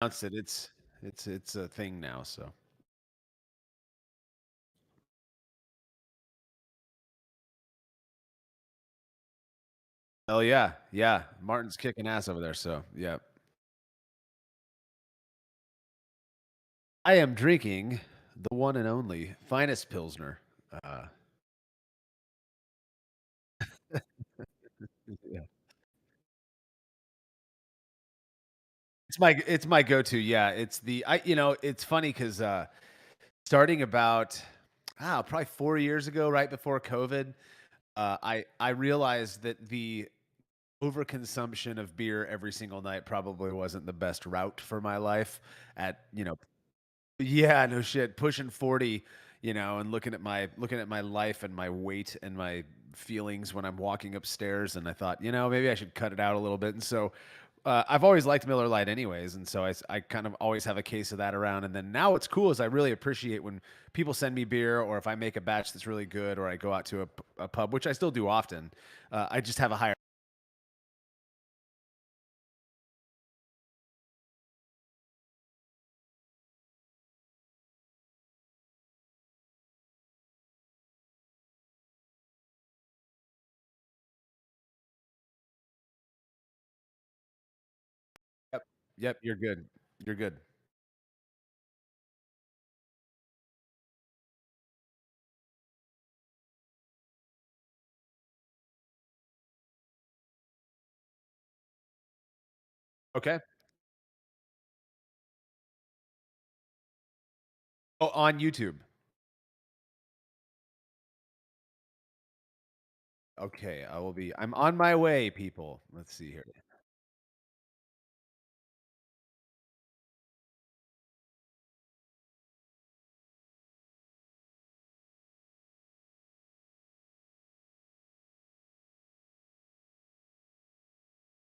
Announced it. It's a thing now. So. Oh yeah, yeah. Martin's kicking ass over there. So yeah. I am drinking the one and only finest pilsner. Uh, yeah. It's my go-to. Yeah, it's the I. It's funny because starting about probably 4 years ago, right before COVID, I realized that the overconsumption of beer every single night probably wasn't the best route for my life. Yeah, no shit. Pushing 40, and looking at my life and my weight and my feelings when I'm walking upstairs, and I thought, maybe I should cut it out a little bit. And so I've always liked Miller Lite anyways, and so I kind of always have a case of that around. And then now what's cool is I really appreciate when people send me beer, or if I make a batch that's really good, or I go out to a pub, which I still do often. I just have a higher. Yep, yep, you're good. You're good. Okay. Oh, on YouTube. Okay, I'm on my way, people. Let's see here.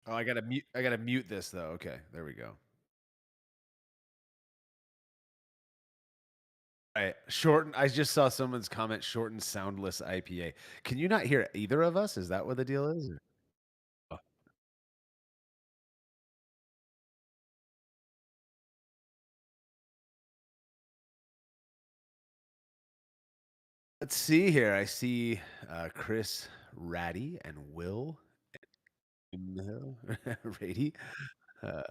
Oh, I gotta mute this though. Okay, there we go. All right, shorten. I just saw someone's comment. Shortened soundless IPA. Can you not hear either of us? Is that what the deal is? Oh, let's see here. I see Chris Ratty and Will no, Rady. Uh,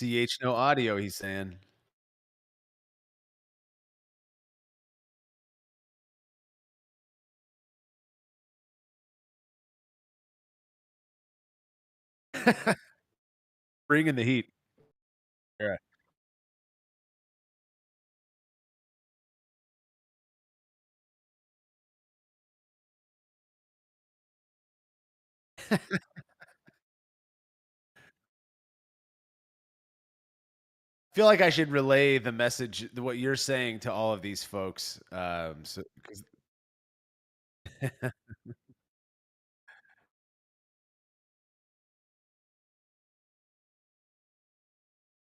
CH no audio. He's saying. Bringing the heat. Yeah. Feel like I should relay the message, what you're saying to all of these folks. So 'cause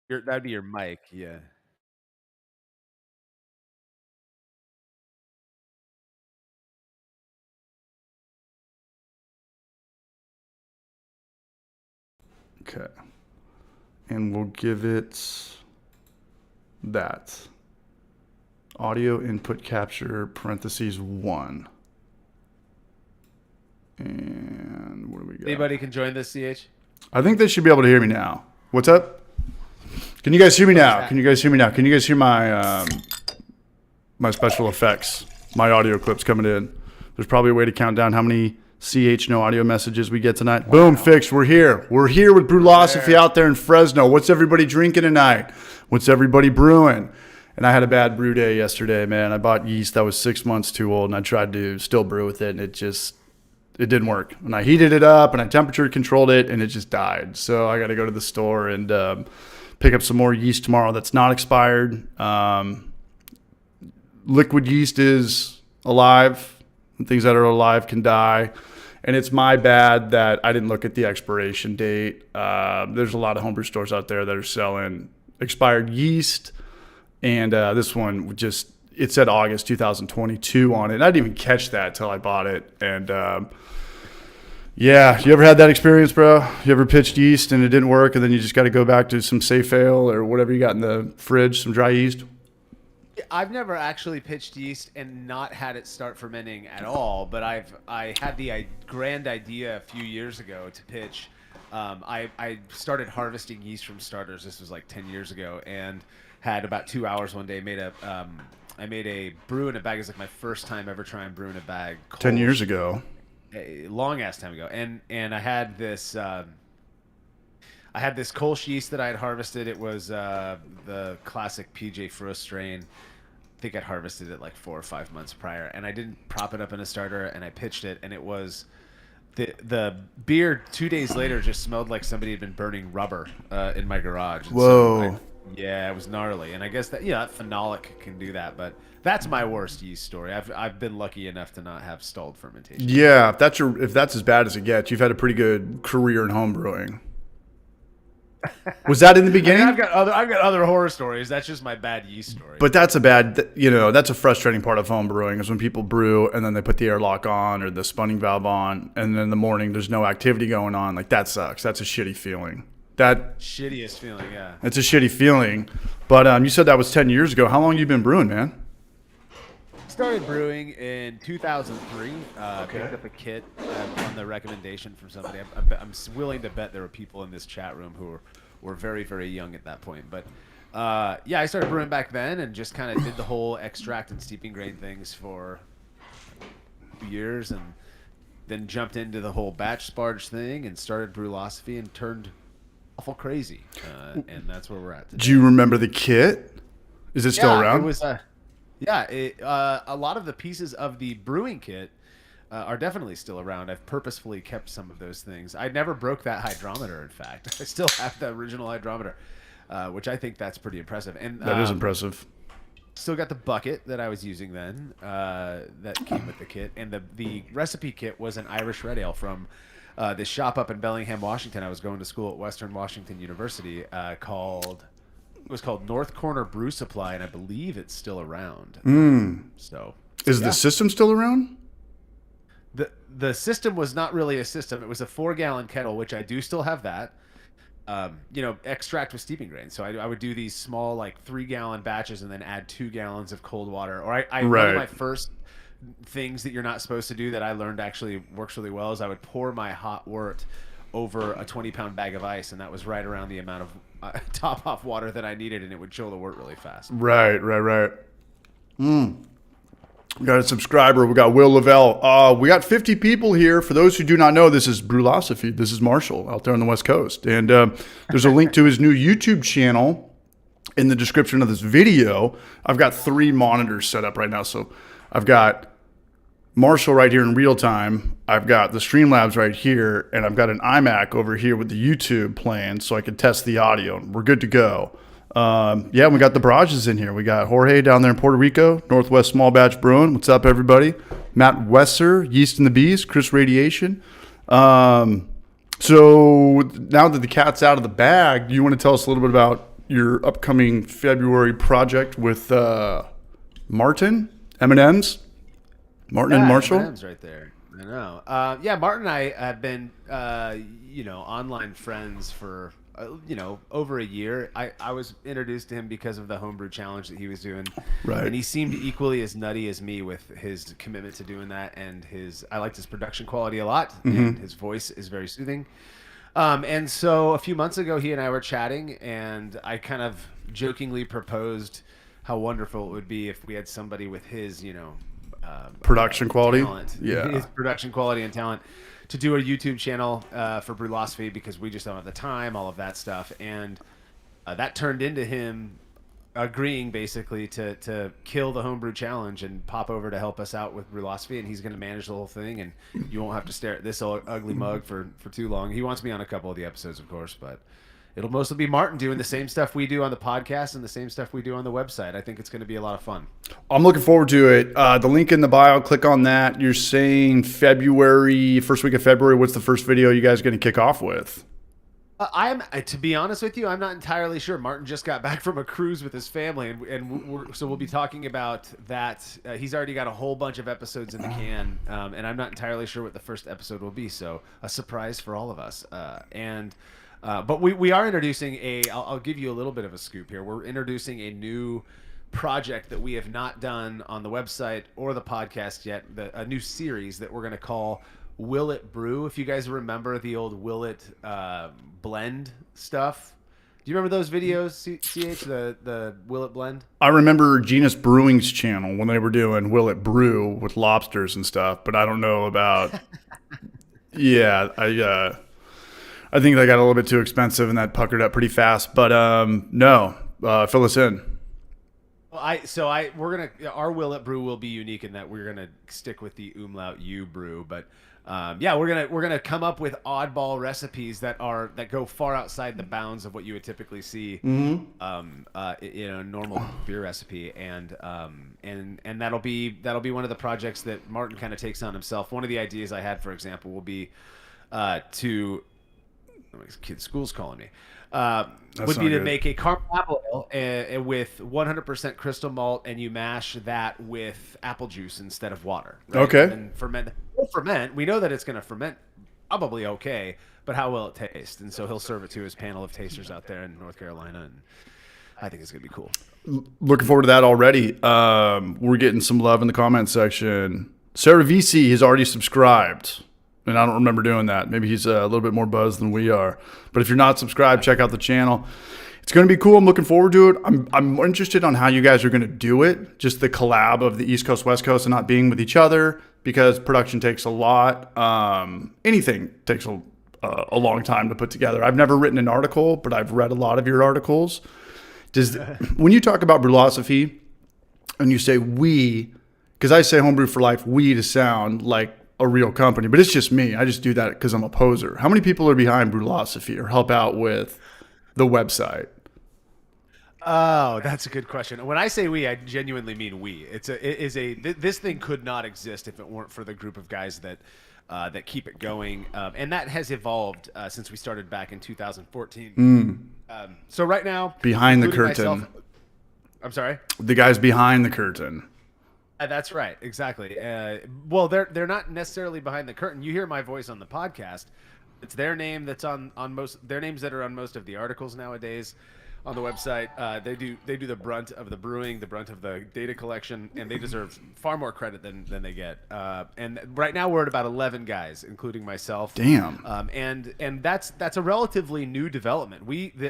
that'd be your mic. Yeah. Okay. And we'll give it that. Audio input capture, parentheses 1. And what do we got? Anybody can join this, CH? I think they should be able to hear me now. What's up? Can you guys hear me now? Can you guys hear me now? Can you guys hear my special effects? My audio clips coming in. There's probably a way to count down how many CH no audio messages we get tonight. Wow. Boom, fixed. We're here. We're here with Brulosophy out there in Fresno. What's everybody drinking tonight? What's everybody brewing? And I had a bad brew day yesterday, man. I bought yeast that was 6 months too old, and I tried to still brew with it, and it didn't work. And I heated it up, and I temperature controlled it, and it just died. So I got to go to the store and pick up some more yeast tomorrow that's not expired. Liquid yeast is alive, and things that are alive can die. And it's my bad that I didn't look at the expiration date. There's a lot of homebrew stores out there that are selling expired yeast. And this one it said August 2022 on it. And I didn't even catch that till I bought it. And, Yeah, you ever had that experience, bro? You ever pitched yeast and it didn't work, and then you just got to go back to some safe ale or whatever you got in the fridge, some dry yeast? I've never actually pitched yeast and not had it start fermenting at all, but I had the grand idea a few years ago to pitch. I started harvesting yeast from starters. This was like 10 years ago, and had about 2 hours one day. I made a brew in a bag. It was like my first time ever trying brew in a bag. 10 years ago. A long ass time ago, and I had this Kolsch yeast that I had harvested. It was the classic PJ Frost strain. I think I'd harvested it like 4 or 5 months prior, and I didn't prop it up in a starter, and I pitched it, and it was the beer 2 days later just smelled like somebody had been burning rubber in my garage. And Whoa. yeah, it was gnarly, and I guess that phenolic can do that, but that's my worst yeast story. I've been lucky enough to not have stalled fermentation. Yeah, if that's as bad as it gets, you've had a pretty good career in home brewing. Was that in the beginning? I've got other horror stories. That's just my bad yeast story. But that's that's a frustrating part of home brewing is when people brew and then they put the airlock on or the spunning valve on, and then in the morning there's no activity going on. Like, that sucks. That's a shitty feeling. Shittiest feeling, yeah. It's a shitty feeling. But you said that was 10 years ago. How long you been brewing, man? Started brewing in 2003. Picked up a kit on the recommendation from somebody. I'm willing to bet there were people in this chat room who were very, very young at that point. But I started brewing back then and just kind of did the whole extract and steeping grain things for years, and then jumped into the whole batch sparge thing and started Brulosophy and turned awful crazy. And that's where we're at today. Do you remember the kit? Is it still around? It was a lot of the pieces of the brewing kit are definitely still around. I've purposefully kept some of those things. I never broke that hydrometer, in fact. I still have the original hydrometer, which I think that's pretty impressive. And that is impressive. Still got the bucket that I was using then that came with the kit. And the recipe kit was an Irish red ale from this shop up in Bellingham, Washington. I was going to school at Western Washington University called North Corner Brew Supply, and I believe it's still around. So is the system still around? The system was not really a system. It was a 4-gallon kettle, which I do still have that. Extract with steeping grain. So I would do these small, like 3-gallon batches and then add 2 gallons of cold water. Or one of my first things that you're not supposed to do that I learned actually works really well is I would pour my hot wort over a 20-pound bag of ice, and that was right around the amount of top off water that I needed, and it would chill the wort really fast. Right. We got a subscriber. We got Will Lavelle. We got 50 people here. For those who do not know, this is Brulosophy. This is Marshall out there on the West Coast. And there's a link to his new YouTube channel in the description of this video. I've got 3 monitors set up right now. So I've got Marshall right here in real time. I've got the Streamlabs right here. And I've got an iMac over here with the YouTube playing so I can test the audio. We're good to go. We got the barrages in here. We got Jorge down there in Puerto Rico, Northwest Small Batch Brewing. What's up, everybody? Matt Wesser, Yeast and the Bees, Chris Radiation. So now that the cat's out of the bag, do you want to tell us a little bit about your upcoming February project with Martin, M&M's? Martin and Marshall? M&M's right there. I know. Martin and I have been, online friends for over a year. I was introduced to him because of the homebrew challenge that he was doing. Right. And he seemed equally as nutty as me with his commitment to doing that, and I liked his production quality a lot, and his voice is very soothing. And so a few months ago, he and I were chatting, and I kind of jokingly proposed how wonderful it would be if we had somebody with his, production quality. Talent, his production quality and talent, to do a YouTube channel for Brulosophy, because we just don't have the time, all of that stuff. And that turned into him agreeing basically to kill the homebrew challenge and pop over to help us out with Brulosophy, and he's going to manage the whole thing, and you won't have to stare at this ugly mug for too long. He wants me on a couple of the episodes, of course, but it'll mostly be Martin doing the same stuff we do on the podcast and the same stuff we do on the website. I think it's going to be a lot of fun. I'm looking forward to it. The link in the bio, click on that. You're saying February, first week of February. What's the first video you guys are going to kick off with? To be honest with you, I'm not entirely sure. Martin just got back from a cruise with his family, so we'll be talking about that. He's already got a whole bunch of episodes in the can, and I'm not entirely sure what the first episode will be. So a surprise for all of us. But we are introducing I'll give you a little bit of a scoop here. We're introducing a new project that we have not done on the website or the podcast yet. A new series that we're going to call Will It Brew. If you guys remember the old Will It blend stuff. Do you remember those videos, CH, the Will It blend? I remember Genus Brewing's channel when they were doing Will It Brew with lobsters and stuff, but I don't know about. Yeah, I think they got a little bit too expensive and that puckered up pretty fast. But no, fill us in. Well, our Will It Brew will be unique in that we're gonna stick with the umlaut U brew, but yeah, we're gonna come up with oddball recipes that go far outside the bounds of what you would typically see in a normal beer recipe, and that'll be one of the projects that Martin kind of takes on himself. One of the ideas I had, for example, will be to kid school's calling me. Would be to make a caramel apple ale with 100% crystal malt, and you mash that with apple juice instead of water. Right? Okay. And ferment. We know that it's going to ferment probably okay, but how will it taste? And so he'll serve it to his panel of tasters out there in North Carolina, and I think it's going to be cool. Looking forward to that already. We're getting some love in the comment section. Sarah VC has already subscribed. And I don't remember doing that. Maybe he's a little bit more buzzed than we are. But if you're not subscribed, check out the channel. It's going to be cool. I'm looking forward to it. I'm more interested on how you guys are going to do it. Just the collab of the East Coast, West Coast, and not being with each other, because production takes a lot. Anything takes a long time to put together. I've never written an article, but I've read a lot of your articles. When you talk about Brulosophy and you say we, because I say Homebrew for Life, we to sound like a real company, but it's just me. I just do that because I'm a poser. How many people are behind Brulosophy or help out with the website? Oh, that's a good question. When I say we, I genuinely mean we. This thing could not exist if it weren't for the group of guys that keep it going, and that has evolved since we started back in 2014. So right now, behind the curtain. I'm sorry. The guys behind the curtain. That's right, exactly. Well, they're not necessarily behind the curtain. You hear my voice on the podcast. It's their name that's on most their names that are on most of the articles nowadays on the website. They do the brunt of the brewing, the brunt of the data collection, and they deserve far more credit than they get. And right now we're at about 11 guys, including myself. Damn. And that's a relatively new development.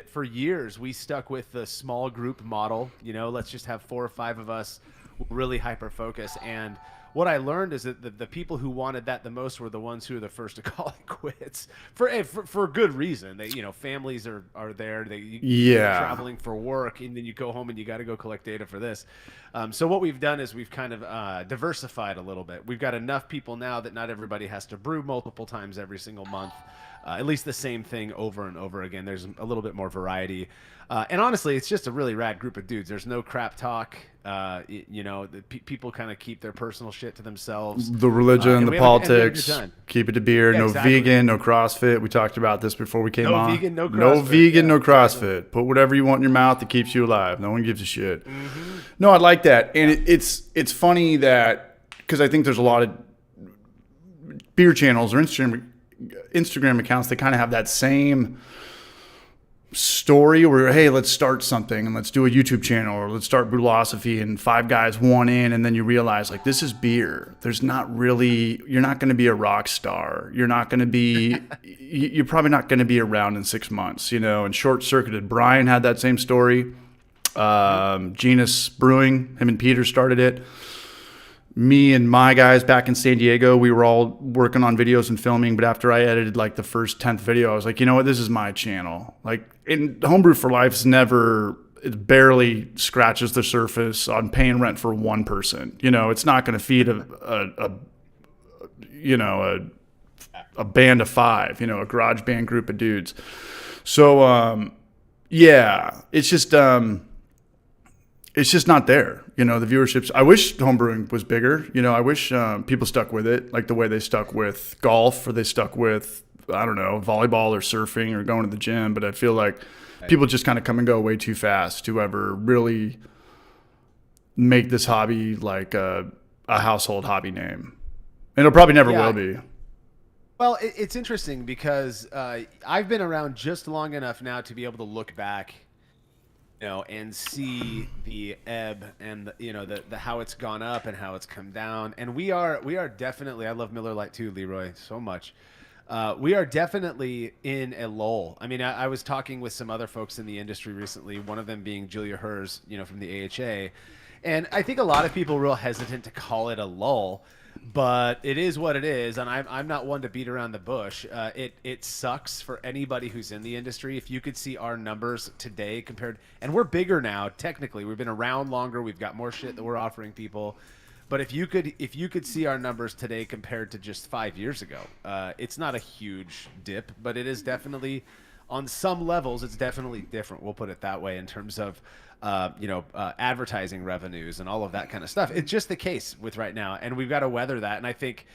For years we stuck with the small group model. You know, let's just have 4 or 5 of us. Really hyper focus, and what I learned is that the people who wanted that the most were the ones who were the first to call it quits for good reason. They, families are there. You're traveling for work, and then you go home and you got to go collect data for this. So what we've done is we've kind of diversified a little bit. We've got enough people now that not everybody has to brew multiple times every single month. At least the same thing over and over again. There's a little bit more variety. And honestly, it's just a really rad group of dudes. There's no crap talk. People kind of keep their personal shit to themselves. The religion, the politics, keep it to beer. No vegan, no CrossFit. We talked about this before we came on. No vegan, no CrossFit. No vegan, no CrossFit. Put whatever you want in your mouth that keeps you alive. No one gives a shit. Mm-hmm. No, I like that. And it's funny that, because I think there's a lot of beer channels or Instagram accounts that kind of have that same story where, hey, let's start something and let's do a YouTube channel, or let's start Brulosophy, and 5 guys, 1 in, and then you realize, like, this is beer. There's not really, you're not going to be a rock star. You're not going to be, you're probably not going to be around in 6 months, and short-circuited. Brian had that same story. Genus Brewing, him and Peter started it. Me and my guys back in San Diego, we were all working on videos and filming, but after I edited like the first 10th video, I was like, you know what, this is my channel. Like, Homebrew for Life's it barely scratches the surface on paying rent for one person. It's not going to feed a band of 5, a garage band group of dudes. So, yeah, it's just not there. The viewerships. I wish homebrewing was bigger. I wish people stuck with it, like the way they stuck with golf, or they stuck with I don't know, volleyball or surfing or going to the gym. But I feel like people just kind of come and go way too fast to ever really make this hobby like a household hobby name. And it probably never will be. Well, it's interesting because I've been around just long enough now to be able to look back, and see the ebb and the how it's gone up and how it's come down. And we are definitely. I love Miller Lite too, Leroy, so much. We are definitely in a lull. I mean, I was talking with some other folks in the industry recently. One of them being Julia Hers, from the AHA, and I think a lot of people are real hesitant to call it a lull. But it is what it is, and I'm not one to beat around the bush. It sucks for anybody who's in the industry. If you could see our numbers today and we're bigger now. Technically, we've been around longer. We've got more shit that we're offering people. But if you could see our numbers today compared to just 5 years ago, it's not a huge dip, but it is definitely, on some levels, it's definitely different. We'll put it that way in terms of advertising revenues and all of that kind of stuff. It's just the case with right now, and we've got to weather that. And I think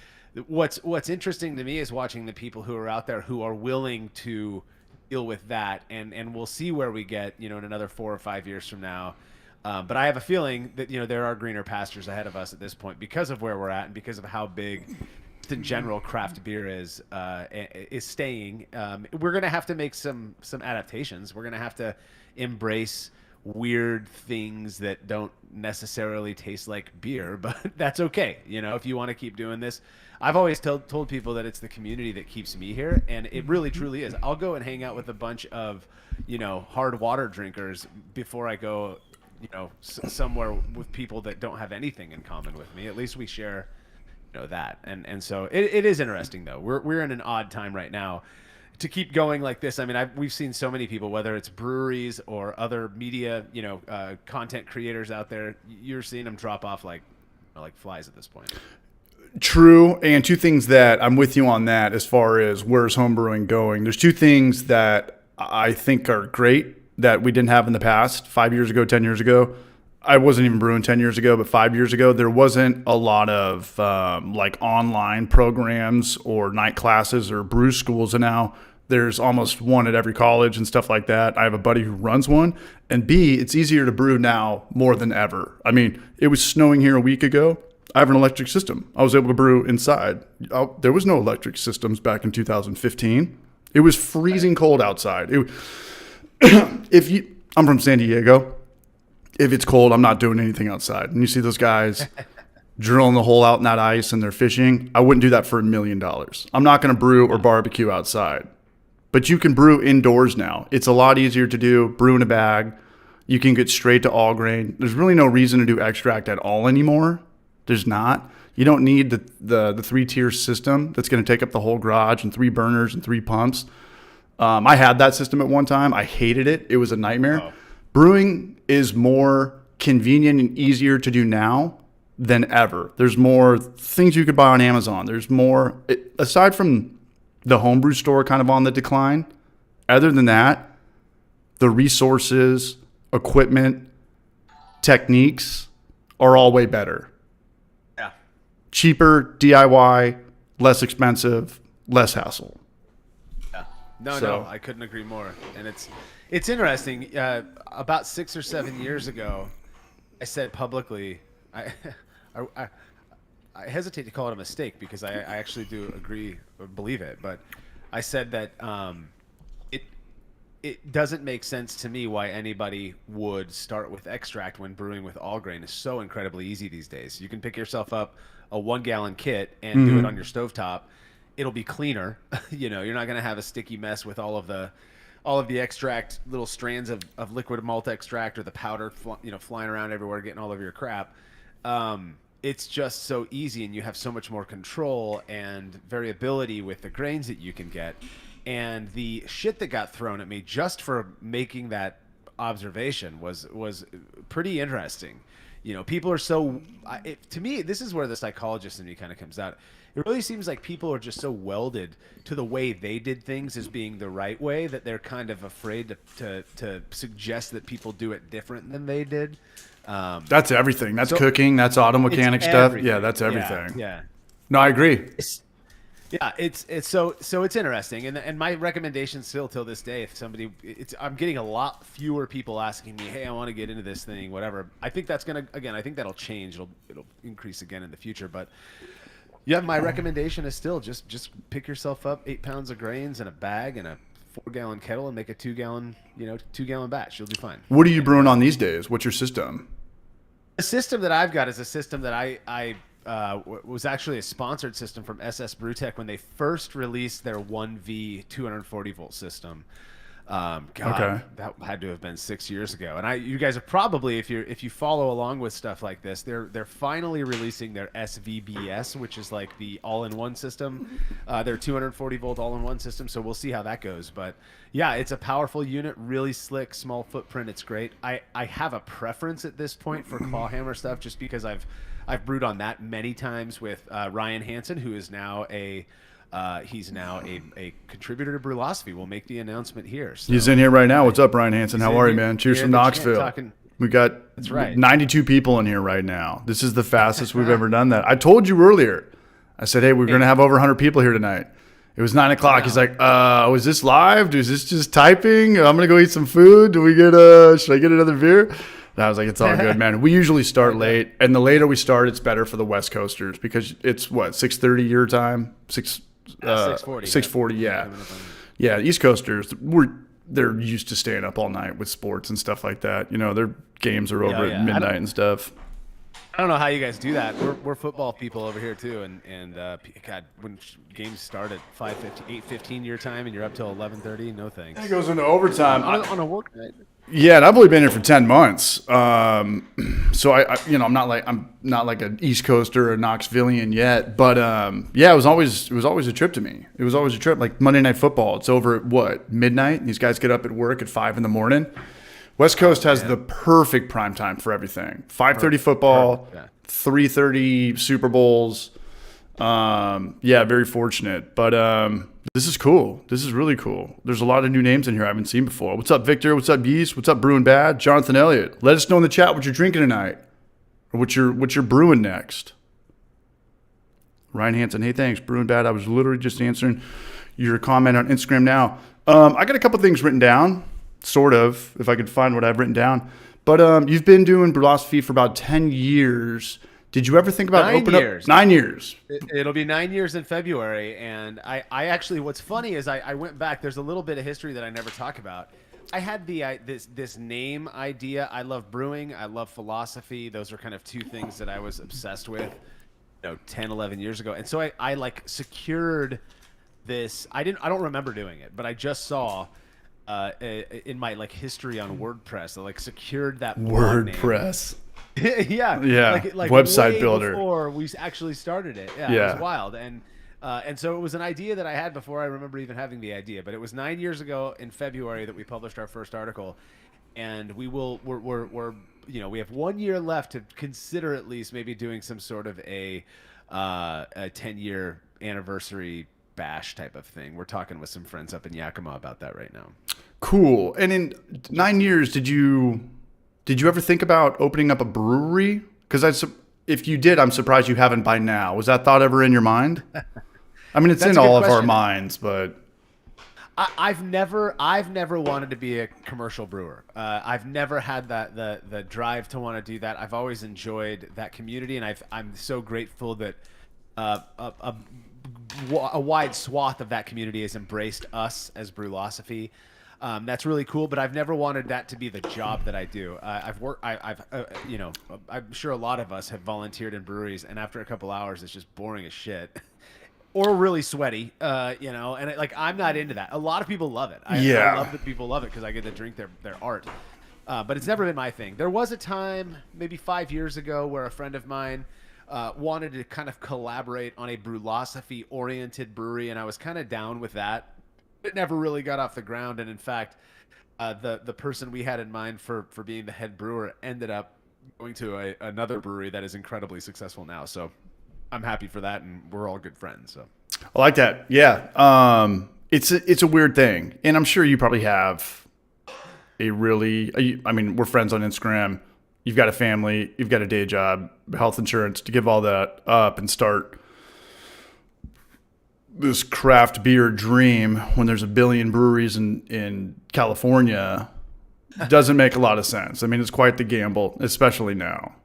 what's interesting to me is watching the people who are out there who are willing to deal with that, and we'll see where we get, in another 4 or 5 years from now. But I have a feeling that there are greener pastures ahead of us at this point because of where we're at and because of how big, in general, craft beer is staying. We're gonna have to make some adaptations. We're gonna have to embrace weird things that don't necessarily taste like beer, but that's okay. If you want to keep doing this, I've always told people that it's the community that keeps me here, and it really truly is. I'll go and hang out with a bunch of hard water drinkers before I go somewhere with people that don't have anything in common with me. At least we share that, and so it is interesting though. We're in an odd time right now to keep going like this. I mean, we've seen so many people, whether it's breweries or other media, content creators out there. You're seeing them drop off like flies at this point. True. And two things that I'm with you on that as far as where's homebrewing going. There's two things that I think are great that we didn't have in the past. 5 years ago, 10 years ago, I wasn't even brewing 10 years ago, but 5 years ago, there wasn't a lot of like online programs or night classes or brew schools. And now there's almost one at every college and stuff like that. I have a buddy who runs one. And B, it's easier to brew now more than ever. I mean, it was snowing here a week ago. I have an electric system. I was able to brew inside. There was no electric systems back in 2015. It was freezing cold outside. I'm from San Diego. If it's cold, I'm not doing anything outside. And you see those guys drilling the hole out in that ice and they're fishing. I wouldn't do that for $1 million. I'm not going to brew or barbecue outside. But you can brew indoors now. It's a lot easier to do. Brew in a bag. You can get straight to all grain. There's really no reason to do extract at all anymore. There's not. You don't need the 3-tier system that's going to take up the whole garage and 3 burners and 3 pumps. I had that system at one time. I hated it. It was a nightmare. Oh. Brewing is more convenient and easier to do now than ever. There's more things you could buy on Amazon. There's more, aside from the homebrew store kind of on the decline, other than that, the resources, equipment, techniques are all way better. Yeah. Cheaper, DIY, less expensive, less hassle. No, I couldn't agree more. And it's interesting. About 6 or 7 years ago, I said publicly, I hesitate to call it a mistake because I actually do agree or believe it, but I said that it doesn't make sense to me why anybody would start with extract when brewing with all grain is so incredibly easy these days. You can pick yourself up a 1-gallon kit and do it on your stovetop. It'll be cleaner. You're not going to have a sticky mess with all of the extract, little strands of liquid malt extract or the powder, flying around everywhere, getting all over your crap. It's just so easy, and you have so much more control and variability with the grains that you can get. And the shit that got thrown at me just for making that observation was pretty interesting. People are so. To me, this is where the psychologist in me kind of comes out. It really seems like people are just so welded to the way they did things as being the right way that they're kind of afraid to suggest that people do it different than they did. That's everything. That's cooking. That's auto mechanic stuff. Everything. Yeah, that's everything. Yeah. No, I agree. Yeah, it's it's interesting, and my recommendation still till this day, if somebody, I'm getting a lot fewer people asking me, hey, I want to get into this thing, whatever. I think that's gonna, again, I think that'll change. It'll increase again in the future, but yeah, my recommendation is still just pick yourself up 8 pounds of grains in a bag and a 4-gallon kettle and make a 2-gallon 2-gallon batch. You'll do fine. What are you brewing on these days? What's your system? The system that I've got is a system that was actually a sponsored system from SS Brewtech when they first released their 1V 240 volt system. God, Okay. that had to have been 6 years ago. And you guys are probably, if you follow along with stuff like this, they're finally releasing their SVBS, which is like the all-in-one system, their 240 volt all-in-one system. So we'll see how that goes. But yeah, it's a powerful unit, really slick, small footprint. It's great. I have a preference at this point for claw hammer stuff, just because I've brewed on that many times with Ryan Hansen, who is now he's now a contributor to Brulosophy. We'll make the announcement here. So, He's in here right now. What's up, Ryan Hansen? How are you, man? Cheers from Knoxville. We got That's right. 92 people in here right now. This is the fastest we've ever done that. I told you earlier. I said, hey, we're going to have over 100 people here tonight. It was 9 o'clock. He's like, is this live? Is this just typing? I'm going to go eat some food. Should I get another beer? And I was like, it's all good, man. We usually start late, and the later we start, it's better for the West Coasters because it's 6:30 your time, 6:40. 6:40, yeah. Yeah, East Coasters, they're used to staying up all night with sports and stuff like that. Their games are over at midnight and stuff. I don't know how you guys do that. We're football people over here too, and God, when games start at 5:50, 8:15 your time, and you're up till 11:30, no thanks. It goes into overtime on a work night. Yeah, and I've only been here for 10 months, so I'm not like an East Coaster or a Knoxvillian yet, but yeah, it was always a trip to me. It was always a trip. Like Monday Night Football, it's over at midnight. These guys get up at work at 5 a.m. West Coast has the perfect prime time for everything. 5:30 football, 3:30 Super Bowls. Yeah, very fortunate, but this is cool. This is really cool. There's a lot of new names in here I haven't seen before. What's up, Victor? What's up, Yeast? What's up, Brewing Bad? Jonathan Elliott. Let us know in the chat what you're drinking tonight, or what you're brewing next. Ryan Hansen. Hey, thanks, Brewing Bad. I was literally just answering your comment on Instagram now. I got a couple things written down, sort of, if I could find what I've written down. But you've been doing Brulosophy for about 10 years. Did you ever think about opening up? 9 years. It'll be 9 years in February. And I actually, what's funny is I went back. There's a little bit of history that I never talk about. I had this name idea. I love brewing. I love philosophy. Those are kind of two things that I was obsessed with, 10, 11 years ago. And so I like secured this. I don't remember doing it, but I just saw in my like history on WordPress, I like secured that WordPress. yeah, like website way builder before we actually started it. Yeah, it was wild, and so it was an idea that I had before I remember even having the idea. But it was 9 years ago in February that we published our first article, and we have 1 year left to consider at least maybe doing some sort of a 10-year anniversary bash type of thing. We're talking with some friends up in Yakima about that right now. Cool. And in 9 years, did you ever think about opening up a brewery? Because if you did, I'm surprised you haven't by now. Was that thought ever in your mind? I mean, it's in all of our minds, but I've never wanted to be a commercial brewer. I've never had the drive to want to do that. I've always enjoyed that community, and I'm so grateful that a wide swath of that community has embraced us as Brulosophy. That's really cool, but I've never wanted that to be the job that I do. I'm sure a lot of us have volunteered in breweries, and after a couple hours, it's just boring as shit, or really sweaty, and I'm not into that. A lot of people love it. I love that people love it because I get to drink their art. But it's never been my thing. There was a time, maybe 5 years ago, where a friend of mine wanted to kind of collaborate on a Brulosophy-oriented brewery, and I was kind of down with that. It never really got off the ground, and in fact, the person we had in mind for being the head brewer ended up going to another brewery that is incredibly successful now. So I'm happy for that, and we're all good friends. So I like that. Yeah, it's a weird thing, and I'm sure you probably have we're friends on Instagram. You've got a family, you've got a day job, health insurance, to give all that up and start this craft beer dream when there's a billion breweries in California doesn't make a lot of sense. I mean, it's quite the gamble, especially now.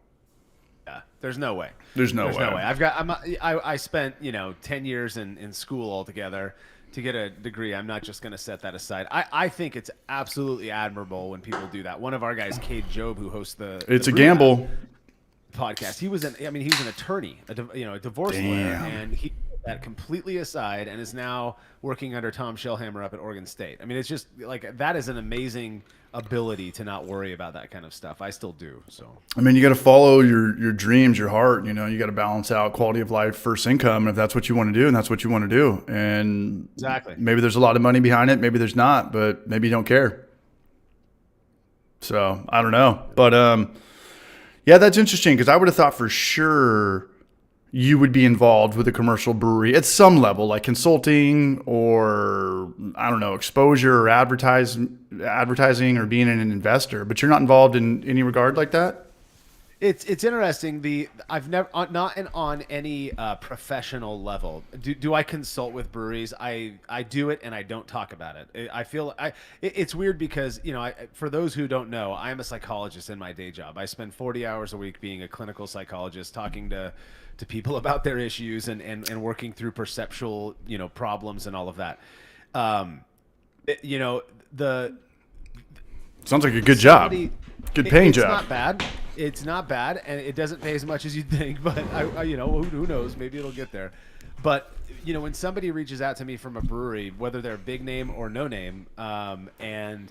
Yeah, there's no way. There's no way. I spent 10 years in school altogether to get a degree. I'm not just going to set that aside. I think it's absolutely admirable when people do that. One of our guys, Cade Job, who hosts It's the a gamble podcast. He was an attorney, a divorce lawyer, and he put that completely aside and is now working under Tom Shellhammer up at Oregon State. I mean, it's just like that is an amazing ability to not worry about that kind of stuff. I still do. So I mean, you got to follow your dreams, your heart. You got to balance out quality of life, first income, and if that's what you want to do, and that's what you want to do. And exactly, maybe there's a lot of money behind it, maybe there's not, but maybe you don't care. So I don't know, but yeah, that's interesting because I would have thought for sure you would be involved with a commercial brewery at some level, like consulting or, I don't know, exposure or advertising or being an investor, but you're not involved in any regard like that? It's interesting. I've never not on any professional level. Do I consult with breweries? I do it and I don't talk about it. I feel it's weird because for those who don't know, I am a psychologist in my day job. I spend 40 hours a week being a clinical psychologist, talking to people about their issues and working through perceptual problems and all of that. Sounds like a good job. Good paying job. It's not bad. It's not bad, and it doesn't pay as much as you'd think. But who knows? Maybe it'll get there. But when somebody reaches out to me from a brewery, whether they're big name or no name, and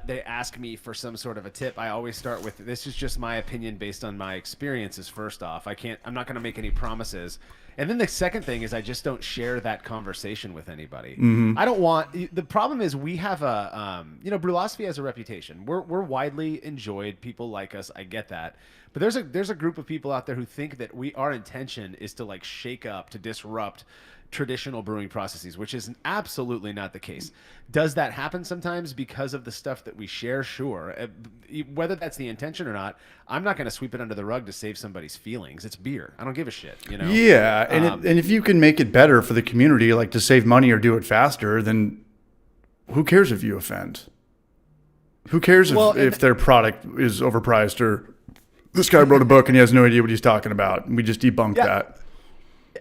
they ask me for some sort of a tip, I always start with, this is just my opinion based on my experiences. First off, I'm not going to make any promises. And then the second thing is I just don't share that conversation with anybody. Mm-hmm. I don't want, the problem is we have Brulosophy has a reputation. We're widely enjoyed. People like us. I get that. But there's a group of people out there who think that our intention is to shake up, to disrupt traditional brewing processes, which is absolutely not the case. Does that happen sometimes because of the stuff that we share? Sure. Whether that's the intention or not, I'm not going to sweep it under the rug to save somebody's feelings. It's beer. I don't give a shit. Yeah, and if you can make it better for the community, like to save money or do it faster, then who cares if you offend? Who cares if their product is overpriced or this guy wrote a book and he has no idea what he's talking about? We just debunked that.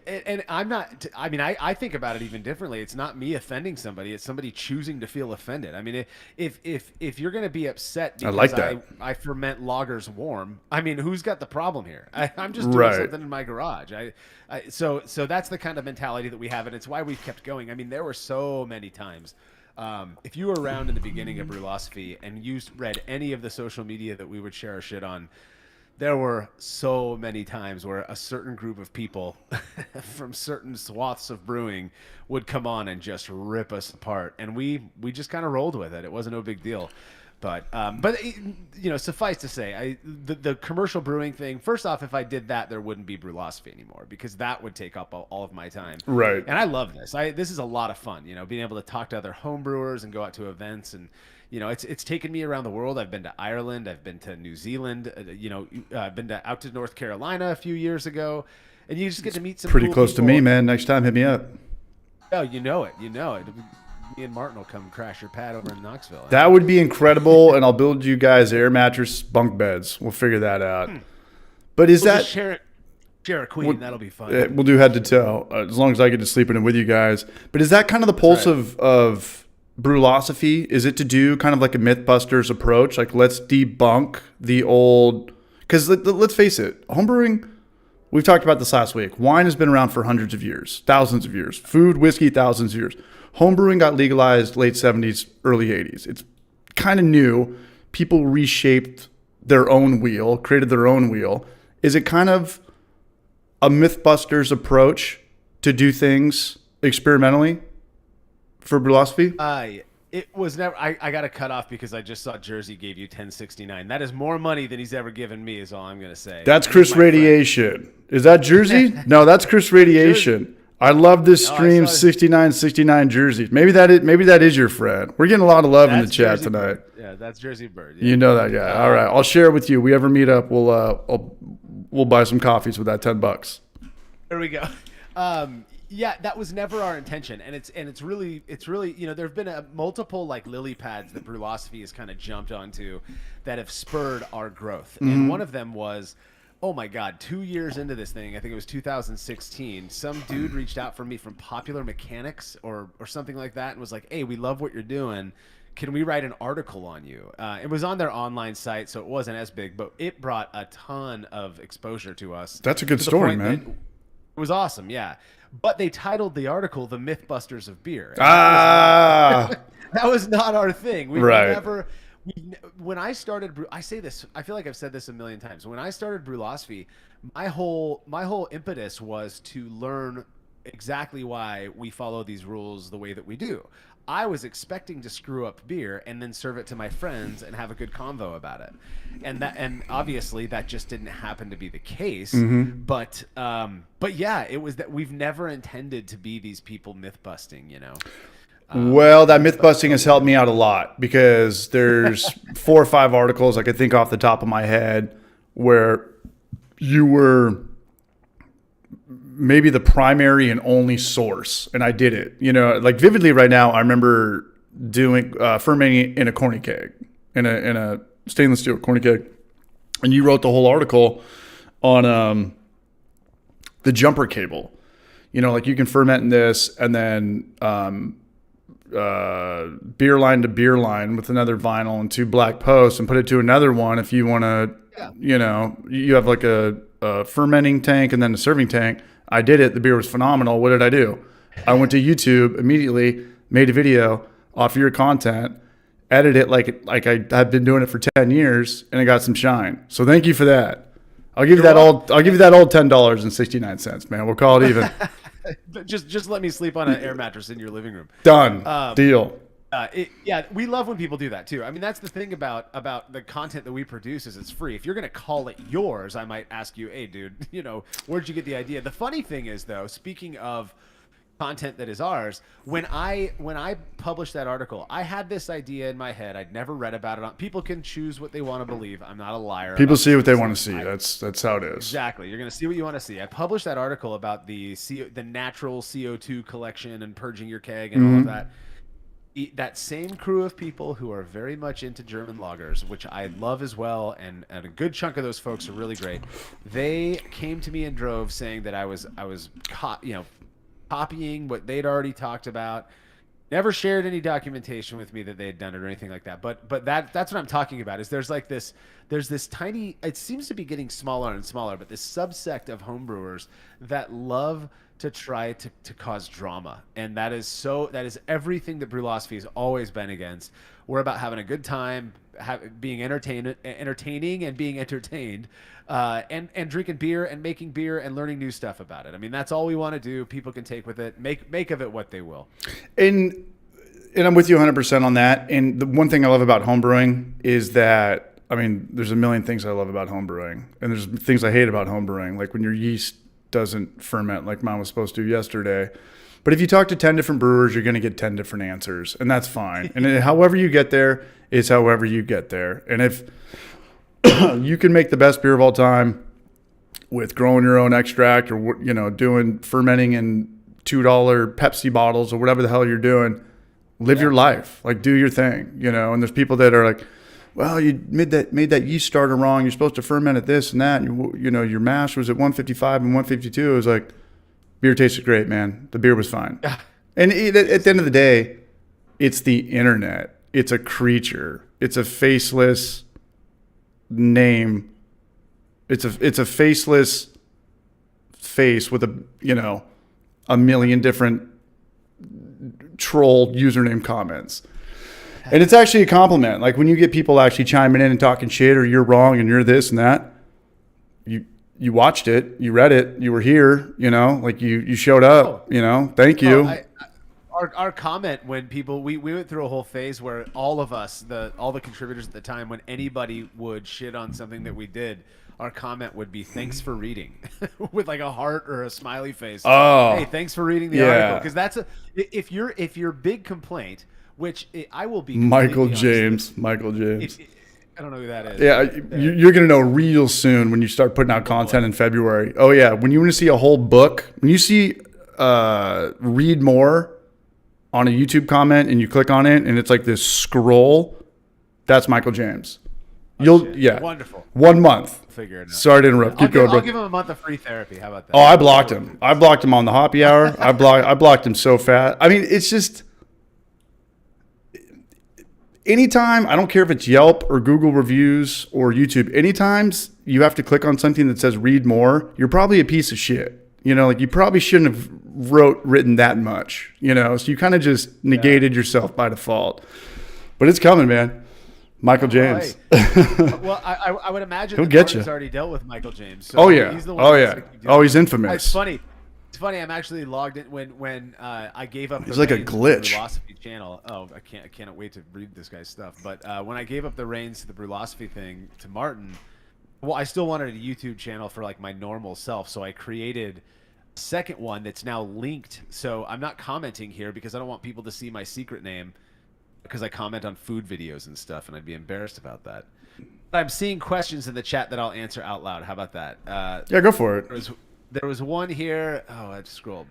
And I'm not, I think about it even differently. It's not me offending somebody. It's somebody choosing to feel offended. I mean, if you're going to be upset because I ferment lagers warm, I mean, who's got the problem here? I'm just doing something in my garage. So that's the kind of mentality that we have. And it's why we've kept going. I mean, there were so many times. If you were around in the beginning of Brulosophy and you read any of the social media that we would share our shit on, there were so many times where a certain group of people from certain swaths of brewing would come on and just rip us apart. And we just kind of rolled with it. It wasn't no big deal. But suffice to say, the commercial brewing thing, first off, if I did that, there wouldn't be Brulosophy anymore because that would take up all of my time. Right. And I love this. This is a lot of fun, being able to talk to other home brewers and go out to events and, it's taken me around the world. I've been to Ireland. I've been to New Zealand. I've been out to North Carolina a few years ago, and you just get to meet some pretty cool close people. to me, man. Next time, hit me up. Oh, you know it. Me and Martin will come crash your pad over in Knoxville. That would be incredible, and I'll build you guys air mattress bunk beds. We'll figure that out. But we'll just share a queen? That'll be fun. We'll do head to toe as long as I get to sleep in it with you guys. But is that kind of the pulse of Brulosophy? Is it to do kind of like a MythBusters approach? Like, let's debunk the old, because let's face it, homebrewing, we've talked about this last week. Wine has been around for hundreds of years, thousands of years. Food, whiskey, thousands of years. Homebrewing got legalized late 70s, early 80s. It's kind of new. People reshaped their own wheel, created their own wheel. Is it kind of a MythBusters approach to do things experimentally for Brulosophy? It was never. I got to cut off because I just saw Jersey gave you 1069. That is more money than he's ever given me. Is all I'm going to say. That's Chris Radiation. Friend. Is that Jersey? No, that's Chris Radiation. Jersey. I love this stream. 69 Jersey. Maybe that is your friend. We're getting a lot of love in the chat Jersey tonight. Bird. Yeah, that's Jersey Bird. Yeah. You know that guy. All right, I'll share it with you. We ever meet up, we'll buy some coffees with that $10. There we go. Yeah, that was never our intention, and it's really there have been multiple like lily pads that Brulosophy has kind of jumped onto that have spurred our growth, and one of them was, oh my God, 2 years into this thing, I think it was 2016, some dude reached out for me from Popular Mechanics or something like that, and was like, hey, we love what you're doing. Can we write an article on you? It was on their online site, so it wasn't as big, but it brought a ton of exposure to us. That's a good story, man. It was awesome, yeah. But they titled the article "The MythBusters of Beer." That was not our thing. Right. When I started, I say this, I feel like I've said this a million times. When I started Brulosophy, my whole impetus was to learn exactly why we follow these rules the way that we do. I was expecting to screw up beer and then serve it to my friends and have a good convo about it, and obviously that just didn't happen to be the case. But yeah, it was that we've never intended to be these people myth busting, Well, that myth busting has helped me out a lot because there's 4 or 5 articles I could think off the top of my head where you were maybe the primary and only source, and I did it. Like vividly right now, I remember doing fermenting in a corny keg, in a stainless steel corny keg, and you wrote the whole article on the jumper cable. Like you can ferment in this, and then beer line to beer line with another vinyl and 2 black posts, and put it to another one if you want to. You have like a fermenting tank and then a serving tank. I did it. The beer was phenomenal. What did I do? I went to YouTube immediately, made a video off your content, edited it like I had been doing it for 10 years, and it got some shine. So thank you for that. I'll give you that old $10.69, man. We'll call it even. just let me sleep on an air mattress in your living room. Done. Deal. Yeah, we love when people do that too. I mean, that's the thing about the content that we produce is it's free. If you're going to call it yours, I might ask you, hey, dude, where'd you get the idea? The funny thing is, though, speaking of content that is ours, when I published that article, I had this idea in my head. I'd never read about it. People can choose what they want to believe. I'm not a liar. People see what they want to see. That's how it is. Exactly. You're going to see what you want to see. I published that article about the natural CO2 collection and purging your keg and all of that. That same crew of people who are very much into German lagers, which I love as well, and a good chunk of those folks are really great. They came to me in droves saying that I was copying what they'd already talked about. Never shared any documentation with me that they had done it or anything like that. But that's what I'm talking about. Is there's this tiny. It seems to be getting smaller and smaller, but this subsect of homebrewers that love to try to cause drama, and that is everything that Brulosophy has always been against. We're about having a good time, being entertaining and being entertained, and drinking beer and making beer and learning new stuff about it. I mean, that's all we want to do. People can take with it, make of it what they will. And I'm with you 100% on that. And the one thing I love about homebrewing is that, I mean, there's a million things I love about homebrewing, and there's things I hate about homebrewing, like when your yeast doesn't ferment like mine was supposed to yesterday. But if you talk to 10 different brewers, you're going to get 10 different answers, and that's fine. And however you get there is however you get there. And if you can make the best beer of all time with growing your own extract, or doing fermenting in $2 Pepsi bottles or whatever the hell you're doing, live your life, like do your thing, And there's people that are like, well, you made that yeast starter wrong. You're supposed to ferment at this and that. And your mash was at 155 and 152. It was like, beer tasted great, man. The beer was fine. Yeah. And at the end of the day, it's the internet. It's a creature. It's a faceless name. It's a faceless face with a million different troll username comments. And it's actually a compliment. Like when you get people actually chiming in and talking shit, or you're wrong and you're this and that, you watched it, you read it, you were here, like you showed up, thank you. Our comment when people, we went through a whole phase where all of us, all the contributors at the time, when anybody would shit on something that we did, our comment would be "thanks for reading" with like a heart or a smiley face. Oh, hey, thanks for reading the article, because that's if your big complaint, which I will be Michael James. I don't know who that is. Yeah, you're going to know real soon when you start putting out content in February. Oh, yeah. When you want to see a whole book, when you see read more on a YouTube comment and you click on it and it's like this scroll, that's Michael James. Wonderful. 1 month. Figure it out. Sorry to interrupt. Keep going, bro. I'll give him a month of free therapy. How about that? Oh, I blocked him. I blocked him on the Hoppy Hour. I blocked him so fast. I mean, it's just anytime, I don't care if it's Yelp or Google reviews or YouTube, anytime you have to click on something that says read more, you're probably a piece of shit. You know, like you probably shouldn't have written that much, you know, so you kind of just negated yourself by default. But it's coming, man. Michael James. Well, I would imagine he'll get you. He's already dealt with Michael James. So he's the one he's infamous. It's funny. It's funny. I'm actually logged in when I gave up. It's like a glitch. The Brulosophy channel. Oh, I cannot wait to read this guy's stuff. But when I gave up the reins to the Brulosophy thing to Martin, well, I still wanted a YouTube channel for like my normal self, so I created a second one that's now linked. So I'm not commenting here because I don't want people to see my secret name, because I comment on food videos and stuff, and I'd be embarrassed about that. But I'm seeing questions in the chat that I'll answer out loud. How about that? Yeah, go for it. There was one here. Oh, I just scrolled.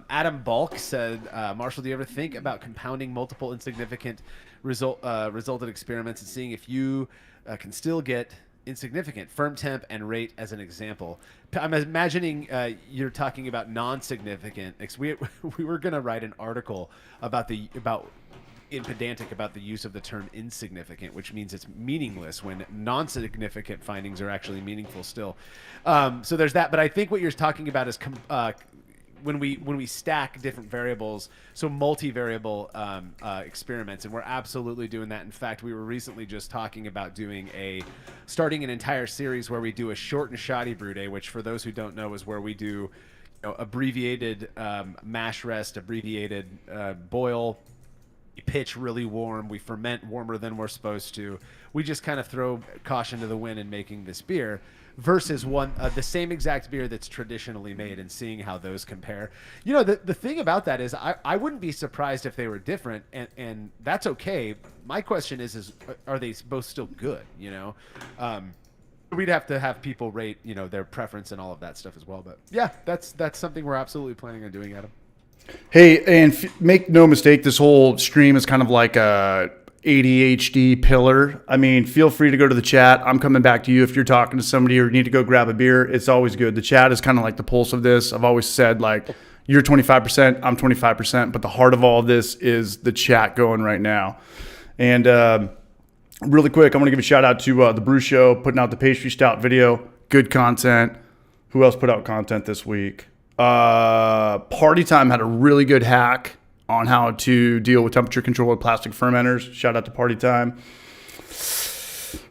Adam Bulk said, Marshall, do you ever think about compounding multiple insignificant resulted experiments and seeing if you can still get insignificant firm temp and rate as an example? I'm imagining you're talking about non-significant. We were going to write an article about pedantic about the use of the term insignificant, which means it's meaningless when non-significant findings are actually meaningful still. So there's that. But I think what you're talking about is when we stack different variables, so multivariable experiments, and we're absolutely doing that. In fact, we were recently just talking about starting an entire series where we do a short and shoddy brew day, which for those who don't know is where we do abbreviated mash rest, abbreviated boil. We pitch really warm. We ferment warmer than we're supposed to. We just kind of throw caution to the wind in making this beer versus the same exact beer that's traditionally made and seeing how those compare. You know, the thing about that is I wouldn't be surprised if they were different, and that's okay. My question is are they both still good, you know? We'd have to have people rate, you know, their preference and all of that stuff as well. But yeah, that's something we're absolutely planning on doing, Adam. Hey, and make no mistake, this whole stream is kind of like a ADHD pillar. I mean, feel free to go to the chat. I'm coming back to you if you're talking to somebody or need to go grab a beer. It's always good. The chat is kind of like the pulse of this. I've always said, like, you're 25%, I'm 25%, but the heart of all of this is the chat going right now. And really quick, I'm going to give a shout out to The Brew Show, putting out the pastry stout video. Good content. Who else put out content this week? Party Time had a really good hack on how to deal with temperature control with plastic fermenters. Shout out to Party Time.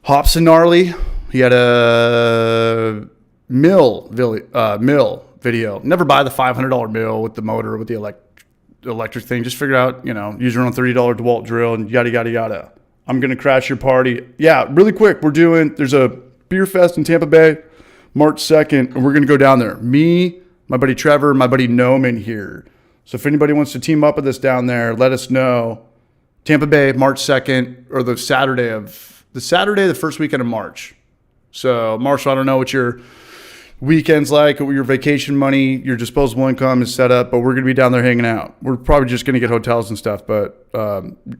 Hops and Gnarly, he had a mill video. Never buy the $500 mill with the motor, with the electric thing. Just figure out, you know, use your own $30 DeWalt drill and yada, yada, yada. I'm going to crash your party. Yeah, really quick, there's a beer fest in Tampa Bay, March 2nd, and we're going to go down there. Me, my buddy Trevor, my buddy Noman here. So if anybody wants to team up with us down there, let us know. Tampa Bay, March 2nd, or the Saturday, the first weekend of March. So Marshall, I don't know what your weekend's like, what your vacation money, your disposable income is set up, but we're going to be down there hanging out. We're probably just going to get hotels and stuff, but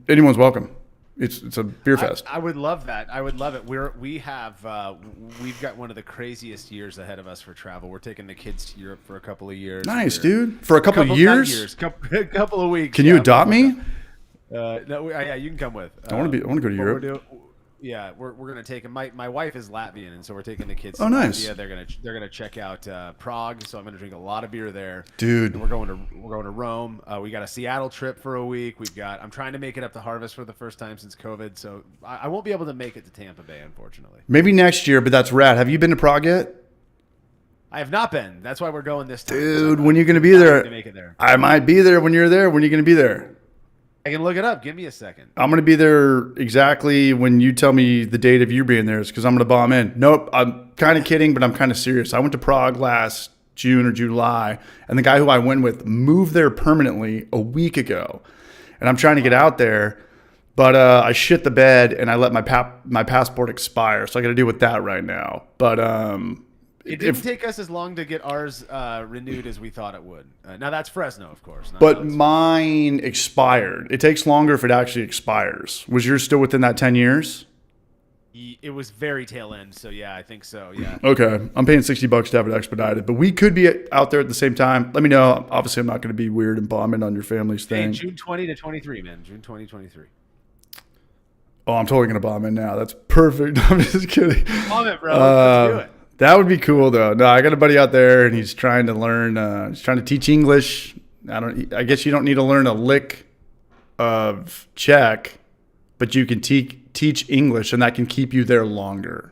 anyone's welcome. It's a beer fest. I would love that. I would love it. We've got one of the craziest years ahead of us for travel. We're taking the kids to Europe for a couple of years. Nice, dude. For a couple of years? Couple of weeks. Can you adopt me? No, yeah, you can come with. I want to go to Europe. We're gonna take them. My wife is Latvian, and so we're taking the kids. Oh, nice. Yeah, they're gonna check out Prague. So I'm gonna drink a lot of beer there, dude. And we're going to Rome. We got a Seattle trip for a week. I'm trying to make it up to Harvest for the first time since COVID. So I won't be able to make it to Tampa Bay, unfortunately. Maybe next year, but that's rad. Have you been to Prague yet? I have not been. That's why we're going this time. Dude, when are you gonna be there? To make it there. I might be there when you're there. When are you gonna be there? I can look it up. Give me a second. I'm going to be there exactly when you tell me the date of you being there, because I'm going to bomb in. Nope, I'm kind of kidding, but I'm kind of serious. I went to Prague last June or July, and the guy who I went with moved there permanently a week ago. And I'm trying to get out there, but I shit the bed, and I let my passport expire, so I got to deal with that right now. But It didn't take us as long to get ours renewed as we thought it would. Now that's Fresno, of course. But mine expired. It takes longer if it actually expires. Was yours still within that 10 years? It was very tail end, so yeah, I think so. Yeah. Okay, I'm paying $60 to have it expedited, but we could be out there at the same time. Let me know. Obviously, I'm not going to be weird and bombing on your family's thing. Hey, June 20 to 23, man. June 2023. Oh, I'm totally going to bomb in now. That's perfect. I'm just kidding. Bomb it, bro. Let's do it. That would be cool, though. No, I got a buddy out there, and he's trying to learn. He's trying to teach English. I guess you don't need to learn a lick of Czech, but you can teach English, and that can keep you there longer.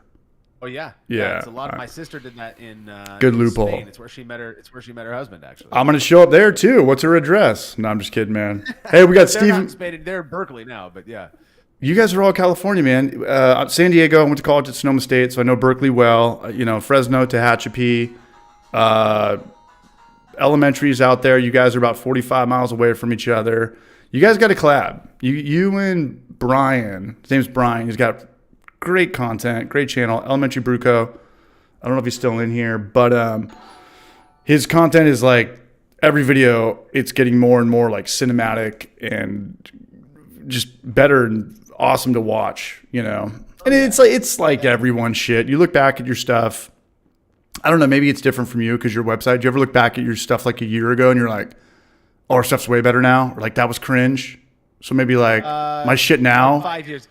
Oh yeah. Yeah. It's a lot. My sister did that in good in loophole. Spain. It's where she met her husband, actually. I'm gonna show up there too. What's her address? No, I'm just kidding, man. Hey, we got They're Steven. not in Spain. They're in Berkeley now, but yeah. You guys are all California, man. San Diego. I went to college at Sonoma State, so I know Berkeley well. Fresno, Tehachapi. Elementary's out there. You guys are about 45 miles away from each other. You guys got a collab. You and Brian. His name's Brian. He's got great content, great channel. Elementary Brew Co. I don't know if he's still in here, but his content is like every video. It's getting more and more like cinematic and just better and awesome to watch, And it's like everyone's shit. You look back at your stuff. I don't know. Maybe it's different from you because your website. Do you ever look back at your stuff like a year ago and you're like, "Oh, our stuff's way better now," or like that was cringe? So maybe like my shit now. 5 years.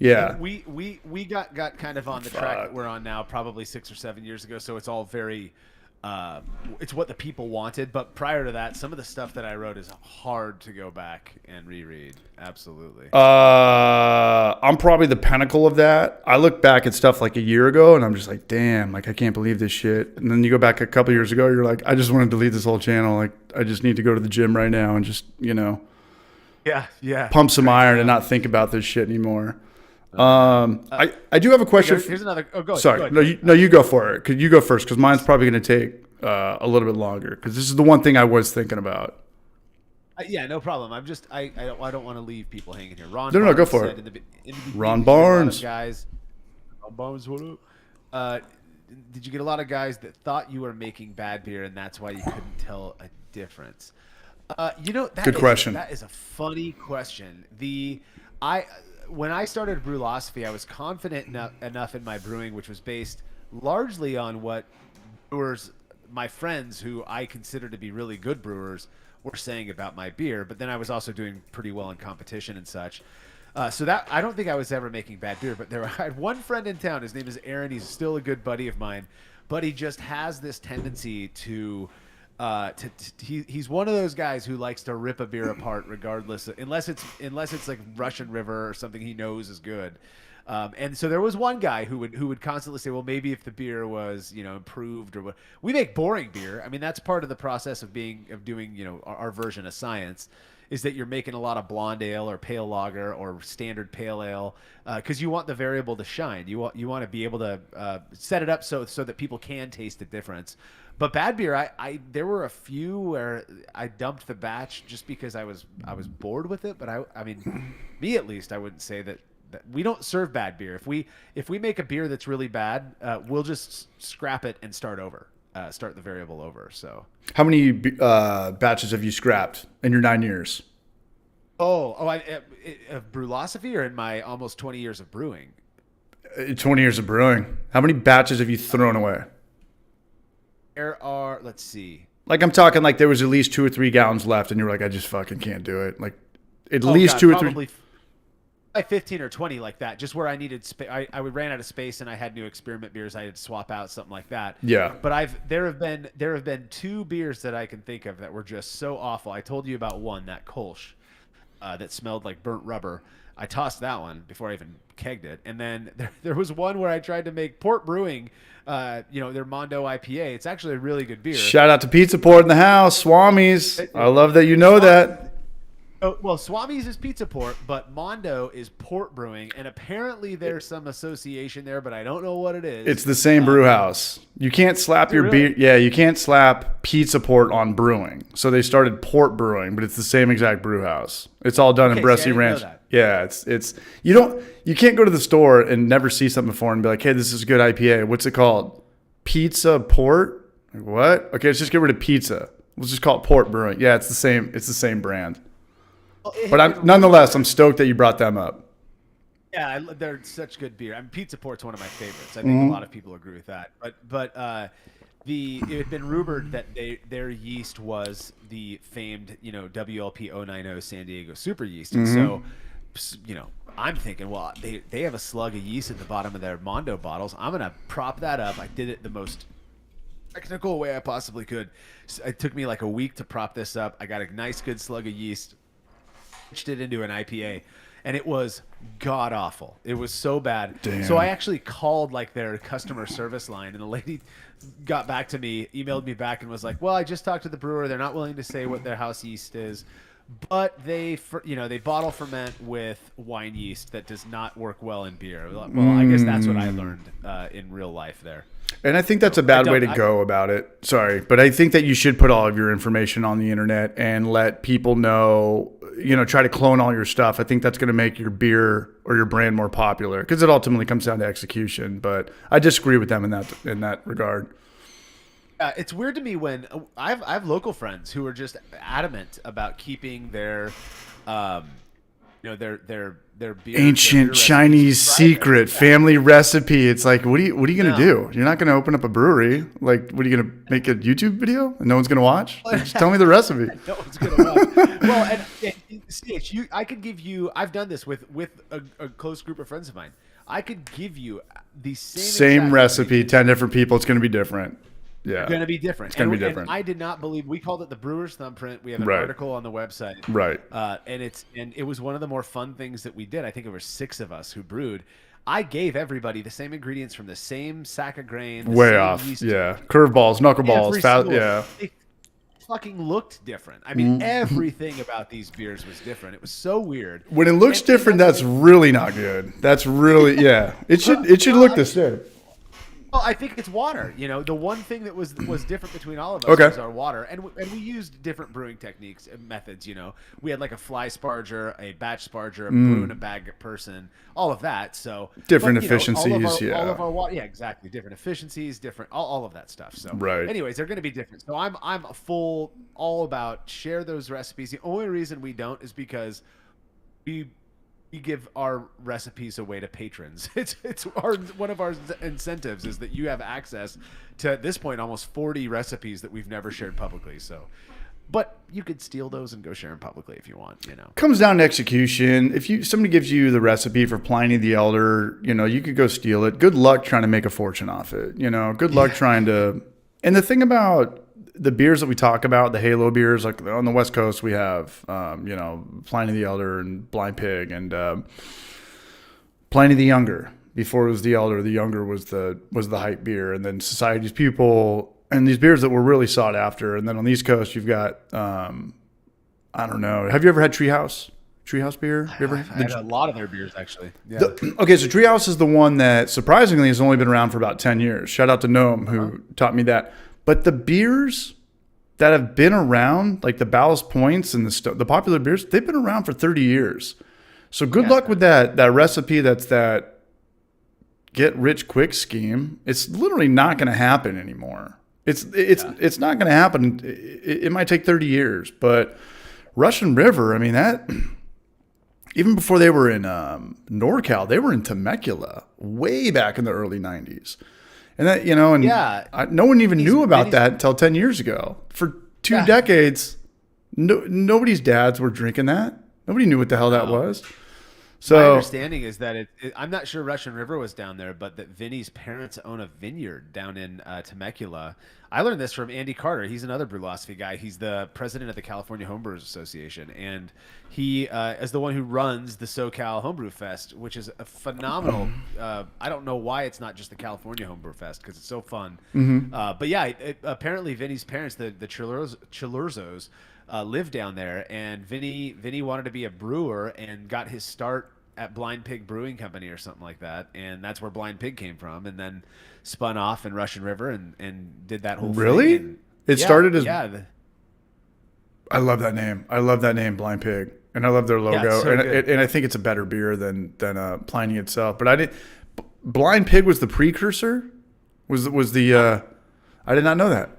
Yeah. We got kind of on the track that we're on now, probably 6 or 7 years ago. So it's all very. It's what the people wanted, but prior to that, some of the stuff that I wrote is hard to go back and reread. Absolutely. I'm probably the pinnacle of that. I look back at stuff like a year ago, and I'm just like, damn, like I can't believe this shit. And then you go back a couple years ago, you're like, I just want to delete this whole channel. Like I just need to go to the gym right now and just yeah, pump some iron and not think about this shit anymore. I do have a question. Here's another. Oh, go ahead. Sorry, Go ahead. no, you go for it. You go first because mine's probably going to take a little bit longer because this is the one thing I was thinking about. Yeah, no problem. I don't want to leave people hanging here. Ron. No, go for it. Ron Barnes. Guys. Ron Barnes, what up? Did you get a lot of guys that thought you were making bad beer and that's why you couldn't tell a difference? Good question. That is a funny question. When I started Brulosophy, I was confident enough in my brewing, which was based largely on what brewers, my friends who I consider to be really good brewers, were saying about my beer. But then I was also doing pretty well in competition and such. So that I don't think I was ever making bad beer. But I had one friend in town. His name is Aaron. He's still a good buddy of mine, but he just has this tendency to. He's one of those guys who likes to rip a beer apart regardless, unless it's like Russian River or something he knows is good. And so there was one guy who would constantly say, well, maybe if the beer was improved or what. We make boring beer. I mean, that's part of the process of doing our version of science. Is that you're making a lot of blonde ale or pale lager or standard pale ale because you want the variable to shine. You want to be able to set it up so that people can taste the difference. But bad beer, there were a few where I dumped the batch just because I was bored with it. But I mean, me at least, I wouldn't say that we don't serve bad beer. If we make a beer that's really bad, we'll just scrap it and start over. Start the variable over. So how many batches have you scrapped in your 9 years? Of Brulosophy or in my almost 20 years of brewing? 20 years of brewing. How many batches have you thrown away? Let's see. Like I'm talking like there was at least 2 or 3 gallons left and you were like, I just fucking can't do it. Like at least 2 or 3. Like 15 or 20 like that, just where I needed space. I ran out of space and I had new experiment beers I had to swap out, something like that. Yeah. But there have been 2 beers that I can think of that were just so awful. I told you about one, that Kolsch, that smelled like burnt rubber. I tossed that one before I even kegged it. And then there was one where I tried to make Port Brewing, their Mondo IPA. It's actually a really good beer. Shout out to Pizza Port in the house, Swamis. I love that you know that. Well, Swami's is Pizza Port, but Mondo is Port Brewing, and apparently there's some association there, but I don't know what it is. It's the same brew house. You can't slap your beer. Yeah, you can't slap Pizza Port on brewing. So they started Port Brewing, but it's the same exact brew house. It's all done in Bressy Ranch. Yeah, it's you can't go to the store and never see something before and be like, hey, this is a good IPA. What's it called? pizza port. Like, what? Okay, let's just get rid of pizza. Let's just call it Port Brewing. Yeah, it's the same. It's the same brand. Well, But nonetheless, I'm stoked that you brought them up. Yeah, they're such good beer. I mean, Pizza Port's one of my favorites. I think a lot of people agree with that. But it had been rumored that their yeast was the famed, WLP 090 San Diego Super Yeast. And so, I'm thinking, well, they have a slug of yeast at the bottom of their Mondo bottles. I'm going to prop that up. I did it the most technical way I possibly could. So it took me like a week to prop this up. I got a nice good slug of yeast, pitched it into an IPA, and it was god awful. It was so bad. Damn. So I actually called like their customer service line, and the lady got back to me, emailed me back, and was like, "Well, I just talked to the brewer. They're not willing to say what their house yeast is, but they bottle ferment with wine yeast that does not work well in beer." Well, I guess that's what I learned in real life there. And I think that's a bad way to go about it. Sorry, but I think that you should put all of your information on the internet and let people know, try to clone all your stuff. I think that's going to make your beer or your brand more popular, because it ultimately comes down to execution. But I disagree with them in that regard. It's weird to me when I have local friends who are just adamant about keeping their their beer, ancient their Chinese secret family recipe. It's like, what are you going to do? You're not going to open up a brewery. Like, what are you going to make a YouTube video and no one's going to watch? Just tell me the recipe. No one's going to watch. Well, and CH, I could give you. I've done this with a close group of friends of mine. I could give you the same recipe, 10 different people. It's going to be different. Yeah, it's going to be different. It's going to be different. And I did not believe. We called it the Brewers thumbprint. We have an article on the website. Right. And it was one of the more fun things that we did. I think there were 6 of us who brewed. I gave everybody the same ingredients from the same sack of grain. Way off. Yeah. Curveballs, knuckleballs. Yeah. It fucking looked different. I mean, everything about these beers was different. It was so weird. When it looks different, that's really not good. That's really, yeah. It should look the same. Well, I think it's water. The one thing that was different between all of us was our water, and we used different brewing techniques and methods. We had like a fly sparger, a batch sparger, a brew in a bag person, all of that. So different efficiencies, all of our water, yeah, exactly. Different efficiencies, different all of that stuff. So anyways, they're going to be different. So I'm all about share those recipes. The only reason we don't is because we give our recipes away to patrons. It's one of our incentives is that you have access to, at this point, almost 40 recipes that we've never shared publicly. So, but you could steal those and go share them publicly if you want. Comes down to execution. If somebody gives you the recipe for Pliny the Elder, you could go steal it. Good luck trying to make a fortune off it. Good luck trying to. And the thing about the beers that we talk about, the Halo beers, like on the West Coast, we have, Pliny the Elder and Blind Pig and Pliny the Younger. Before it was the Elder, the Younger was the hype beer, and then Society's Pupil, and these beers that were really sought after. And then on the East Coast, you've got, I don't know. Have you ever had Treehouse? Treehouse beer? I've had a lot of their beers, actually. Yeah. So Treehouse is the one that surprisingly has only been around for about 10 years. Shout out to Noam, who taught me that. But the beers that have been around, like the Ballast Points and the popular beers, they've been around for 30 years. So good luck with that recipe that's that get rich quick scheme. It's literally not going to happen anymore. It's not going to happen. It might take 30 years. But Russian River, I mean, that even before they were in NorCal, they were in Temecula way back in the early 90s. And that, no one even knew about that until 10 years ago. For 2 decades, nobody's dads were drinking that. Nobody knew what the hell that was. So my understanding is that I'm not sure Russian River was down there, but that Vinny's parents own a vineyard down in Temecula. I learned this from Andy Carter. He's another Brulosophy guy. He's the president of the California Homebrewers Association, and he is the one who runs the SoCal Homebrew Fest, which is a phenomenal. I don't know why it's not just the California Homebrew Fest because it's so fun. But yeah, apparently Vinny's parents, the Chilurzos, lived down there, and Vinny wanted to be a brewer and got his start at Blind Pig Brewing Company or something like that, and that's where Blind Pig came from, and then spun off in Russian River and did that whole really thing. And, it started as I love that name. I love that name, Blind Pig, and I love their logo, and I think it's a better beer than Pliny itself. But Blind Pig was the precursor Was the I did not know that.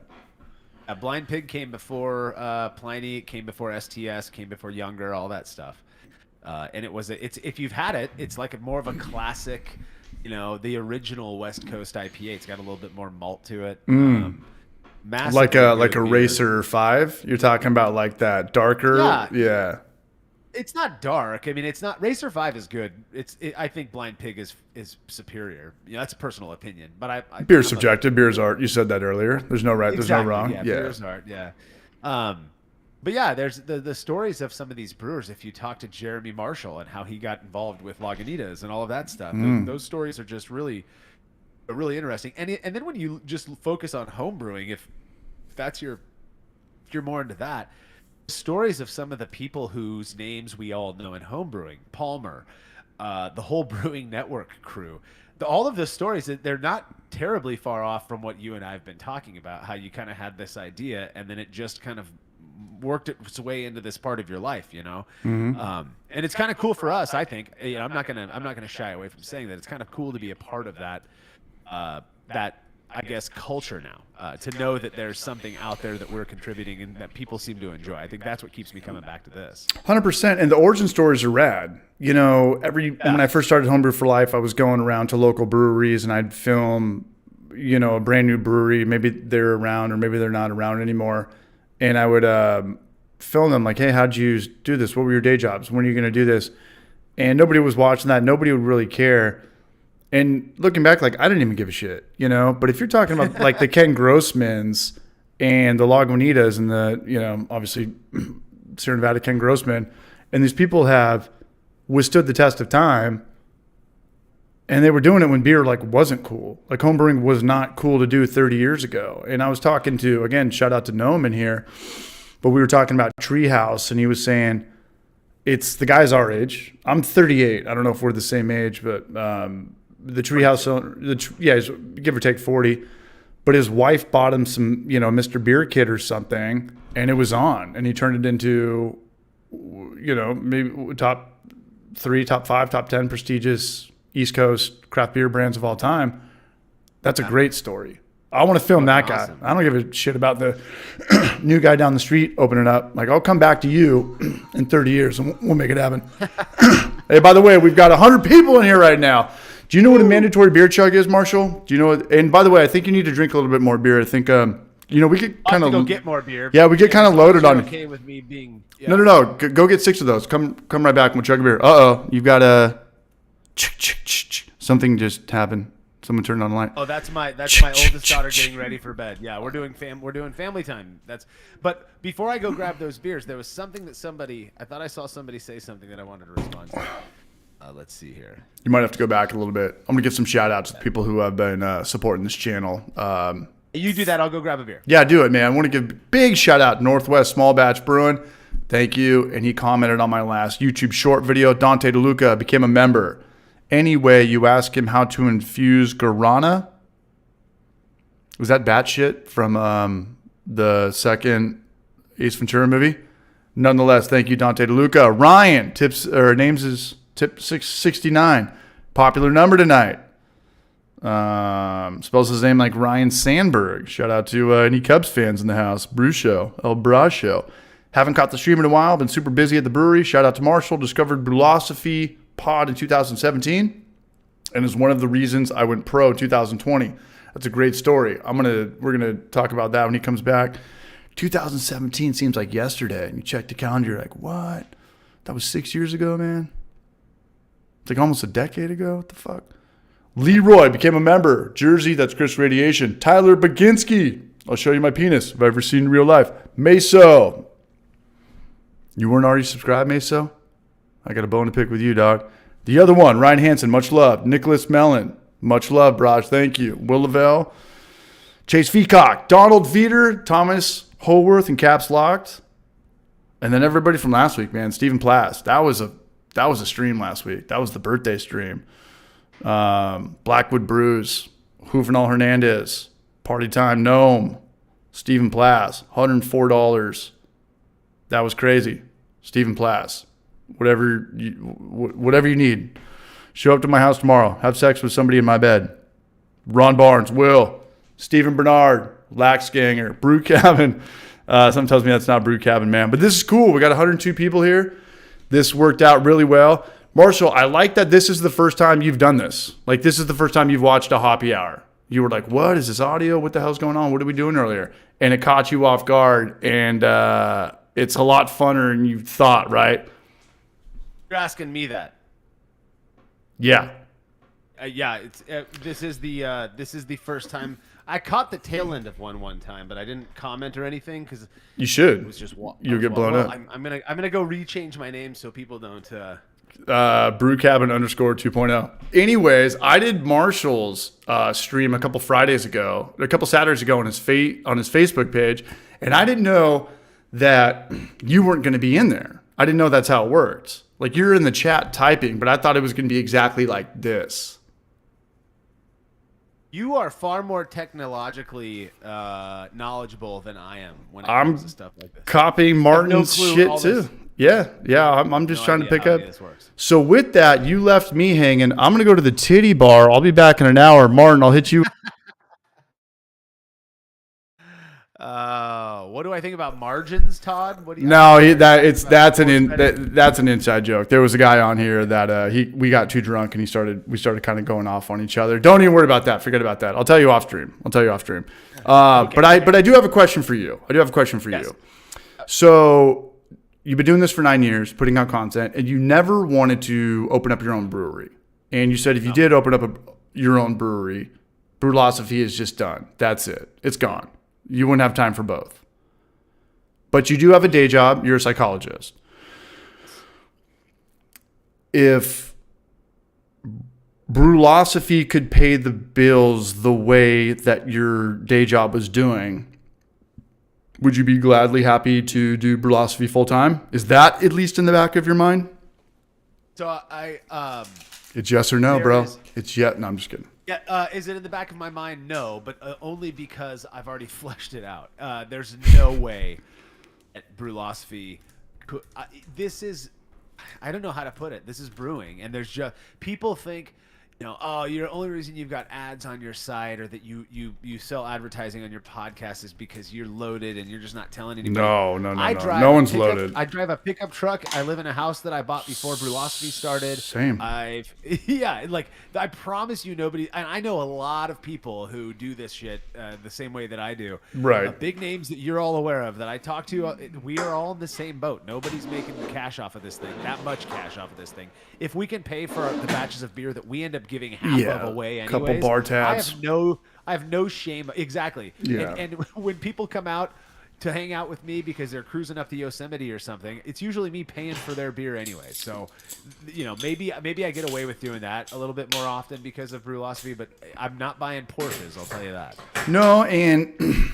Blind Pig came before Pliny, it came before STS, came before Younger, all that stuff. And it's if you've had it, it's like more of a classic, the original West Coast IPA. It's got a little bit more malt to it. Like a Racer 5? You're talking about like that darker? Yeah. It's not dark. I mean, it's not. Racer 5 is good. I think Blind Pig is superior. That's a personal opinion, but beer's subjective. Beer's art. You said that earlier. There's no right. Exactly, there's no wrong. Yeah, beer's art. Yeah. But yeah, there's the stories of some of these brewers. If you talk to Jeremy Marshall and how he got involved with Lagunitas and all of that stuff, those stories are just really interesting. And then when you just focus on homebrewing, if you're more into that. Stories of some of the people whose names we all know in homebrewing, Palmer, the whole Brewing Network crew, all of the stories, they're not terribly far off from what you and I have been talking about, how you kind of had this idea and then it just kind of worked its way into this part of your life, and it's kind of cool for us. I think, I'm not gonna shy away from saying that it's kind of cool to be a part of that I guess culture now, to know that there's something out there that we're contributing and that people seem to enjoy. I think that's what keeps me coming back to this. 100%. And the origin stories are rad. When I first started Homebrew for Life, I was going around to local breweries and I'd film, a brand new brewery. Maybe they're around or maybe they're not around anymore. And I would film them like, hey, how'd you do this? What were your day jobs? When are you going to do this? And nobody was watching that. Nobody would really care. And looking back, like, I didn't even give a shit, But if you're talking about, like, the Ken Grossmans and the Lagunitas and the, obviously, Sierra Nevada Ken Grossman, and these people have withstood the test of time, and they were doing it when beer, like, wasn't cool. Like, homebrewing was not cool to do 30 years ago. And I was talking to, again, shout out to Noam in here, but we were talking about Treehouse, and he was saying, it's the guy's our age. I'm 38. I don't know if we're the same age, but the Treehouse owner, he's give or take 40, but his wife bought him some, Mr. Beer Kit or something, and it was on, and he turned it into, maybe top 3, top 5, top 10 prestigious East Coast craft beer brands of all time. That's a great story. I want to film that guy. I don't give a shit about the new guy down the street opening up. Like, I'll come back to you in 30 years and we'll make it happen. Hey, by the way, we've got 100 people in here right now. Do you know what a mandatory beer chug is, Marshall? Do you know what? And by the way, I think you need to drink a little bit more beer. I think, we could kind of go get more beer. Yeah, we get kind of loaded on. Okay with me being. Yeah. No. Go get 6 of those. Come right back and we'll chug a beer. You've got a something just happened. Someone turned on the light. Oh, that's my oldest daughter getting ready for bed. Yeah, we're doing family time. But before I go grab those beers, there was something that I thought I saw somebody say something that I wanted to respond to. Let's see here. You might have to go back a little bit. I'm gonna give some shout outs to people who have been supporting this channel. You do that, I'll go grab a beer. Yeah, do it, man. I want to give a big shout out Northwest Small Batch Brewing. Thank you. And he commented on my last YouTube short video. Dante DeLuca became a member. Anyway, you ask him how to infuse guarana. Was that batshit from the second Ace Ventura movie? Nonetheless, thank you, Dante DeLuca. Ryan names is tip 669. Popular number tonight. Spells his name like Ryan Sandberg. Shout out to any Cubs fans in the house. Brew Show, El Bra Show. Haven't caught the stream in a while. Been super busy at the brewery. Shout out to Marshall. Discovered Brulosophy pod in 2017, and is one of the reasons I went pro in 2020. That's a great story. We're gonna talk about that when he comes back. 2017 seems like yesterday, and you check the calendar, you're like, what? That was 6 years ago, man. It's like almost a decade ago. What the fuck? Leroy became a member. Jersey, that's Chris Radiation. Tyler Baginski. I'll show you my penis if I've ever seen in real life. Meso. You weren't already subscribed, Meso? I got a bone to pick with you, dog. The other one, Ryan Hansen, much love. Nicholas Mellon, much love, Braj, thank you. Will Lavelle, Chase Feacock, Donald Veeder, Thomas Holworth, and Caps Locked. And then everybody from last week, man. Stephen Plass. That was a stream last week. That was the birthday stream. Blackwood Brews, Juvenal Hernandez, Party Time Gnome, Stephen Plass, $104. That was crazy. Stephen Plass. Whatever you need. Show up to my house tomorrow. Have sex with somebody in my bed. Ron Barnes, Will, Stephen Bernard, Laxganger, Brew Cabin. Someone tells me that's not Brew Cabin, man. But this is cool. We got 102 people here. This worked out really well. Marshall, I like that this is the first time you've done this. Like, this is the first time you've watched a Hoppy Hour. You were like, what is this audio? What the hell's going on? What are we doing earlier? And it caught you off guard. And it's a lot funner than you thought, right? You're asking me that. Yeah. Yeah, it's this is the first time I caught the tail end of one time, but I didn't comment or anything because you should. It was just you'll get blown up. I'm gonna go rechange my name so people don't. Brew Cabin _ 2.0. Anyways, I did Marshall's stream a couple Saturdays ago on his Facebook page, and I didn't know that you weren't going to be in there. I didn't know that's how it works. Like, you're in the chat typing, but I thought it was going to be exactly like this. You are far more technologically knowledgeable than I am when it comes to stuff like this. Copying Martin's shit too. Yeah. I'm just trying to pick up. So with that, you left me hanging. I'm going to go to the titty bar. I'll be back in an hour. Martin, I'll hit you. What do I think about margins, Todd? What do you that's an inside joke. There was a guy on here that we got too drunk and we started kind of going off on each other. Don't even worry about that. Forget about that. I'll tell you off stream. Okay. But I do have a question for you. Yes. So you've been doing this for 9 years, putting out content, and you never wanted to open up your own brewery. And you said if you did open up your own brewery, Brulosophy is just done. That's it. It's gone. You wouldn't have time for both. But you do have a day job. You're a psychologist. If Brulosophy could pay the bills the way that your day job was doing, would you be gladly happy to do Brulosophy full time? Is that at least in the back of your mind? So it's yes or no, bro. No, I'm just kidding. Yeah, is it in the back of my mind? No, but only because I've already fleshed it out. There's no way at Brulosophy. I don't know how to put it. This is brewing, and there's just people think, oh, your only reason you've got ads on your site or that you sell advertising on your podcast is because you're loaded and you're just not telling anybody. No. No one's loaded. I drive a pickup truck. I live in a house that I bought before Brulosophy started. Same. I promise you nobody, and I know a lot of people who do this shit the same way that I do. Right. Big names that you're all aware of that I talk to, we are all in the same boat. Nobody's making cash off of this thing, that much cash off of this thing. If we can pay for the batches of beer that we end up giving half of away anyways, couple bar tabs. I have no shame. Exactly. Yeah. And when people come out to hang out with me because they're cruising up to Yosemite or something, it's usually me paying for their beer anyway. So, maybe I get away with doing that a little bit more often because of Brulosophy, but I'm not buying Porsches, I'll tell you that. No, and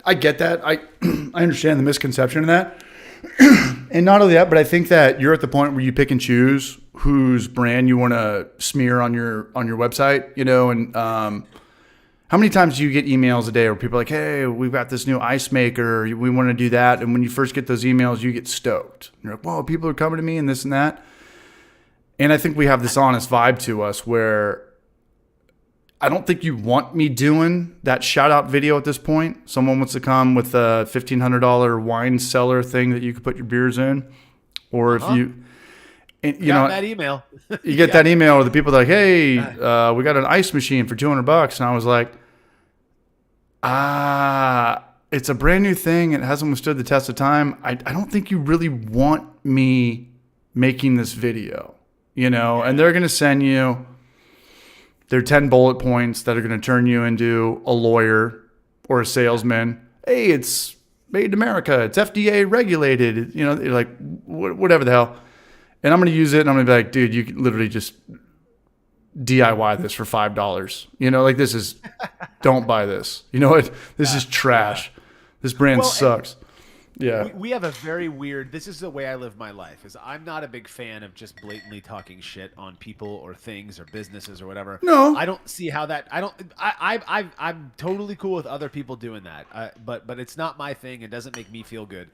I get that. I understand the misconception of that. And not only that, but I think that you're at the point where you pick and choose whose brand you want to smear on your website, and how many times do you get emails a day where people are like, hey, we've got this new ice maker, we want to do that, and when you first get those emails, you get stoked. You're like, whoa, people are coming to me and this and that. And I think we have this honest vibe to us where I don't think you want me doing that shout out video at this point. Someone wants to come with a $1,500 wine cellar thing that you could put your beers in. Or if you that email. You get that email where the people are like, hey, we got an ice machine for $200. And I was like, it's a brand new thing. It hasn't withstood the test of time. I don't think you really want me making this video, and they're going to send you their 10 bullet points that are going to turn you into a lawyer or a salesman. Hey, it's made in America. It's FDA regulated. You're like, whatever the hell. And I'm going to use it and I'm going to be like, dude, you can literally just DIY this for $5. This is, don't buy this. You know what? This is trash. This brand sucks. Yeah. We have a very weird, this is the way I live my life, is I'm not a big fan of just blatantly talking shit on people or things or businesses or whatever. No. I don't see how that, I'm totally cool with other people doing that. But it's not my thing. It doesn't make me feel good.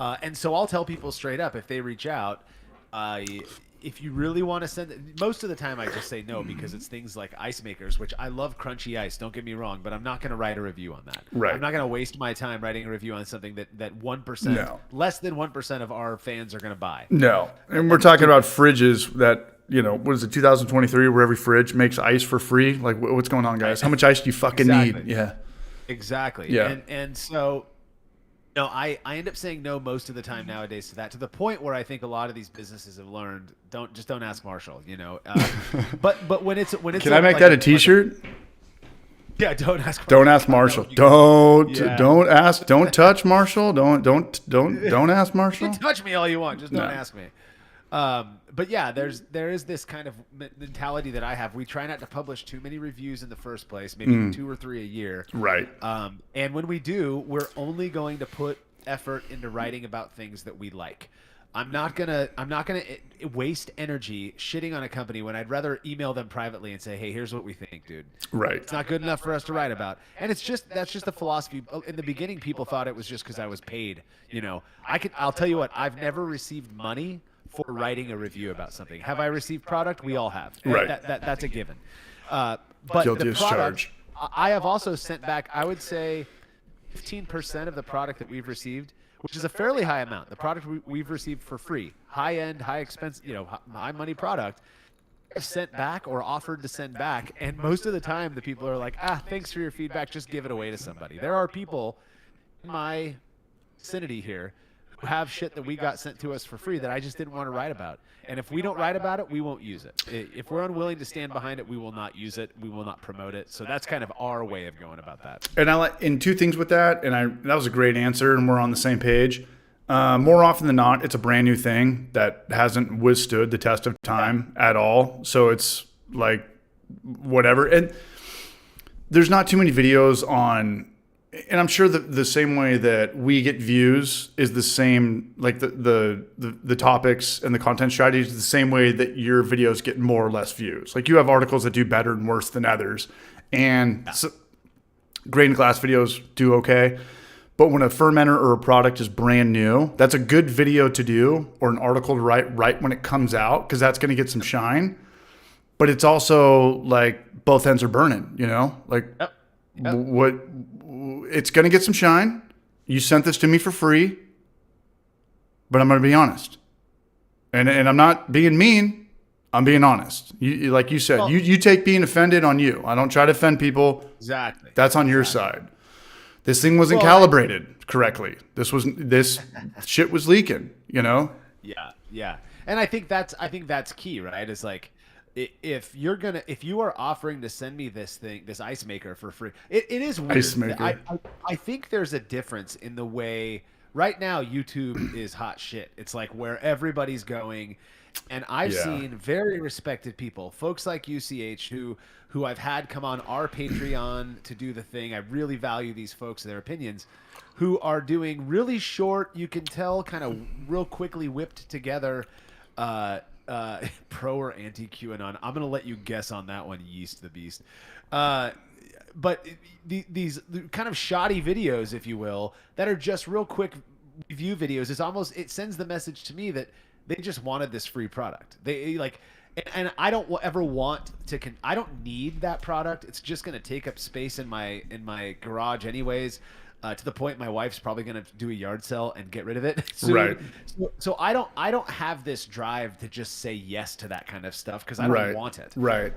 And so I'll tell people straight up if they reach out, if you really want to send it, most of the time I just say no because it's things like ice makers, which I love crunchy ice. Don't get me wrong, but I'm not going to write a review on that. Right. I'm not going to waste my time writing a review on something that 1%, No. less than 1% of our fans are going to buy. No. And we're talking about fridges that, what is it, 2023, where every fridge makes ice for free? Like, what's going on, guys? How much ice do you fucking need? Yeah. Exactly. Yeah. And so, I end up saying no most of the time nowadays to that, to the point where I think a lot of these businesses have learned don't ask Marshall, but when it's Can I make that a T-shirt? Yeah, don't ask Marshall. Don't ask Marshall. Don't ask. Don't touch Marshall. Don't ask Marshall. You can touch me all you want, just don't ask me. But yeah, there is this kind of mentality that I have. We try not to publish too many reviews in the first place, maybe 2 or 3 a year. Right. And when we do, we're only going to put effort into writing about things that we like. I'm not gonna waste energy shitting on a company when I'd rather email them privately and say, hey, here's what we think, dude. Right. It's not good enough for us to write about. And that's just the philosophy. In the beginning, people thought it was just because I was paid. I'll tell you what, I've never received money for writing a review about something. Have I received product? We all have. Right. That's a given. But Guilty the as product, charged. I have also sent back, I would say, 15% of the product that we've received, which is a fairly high amount. The product we've received for free, high-end, high-expense, high-money product, sent back or offered to send back. And most of the time, the people are like, thanks for your feedback. Just give it away to somebody. There are people in my vicinity here who have shit that we got sent to us for free that I just didn't want to write about. And if we don't write about it, we won't use it. If we're unwilling to stand behind it, we will not use it. We will not promote it. So that's kind of our way of going about that. And I like in 2 things with that, that was a great answer, and we're on the same page. More often than not, it's a brand new thing that hasn't withstood the test of time at all. So it's like whatever. And there's not too many videos on. And I'm sure the same way that we get views is the same, like the topics and the content strategies is the same way that your videos get more or less views. Like you have articles that do better and worse than others, and grain glass videos do okay. But when a fermenter or a product is brand new, that's a good video to do, or an article to write right when it comes out, because that's going to get some shine. But it's also like both ends are burning, like what. It's going to get some shine. You sent this to me for free, but I'm going to be honest. And I'm not being mean. I'm being honest. You, like you said, you take being offended on you. I don't try to offend people. Exactly. That's on your side. This thing wasn't calibrated correctly. This shit was leaking, Yeah. Yeah. And I think that's key, right? It's like, if you are offering to send me this ice maker for free, it is weird. Ice maker. I think there's a difference in the way right now YouTube is hot shit. It's like where everybody's going. And I've seen very respected people, folks like UCH who I've had come on our Patreon to do the thing. I really value these folks, their opinions, who are doing really short, you can tell, kind of real quickly whipped together pro or anti QAnon. I'm gonna let you guess on that one, Yeast the Beast. But these kind of shoddy videos, if you will, that are just real quick review videos, it sends the message to me that they just wanted this free product. They like, and I don't ever want to. I don't need that product. It's just gonna take up space in my garage anyways. To the point my wife's probably going to do a yard sale and get rid of it soon. Right. So I don't have this drive to just say yes to that kind of stuff because I don't want it. Right.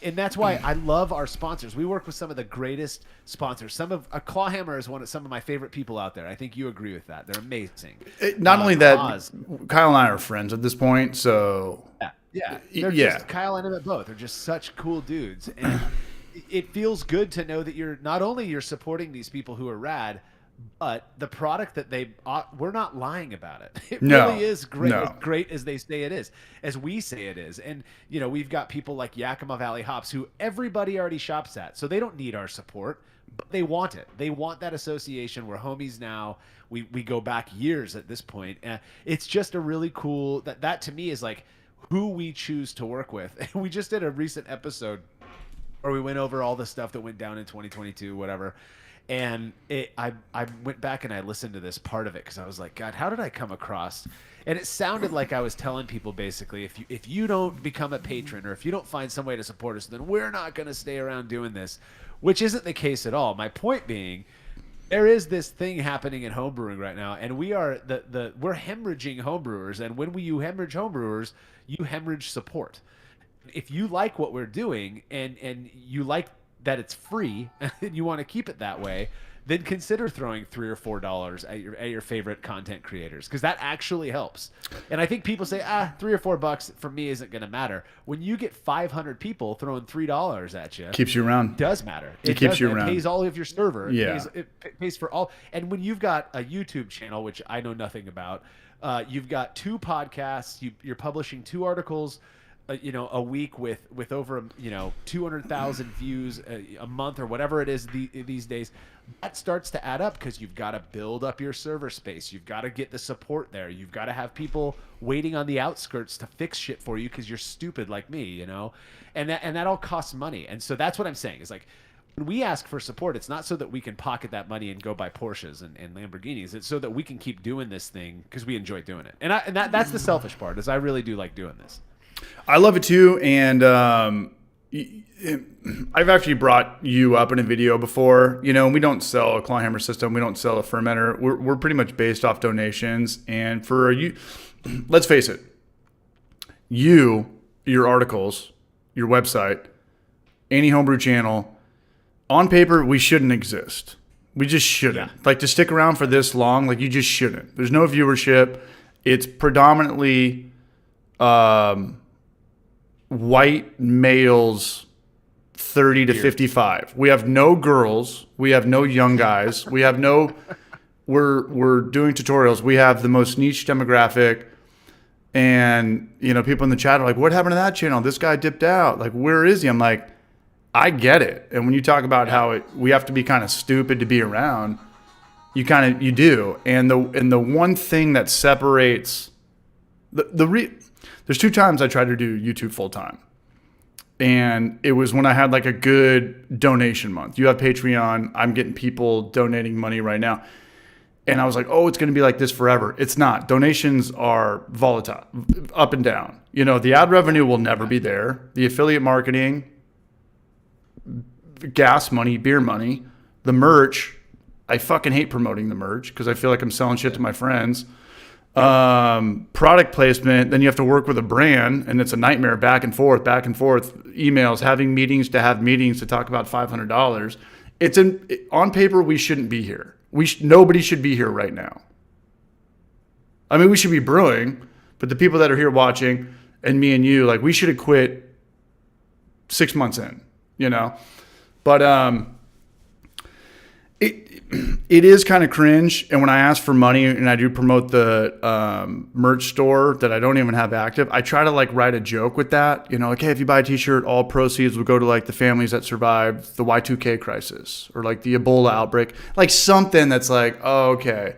And that's why I love our sponsors. We work with some of the greatest sponsors. Clawhammer is some of my favorite people out there. I think you agree with that. They're amazing. Not only that, Kyle and I are friends at this point, so yeah. They're just Kyle and Emmett both. They're just such cool dudes. And it feels good to know that you're supporting these people who are rad, but the product that we're not lying about it. It really is great, as great as they say it is, as we say it is. And we've got people like Yakima Valley Hops who everybody already shops at, so they don't need our support, but they want it. They want that association. We're homies now. We go back years at this point. It's just a really cool that to me is like who we choose to work with. And we just did a recent episode where we went over all the stuff that went down in 2022, whatever. And I went back and I listened to this part of it because I was like, God, how did I come across? And it sounded like I was telling people basically, if you don't become a patron or if you don't find some way to support us, then we're not going to stay around doing this, which isn't the case at all. My point being, there is this thing happening in homebrewing right now, and we are we're hemorrhaging homebrewers, and when you hemorrhage homebrewers, you hemorrhage support. If you like what we're doing and you like that it's free and you want to keep it that way, then consider throwing $3 or $4 at your favorite content creators, because that actually helps. And I think people say, $3 or $4 for me isn't going to matter. When you get 500 people throwing $3 at you, keeps you around. It does matter. It keeps you around. It pays all of your server. Yeah. It pays for all. And when you've got a YouTube channel, which I know nothing about, you've got 2 podcasts. You're publishing 2 articles, a week with over 200,000 views a month or whatever it is these days. That starts to add up because you've got to build up your server space. You've got to get the support there. You've got to have people waiting on the outskirts to fix shit for you because you're stupid like me, and that all costs money. And so that's what I'm saying is, like, when we ask for support, it's not so that we can pocket that money and go buy Porsches and Lamborghinis. It's so that we can keep doing this thing because we enjoy doing it. And that's the selfish part, is I really do like doing this. I love it too, and I've actually brought you up in a video before. We don't sell a clawhammer system, we don't sell a fermenter. We're pretty much based off donations. And for you, let's face it, your articles, your website, any homebrew channel, on paper we shouldn't exist. We just shouldn't. Yeah. Like, to stick around for this long, like, you just shouldn't. There's no viewership. It's predominantly white males 30 to 55. We have no girls. We have no young guys. We have no we're doing tutorials. We have the most niche demographic. And, people in the chat are like, what happened to that channel? This guy dipped out. Like, where is he? I'm like, I get it. And when you talk about how we have to be kind of stupid to be around, you do. And the one thing that separates there's 2 times I tried to do YouTube full time. And it was when I had like a good donation month. You have Patreon. I'm getting people donating money right now. And I was like, oh, it's going to be like this forever. It's not. Donations are volatile, up and down. The ad revenue will never be there. The affiliate marketing, gas money, beer money, the merch. I fucking hate promoting the merch because I feel like I'm selling shit to my friends. Product placement, then you have to work with a brand, and it's a nightmare, back and forth, emails, having meetings to talk about $500. On paper, we shouldn't be here. Nobody should be here right now. I mean, we should be brewing, but the people that are here watching, and me and you, like, we should have quit 6 months in, but, it is kind of cringe. And when I ask for money and I do promote the merch store that I don't even have active, I try to like write a joke with that. Like, hey, if you buy a t-shirt, all proceeds will go to like the families that survived the Y2K crisis or like the Ebola outbreak, like something that's like, oh, okay.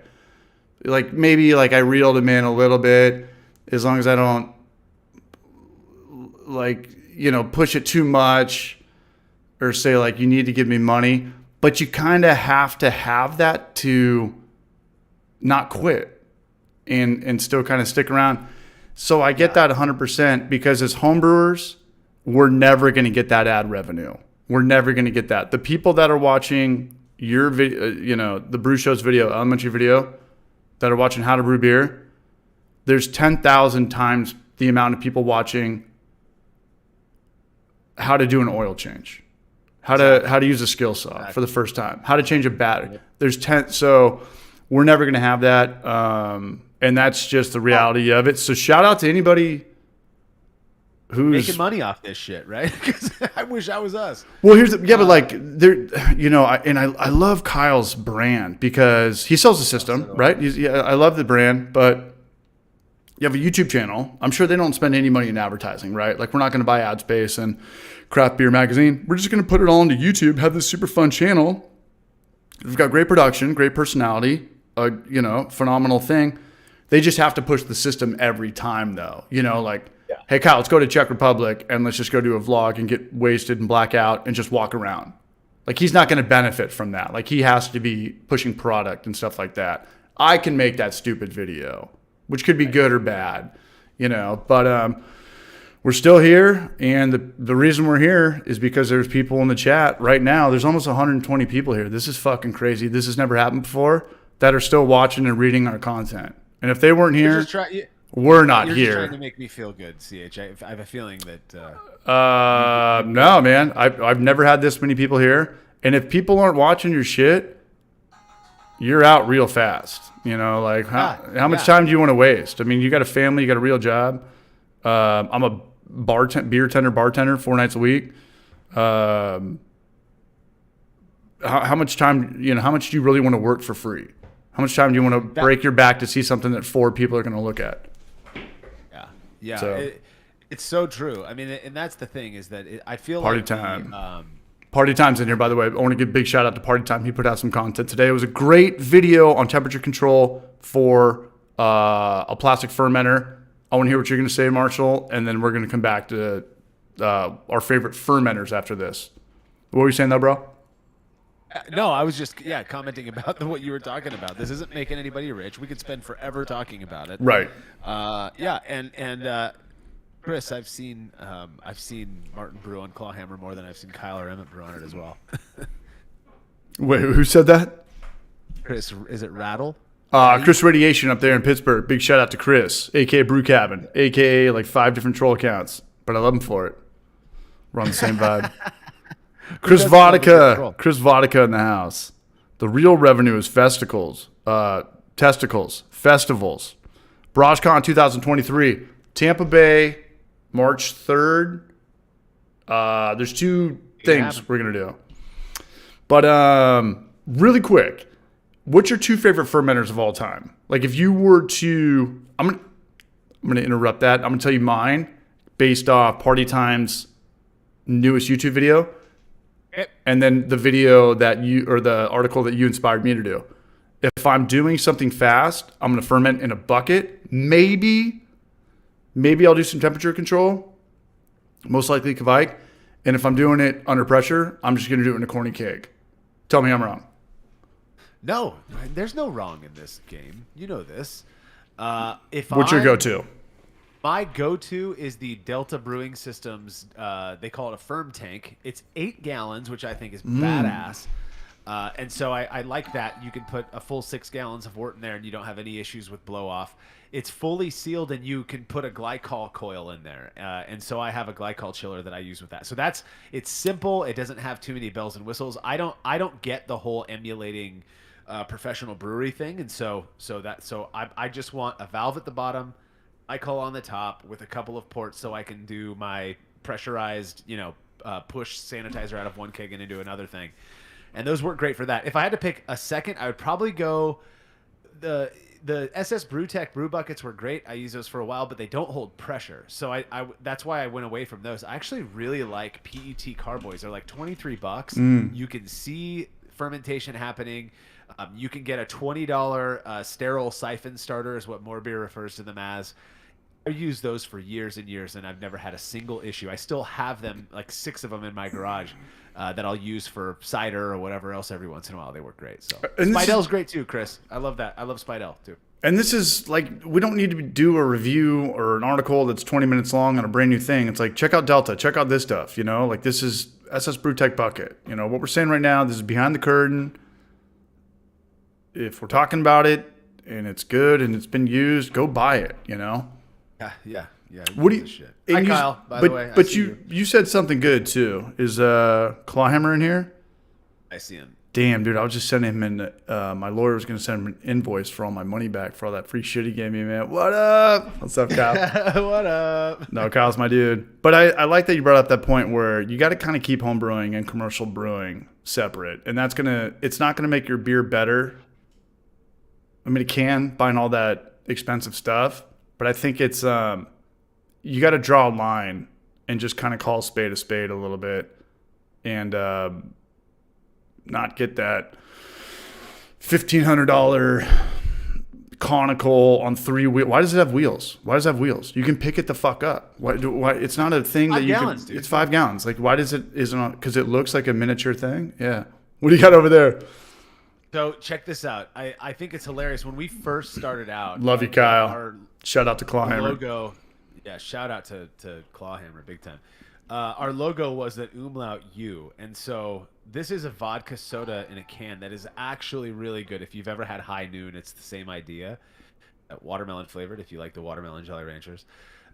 Like maybe like I reeled them in a little bit, as long as I don't like, push it too much or say like, you need to give me money. But you kind of have to have that to not quit and still kind of stick around. So I get that 100%, because as homebrewers, we're never going to get that ad revenue. We're never going to get that. The people that are watching your video, the Brew Show's video, elementary video, that are watching How to Brew Beer, there's 10,000 times the amount of people watching how to do an oil change. How to use a skill saw for the first time, how to change a battery. There's 10, so we're never going to have that, and that's just the reality of it. So shout out to anybody who's making money off this shit, right? Because I wish I was us. Well, but like there, I love Kyle's brand because he sells the system, right? I love the brand, but you have a YouTube channel. I'm sure they don't spend any money in advertising, right? Like, we're not going to buy ad space and Craft Beer Magazine. We're just going to put it all into YouTube, have this super fun channel. We've got great production, great personality, phenomenal thing. They just have to push the system every time, though. Hey, Kyle, let's go to Czech Republic and let's just go do a vlog and get wasted and black out and just walk around. Like he's not going to benefit from that. Like he has to be pushing product and stuff like that. I can make that stupid video, which could be good or bad, but we're still here. And the reason we're here is because there's people in the chat right now. There's almost 120 people here. This is fucking crazy. This has never happened before, that are still watching and reading our content. And if they weren't here, we're not You're here. just trying to make me feel good, CH. I have a feeling that... no, man. I've never had this many people here. And if people aren't watching your shit, you're out real fast. How much time do you want to waste? I mean, you got a family, you got a real job. I'm a beer tender bartender 4 nights a week. How much time, how much do you really want to work for free? How much time do you want to break your back to see something that 4 people are going to look at? Yeah. So, it's so true. I mean, and that's the thing is that I feel Party like Time. Party Time's in here, by the way. I want to give a big shout out to Party Time. He put out some content today. It was a great video on temperature control for a plastic fermenter. I want to hear what you're going to say, Marshall, and then we're going to come back to our favorite fermenters after this. What were you saying, though, bro? No, I was just commenting about what you were talking about. This isn't making anybody rich. We could spend forever talking about it. Right. And Chris, I've seen Martin brew on Clawhammer more than I've seen Kyle or Emmett brew on it as well. Wait, who said that? Chris, is it Rattle? Chris Radiation up there in Pittsburgh. Big shout out to Chris, a.k.a. Brew Cabin, a.k.a. like 5 different troll accounts. But I love him for it. We're on the same vibe. Chris Vodka in the house. The real revenue is testicles, festivals. BrashCon 2023, Tampa Bay, March 3rd. There's 2 things we're going to do. But really quick, what's your 2 favorite fermenters of all time? Like if you were to, I'm going to interrupt that. I'm going to tell you mine based off Party Time's newest YouTube video. And then the video the article that you inspired me to do. If I'm doing something fast, I'm going to ferment in a bucket. Maybe I'll do some temperature control. Most likely Kvike. And if I'm doing it under pressure, I'm just going to do it in a corny keg. Tell me I'm wrong. No, there's no wrong in this game. You know this. What's your go-to? My go-to is the Delta Brewing System's, they call it a firm tank. It's 8 gallons, which I think is badass. And so I like that. You can put a full 6 gallons of wort in there and you don't have any issues with blow-off. It's fully sealed and you can put a glycol coil in there. And so I have a glycol chiller that I use with that. So it's simple. It doesn't have too many bells and whistles. I don't get the whole emulating professional brewery thing. And so I just want a valve at the bottom, glycol on the top with a couple of ports so I can do my pressurized, push sanitizer out of one keg and into another thing. And those work great for that. If I had to pick a second, I would probably go the SS BrewTech brew buckets were great. I used those for a while, but they don't hold pressure. So that's why I went away from those. I actually really like PET carboys. They're like $23. You can see fermentation happening. You can get a $20 sterile siphon starter is what More Beer refers to them as. I used those for years and years, and I've never had a single issue. I still have them, like 6 of them in my garage that I'll use for cider or whatever else every once in a while. They work great. So Spidel's great too, Chris. I love that. I love Spidel too. And this is like, we don't need to do a review or an article that's 20 minutes long on a brand new thing. It's like, check out Delta, check out this stuff, like this is SS BrewTech bucket. What we're saying right now, this is behind the curtain. If we're talking about it and it's good and it's been used, go buy it, Yeah. What do you? Shit. Hi, Kyle. By the way, but you said something good too. Is Clawhammer in here? I see him. Damn, dude, I was just sending him in. My lawyer was going to send him an invoice for all my money back for all that free shit he gave me, man. What up? What's up, Kyle? What up? No, Kyle's my dude. But I like that you brought up that point where you got to kind of keep home brewing and commercial brewing separate, and it's not gonna make your beer better. I mean, it can buying all that expensive stuff, but I think it's you got to draw a line and just kind of call a spade a little bit, and not get that $1,500 conical on 3 wheels. Why does it have wheels? Why does it have wheels? You can pick it the fuck up. Why it's not a thing that you can. Dude. It's 5 gallons. Like, why does it? Isn't on? Because it looks like a miniature thing. Yeah. What do you got over there? So check this out. I think it's hilarious. When we first started out, Love you, Kyle. Our Shout out to Clawhammer. logo, yeah, shout out to Clawhammer, big time. Our logo was that umlaut U, and so this is a vodka soda in a can that is actually really good. If you've ever had High Noon, it's the same idea. Watermelon flavored, if you like the watermelon Jolly Ranchers.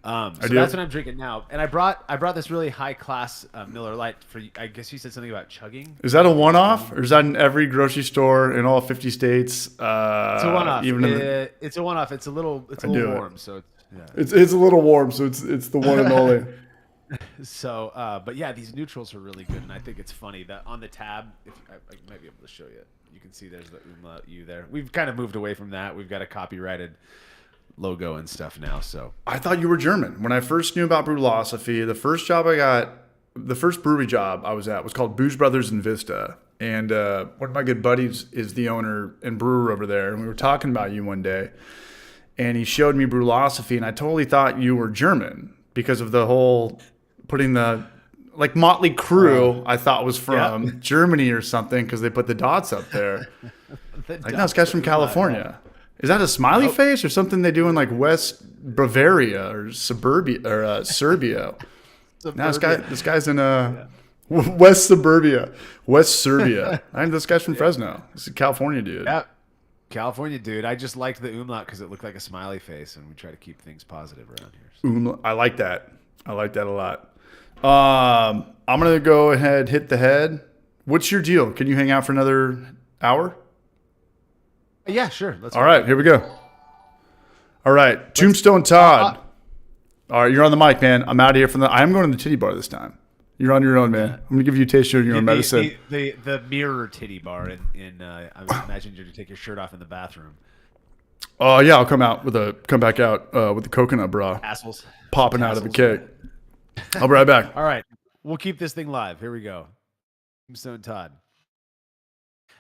So that's what I'm drinking now. And I brought this really high class Miller Lite for. I guess you said something about chugging. Is that a one-off, or is that in every grocery store in all 50 states? It's a one-off. It's a one-off. It's a little warm, so it's a little warm, so it's the one and only. So, but yeah, these neutrals are really good, and I think it's funny that on the tab, if I might be able to show you, you can see there's the umlaut U there. We've kind of moved away from that. We've got a copyrighted logo and stuff now. So I thought you were German. When I first knew about Brulosophy, the first job I got, the first brewery job I was at was called Booze Brothers in Vista. And one of my good buddies is the owner and brewer over there. And we were talking about you one day. And he showed me Brulosophy. And I totally thought you were German because of the whole putting the, like Motley Crue, I thought was from Germany or something because they put the dots up there. Like, no, this guy's from California. Is that a smiley face or something they do in like West Bavaria or Suburbia or Serbia? Now this guy's in West Serbia. I think this guy's from Fresno. This is a California dude. Yeah, California dude. I just liked the umlaut because it looked like a smiley face, and we try to keep things positive around here. So. I like that. I like that a lot. I'm gonna go ahead, hit the head. What's your deal? Can you hang out for another hour? Yeah, sure. All right, here we go. All right, Tombstone Todd. All right, you're on the mic, man. I'm out of here from the. I am going to the titty bar this time. You're on your own, man. I'm gonna give you a taste of your own medicine. The mirror titty bar in I imagine you to take your shirt off in the bathroom. Oh yeah, I'll come back out with the coconut bra. Assholes popping out of the cake. I'll be right back. All right, we'll keep this thing live. Here we go. Tombstone Todd.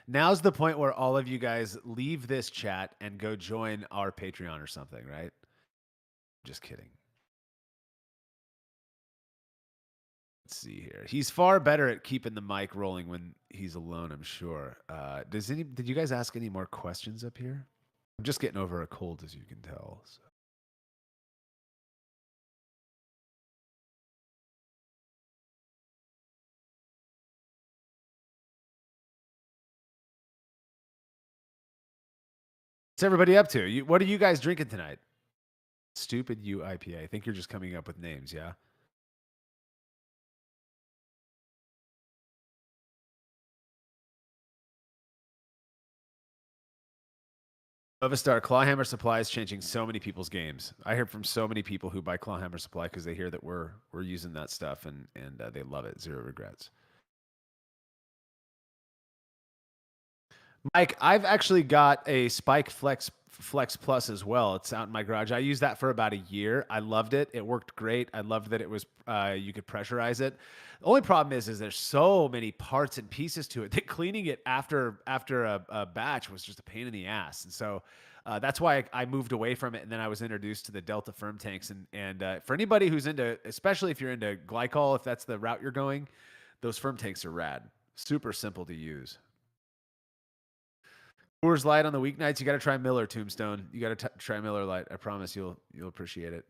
Now's the point where all of you guys leave this chat and go join our Patreon or something, right? Just kidding. Let's see here. He's far better at keeping the mic rolling when he's alone, I'm sure. Did you guys ask any more questions up here? I'm just getting over a cold, as you can tell. So. What's everybody up to? What are you guys drinking tonight? Stupid U IPA. I think you're just coming up with names, yeah? Star Clawhammer Supply is changing so many people's games. I hear from so many people who buy Clawhammer Supply because they hear that we're using that stuff and they love it. Zero regrets. Mike, I've actually got a Spike Flex Plus as well. It's out in my garage. I used that for about a year. I loved it. It worked great. I loved that it was you could pressurize it. The only problem is there's so many parts and pieces to it that cleaning it after a batch was just a pain in the ass. And so that's why I moved away from it. And then I was introduced to the Delta Firm tanks. And for anybody who's into, especially if you're into glycol, if that's the route you're going, those Firm tanks are rad. Super simple to use. Coors Light on the weeknights. You got to try Miller, Tombstone. You got to try Miller Light. I promise you'll appreciate it.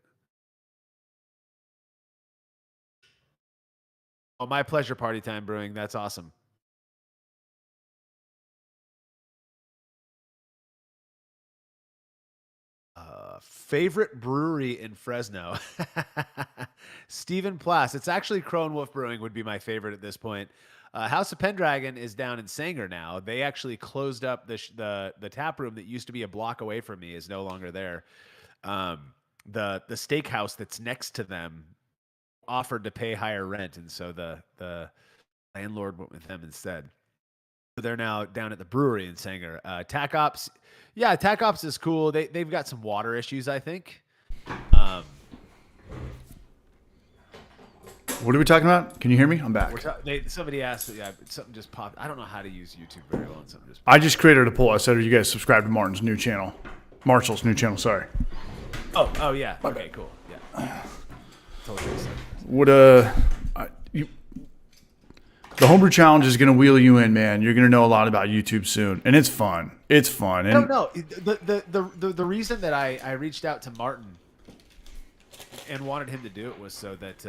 Oh, my pleasure. Party time brewing. That's awesome. Favorite brewery in Fresno. Stephen Plass. It's actually Crow Wolf Brewing would be my favorite at this point. House of Pendragon is down in Sanger now. They actually closed up the tap room that used to be a block away from me is no longer there. The steakhouse that's next to them offered to pay higher rent, and so the landlord went with them instead. So they're now down at the brewery in Sanger. Tac Ops, yeah, Tac Ops is cool. They've got some water issues, I think. What are we talking about? Can you hear me? I'm back. Somebody asked, yeah, something just popped. I don't know how to use YouTube very well. And something just I just created a poll. I said, are you guys subscribed to Martin's new channel? Marshall's new channel. Sorry. Oh yeah. Okay, cool. Yeah. Totally. What the Homebrew Challenge is going to wheel you in, man. You're going to know a lot about YouTube soon, and it's fun. It's fun. And I don't know. The reason that I reached out to Martin and wanted him to do it was so that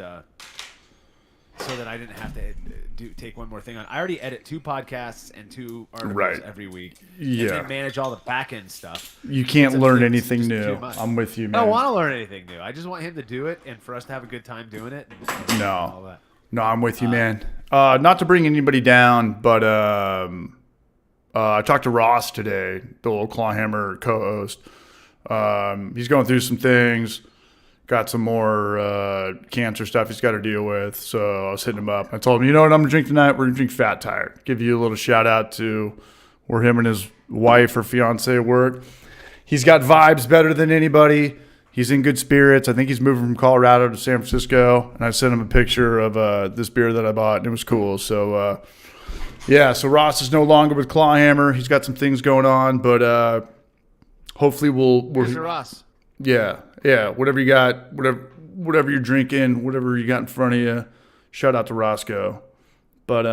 I didn't have to take one more thing on. I already edit 2 podcasts and 2 articles every week. Yeah. And then manage all the back end stuff. You can't learn anything new. I'm with you, man. I don't want to learn anything new. I just want him to do it and for us to have a good time doing it. And all that. No, I'm with you, man. Not to bring anybody down, but I talked to Ross today, the old Clawhammer co-host. He's going through some things. Got some more cancer stuff he's got to deal with. So I was hitting him up. I told him, you know what I'm going to drink tonight? We're going to drink Fat Tire. Give you a little shout out to where him and his wife or fiance work. He's got vibes better than anybody. He's in good spirits. I think he's moving from Colorado to San Francisco. And I sent him a picture of this beer that I bought, and it was cool. So, so Ross is no longer with Clawhammer. He's got some things going on, but hopefully we'll Here's Ross. Yeah. Whatever you got, whatever you're drinking, whatever you got in front of you, shout out to Roscoe. But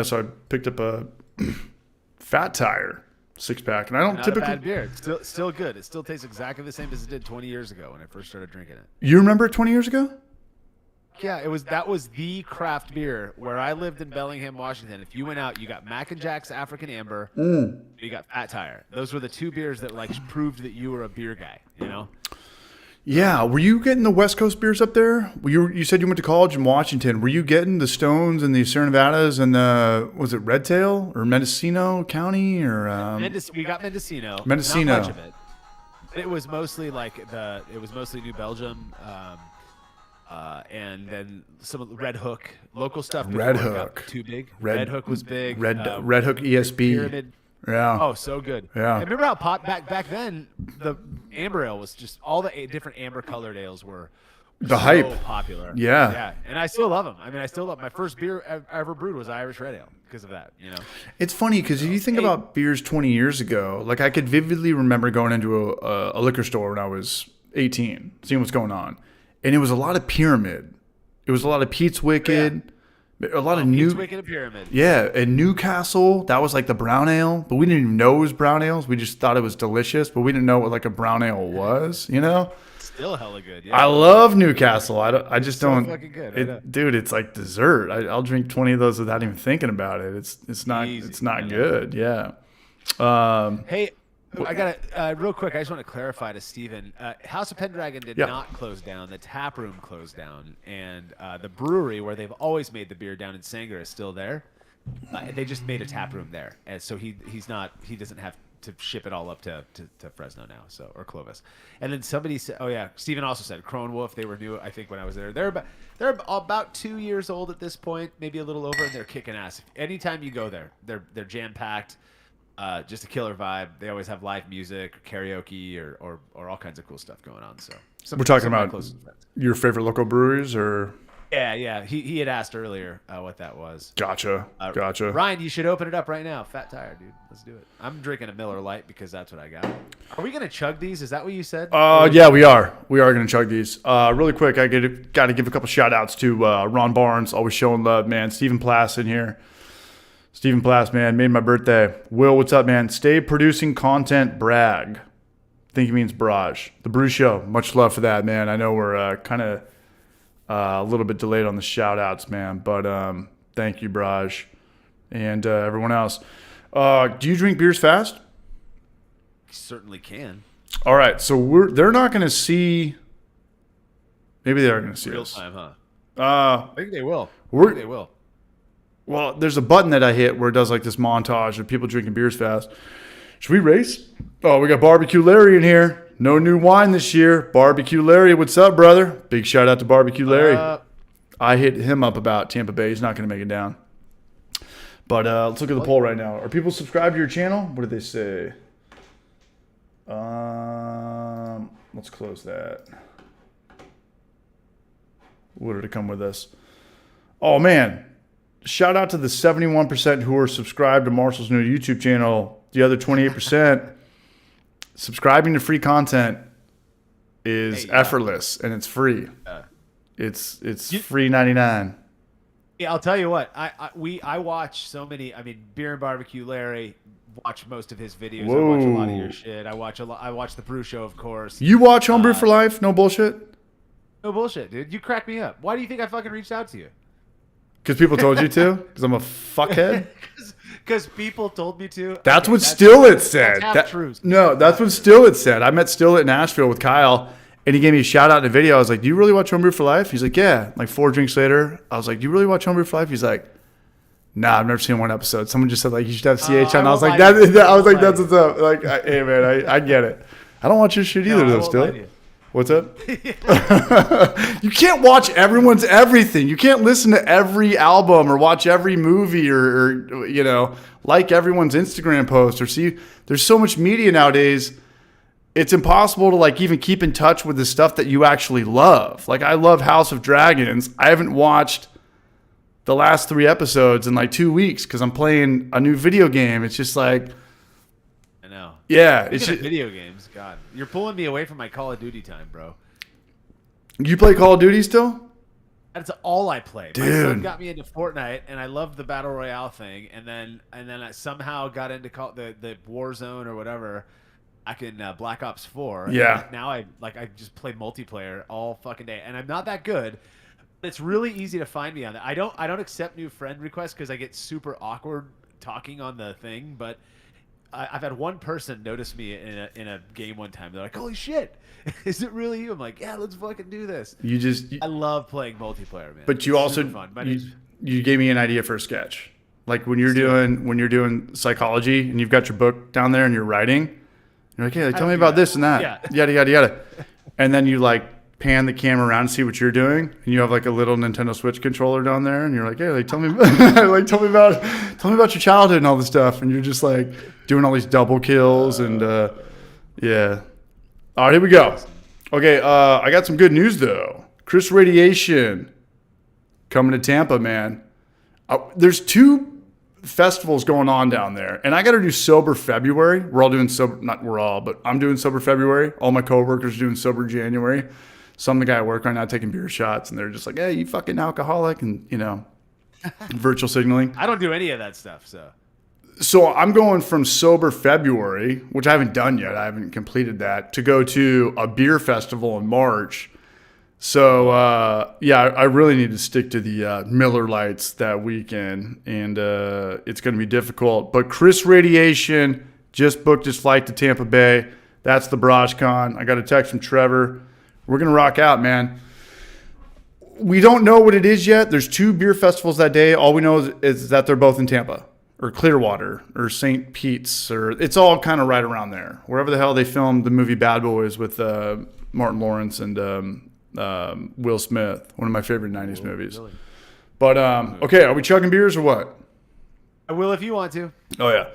so I picked up a Fat Tire 6-pack, and I don't typically. Not a bad beer. It's still good. It still tastes exactly the same as it did 20 years ago when I first started drinking it. You remember it 20 years ago? Yeah, that was the craft beer where I lived in Bellingham, Washington. If you went out, you got Mac and Jack's African Amber, you got Fat Tire. Those were the 2 beers that proved that you were a beer guy, you know? Yeah, were you getting the West Coast beers up there? You said you went to college in Washington. Were you getting the Stones and the Sierra Nevadas and was it Red Tail or Mendocino County or? We got Mendocino. Mendocino. Not much of it. It was mostly New Belgium, and then some of the Red Hook local stuff. Red Hook too big. Red Hook was big. Red Hook ESB. Pyramid. Yeah. Oh, so good. Yeah. And remember how back then the amber ale was just all the different amber colored ales were the so hype popular. Yeah. Yeah. And I still love them. I mean, I still love my first beer I ever brewed was Irish Red Ale because of that. You know. It's funny because if you think about beers 20 years ago, like I could vividly remember going into a liquor store when I was 18, seeing what's going on, and it was a lot of Pyramid. It was a lot of Pete's Wicked. Yeah. A lot of Pete's Wicked and Pyramid. Yeah, and Newcastle, that was like the brown ale, but we didn't even know it was brown ales. We just thought it was delicious, but we didn't know what like a brown ale was, you know? Still hella good. Yeah. I love Newcastle. I just don't. Fucking good. Dude, it's like dessert. I'll drink 20 of those without even thinking about it. It's not good. Yeah. Hey, I got to real quick. I just want to clarify to Steven. House of Pendragon did not close down. The tap room closed down, and the brewery where they've always made the beer down in Sanger is still there. They just made a tap room there, and so he doesn't have to ship it all up to Fresno now, or Clovis. And then somebody said, oh yeah, Steven also said Crone Wolf. They were new, I think, when I was there. They're about 2 years old at this point, maybe a little over, and they're kicking ass. Anytime you go there, they're jam packed. Just a killer vibe. They always have live music, karaoke, or all kinds of cool stuff going on. So we're talking about your favorite local breweries, or yeah. He had asked earlier what that was. Gotcha. Ryan, you should open it up right now. Fat Tire, dude. Let's do it. I'm drinking a Miller Lite because that's what I got. Are we gonna chug these? Is that what you said? Yeah, we are. We are gonna chug these. Really quick, I got to give a couple shout outs to Ron Barnes, always showing love, man. Stephen Plass in here. Stephen Plass, man, made my birthday. Will, what's up, man? Stay producing content, brag. I think he means barrage. The Brew Show, much love for that, man. I know we're kind of a little bit delayed on the shout-outs, man, but thank you, Barrage, and everyone else. Do you drink beers fast? Certainly can. All right, so they're not going to see. Maybe they are going to see real us. Time, huh? I think they will. They will. Well, there's a button that I hit where it does like this montage of people drinking beers fast. Should we race? Oh, we got Barbecue Larry in here. No new wine this year. Barbecue Larry, what's up, brother? Big shout out to Barbecue Larry. I hit him up about Tampa Bay. He's not going to make it down. But let's look at the poll right now. Are people subscribed to your channel? What did they say? Let's close that. What did it come with us? Oh, man. Shout out to the 71% who are subscribed to Marshall's new YouTube channel. The other 28%, subscribing to free content is Hey, effortless and it's free. It's free 99. Yeah, I'll tell you what. I watch so many. I mean, Beer and Barbecue Larry. Watch most of his videos. I watch a lot of your shit. I watch I watch the Brew Show, of course. You watch Homebrew for Life? No bullshit. No bullshit, dude. You crack me up. Why do you think I fucking reached out to you? Because people told you to? Because I'm a fuckhead? Because people told me to. That's what Stillett said. That's half No, that's what Stillett said. I met Stillett in Nashville with Kyle, and he gave me a shout out in a video. I was like, "Do you really watch Homebrew for Life?" He's like, "Yeah." Like 4 drinks later, I was like, "Do you really watch Homebrew for Life?" He's like, "Nah, I've never seen one episode." Someone just said like you should have CH on. I was like, "That." I was like, "That's what's up." Like, hey man, I get it. I don't watch your shit either, though. Still, what's up? You can't watch everyone's everything. You can't listen to every album or watch every movie or you know, like everyone's Instagram post or see. There's so much media nowadays. It's impossible to like even keep in touch with the stuff that you actually love. Like I love House of Dragons. I haven't watched the last 3 episodes in like 2 weeks because I'm playing a new video game. It's just like, I know. Yeah, it's just video games. God, you're pulling me away from my Call of Duty time, bro. You play Call of Duty still? That's all I play. Dude. My son got me into Fortnite, and I loved the battle royale thing. And then I somehow got into the Warzone or whatever. Back in Black Ops 4. Yeah. And now I just play multiplayer all fucking day, and I'm not that good. But it's really easy to find me on that. I don't accept new friend requests because I get super awkward talking on the thing. But I've had one person notice me in a game one time. They're like, "Holy shit, is it really you?" I'm like, "Yeah, let's fucking do this." I love playing multiplayer, man. But you It's also super fun. you gave me an idea for a sketch. Like when you're doing psychology and you've got your book down there and you're writing. You're like, "Hey, tell me about this and that." Yeah. Yada, yada, yada. And then you like pan the camera around and see what you're doing. And you have like a little Nintendo Switch controller down there. And you're like, "Hey, like, tell me about your childhood and all this stuff." And you're just like doing all these double kills. And yeah. All right, here we go. Okay. I got some good news though. Chris Radiation coming to Tampa, man. There's 2 festivals going on down there, and I got to do Sober February. We're all doing sober, not we're all, but I'm doing Sober February. All my coworkers are doing Sober January. Some of the guy at work right now taking beer shots, and they're just like, "Hey, you fucking alcoholic," and you know, virtual signaling. I don't do any of that stuff, So I'm going from Sober February, which I haven't done yet. I haven't completed that, to go to a beer festival in March. So, yeah, I really need to stick to the Miller Lights that weekend, and it's going to be difficult. But Chris Radiation just booked his flight to Tampa Bay. That's the BrashCon. I got a text from Trevor. We're going to rock out, man. We don't know what it is yet. There's 2 beer festivals that day. All we know is that they're both in Tampa or Clearwater or St. Pete's, or it's all kind of right around there. Wherever the hell they filmed the movie Bad Boys with Martin Lawrence and Will Smith, one of my favorite 90s movies. Really? But okay, are we chugging beers or what? I will if you want to. Oh yeah.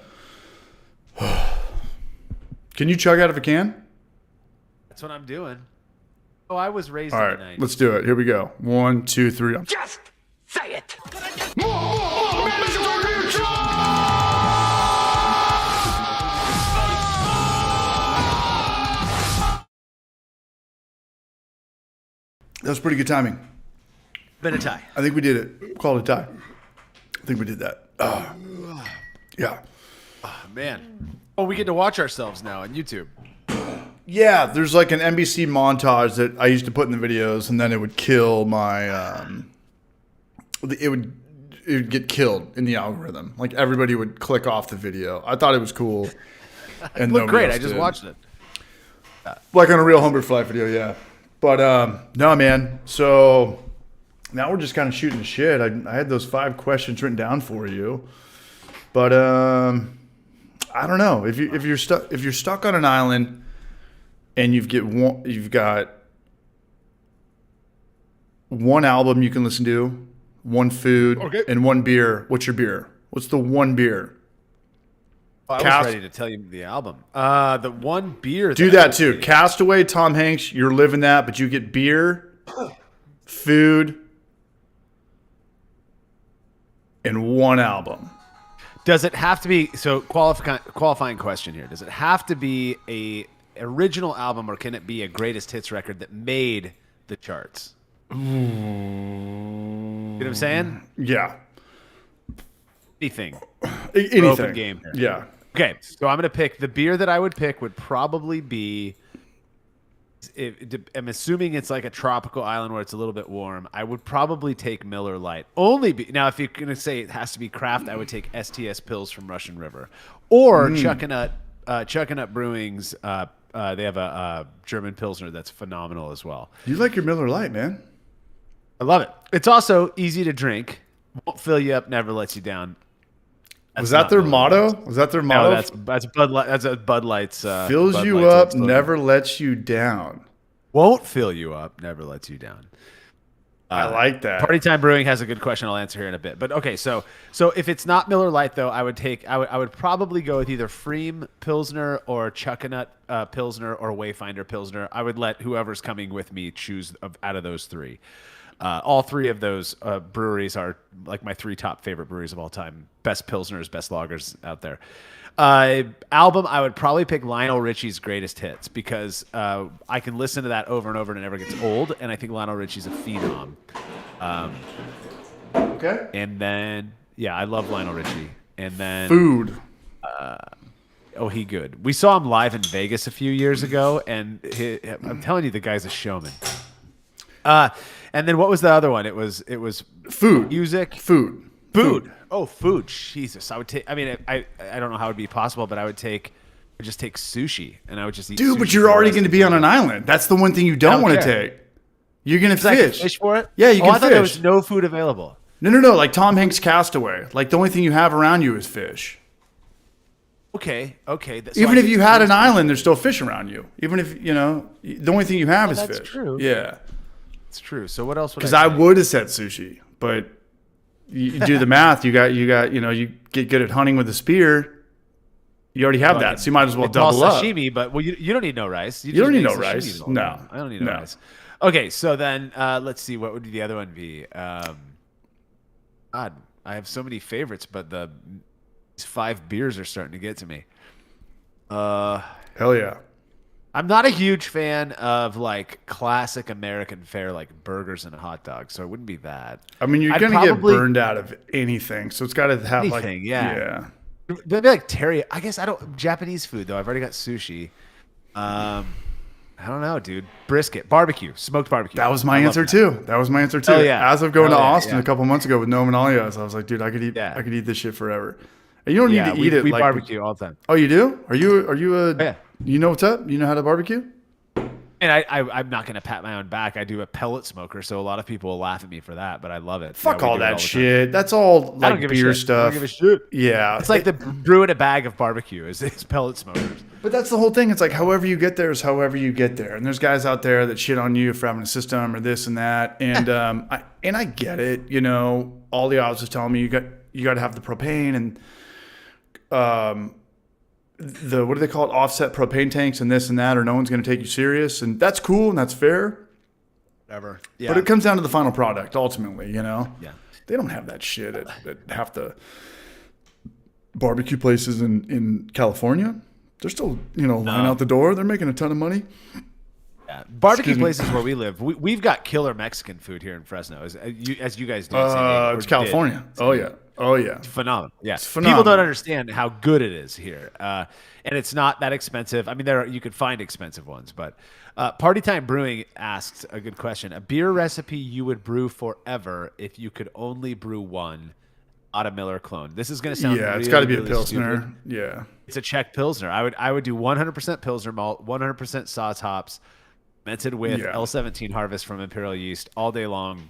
Can you chug out of a can? That's what I'm doing. Oh, I was raised All in right, the 90s. let's do it. Here we go. 1, 2, 3. Just say it. That was pretty good timing. Been a tie. I think we did it. Call it a tie. I think we did that. Yeah. Oh, man. Oh, we get to watch ourselves now on YouTube. Yeah, there's like an NBC montage that I used to put in the videos, and then it would kill my. It would get killed in the algorithm. Like everybody would click off the video. I thought it was cool. And Looked great. else I just did. watched it. Like on a real Homebrew Fly video, yeah. But no, man. So now we're just kind of shooting the shit. I had those 5 questions written down for you, but I don't know if you're stuck on an island and you've got one album you can listen to, one food, Okay. and one beer. What's your beer? What's the one beer? I was ready to tell you the album. The one beer. Do that too. Castaway, Tom Hanks. You're living that, but you get beer, food, and one album. Does it have to be qualifying question here? Does it have to be a original album, or can it be a greatest hits record that made the charts? You know what I'm saying? Yeah. Anything. Anything. Open game here. Yeah. Okay, so I'm gonna pick the beer that I would pick would probably be. I'm assuming it's like a tropical island where it's a little bit warm. I would probably take Miller Lite. Now, if you're gonna say it has to be craft, I would take STS Pills from Russian River, or Chuckanut Brewing's. They have a German Pilsner that's phenomenal as well. You like your Miller Lite, man. I love it. It's also easy to drink. Won't fill you up, never lets you down. Was that their motto? Was that their motto? No, that's Bud Light. That's a Bud Light's. Fills Bud you Light's up, never lets you down. Won't fill you up, never lets you down. I like that. Party Time Brewing has a good question I'll answer here in a bit. But okay, so if it's not Miller Lite though, I would probably go with either Freem Pilsner or Chuckanut Pilsner or Wayfinder Pilsner. I would let whoever's coming with me choose out of those three. All three of those breweries are like my three top favorite breweries of all time. Best Pilsners, best lagers out there. Album, I would probably pick Lionel Richie's Greatest Hits because I can listen to that over and over and it never gets old. And I think Lionel Richie's a phenom. Okay. And then, yeah, I love Lionel Richie. And then Food. He good. We saw him live in Vegas a few years ago, and I'm telling you, the guy's a showman. And then what was the other one? It was Food. Music. Food. Oh, food. Jesus. I would take. I mean, I don't know how it would be possible, but I would just take sushi, and I would just eat. Dude, sushi but you're already going to be on an island. That's the one thing you don't want to care. take. You're going to I can fish. fish for it. Yeah, you can I thought there was fish. no food available. No. Like Tom Hanks' Castaway. Like the only thing you have around you is fish. Okay. So Even I if get you had an fish. island, there's still fish around you. Even if the only thing you have is that's fish. true. Yeah. It's true. So what else would Because I I take? would have said sushi, but you do the math. You got. You get good at hunting with a spear. You already have that, so you might as well It's all double up. sashimi, but you don't need no rice. You don't just need make no sashimi rice. the whole No. time. I don't need no No. rice. Okay, so then let's see. What would the other one be? God, I have so many favorites, but these 5 beers are starting to get to me. Hell yeah. I'm not a huge fan of like classic American fare, like burgers and hot dogs, so it wouldn't be that. I mean, you're I'd gonna get probably- burned out of anything, so it's got to have Anything, like yeah. Maybe like teriyaki. I guess I don't Japanese food though. I've already got sushi. I don't know, dude. Brisket, barbecue, smoked barbecue. That was my I love answer that. too. That was my answer too. Hell yeah. As of going Hell to yeah, Austin yeah. a couple months ago with Noam and Alias, I was like, dude, I could eat this shit forever. And you don't need to eat it we like barbecue all the time. Oh, you do? Are you a? Yeah. You know what's up? You know how to barbecue? And I'm not going to pat my own back. I do a pellet smoker, so a lot of people will laugh at me for that, but I love it. Fuck Yeah, we all do it that the time. shit. That's all I don't like give beer a shit. stuff. I don't give a shit. Yeah, It's like the brew in a bag of barbecue is pellet smokers. But that's the whole thing. It's like however you get there is however you get there. And there's guys out there that shit on you for having a system or this and that. And I get it. You know, all the odds was telling me you got to have the propane and the what do they call it? Offset propane tanks and this and that, or no one's going to take you serious. And that's cool and that's fair. Whatever. Yeah. But it comes down to the final product ultimately. You know. Yeah. They don't have that shit at half the barbecue places in California. They're still, line out the door. They're making a ton of money. Yeah. Barbecue Excuse me. places where we live, we've got killer Mexican food here in Fresno, as you guys do. in San Diego, It's or California. did. Oh yeah. Phenomenal. Yeah. phenomenal. People don't understand how good it is here. And it's not that expensive. I mean, you could find expensive ones, but Party Time Brewing asked a good question. A beer recipe you would brew forever if you could only brew one, not a Miller clone. This is going to sound Yeah, it's really, got to be a really Pilsner. stupid. Yeah. It's a Czech Pilsner. I would do 100% Pilsner malt, 100% sauce hops, fermented with Yeah. L17 harvest from Imperial yeast all day long.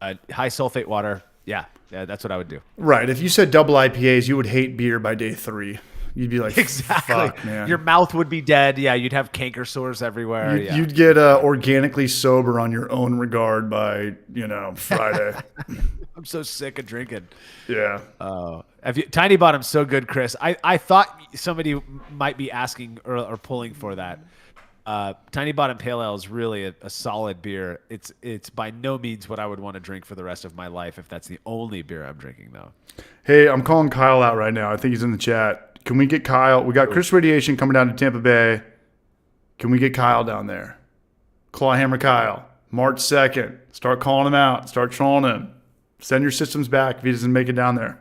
High sulfate water. Yeah, that's what I would do. Right. If you said double IPAs, you would hate beer by day 3. You'd be like, Exactly. fuck, man. Your mouth would be dead. Yeah, you'd have canker sores everywhere. Yeah. You'd get organically sober on your own regard by, Friday. I'm so sick of drinking. Yeah. Tiny Bottom's so good, Chris. I thought somebody might be asking or pulling for that. Tiny Bottom Pale Ale is really a solid beer. It's by no means what I would want to drink for the rest of my life if that's the only beer I'm drinking, though. Hey, I'm calling Kyle out right now. I think he's in the chat. Can we get Kyle? We got Chris Radiation coming down to Tampa Bay. Can we get Kyle down there? Clawhammer Kyle, March 2nd. Start calling him out. Start trolling him. Send your systems back if he doesn't make it down there.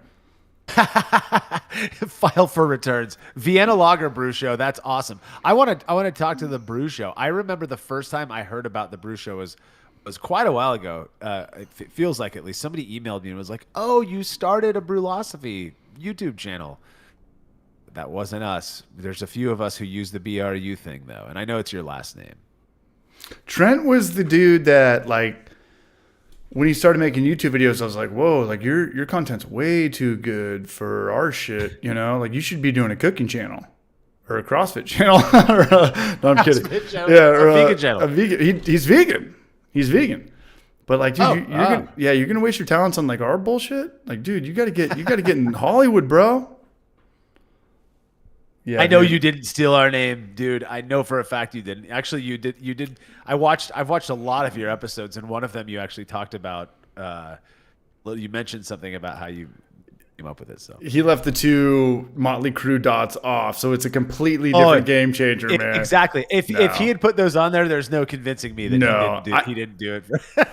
File for returns. Vienna Lager Brew Show. That's awesome. I want to talk to the Brew Show. I remember the first time I heard about the Brew Show was quite a while ago. It feels like, at least, somebody emailed me and was like, "Oh, you started a Brulosophy YouTube channel." That wasn't us. There's a few of us who use the BRU thing, though, and I know it's your last name. Trent was the dude that, like, when he started making YouTube videos, I was like, whoa, like your content's way too good for our shit. You know, like you should be doing a cooking channel or a CrossFit channel. No, I'm kidding. Channel. Yeah, or a vegan channel. A vegan. He's vegan. He's vegan. But like, dude, you're gonna waste your talents on like our bullshit. Like, dude, you gotta get in Hollywood, bro. Yeah, I know you didn't steal our name, dude. I know for a fact you didn't. Actually, you did. You did. I've watched a lot of your episodes, and one of them you actually talked about. You mentioned something about how you came up with it. So he left the 2 Motley Crue dots off, so it's a completely different game changer, man. Exactly. If he had put those on there, there's no convincing me that he didn't do it.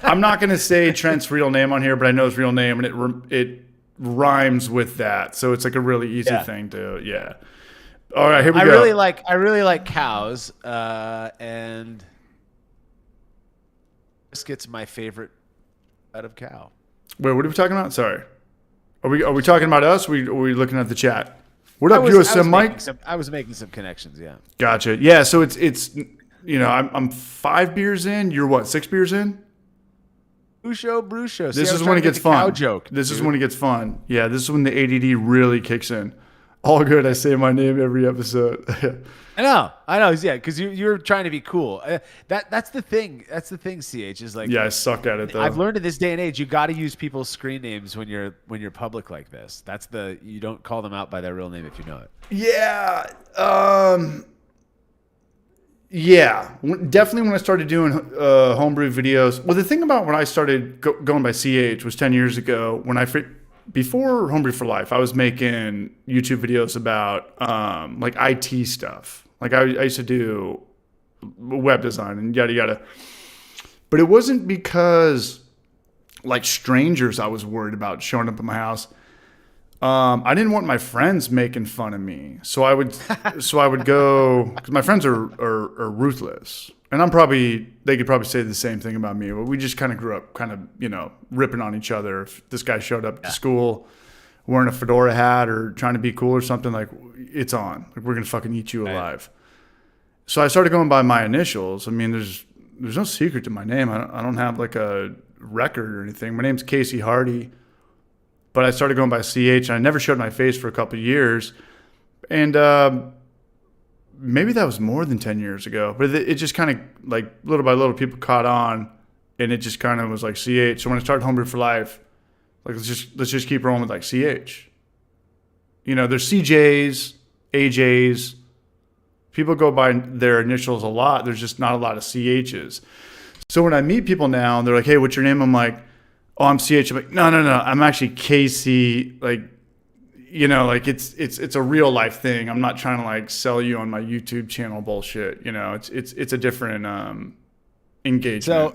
I'm not gonna say Trent's real name on here, but I know his real name, and it rhymes with that, so it's like a really easy thing to All right, here we go. I really like cows, and biscuit's my favorite out of cow. Wait, what are we talking about? Sorry, are we talking about us? Or are we looking at the chat? What up, USM Mike? I was making some connections. Yeah. Gotcha. Yeah. So it's I'm 5 beers in. You're what? 6 beers in? Brew show. This is when it gets fun. This is when it gets fun. Yeah. This is when the ADD really kicks in. All good. I say my name every episode. I know. Yeah, because you're trying to be cool. That's the thing. That's the thing. CH is like. Yeah, I suck at it though. I've learned in this day and age, you got to use people's screen names when you're public like this. You don't call them out by their real name if you know it. Yeah. Yeah. Definitely when I started doing homebrew videos. Well, the thing about when I started going by CH was 10 years ago when before Homebrew for Life, I was making YouTube videos about like IT stuff. Like I used to do web design and yada yada. But it wasn't because like strangers I was worried about showing up at my house. I didn't want my friends making fun of me, so I would go because my friends are ruthless, and they could probably say the same thing about me. But we just kind of grew up, ripping on each other. If this guy showed up to school wearing a fedora hat or trying to be cool or something, like it's on. Like we're gonna fucking eat you alive. So I started going by my initials. I mean, there's no secret to my name. I don't have like a record or anything. My name's Casey Hardy. But I started going by CH, and I never showed my face for a couple of years. And maybe that was more than 10 years ago. But it just kind of, like, little by little, people caught on, and it just kind of was like CH. So when I started Homebrew for Life, like, let's just keep rolling with, like, CH. You know, there's CJs, AJs. People go by their initials a lot. There's just not a lot of CHs. So when I meet people now, and they're like, hey, what's your name? I'm like, oh, I'm CH. I'm like, no. I'm actually Casey. Like, like it's a real life thing. I'm not trying to like sell you on my YouTube channel bullshit. It's a different engagement. So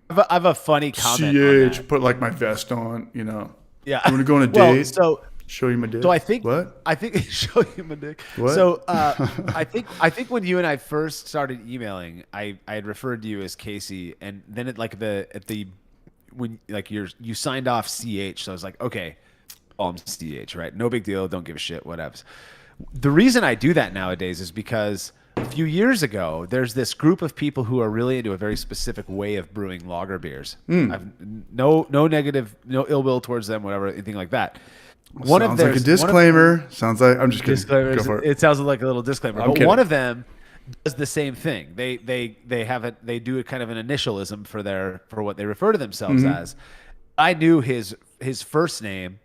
I have a funny comment. On that. Put like my vest on. Yeah. You want to go on a date? So show you my dick. So I think what? I think show you my dick. What? So I think when you and I first started emailing, I had referred to you as Casey, and then when like you signed off CH, so I was like, okay, I'm CH, right? No big deal. Don't give a shit. Whatever. The reason I do that nowadays is because a few years ago, there's this group of people who are really into a very specific way of brewing lager beers. I've no negative, no ill will towards them, whatever, anything like that. Sounds like a disclaimer. Sounds like I'm just kidding. Go for it. It sounds like a little disclaimer. I'm but kidding. One of them does the same thing. They do a kind of an initialism for what they refer to themselves as. I knew his first name.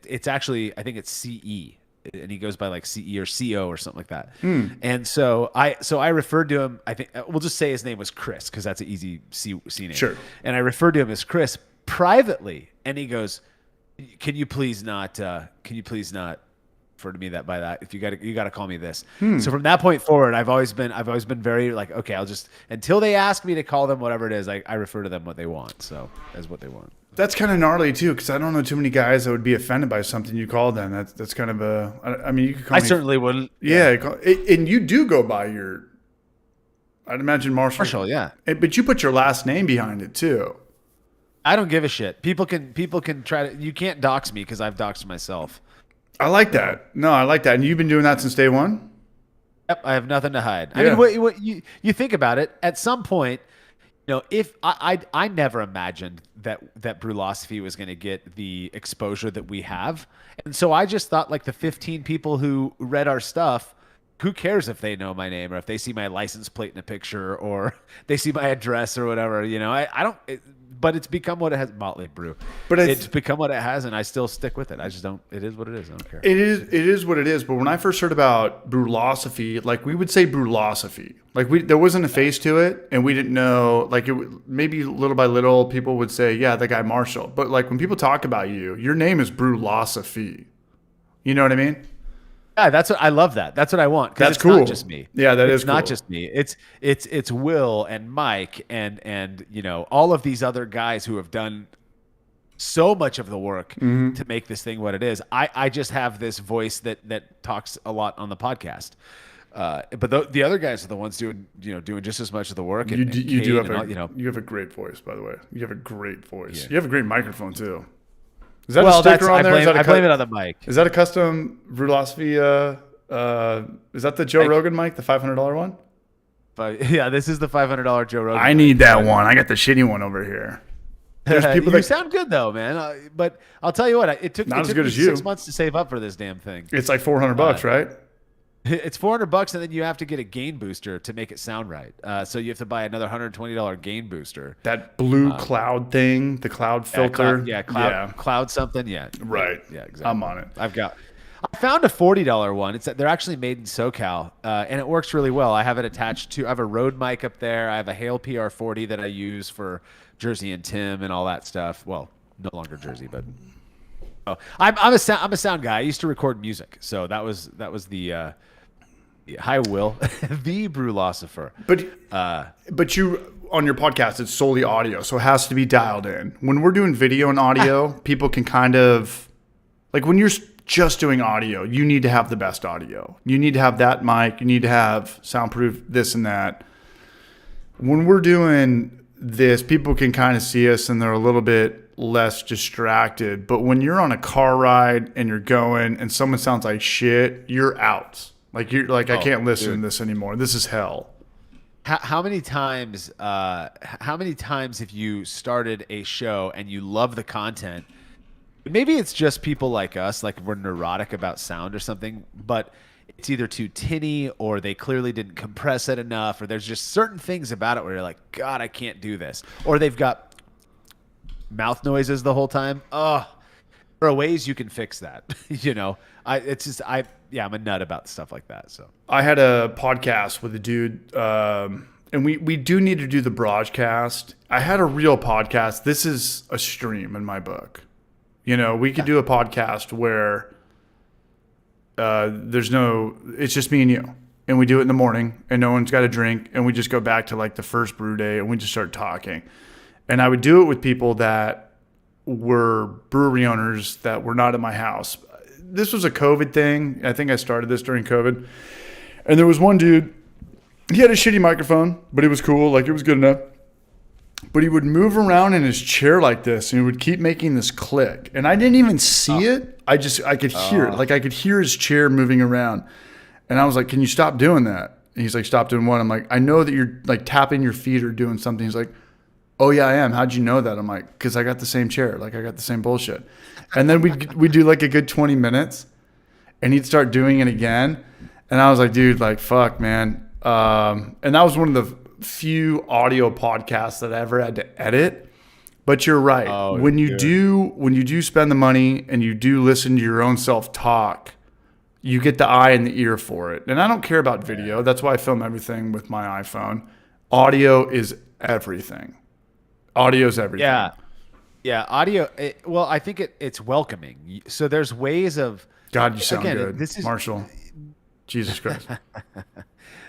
It's actually, I think it's CE. and he goes by like CE or CO or something like that. And so I referred to him. I think we'll just say his name was Chris because that's an easy C name. Sure. And I referred to him as Chris privately, and he goes, "Can you please not? Can you please not refer to me that by that? If you got to call me this." So from that point forward, I've always been very like, okay, I'll just until they ask me to call them whatever it is, I refer to them what they want. So as what they want. That's kind of gnarly too, because I don't know too many guys that would be offended by something you call them. That's kind of a. I mean, you could call I me. certainly wouldn't. Yeah, and you do go by your. I'd imagine Marshall. Marshall, yeah. But you put your last name behind it too. I don't give a shit. People can try to. You can't dox me because I've doxed myself. I like that. No, I like that. And you've been doing that since day one? Yep, I have nothing to hide. Yeah. I mean, what you think about it, at some point, if I never imagined that Brulosophy was going to get the exposure that we have. And so I just thought like the 15 people who read our stuff, who cares if they know my name or if they see my license plate in a picture or they see my address or whatever, I don't, but it's become what it has. Motley Brew, but it's become what it has, and I still stick with it. I just don't. It is what it is. I don't care. It is what it is. But when I first heard about Brulosophy, like we would say Brulosophy, like there wasn't a face to it, and we didn't know. Like maybe little by little, people would say, "Yeah, the guy Marshall." But like when people talk about you, your name is Brulosophy. You know what I mean? Yeah, that's what I love. That's what I want. That's it's cool. Not just me. Yeah, it's cool. not just me. It's Will and Mike and all of these other guys who have done so much of the work to make this thing what it is. I just have this voice that talks a lot on the podcast. But the other guys are the ones doing just as much of the work. You have a great voice, by the way. You have a great voice. Yeah. You have a great microphone too. Is that a sticker on there? I blame it on the mic. Is that a custom Brulosophy? Is that the Joe Rogan mic, the $500 one? Yeah, this is the $500 Joe Rogan. I need that one. I got the shitty one over here. There's people you sound good though, man. But I'll tell you what, it took me 6 months to save up for this damn thing. It's like $400, right? It's $400, and then you have to get a gain booster to make it sound right. So you have to buy another $120 gain booster. That blue cloud thing, the cloud filter. Cloud something. Yeah, right. Yeah, exactly. I'm on it. I found a $40 one. They're actually made in SoCal, and it works really well. I have it attached to. I have a Rode mic up there. I have a Hale PR40 that I use for Jersey and Tim and all that stuff. Well, no longer Jersey, but I'm a sound guy. I used to record music, so that was the. Hi, Will, the Brulosopher. But you on your podcast, it's solely audio, so it has to be dialed in. When we're doing video and audio, people can kind of like when you're just doing audio, you need to have the best audio. You need to have that mic. You need to have soundproof this and that. When we're doing this, people can kind of see us and they're a little bit less distracted. But when you're on a car ride and you're going and someone sounds like shit, you're out. Like I can't listen to this anymore. This is hell. How many times have you started a show and you love the content? Maybe it's just people like us, like we're neurotic about sound or something, but it's either too tinny or they clearly didn't compress it enough, or there's just certain things about it where you're like, God, I can't do this. Or they've got mouth noises the whole time. Oh, there are ways you can fix that. I'm a nut about stuff like that. So I had a podcast with a dude, and we do need to do the broadcast. I had a real podcast. This is a stream in my book. We could do a podcast where it's just me and you, and we do it in the morning, and no one's got a drink, and we just go back to like the first brew day, and we just start talking. And I would do it with people that were brewery owners that were not at my house. This was a COVID thing. I think I started this during COVID. And there was one dude, he had a shitty microphone, but it was cool. Like it was good enough. But he would move around in his chair like this and he would keep making this click. And I didn't even see it. I could hear it. Like I could hear his chair moving around. And I was like, can you stop doing that? And he's like, stop doing what? I'm like, I know that you're like tapping your feet or doing something. He's like, oh yeah, I am. How'd you know that? I'm like, because I got the same chair. Like I got the same bullshit. And then we do like a good 20 minutes and he'd start doing it again. And I was like, dude, like, fuck, man. And that was one of the few audio podcasts that I ever had to edit. But you're right. When you do spend the money and you do listen to your own self talk, you get the eye and the ear for it. And I don't care about video. That's why I film everything with my iPhone. Audio is everything. Audio is everything. Yeah. Yeah. Audio. Well, I think it's welcoming. So there's ways of, God, you sound again, good, this is, Marshall. Jesus Christ.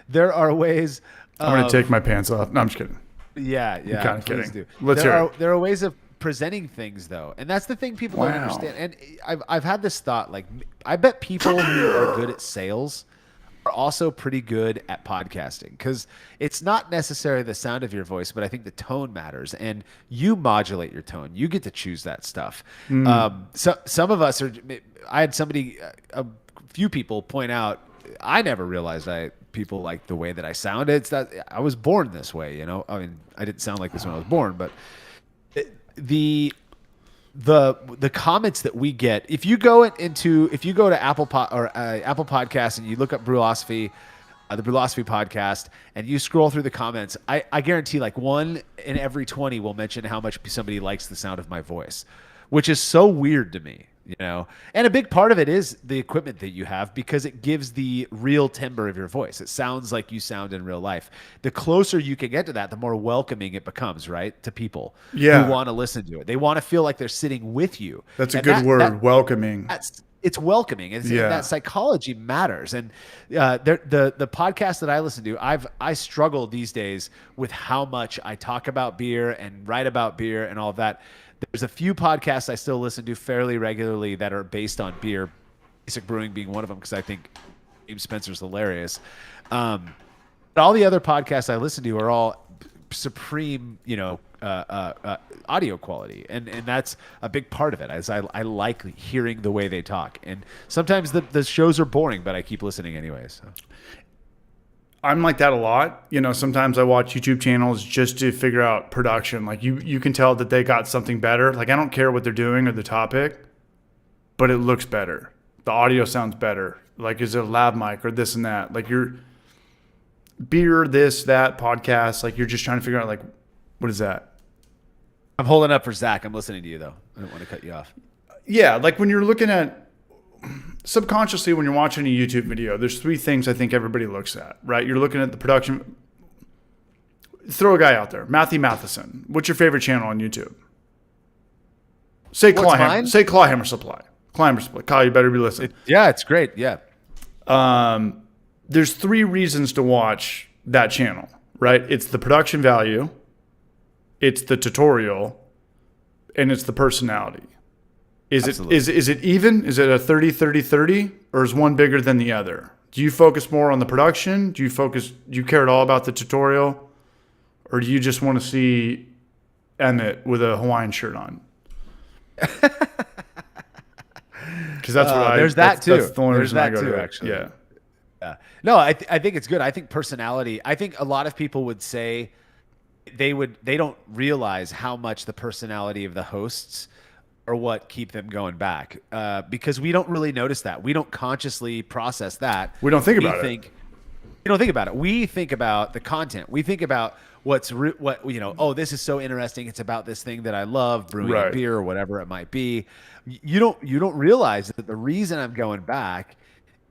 there are ways. I'm going to take my pants off. No, I'm just kidding. Yeah. Yeah. kind of Please kidding. do. Let's hear it. There are ways of presenting things though. And that's the thing people don't understand. And I've had this thought, like, I bet people who are good at sales are also pretty good at podcasting, because it's not necessarily the sound of your voice, but I think the tone matters, and you modulate your tone. You get to choose that stuff. So some of us are. I had a few people point out. I never realized people like the way that I sounded. It's that I was born this way. You know, I mean, I didn't sound like this when I was born, but the comments that we get, if you go to Apple Podcasts and you look up Brulosophy, the Brulosophy podcast, and you scroll through the comments, I guarantee like 1 in every 20 will mention how much somebody likes the sound of my voice, which is so weird to me. You know, and a big part of it is the equipment that you have, because it gives the real timbre of your voice. It sounds like you sound in real life. The closer you can get to that, the more welcoming it becomes, right? To people who want to listen to it. They want to feel like they're sitting with you. That's a good word, welcoming. It's welcoming. That psychology matters. And the podcast that I listen to, I struggle these days with how much I talk about beer and write about beer and all of that. There's a few podcasts I still listen to fairly regularly that are based on beer, Basic Brewing being one of them, because I think James Spencer's hilarious. But all the other podcasts I listen to are all supreme, audio quality, and that's a big part of it. As I like hearing the way they talk, and sometimes the shows are boring, but I keep listening anyway. So. I'm like that a lot. You know, sometimes I watch YouTube channels just to figure out production. Like you can tell that they got something better. Like I don't care what they're doing or the topic, but it looks better. The audio sounds better. Like is it a lab mic or this and that? Like your beer, this, that podcast. Like you're just trying to figure out like, what is that? I'm holding up for Zach. I'm listening to you though. I don't want to cut you off. Yeah. Like when you're looking at, subconsciously when you're watching a YouTube video, there's 3 things I think everybody looks at, right? You're looking at the production. Throw a guy out there, Matthew Matheson. What's your favorite channel on YouTube? Say Clawhammer Supply. Clawhammer Supply. Kyle, you better be listening. It's great. Yeah. There's 3 reasons to watch that channel, right? It's the production value, it's the tutorial, and it's the personality. Is it even? Is it a 30-30-30, or is one bigger than the other? Do you focus more on the production? Do you care at all about the tutorial? Or do you just want to see Emmett with a Hawaiian shirt on? Because that's what there's that too. That's the only there's reason I that go too, to actually. Yeah. No, I think it's good. I think personality. I think a lot of people would say they don't realize how much the personality of the hosts or what keep them going back, because we don't really notice that. We don't consciously process that. We don't think about it. We don't think about it. We think about the content. We think about oh, this is so interesting. It's about this thing that I love, brewing a beer or whatever it might be. You don't realize that the reason I'm going back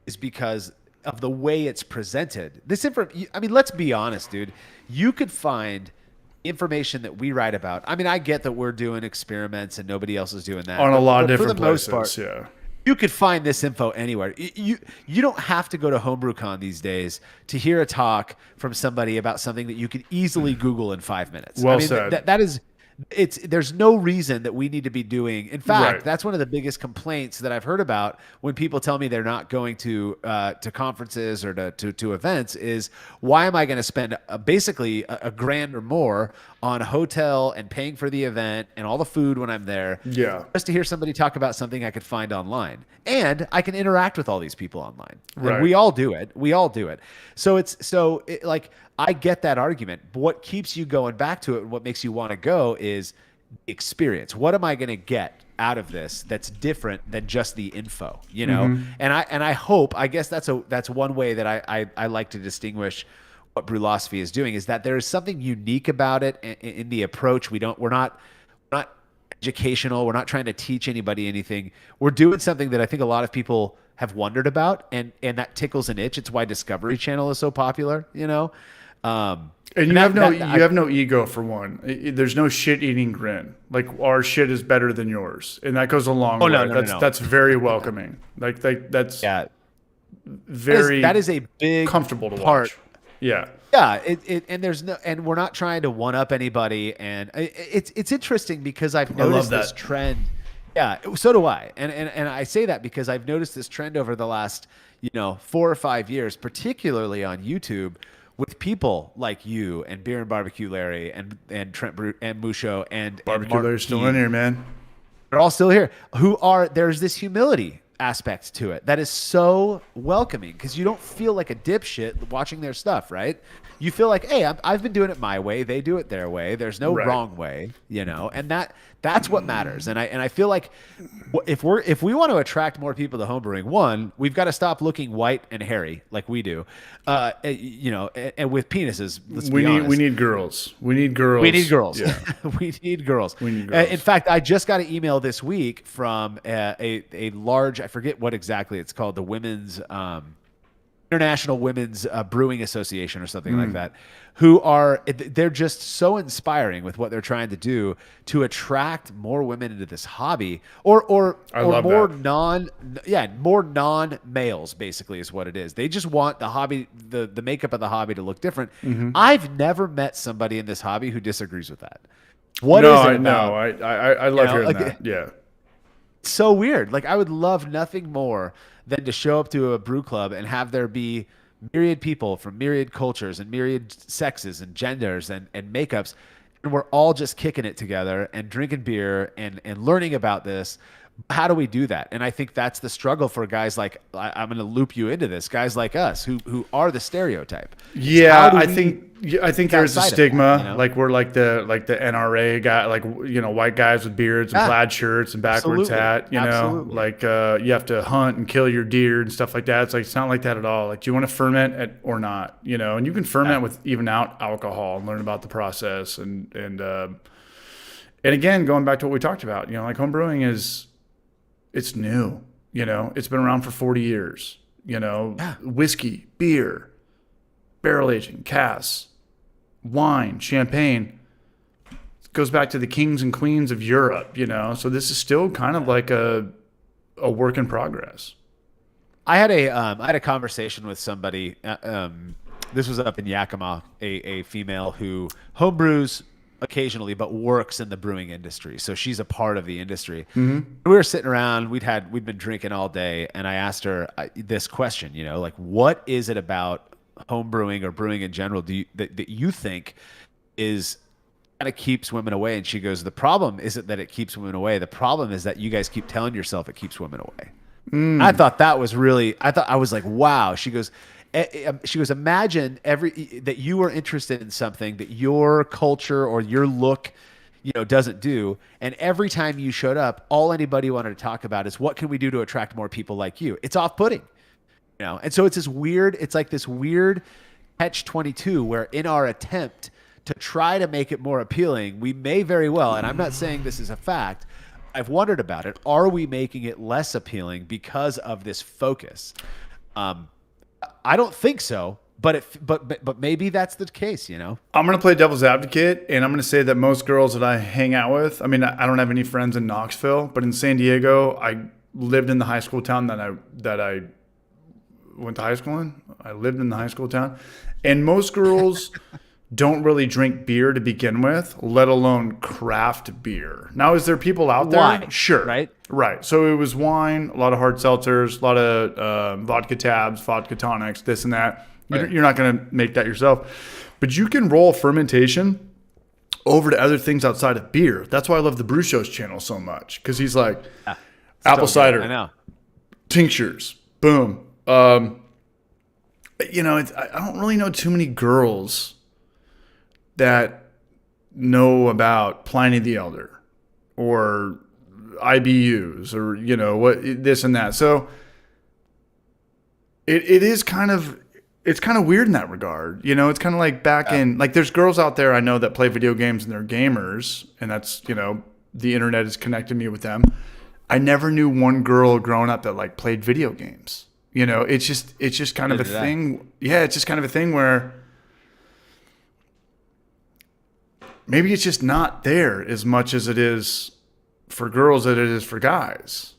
is because of the way it's presented. Let's be honest, dude. You could find information that we write about. I mean, I get that we're doing experiments and nobody else is doing that on a lot of different for the places. Most part, you could find this info anywhere. You don't have to go to HomebrewCon these days to hear a talk from somebody about something that you could easily Google in 5 minutes. Well said. That is. There's no reason that we need to be doing. In fact, that's one of the biggest complaints that I've heard about when people tell me they're not going to conferences or to events is, why am I going to spend basically a grand or more on a hotel and paying for the event and all the food when I'm there, just to hear somebody talk about something I could find online, and I can interact with all these people online. Right. And we all do it. So I get that argument. But what keeps you going back to it and what makes you want to go is the experience. What am I going to get out of this that's different than just the info, you know? Mm-hmm. And I hope, I guess that's one way that I like to distinguish what Brulosophy is doing, is that there is something unique about it in the approach. We're not educational. We're not trying to teach anybody anything. We're doing something that I think a lot of people have wondered about, and that tickles an itch. It's why Discovery Channel is so popular, And you have no ego for one. There's no shit eating grin. Like our shit is better than yours, and that goes a long way. No. That's very welcoming. Like that's very that is a big comfortable to part. watch. Yeah. Yeah, and we're not trying to one up anybody, and it's interesting because I've noticed this trend. Yeah, so do I, and I say that because I've noticed this trend over the last 4 or 5 years, particularly on YouTube, with people like you and Beer and Barbecue Larry and Trent and Musho and Barbecue Larry's still in here, man. They're all still here. There's this humility aspect to it that is so welcoming because you don't feel like a dipshit watching their stuff, right? You feel like, hey, I've been doing it my way. They do it their way. There's no wrong way, and that's what matters. And I feel like if we want to attract more people to homebrewing, one, we've got to stop looking white and hairy like we do, and with penises. We need girls. We need girls. We need girls. Yeah. We need girls. In fact, I just got an email this week from a large, I forget what exactly it's called, the Women's International Women's Brewing Association or something like that, they're just so inspiring with what they're trying to do to attract more women into this hobby or more non-males, basically, is what it is. They just want the hobby, the makeup of the hobby to look different. Mm-hmm. I've never met somebody in this hobby who disagrees with that. What is it about? I love hearing that. Yeah. It's so weird. Like, I would love nothing more than to show up to a brew club and have there be myriad people from myriad cultures and myriad sexes and genders and makeups, and we're all just kicking it together and drinking beer and learning about this. How do we do that? And I think that's the struggle for guys like, I'm going to loop you into this, guys like us who are the stereotype. Yeah, I think there's a stigma, that, like we're like the NRA guy, like white guys with beards and plaid shirts and backwards hat, like you have to hunt and kill your deer and stuff like that. It's not like that at all. Like, do you want to ferment it or not? And you can ferment with even out alcohol and learn about the process and again, going back to what we talked about, like homebrewing it's new, it's been around for 40 years, whiskey, beer, barrel aging, casks, wine, champagne. It goes back to the kings and queens of Europe, so this is still kind of like a work in progress. I had a conversation with somebody, this was up in Yakima, a female who homebrews occasionally, but works in the brewing industry. So she's a part of the industry. Mm-hmm. We were sitting around, we'd been drinking all day. And I asked her this question, like, what is it about home brewing or brewing in general that you think is kind of keeps women away? And she goes, the problem isn't that it keeps women away. The problem is that you guys keep telling yourself it keeps women away. I thought that was I was like, wow. She goes, imagine that you were interested in something that your culture or your look, doesn't do. And every time you showed up, all anybody wanted to talk about is what can we do to attract more people like you? It's off-putting, And so it's this weird catch-22 where in our attempt to try to make it more appealing, we may very well, and I'm not saying this is a fact, I've wondered about it. Are we making it less appealing because of this focus? I don't think so, but maybe that's the case, I'm going to play devil's advocate, and I'm going to say that most girls that I hang out with, I mean, I don't have any friends in Knoxville, but in San Diego, I lived in the high school town that I went to high school in. I lived in the high school town, and most girls don't really drink beer to begin with, let alone craft beer. Now, is there people out there? Wine, sure. Right. So it was wine, a lot of hard seltzers, a lot of vodka tabs, vodka tonics, this and that. Right. You're not going to make that yourself. But you can roll fermentation over to other things outside of beer. That's why I love the Brew Show's channel so much, because he's like, apple cider, I know, tinctures, boom. I don't really know too many girls that know about Pliny the Elder or IBUs or what this and that. So it is kind of weird in that regard. It's kind of like back in, like, there's girls out there I know that play video games and they're gamers, and that's the internet has connected me with them. I never knew one girl growing up that like played video games. You know, it's just kind of a thing. Yeah, it's just kind of a thing where maybe it's just not there as much as it is for girls as it is for guys.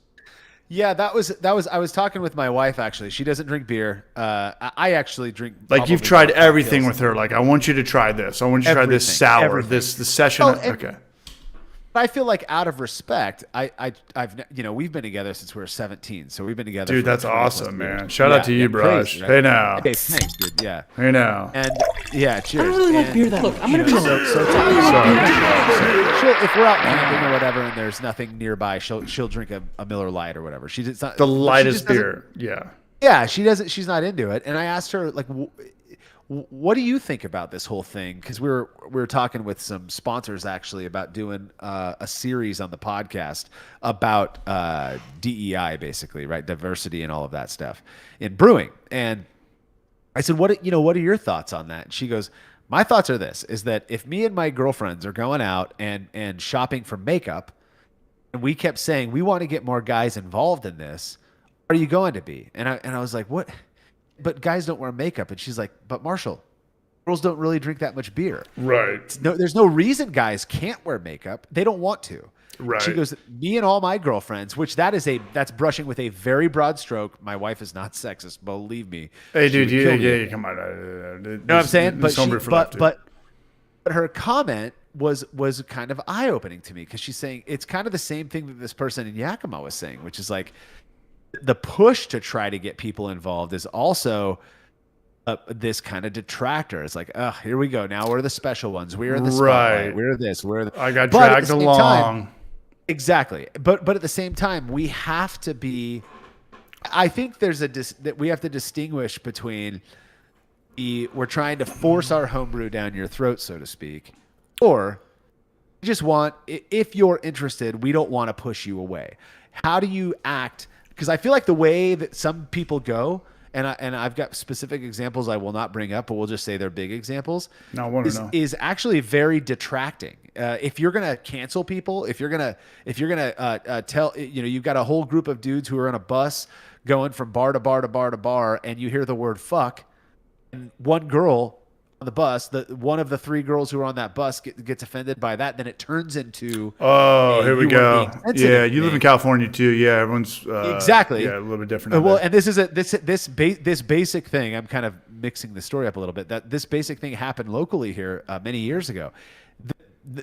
Yeah, that was. I was talking with my wife actually. She doesn't drink beer. I actually drink. Like you've tried everything with her. Like I want you to try this. I want you to try this sour. The session. Okay. But I feel like out of respect, I've we've been together since we were 17, so we've been together. Dude, that's awesome, man. Shout out to you, Brush. Crazy, right? Hey now. Hey, thanks, dude. Yeah. Hey now. And yeah, cheers. I don't really like beer that much. I'm gonna be so if we're out camping or whatever, and there's nothing nearby, she'll drink a Miller Lite or whatever. She's not the lightest beer. Yeah. Yeah, she doesn't. She's not into it. And I asked her like, what do you think about this whole thing? Because we were talking with some sponsors actually about doing a series on the podcast about DEI, basically, right? Diversity and all of that stuff in brewing. And I said, what are your thoughts on that? And she goes, my thoughts are this: is that if me and my girlfriends are going out and shopping for makeup, and we kept saying we want to get more guys involved in this, are you going to be? And I was like, what? But guys don't wear makeup. And she's like, but Marshall, girls don't really drink that much beer. Right. There's no reason guys can't wear makeup. They don't want to. Right. She goes, me and all my girlfriends, which that's brushing with a very broad stroke. My wife is not sexist, believe me. Hey, dude, yeah, come on. You know what I'm saying? But her comment was kind of eye-opening to me because she's saying it's kind of the same thing that this person in Yakima was saying, which is like, the push to try to get people involved is also this kind of detractor. It's like, oh, here we go. Now we're the special ones. We're in the spotlight. Right. We're this. I got dragged along. Exactly. But at the same time, we have to be. I think there's that we have to distinguish between we're trying to force our homebrew down your throat, so to speak, or you just want, if you're interested, we don't want to push you away. How do you act? Because I feel like the way that some people go, and I've got specific examples I will not bring up, but we'll just say they're big examples. No, I want to know. Is actually very detracting. If you're gonna cancel people, if you're gonna tell, you've got a whole group of dudes who are on a bus going from bar to bar to bar to bar, and you hear the word "fuck," and one girl on the bus, one of the three girls who are on that bus gets offended by that, then it turns into here we go. Yeah, you live in California too. Yeah, everyone's exactly a little bit different. Well, and this is this basic thing. I'm kind of mixing the story up a little bit. That this basic thing happened locally here many years ago.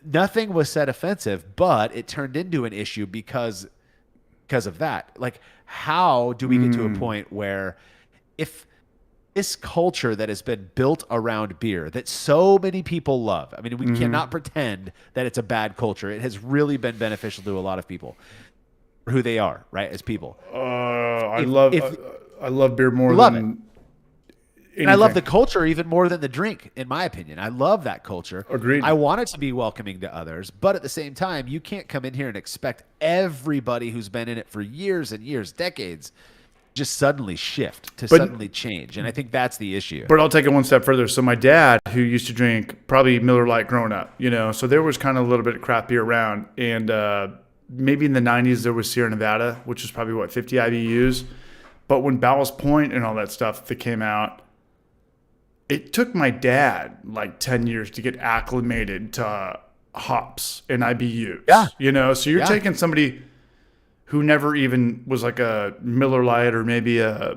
Nothing was said offensive, but it turned into an issue because of that. Like, how do we get to a point where if this culture that has been built around beer that so many people love. I mean, we cannot pretend that it's a bad culture. It has really been beneficial to a lot of people for who they are, right, as people. I love beer more than anything. And I love the culture even more than the drink, in my opinion. I love that culture. Agreed. I want it to be welcoming to others, but at the same time, you can't come in here and expect everybody who's been in it for years and years, decades, just suddenly suddenly change. And I think that's the issue. But I'll take it one step further. So my dad, who used to drink probably Miller Lite growing up, so there was kind of a little bit of craft beer around. And maybe in the 90s there was Sierra Nevada, which was probably 50 IBUs. But when Ballast Point and all that stuff that came out, it took my dad like 10 years to get acclimated to hops and IBUs. Yeah. So you're taking somebody who never even was like a Miller Lite or maybe I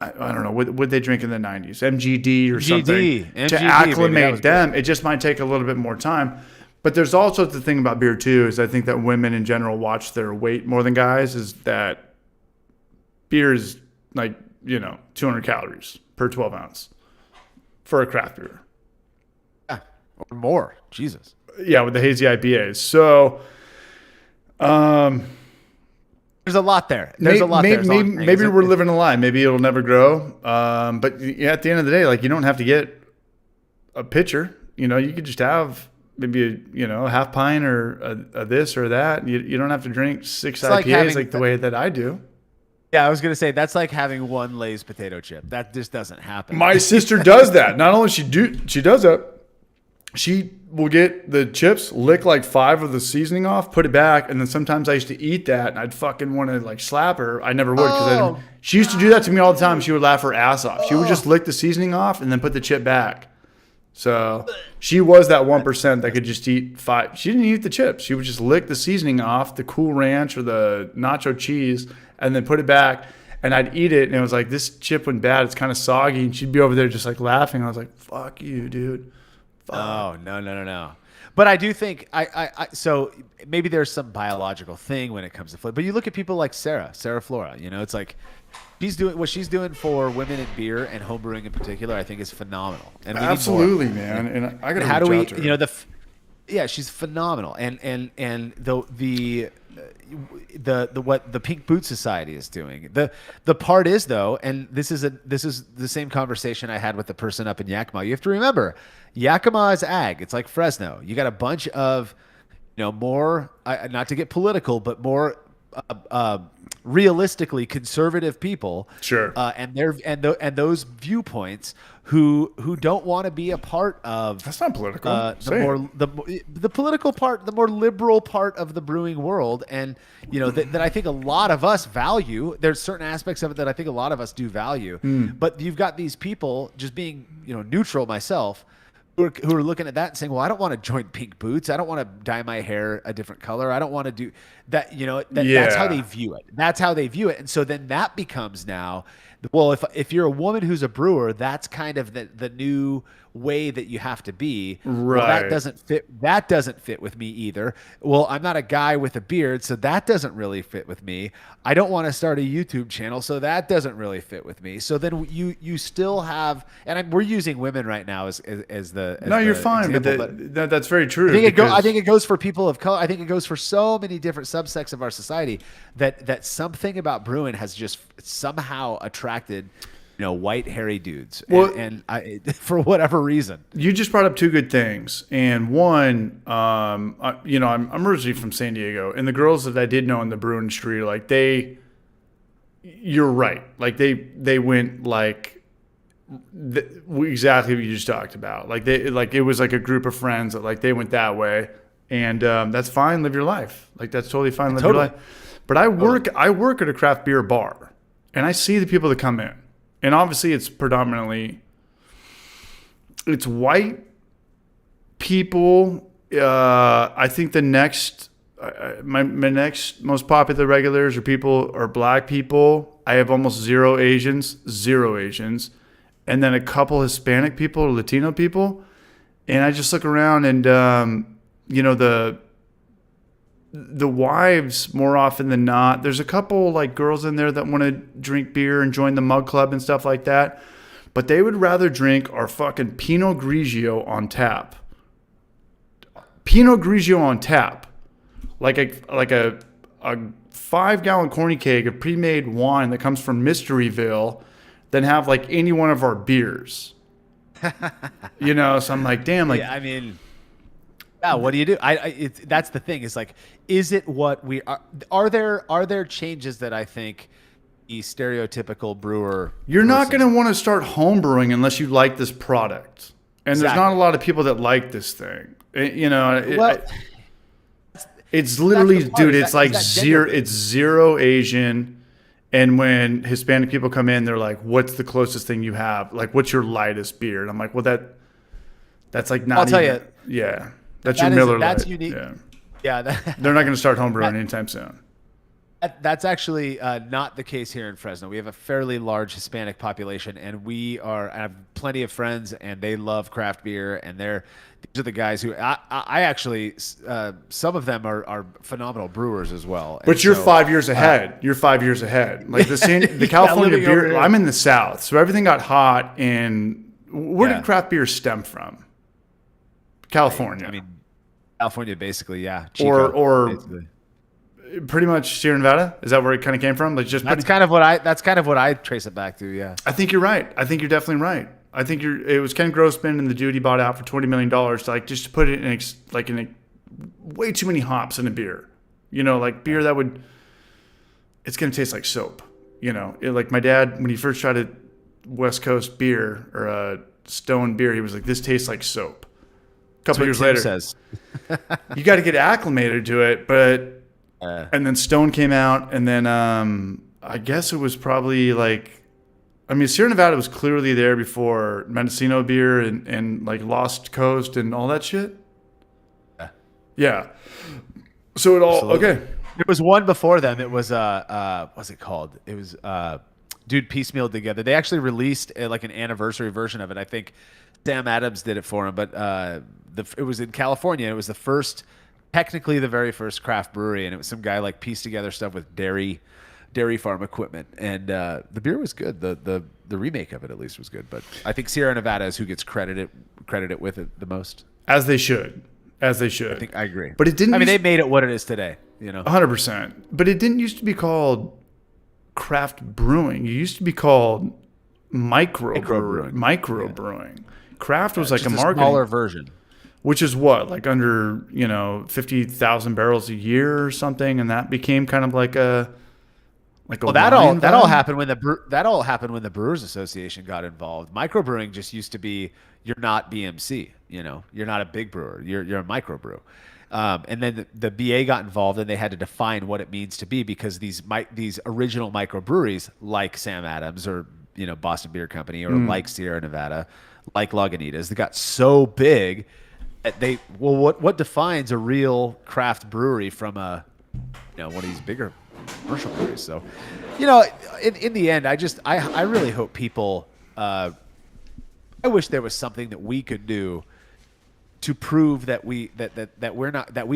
don't know, what they drink in the 90s, MGD or something, to acclimate them. It just might take a little bit more time. But there's also the thing about beer too, is I think that women in general watch their weight more than guys, is that beer is like, 200 calories per 12 ounce for a craft beer. Yeah, or more. Jesus. Yeah, with the hazy IPAs. So, there's a lot there. Maybe we're living a lie. Maybe it'll never grow. But at the end of the day, like, you don't have to get a pitcher. You could just have maybe a half pint or a this or that. You don't have to drink 6 IPAs like the way that I do. Yeah, I was gonna say that's like having one Lay's potato chip. That just doesn't happen. My sister does that. Not only she does that, she will get the chips, lick like 5 of the seasoning off, put it back, and then sometimes I used to eat that, and I'd fucking want to like slap her. I never would because she used to do that to me all the time. She would laugh her ass off. She would just lick the seasoning off and then put the chip back. So she was that 1% that could just eat 5. She didn't eat the chips. She would just lick the seasoning off, the Cool Ranch or the nacho cheese, and then put it back. And I'd eat it, and it was like, this chip went bad. It's kind of soggy. And she'd be over there just like laughing. I was like, fuck you, dude. Fuck. Oh, no. But I do think so maybe there's some biological thing when it comes to flavor. But you look at people like Sarah Flora, it's like she's doing what she's doing for women in beer and homebrewing in particular, I think is phenomenal. And we absolutely, need more. man. And I got to how do reach we, out to her. yeah, she's phenomenal. And the what the Pink Boot Society is doing. The part is though, and this is the same conversation I had with the person up in Yakima. You have to remember, Yakima is ag. It's like Fresno. You got a bunch of, more not to get political, but more realistically conservative people. Sure. And those viewpoints who don't want to be a part of. That's not political. The political part, the more liberal part of the brewing world, and that I think a lot of us value. There's certain aspects of it that I think a lot of us do value, but you've got these people just being neutral. Myself. Who are looking at that and saying, well, I don't want to join Pink Boots. I don't want to dye my hair a different color. I don't want to do that. That's how they view it. That's how they view it. And so then that becomes now, well, if you're a woman who's a brewer, that's kind of the new way that you have to be. Right. Well, that doesn't fit with me either. Well, I'm not a guy with a beard, so that doesn't really fit with me. I don't want to start a YouTube channel, so that doesn't really fit with me. So then you still have, and we're using women right now as the no, you're fine, example, but that's very true. I think it goes for people of color. I think it goes for so many different subsects of our society that something about brewing has just somehow attracted white hairy dudes, and for whatever reason. You just brought up 2 good things, and one, I'm originally from San Diego, and the girls that I did know in the brew industry, like you're right, like they went like exactly what you just talked about, like it was like a group of friends that like they went that way, and that's fine, live your life, like that's totally fine, live your life. But I work at a craft beer bar, and I see the people that come in. And obviously, it's predominantly white people. I think the next my next most popular regulars are black people. I have almost zero Asians, and then a couple Hispanic people or Latino people. And I just look around, and the wives, more often than not, there's a couple like girls in there that want to drink beer and join the mug club and stuff like that, but they would rather drink our fucking Pinot Grigio on tap. Pinot Grigio on tap, like a 5-gallon corny keg of pre-made wine that comes from Mysteryville, than have like any one of our beers. So I'm like, damn, like, yeah, I mean. Yeah, what do you do? That's the thing. Is like, is it what we are? Are there changes that I think the stereotypical brewer? You're not going to want to start homebrewing unless you like this product, and there's not a lot of people that like this thing. It's literally, dude. It's like zero. It's zero Asian, and when Hispanic people come in, they're like, "What's the closest thing you have? Like, what's your lightest beer?" And I'm like, "Well, that's like not." I'll tell you. Yeah. That's your Miller Lite. That's unique. Yeah. They're not going to start homebrewing anytime soon. That's actually not the case here in Fresno. We have a fairly large Hispanic population, and I have plenty of friends, and they love craft beer, and these are the guys who I actually some of them are phenomenal brewers as well. But you're 5 years ahead. You're 5 years ahead. Like the California beer. I'm in the South, so everything got hot. And where did craft beer stem from? California. I mean, California, basically, yeah. Chico, or basically. Pretty much Sierra Nevada. Is that where it kind of came from? Like that's kind of what I trace it back to. Yeah. I think you're right. I think you're definitely right. I think it was Ken Grossman and the dude he bought out for $20 million to just to put it in way too many hops in a beer. Like beer that it's going to taste like soap. Like my dad, when he first tried a West Coast beer or a Stone beer, he was like, this tastes like soap. couple what years Tim later. says. You got to get acclimated to it, but and then Stone came out, and then I guess it was probably like, I mean, Sierra Nevada was clearly there before Mendocino beer and like Lost Coast and all that shit. Yeah. So it all Absolutely. okay. There was one before them. It was what's it called? It was dude piecemealed together. They actually released like an anniversary version of it. I think Sam Adams did it for him, but it was in California. It was the first, technically the very first craft brewery, and it was some guy like pieced together stuff with dairy farm equipment, and the beer was good. The remake of it at least was good, but I think Sierra Nevada is who gets credited with it the most. As they should. As they should. I think I agree. But it didn't. I mean, they made it what it is today. 100%. But it didn't used to be called craft brewing. It used to be called microbrewing. Craft was like Just a marketing smaller version. which is what, like under 50,000 barrels a year or something, and that became kind of like a Well, that all happened when the Brewers Association got involved. Microbrewing just used to be, you're not BMC, you're not a big brewer, you're a microbrew. And then the BA got involved, and they had to define what it means to be, because these original microbreweries like Sam Adams or Boston Beer Company or like Sierra Nevada, like Lagunitas, they got so big that what defines a real craft brewery from one of these bigger commercial breweries. So, in the end, I really hope people. I wish there was something that we could do to prove that we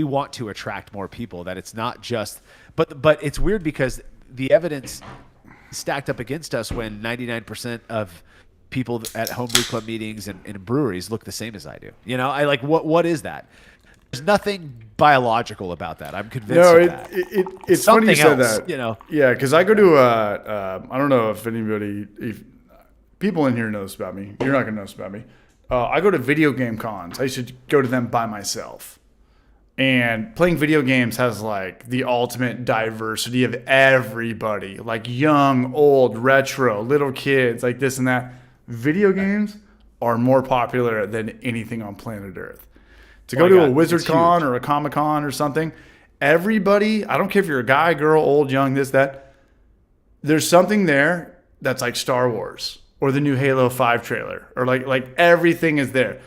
want to attract more people. That it's not just, but it's weird because the evidence stacked up against us when 99% of people at homebrew club meetings and breweries look the same as I do. I like what is that? There's nothing biological about that. I'm convinced of that. It's funny you said else, that. Yeah, because I go to I don't know if people in here know this about me. You're not gonna know this about me. I go to video game cons. I used to go to them by myself. And playing video games has like the ultimate diversity of everybody, like young, old, retro, little kids, like this and that. Video games are more popular than anything on planet Earth. To go to a Wizard Con or a Comic Con or something, everybody, I don't care if you're a guy, girl, old, young, this, that, there's something there that's like Star Wars or the new Halo 5 trailer, or like everything is there.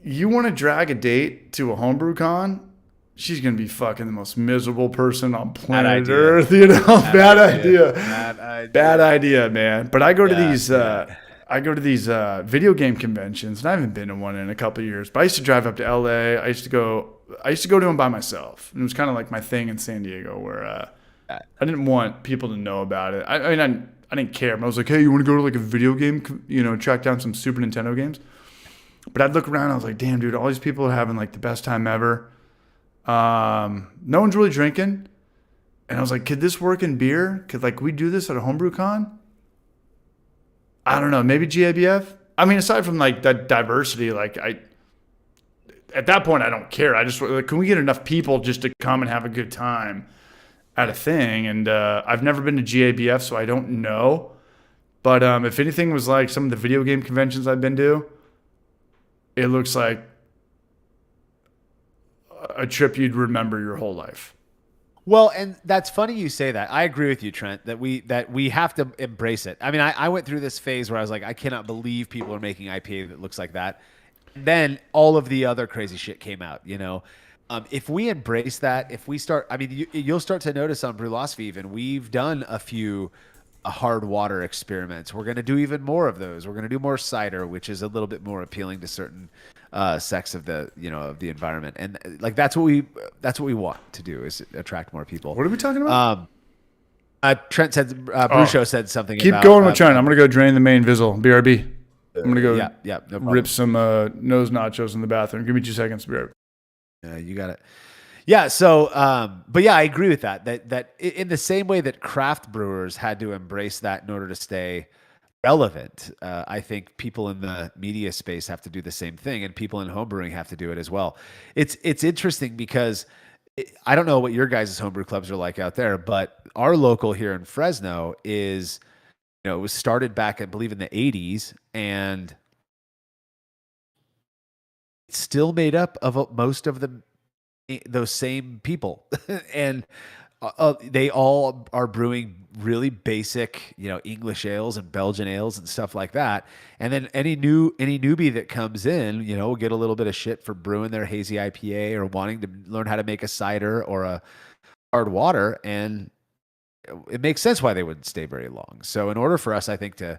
You want to drag a date to a homebrew con, she's going to be fucking the most miserable person on planet Earth. Bad idea. Bad idea, man. But I go to these video game conventions, and I haven't been to one in a couple of years. But I used to drive up to LA. I used to go to them by myself. And it was kind of like my thing in San Diego, where I didn't want people to know about it. I mean, I didn't care. But I was like, hey, you want to go to like a video game, track down some Super Nintendo games? But I'd look around, and I was like, damn, dude, all these people are having like the best time ever. No one's really drinking. And I was like, could this work in beer? Could like we do this at a homebrew con? I don't know, maybe GABF. I mean, aside from like that diversity, like at that point I don't care. I just like, can we get enough people just to come and have a good time at a thing? And I've never been to GABF, so I don't know. But if anything was like some of the video game conventions I've been to, it looks like a trip you'd remember your whole life. Well, and that's funny you say that. I agree with you, Trent, that we have to embrace it. I mean, I went through this phase where I was like, I cannot believe people are making IPA that looks like that. And then all of the other crazy shit came out, If we embrace that, if we start, I mean, you'll start to notice on Brulosophy even, we've done a few hard water experiments. We're going to do even more of those. We're going to do more cider, which is a little bit more appealing to certain sects of the of the environment, and like that's what we want to do, is attract more people. What are we talking about? Trent said Brusho said something. Keep going with Trent. I'm gonna go drain the main Vissel BRB. I'm gonna go no rip some nose nachos in the bathroom. Give me 2 seconds. BRB. You got it. Yeah. So, but yeah, I agree with that. That in the same way that craft brewers had to embrace that in order to stay relevant, I think people in the media space have to do the same thing, and people in homebrewing have to do it as well. It's interesting because I don't know what your guys' homebrew clubs are like out there, but our local here in Fresno is, it was started back, I believe, in the 80s, and it's still made up of most of those same people, and they all are brewing really basic, English ales and Belgian ales and stuff like that. And then any newbie that comes in, will get a little bit of shit for brewing their hazy IPA or wanting to learn how to make a cider or a hard water, and it makes sense why they wouldn't stay very long. So in order for us, I think, to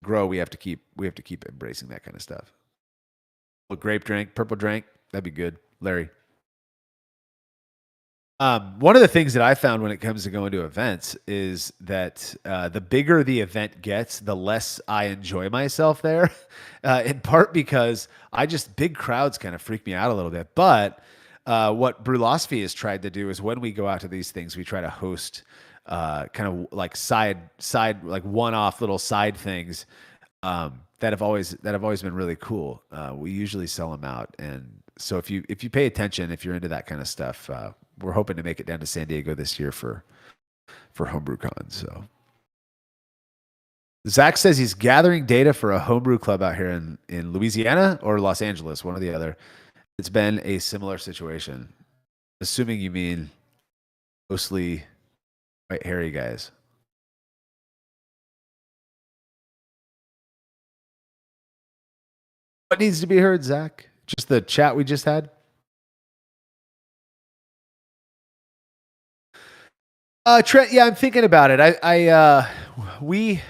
grow, we have to keep embracing that kind of stuff. A grape drink, purple drink, that'd be good, Larry. One of the things that I found when it comes to going to events is that the bigger the event gets, the less I enjoy myself there. In part because big crowds kind of freak me out a little bit. But what Brulosophy has tried to do is, when we go out to these things, we try to host kind of like side like one-off little side things that have always been really cool. We usually sell them out, and so if you pay attention, if you're into that kind of stuff, we're hoping to make it down to San Diego this year for HomebrewCon. So Zach says he's gathering data for a homebrew club out here in Louisiana or Los Angeles, one or the other. It's been a similar situation. Assuming you mean mostly white hairy guys. What needs to be heard, Zach? Just the chat we just had? Trent, yeah, I'm thinking about it. We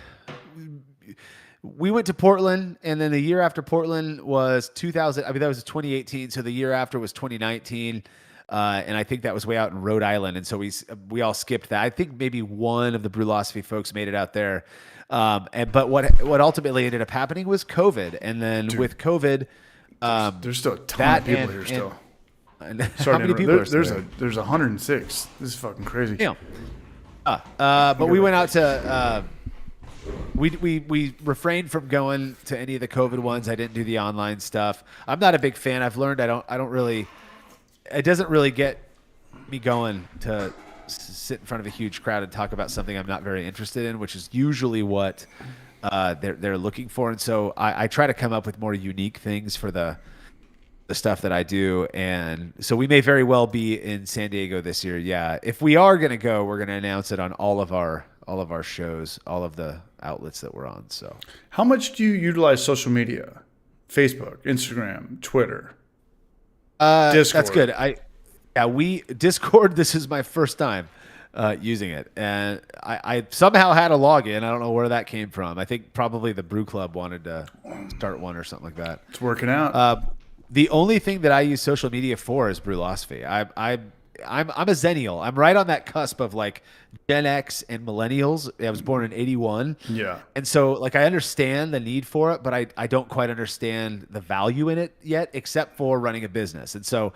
went to Portland, and then the year after Portland was 2000. I mean, that was 2018. So the year after was 2019, and I think that was way out in Rhode Island. And so we all skipped that. I think maybe one of the Brulosophy folks made it out there. But what ultimately ended up happening was COVID, and then with COVID, there's still a ton of people here still. Sorry, how many people are there? There's 106. This is fucking crazy. Yeah. But we went out to. We refrained from going to any of the COVID ones. I didn't do the online stuff. I'm not a big fan. I've learned I don't really. It doesn't really get me going to sit in front of a huge crowd and talk about something I'm not very interested in, which is usually what they're looking for. And so I try to come up with more unique things for the stuff that I do. And so we may very well be in San Diego this year. Yeah. If we are going to go, we're going to announce it on all of our shows, all of the outlets that we're on. So how much do you utilize social media? Facebook, Instagram, Twitter, Discord? That's good. Discord, this is my first time using it. And I somehow had a login. I don't know where that came from. I think probably the Brew Club wanted to start one or something like that. It's working out. The only thing that I use social media for is Brulosophy. I'm a Zennial. I'm right on that cusp of like Gen X and millennials. I was born in 81. Yeah. And so like I understand the need for it, but I don't quite understand the value in it yet, except for running a business. And so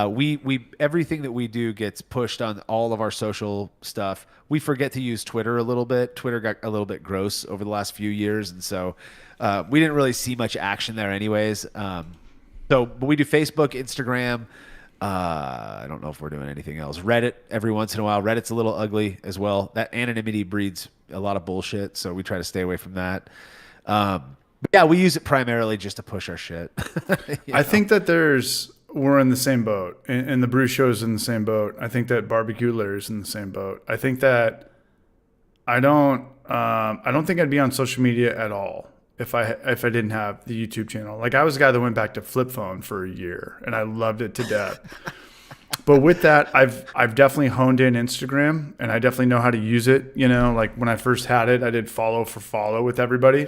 we everything that we do gets pushed on all of our social stuff. We forget to use Twitter a little bit. Twitter got a little bit gross over the last few years. And so we didn't really see much action there anyways. But we do Facebook, Instagram. I don't know if we're doing anything else. Reddit every once in a while. Reddit's a little ugly as well. That anonymity breeds a lot of bullshit, so we try to stay away from that. But yeah, we use it primarily just to push our shit. I think that we're in the same boat, and the brew show's in the same boat. I think that Barbecue Larry's in the same boat. I think that I don't think I'd be on social media at all if I didn't have the YouTube channel. Like I was a guy that went back to flip phone for a year, and I loved it to death. But with that, I've definitely honed in Instagram, and I definitely know how to use it. Like when I first had it, I did follow for follow with everybody,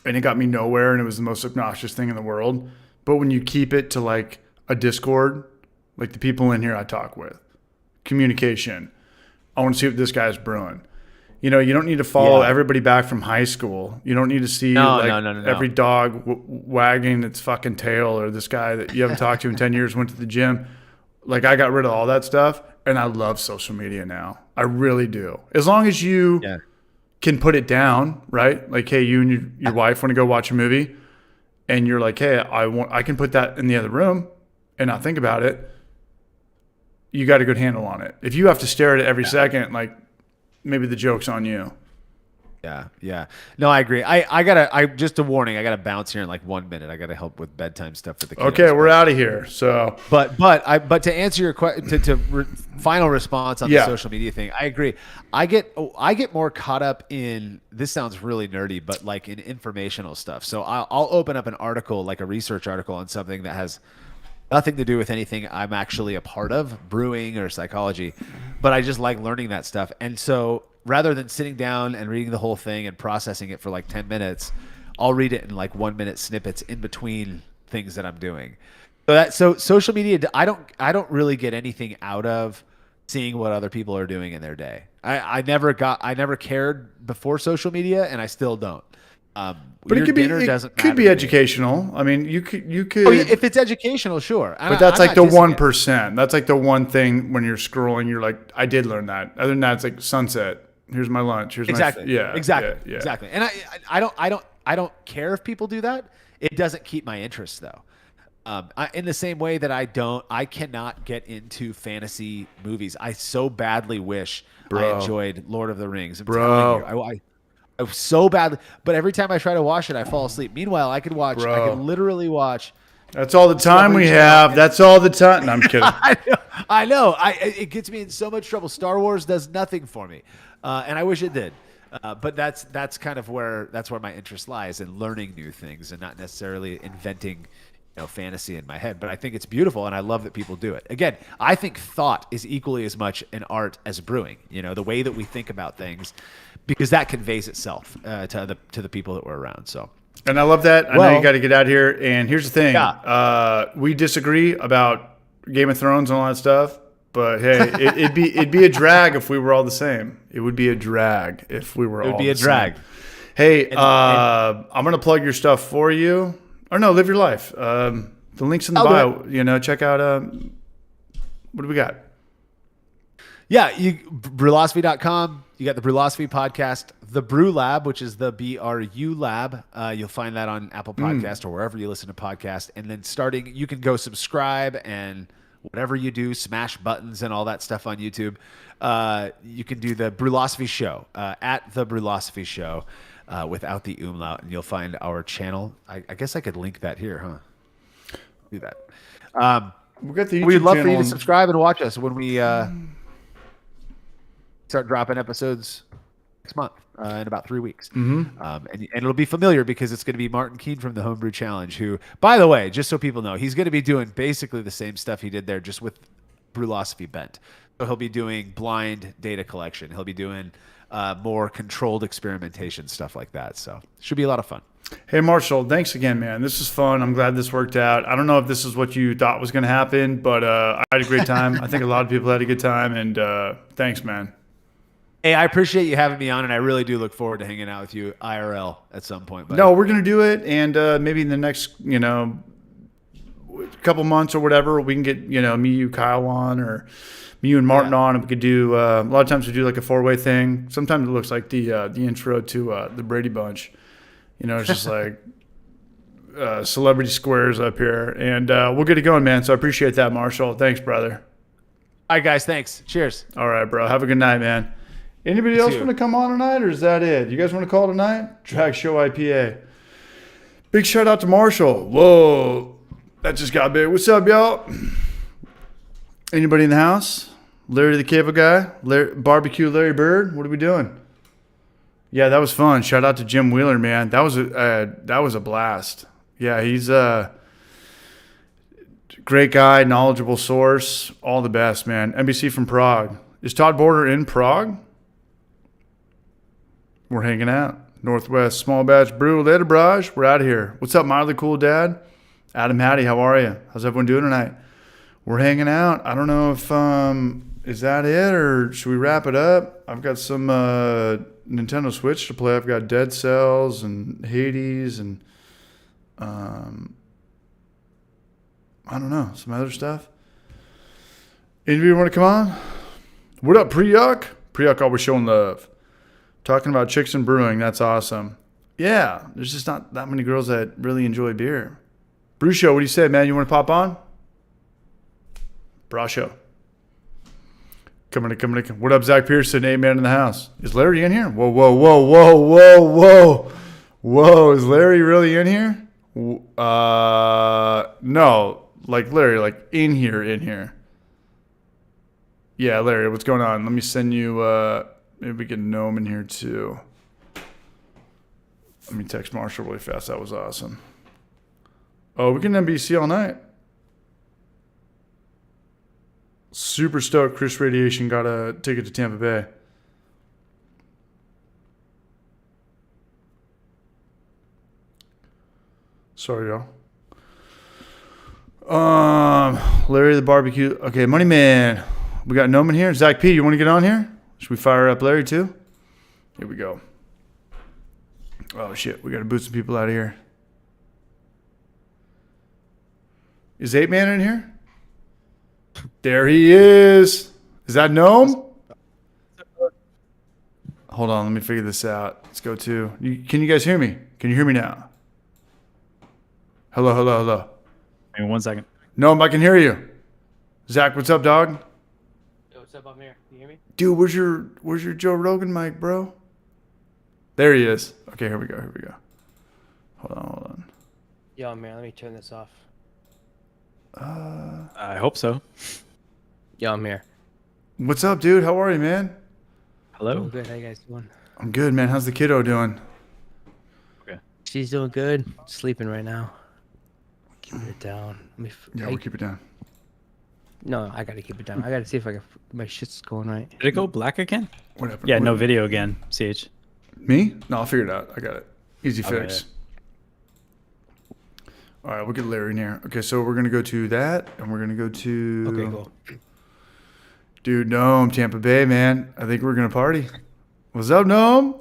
and it got me nowhere, and it was the most obnoxious thing in the world. But when you keep it to like a Discord, like the people in here I talk with, communication, I want to see what this guy's brewing. You don't need to follow everybody back from high school. You don't need to see every dog wagging its fucking tail, or this guy that you haven't talked to in 10 years went to the gym. Like I got rid of all that stuff, and I love social media now. I really do. As long as you can put it down, right? Like, hey, you and your wife want to go watch a movie, and you're like, hey, I can put that in the other room and not think about it. You got a good handle on it. If you have to stare at it every second, like, maybe the joke's on you. Yeah, yeah. No, I agree. I just a warning. I gotta bounce here in like 1 minute. I gotta help with bedtime stuff for the Okay, kiddos. we're out of here. So But to answer your question, final response on the yeah, social media thing, I agree. I get more caught up in, this sounds really nerdy, but like in informational stuff. So I'll open up an article, like a research article on something that has nothing to do with anything I'm actually a part of, brewing or psychology, but I just like learning that stuff. And so rather than sitting down and reading the whole thing and processing it for like 10 minutes, I'll read it in like 1 minute snippets in between things that I'm doing. So social media, I don't really get anything out of seeing what other people are doing in their day. I never cared before social media, and I still don't. but Your dinner it doesn't could matter be to me. educational. I mean, you Oh, yeah, could. if it's educational, sure. But that's I'm like not the dissing it. 1%. That's like the one thing when you're scrolling, you're like, I did learn that. Other than that, it's like sunset. Here's my lunch. Here's Exactly. my yeah, Exactly. yeah, yeah. Exactly. And I don't care if people do that. It doesn't keep my interest though. In the same way that I cannot get into fantasy movies. I so badly wish I Bro. enjoyed Lord of the Rings. I'm Bro. telling you, I so badly, but every time I try to watch it, I fall asleep. Meanwhile, I could Bro. literally watch. That's all the time Discovery we Channel. have. That's all the time. No, I'm kidding. I know. It gets me in so much trouble. Star Wars does nothing for me, and I wish it did. But that's kind of where my interest lies in learning new things and not necessarily inventing, fantasy in my head. But I think it's beautiful, and I love that people do it. Again, I think thought is equally as much an art as brewing. The way that we think about things, because that conveys itself to the people that we're around. So. And I love that. I know you got to get out of here. And here's the thing. Yeah. We disagree about Game of Thrones and all that stuff. But hey, it'd be a drag if we were all the same. It would be a drag if we were all the same. It would be a drag. Hey, I'm going to plug your stuff for you. Or no, live your life. The link's in the bio. Check out what do we got? Yeah, Brulosophy.com. You got the Brulosophy podcast, the Brew Lab, which is the BRU Lab. You'll find that on Apple Podcast or wherever you listen to podcasts. And then you can go subscribe and whatever you do, smash buttons and all that stuff on YouTube. You can do the Brulosophy Show at the Brulosophy Show without the umlaut, and you'll find our channel. I guess I could link that here, huh? Do that. We got the YouTube We'd love for you channel to subscribe and watch us when we start dropping episodes next month in about 3 weeks. And it'll be familiar because it's going to be Martin Keene from the Homebrew Challenge, who, by the way, just so people know, he's going to be doing basically the same stuff he did there, just with Brulosophy bent. So he'll be doing blind data collection. He'll be doing more controlled experimentation, stuff like that. So should be a lot of fun. Hey, Marshall, thanks again, man. This was fun. I'm glad this worked out. I don't know if this is what you thought was going to happen, but I had a great time. I think a lot of people had a good time, and thanks, man. Hey, I appreciate you having me on, and I really do look forward to hanging out with you IRL at some point. Buddy. No, we're going to do it, and maybe in the next, couple months or whatever, we can get, me, you, Kyle on, or me, you, and Martin on, and we could do, a lot of times we do like a 4-way thing. Sometimes it looks like the intro to the Brady Bunch. It's just like celebrity squares up here, and we'll get it going, man. So I appreciate that, Marshall. Thanks, brother. All right, guys. Thanks. Cheers. All right, bro. Have a good night, man. Anybody else want to come on tonight, or is that it? You guys want to call tonight? Drag Show IPA. Big shout out to Marshall. Whoa, that just got big. What's up, y'all? Anybody in the house? Larry the Cable Guy? Barbecue Larry Bird? What are we doing? Yeah, that was fun. Shout out to Jim Wheeler, man. That was a blast. Yeah, he's a great guy, knowledgeable source. All the best, man. NBC from Prague. Is Todd Border in Prague? We're hanging out. Northwest Small Batch Brew. Later, Braj. We're out of here. What's up, Mildly Cool Dad? Adam Hattie, how are you? How's everyone doing tonight? We're hanging out. I don't know if is that it, or should we wrap it up? I've got some Nintendo Switch to play. I've got Dead Cells and Hades and I don't know, some other stuff. Anybody want to come on? What up, Priyuk? Priyuk always showing love. Talking about chicks and brewing, that's awesome. Yeah, there's just not that many girls that really enjoy beer. Brew Show, what do you say, man? You want to pop on? Bra Show. Coming in. What up, Zach Pearson, 8-man in the house? Is Larry in here? Whoa. Is Larry really in here? No. Like Larry, like in here. Yeah, Larry, what's going on? Let me send you, maybe we get Gnome in here too. Let me text Marshall really fast. That was awesome. Oh, we can NBC all night. Super stoked. Chris Radiation got a ticket to Tampa Bay. Sorry, y'all. Larry the barbecue. Okay, Money Man. We got Gnome in here. Zach P, you want to get on here? Should we fire up Larry too? Here we go. Oh shit, we got to boot some people out of here. Is 8-man in here? There he is. Is that Gnome? Hold on, let me figure this out. Let's go to. Can you guys hear me? Can you hear me now? Hello. Hang on 1 second. Gnome, I can hear you. Zach, what's up, dog? Yo, what's up, I'm here. Can you hear me? Dude, where's your Joe Rogan mic, bro? There he is. Okay, here we go. Hold on. Yo, man, let me turn this off. I hope so. Yo, I'm here. What's up, dude? How are you, man? Hello. Doing good. How you guys doing? I'm good, man. How's the kiddo doing? Okay. She's doing good. Sleeping right now. Keep it down. We'll keep it down. No, I gotta keep it down. I gotta see if my shit's going right. Did it go black again? What happened? Yeah, no video again. CH. Me? No, I'll figure it out. I got it. Easy Okay. fix. All right, we'll get Larry in here. Okay, so we're going to go to that, and we're going to go to... Okay, cool. Dude, Gnome, Tampa Bay, man. I think we're going to party. What's up, Gnome?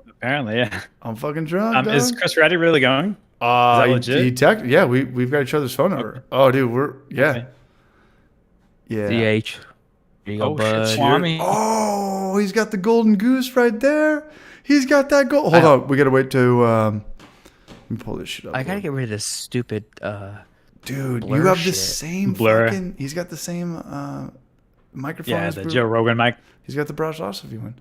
Apparently, yeah. I'm fucking drunk, dog. Is Chris Reddy really going? that legit? Yeah, we've got each other's phone number. Okay. Oh, dude, yeah. Okay. Yeah. CH. Here you go, Oh, shit, bud. Swami. Oh, he's got the golden goose right there. He's got that gold. Hold on, we got to wait to... let me pull this shit up. I gotta get rid of this stupid Dude, blur you have the shit. same Blur. fucking... He's got the same microphone. Yeah, as the Brew- Joe Rogan mic. He's got the Brulosophy one.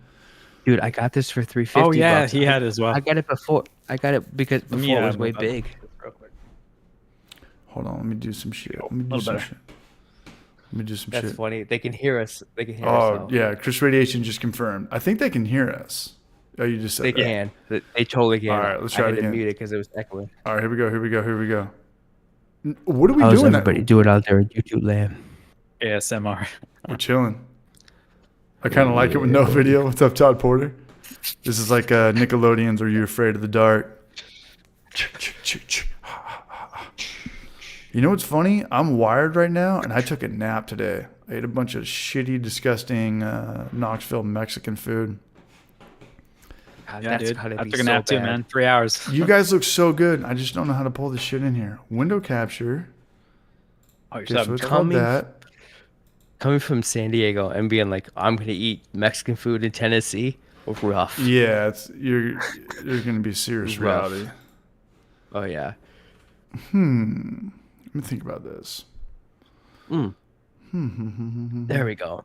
Dude, I got this for $350. Oh yeah, he had as well. I got it before. I got it because Let me, before it was way move up big. real quick. Hold on, let me do some shit. Let me do little some better. shit. Let me do some That's shit. funny. They can hear us. They can hear us. Oh, now. yeah, Chris Radiation just confirmed. I think they can hear us. Oh, you just said They that. can. They totally can. All right, let's try I it had to again. mute it because it was echoing. All right, here we go. What are we How's doing? everybody doing out there in YouTube land? ASMR. We're chilling. I kind of like it with no video. What's up, Todd Porter? This is like Nickelodeon's Are You Afraid of the Dark? You know what's funny? I'm wired right now, and I took a nap today. I ate a bunch of shitty, disgusting Knoxville Mexican food. God, Yeah, that's dude. gotta I be took a so nap too, bad. man. 3 hours. You guys look so good. I just don't know how to pull this shit in here. Window capture. Oh, you're Okay, so so it's called Coming- that. Coming from San Diego and being like, I'm gonna eat Mexican food in Tennessee, rough. Yeah, you're gonna be serious Rough. reality. Oh yeah. Let me think about this. There we go.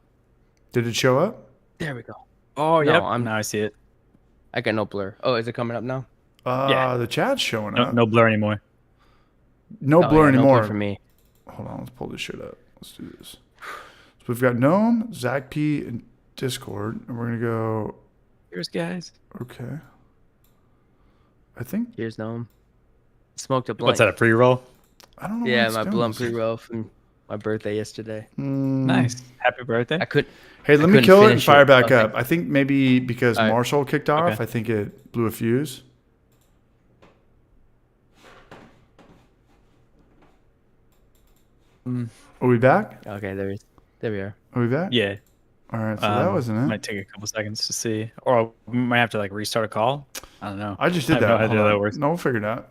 Did it show up? There we go. Oh, No, yeah. Now I see it. I got no blur. Oh, is it coming up now? Yeah. The chat's showing No, up. no blur anymore. No Oh, blur yeah, no anymore. blur for me. Hold on, let's pull this shit up. Let's do this. So we've got Gnome, Zach P, and Discord, and we're gonna go. Here's guys. Okay. I think Here's Gnome. Smoked a blunt. What's that, a pre-roll? I don't know. Yeah, what it's my doing. blunt pre-roll from my birthday yesterday. Nice. Happy birthday. I could. Hey, let me couldn't kill it and finish fire it. back Okay. up. I think maybe because All right. Marshall kicked off, Okay. I think it blew a fuse. Are we back? Okay, there we are. Are we back? Yeah. All right, so that wasn't it. Might take a couple seconds to see. Or we might have to like restart a call. I don't know. I just did have that. no Hold idea how on. that works. No, we'll figure it out.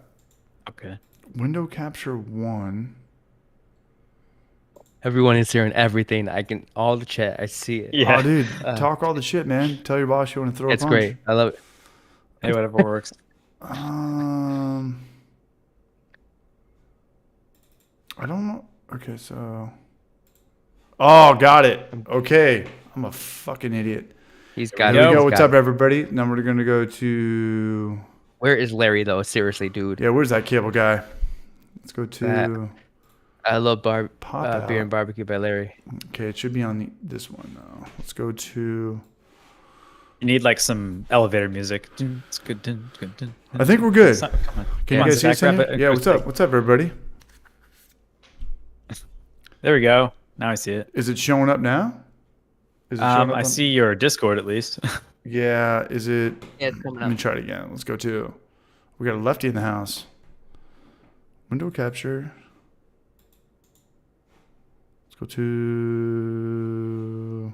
Okay. Window capture 1. Everyone is hearing everything. I can all the chat. I see it. Yeah. Oh, dude, talk all the shit, man. Tell your boss you want to throw It's a punch. great. I love it. Hey, whatever works. I don't know. Okay, so. Oh, got it. Okay. I'm a fucking idiot. He's got Here it. we go. He's What's got up, it. everybody? Now we're going to go to... Where is Larry though? Seriously, dude. Yeah, where's that cable guy? Let's go to... That- I love Pop beer out. and barbecue by Larry. Okay, it should be on this one now. Let's go to... You need like some elevator music. It's good. I think we're good. Come on. Can Come you on, guys see Zach, us in grab here? it. Yeah, what's up? What's up, everybody? There we go. Now I see it. Is it showing up now? Is it showing up I on- see your Discord at least. Yeah, is it... Yeah, it's coming Let me up. try it again. Let's go to... We got a lefty in the house. Window capture. Let's go to...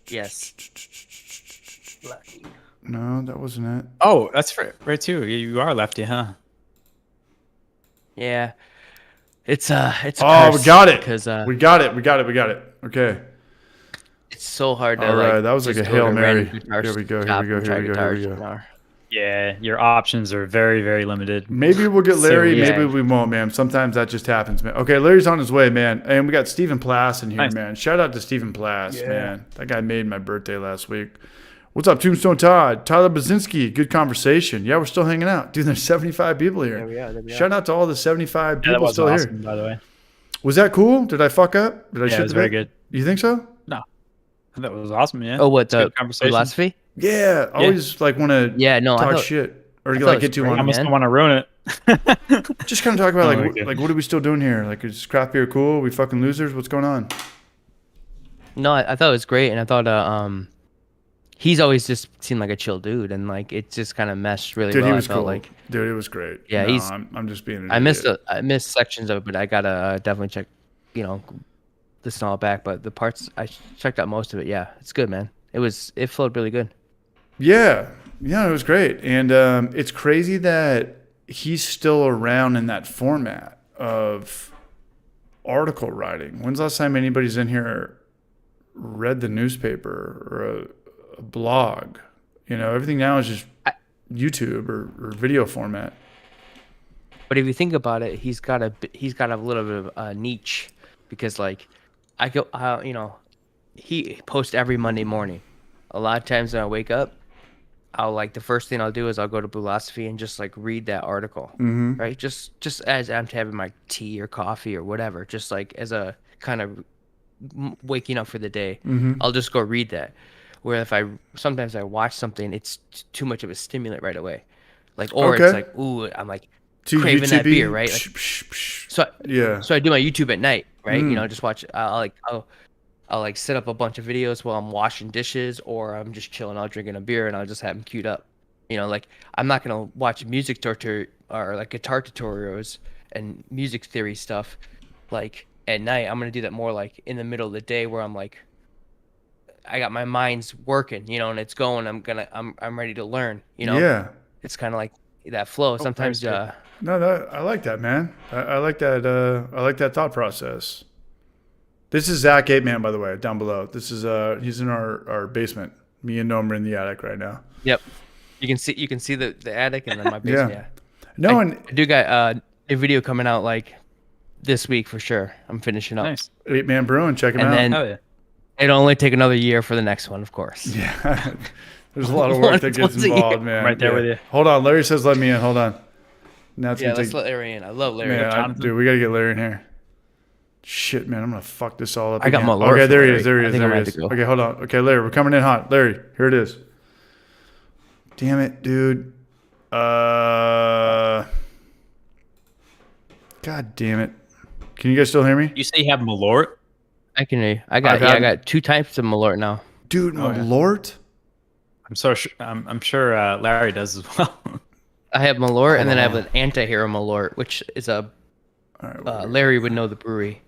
Yes. No, that wasn't it. Oh, that's right too. You are lefty, huh? Yeah. It's a Oh, we curse got it. because We got it. We got it. We got it. Okay. it's so hard to All right, that was like just a go Hail to Mary. random guitar Here we go, here shop we go, and here try we go, guitars, here we go. you know. Yeah, your options are very, very limited. Maybe we'll get Larry. yeah. Maybe we won't, man. Sometimes that just happens, man. Okay, Larry's on his way, man. And we got Stephen Plass in here, Nice. man. Shout out to Stephen Plass, man. That guy made my birthday last week. What's up, Tombstone Todd? Tyler Bazinski, good conversation. Yeah, we're still hanging out. Dude, there's 75 people here. There we are. Shout out to all the 75 Yeah, that people was still awesome, here. by the way. Was that cool? Did I fuck up? Did I Yeah, shit it was the very bed? good. You think so? No, that was awesome. Yeah. Oh, what It's a the good conversation. philosophy? Yeah, always like want to Yeah, no, I talk thought- shit. Or I you thought like it was get too great, on. I must man. want to ruin it. Just kind of talk about Oh, like okay. like what are we still doing here? Like is craft beer cool? We fucking losers? What's going on? No, I thought it was great, and I thought he's always just seemed like a chill dude, and like it just kind of meshed really Dude, well. he was I felt cool. like Dude, it was great. Yeah, No, he's- I'm just being. An I missed idiot. I missed sections of it, but I gotta definitely check, listen all back. But the parts I checked out most of it. Yeah, it's good, man. It flowed really good. Yeah, it was great, and it's crazy that he's still around in that format of article writing. When's the last time anybody's in here read the newspaper or a blog? Everything now is just YouTube or video format. But if you think about it, he's got a little bit of a niche because like he posts every Monday morning. A lot of times when I wake up, the first thing I'll do is I'll go to Brulosophy and just like read that article, right? Just as I'm having my tea or coffee or whatever, just like as a kind of waking up for the day, I'll just go read that. Where sometimes I watch something, it's too much of a stimulant right away, or Okay. it's like, ooh, I'm like Too craving that YouTube-y? beer, right? Like, Yeah. so I do my YouTube at night, right? Just watch. I'll like set up a bunch of videos while I'm washing dishes, or I'm just chilling out drinking a beer, and I'll just have them queued up. Like I'm not gonna watch music or like guitar tutorials and music theory stuff like at night. I'm gonna do that more like in the middle of the day where I'm like, I got my mind's working, and it's going. I'm ready to learn. Yeah. It's kind of like that flow. Sometimes, nice, No, I like that, man. I like that. I like that thought process. This is Zach 8-Man, by the way, down below. This is he's in our basement. Me and Noam are in the attic right now. yep. You can see the attic and then my basement. Yeah. Yeah. No, I and do got a video coming out like this week for sure. I'm finishing up. Nice. 8-Man Brewing, check him And out. then Oh yeah. it'll only take another year for the next one, of course. Yeah. There's a lot of work that gets Once a year. involved, man. Right there Yeah. with you. Hold on. Larry says let me in. Hold on. Now it's Yeah, gonna let's take... let Larry in. I love Larry. Man, Jonathan. dude, we got to get Larry in here. Shit, man. I'm going to fuck this all up I got again. my Lord Okay, for there he Larry. is. There he I is. think I'm There he gonna is. have to go. Okay, hold on. Okay, Larry, we're coming in hot. Larry, here it is. Damn it, dude. God damn it. Can you guys still hear me? You say you have Malort? I can hear you. I I've got had- 2 types of Malort now. Dude, Oh, my yeah. Lord. I'm sure Larry does as well. I have Malort, and then I have Hold an anti-hero Malort, which is a All right, Larry would know the brewery.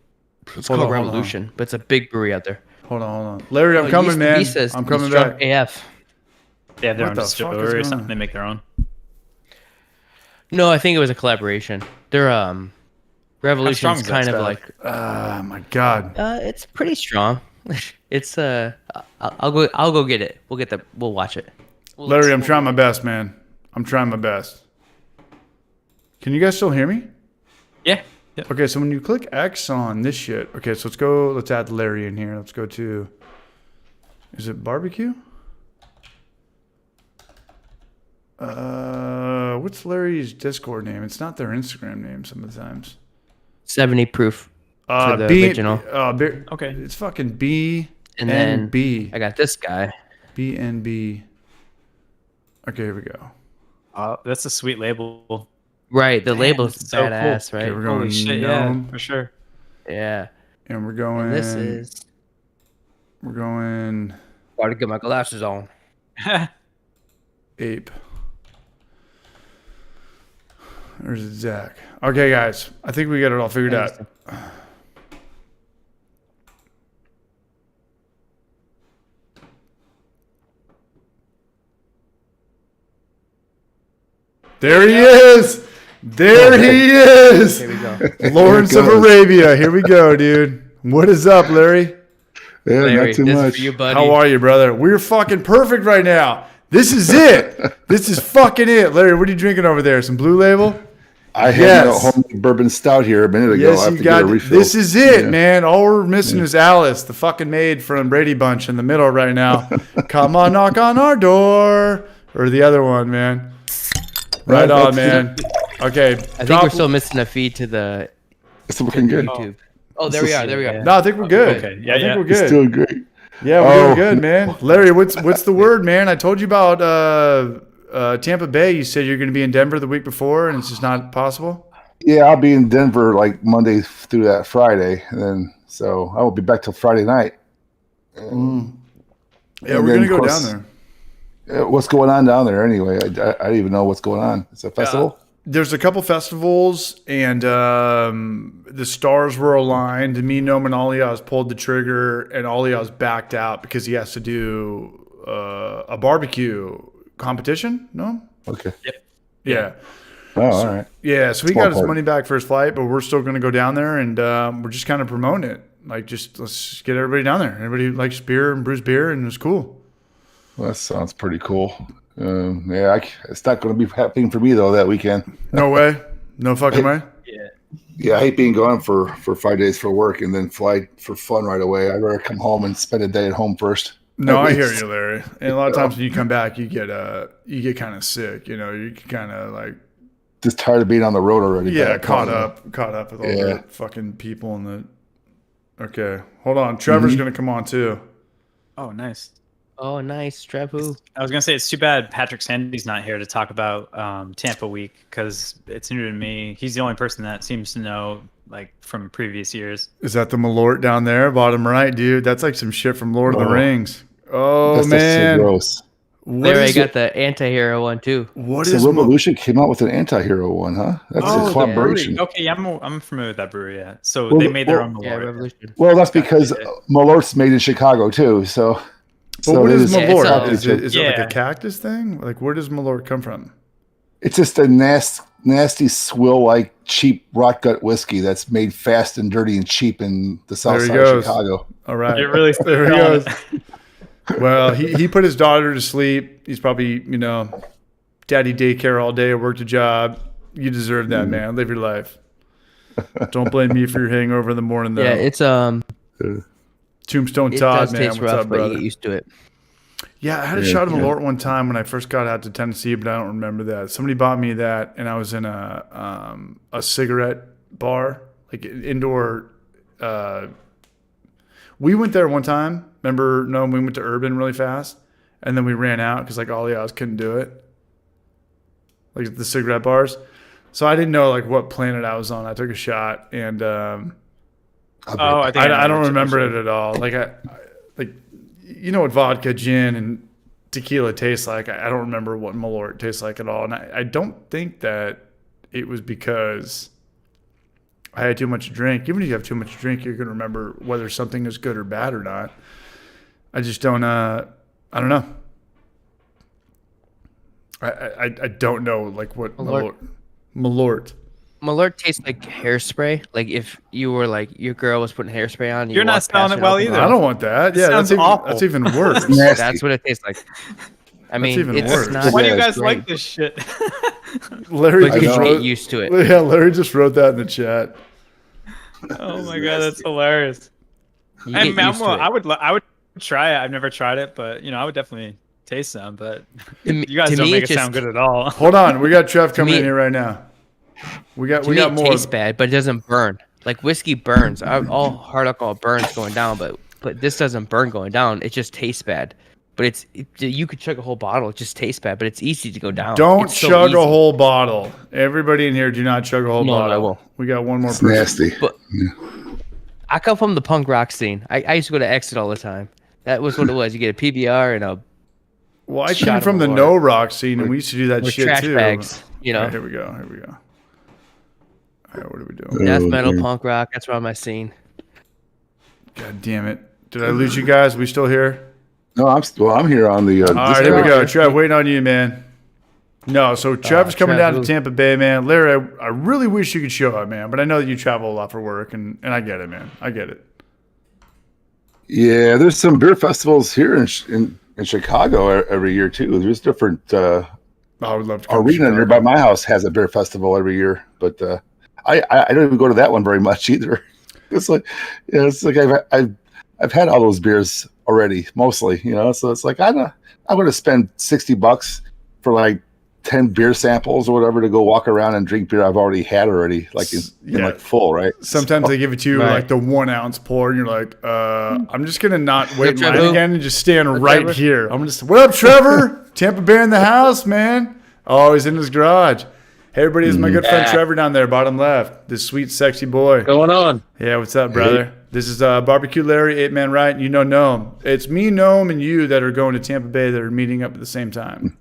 It's Hold called on, hold on. Revolution, but it's a big brewery out there. hold on. Larry, I'm Oh, coming, Yeast man. Vistas, I'm coming Strong back. AF. They have their What own the fuck is distillery going or on? something. They make their own. No, I think it was a collaboration. They're Revolution's is that kind of stuff? like Ah, my God. it's pretty strong. It's I'll go get it. We'll watch it. Larry, I'm trying my best, man. I'm trying my best. Can you guys still hear me? Yeah. Okay, so when you click X on this shit, okay, so let's add Larry in here. Let's go to, is it barbecue? What's Larry's Discord name? It's not their Instagram name sometimes. 70 proof for the original. Okay. It's fucking B And then and B. I got this guy. B and B. Okay, here we go. That's a sweet label. Right, the label's it's so cool. badass, Okay, right? we're going Holy shit, gnome, yeah, for sure. Yeah. and we're going. And this is We're going gotta get my glasses on. ape. There's Zach. Okay, guys, I think we got it all figured out. There he is. There he is. Here we go. Lawrence of Arabia. Here we go, dude. What is up, Larry? Yeah, Larry, not too this is much. for you, buddy. How are you, brother? We're fucking perfect right now. This is it. This is fucking it. Larry, what are you drinking over there? Some Blue Label? I had Yes. a home bourbon stout here a minute ago. I Yes, have you to get a got. refill. This is it, Yeah. man. All we're missing is Alice, the fucking maid from Brady Bunch, in the middle right now. Come on, knock on our door, or the other one, man. Right on, man. Okay, I think we're still missing a feed to the It's looking good. YouTube. Oh, there we are. There we are. No, I think we're good. Okay, yeah, I think yeah. we're It's good. doing great. Yeah, we're doing Oh. good, man. Larry, what's the word, man? I told you about Tampa Bay. You said you're going to be in Denver the week before, and it's just not possible. Yeah, I'll be in Denver like Monday through that Friday, and then so I won't be back till Friday night. Yeah, And we're then, going to of go course, down there. What's going on down there anyway? I don't even know what's going on. It's a festival. There's a couple festivals, and the stars were aligned. Me, Noam, and Aliaz pulled the trigger, and Aliaz backed out because he has to do a barbecue competition. No? Okay. Yeah. Oh, all right. Yeah, so he Small got his part. money back for his flight, but we're still going to go down there, and we're just kind of promoting it. Like, just let's get everybody down there. Everybody who likes beer and brews beer, and it's cool. Well, that sounds pretty cool. Yeah, it's not going to be happening for me though that weekend. No way. No fucking way. Yeah, I hate being gone for 5 days for work and then fly for fun right away. I'd rather come home and spend a day at home first. No, At I hear least. you, Larry. And a lot of times when you come back, you get kind of sick. You know, you kind of like Just tired of being on the road already. caught up with all the fucking people in the. Okay, hold on. Trevor's gonna come on too. Oh, nice. Oh, nice, Trevu. I was gonna say it's too bad Patrick Sandy's not here to talk about Tampa Week because it's new to me. He's the only person that seems to know like from previous years. Is that the Malort down there, bottom right, dude? That's like some shit from Lord of the Oh. Rings. Oh That's man, so gross. What There, I is got it? the anti-hero one too. What So is Revolution came out with an anti-hero one, huh? That's Oh, a the collaboration. brewery. Okay, yeah, I'm familiar with that brewery. Yeah, so Well, they made their well- own Yeah, Malort. Revolution. Well, that's because Malort's made in Chicago too. So, But what it is Yeah, it's Malort? a- Is it like Yeah. a cactus thing? Like where does Malort come from? It's just a nasty swill-like cheap rot gut whiskey that's made fast and dirty and cheap in the south There he side of goes. Chicago. All right. It really There he selling goes. it. Well, he put his daughter to sleep. He's probably, daddy daycare all day, worked a job. You deserve that, man. Live your life. Don't blame me for your hangover in the morning, though. Yeah, it's Tombstone it Todd, does man. taste What's rough, up, but you brother? get used to it. Yeah, I had a shot of Malort one time when I first got out to Tennessee, but I don't remember that. Somebody bought me that, and I was in a cigarette bar, like indoor. We went there one time. Remember? No, we went to Urban really fast, and then we ran out because like all the others couldn't do it, like the cigarette bars. So I didn't know like what planet I was on. I took a shot, and Oh, I think I don't know remember it at all. Like like what vodka, gin, and tequila tastes like. I don't remember what Malort tastes like at all, and I don't think that it was because I had too much to drink. Even if you have too much to drink, you're gonna remember whether something is good or bad or not. I just don't. I don't know. I don't know like what Malort. Malort. Malort tastes like hairspray. Like if you were like your girl was putting hairspray on, you You're not walked past smelling it her well and opened either. I don't want that. Yeah, sounds that's even awful. worse. it. That's what it tastes like. I mean, even it's worse. not. Why do you Yeah, guys great, like this shit? Larry But you just know. get wrote, used to it. yeah, Larry just wrote that in the chat. Oh my god, that's hilarious. You And get man, used to it. I would try it. I've never tried it, but I would definitely taste some. But you guys to don't me, make it it sound just- good at all. Hold on, we got Trev coming me- in here right now. We got To me, it more. tastes bad, but it doesn't burn. Like whiskey burns. All hard alcohol burns going down, but this doesn't burn going down. It just tastes bad. But you could chug a whole bottle. It just tastes bad, but it's easy to go down. Don't It's so chug easy. a whole bottle. Everybody in here, do not chug a whole No, bottle. I will. We got one more It's person. nasty. But I come from the punk rock scene. I used to go to Exit all the time. That was what it was. You get a PBR and a Well, I Shot came of from the water. no rock scene, and we used to do that or shit trash too. bags. You All know, right, here we go. Here we go. All right, what are we doing? death Oh, metal, okay. punk rock. That's around my scene. God damn it! Did I lose you guys? We still here? No, I'm here on the. All right, here we go. Discord. Trev, waiting on you, man. No, so Trev's coming Trev, down to who? Tampa Bay, man. Larry, I really wish you could show up, man, but I know that you travel a lot for work, and I get it, man. I get it. Yeah, there's some beer festivals here in Chicago every year too. There's different. I would love to come to Arena Chicago. nearby my house has a beer festival every year, but I don't even go to that one very much either. It's like, I've had all those beers already, mostly, So it's like I'm going to spend $60 for like 10 beer samples or whatever to go walk around and drink beer I've already had already, like in Yeah. like full, right? Sometimes they give it to you Right. like the 1 ounce pour, and you're like, I'm just gonna not wait in Trevor. line again and just stand right Trevor. here. I'm just, what up, Trevor? Tampa Bay in the house, man. Oh, he's in his garage. Hey, everybody, this is my good friend Trevor down there, bottom left. This sweet, sexy boy. Going on? Yeah, what's up, brother? This is Barbecue Larry, 8-Man Right, and you know Noam. It's me, Noam, and you that are going to Tampa Bay that are meeting up at the same time.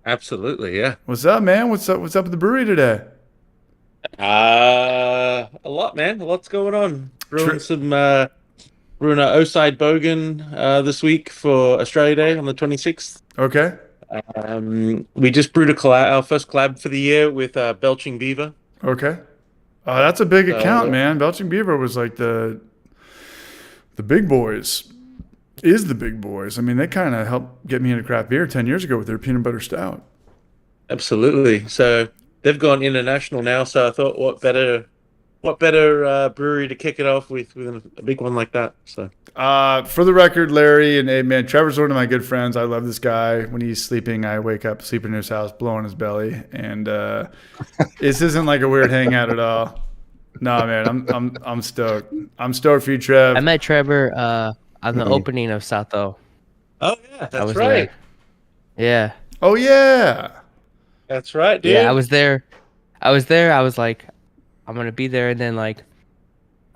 Absolutely, yeah. What's up, man? What's up with the brewery today? A lot, man. A lot's going on. Brewing brewing our O-side Bogan this week for Australia Day on the 26th. Okay. We just brewed our first collab for the year with Belching Beaver. Okay. That's a big account, man. Belching Beaver was like the big boys. Is the big boys. I mean, they kind of helped get me into craft beer 10 years ago with their peanut butter stout. Absolutely. So they've gone international now. So I thought, what better brewery to kick it off with a big one like that? So For the record, Larry and man, Trevor's one of my good friends. I love this guy. When he's sleeping, I wake up, sleep in his house, blow on his belly, and this isn't like a weird hangout at all. No, man, I'm stoked. I'm stoked for you, Trev. I met Trevor on the opening of Sato. oh yeah, I that's was right. there. Yeah. Oh yeah. That's right, dude. Yeah, I was there. I was like, I'm gonna be there, and then like,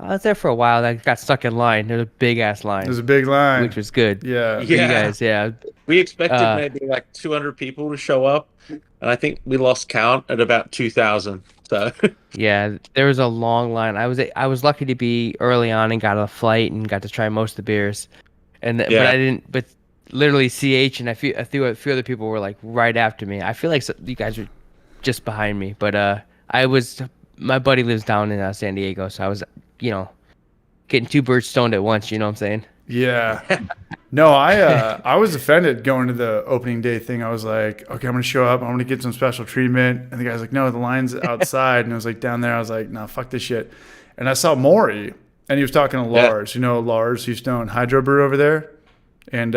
I was there for a while. I got stuck in line. There's a big ass line, There's a big line. which was good. Yeah. For you Yeah. guys, yeah. We expected Uh, maybe like 200 people to show up, and I think we lost count at about 2,000. So Yeah, there was a long line. I was lucky to be early on and got a flight and got to try most of the beers, but Yeah. I didn't. But literally, CH and a few other people were like right after me. I feel like you guys were just behind me, but I was. My buddy lives down in San Diego, so I was, getting two birds stoned at once. You know what I'm saying? Yeah. No, I was offended going to the opening day thing. I was like, okay, I'm gonna show up. I'm gonna get some special treatment. And the guy's like, no, the line's outside. And I was like, down there. I was like, no, fuck this shit. And I saw Maury, and he was talking to Yeah. Lars. You know Lars Houston Hydro Brew over there. And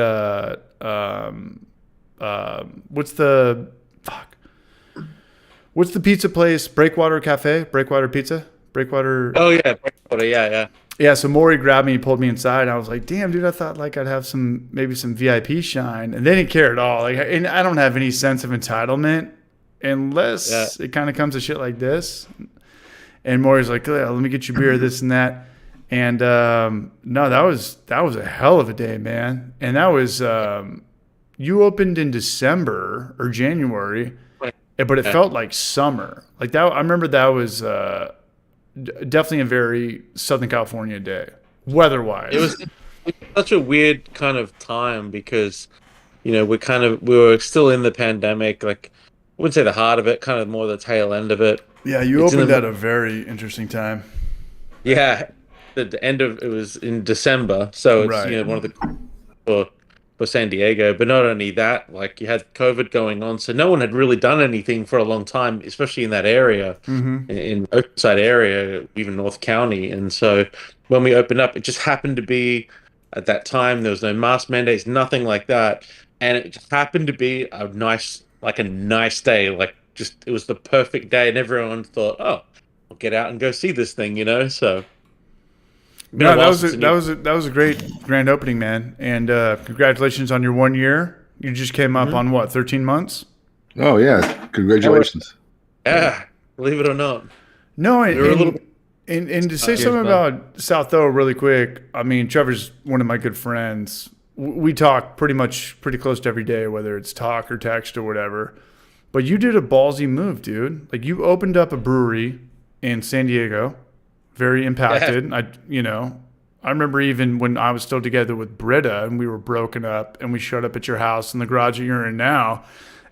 what's the pizza place? Breakwater Cafe, Breakwater Pizza, Breakwater. oh yeah, yeah. Yeah, so Maury grabbed me and pulled me inside. And I was like, "Damn, dude, I thought like I'd have maybe some VIP shine." And they didn't care at all. Like, and I don't have any sense of entitlement unless it kind of comes to shit like this. And Maury's like, "Yeah, let me get you beer, this and that." And no, that was a hell of a day, man. And that was you opened in December or January, but it felt like summer. Like that, I remember that was. Definitely a very Southern California day, weather-wise. It was such a weird kind of time because, we were still in the pandemic. Like, I wouldn't say the heart of it, kind of more the tail end of it. Yeah, you It's in opened the- at a very interesting time. Yeah, the end of it was in December, so it's Right. one of the for for San Diego. But not only that, like you had COVID going on, so no one had really done anything for a long time, especially in that area, in Oceanside area, even North County. And so when we opened up, it just happened to be at that time there was no mask mandates, nothing like that, and it just happened to be a nice day, like just it was the perfect day, and everyone thought, oh, I'll get out and go see this thing, So. No, that was a great grand opening, man. And congratulations on your 1 year. You just came up on what, 13 months? Oh yeah, congratulations. Yeah, believe it or not. No, and to say something about South O really quick. I mean, Trevor's one of my good friends. We talk pretty close to every day, whether it's talk or text or whatever. But you did a ballsy move, dude. Like you opened up a brewery in San Diego. Very impacted. Yeah. I remember even when I was still together with Britta and we were broken up and we showed up at your house in the garage that you're in now.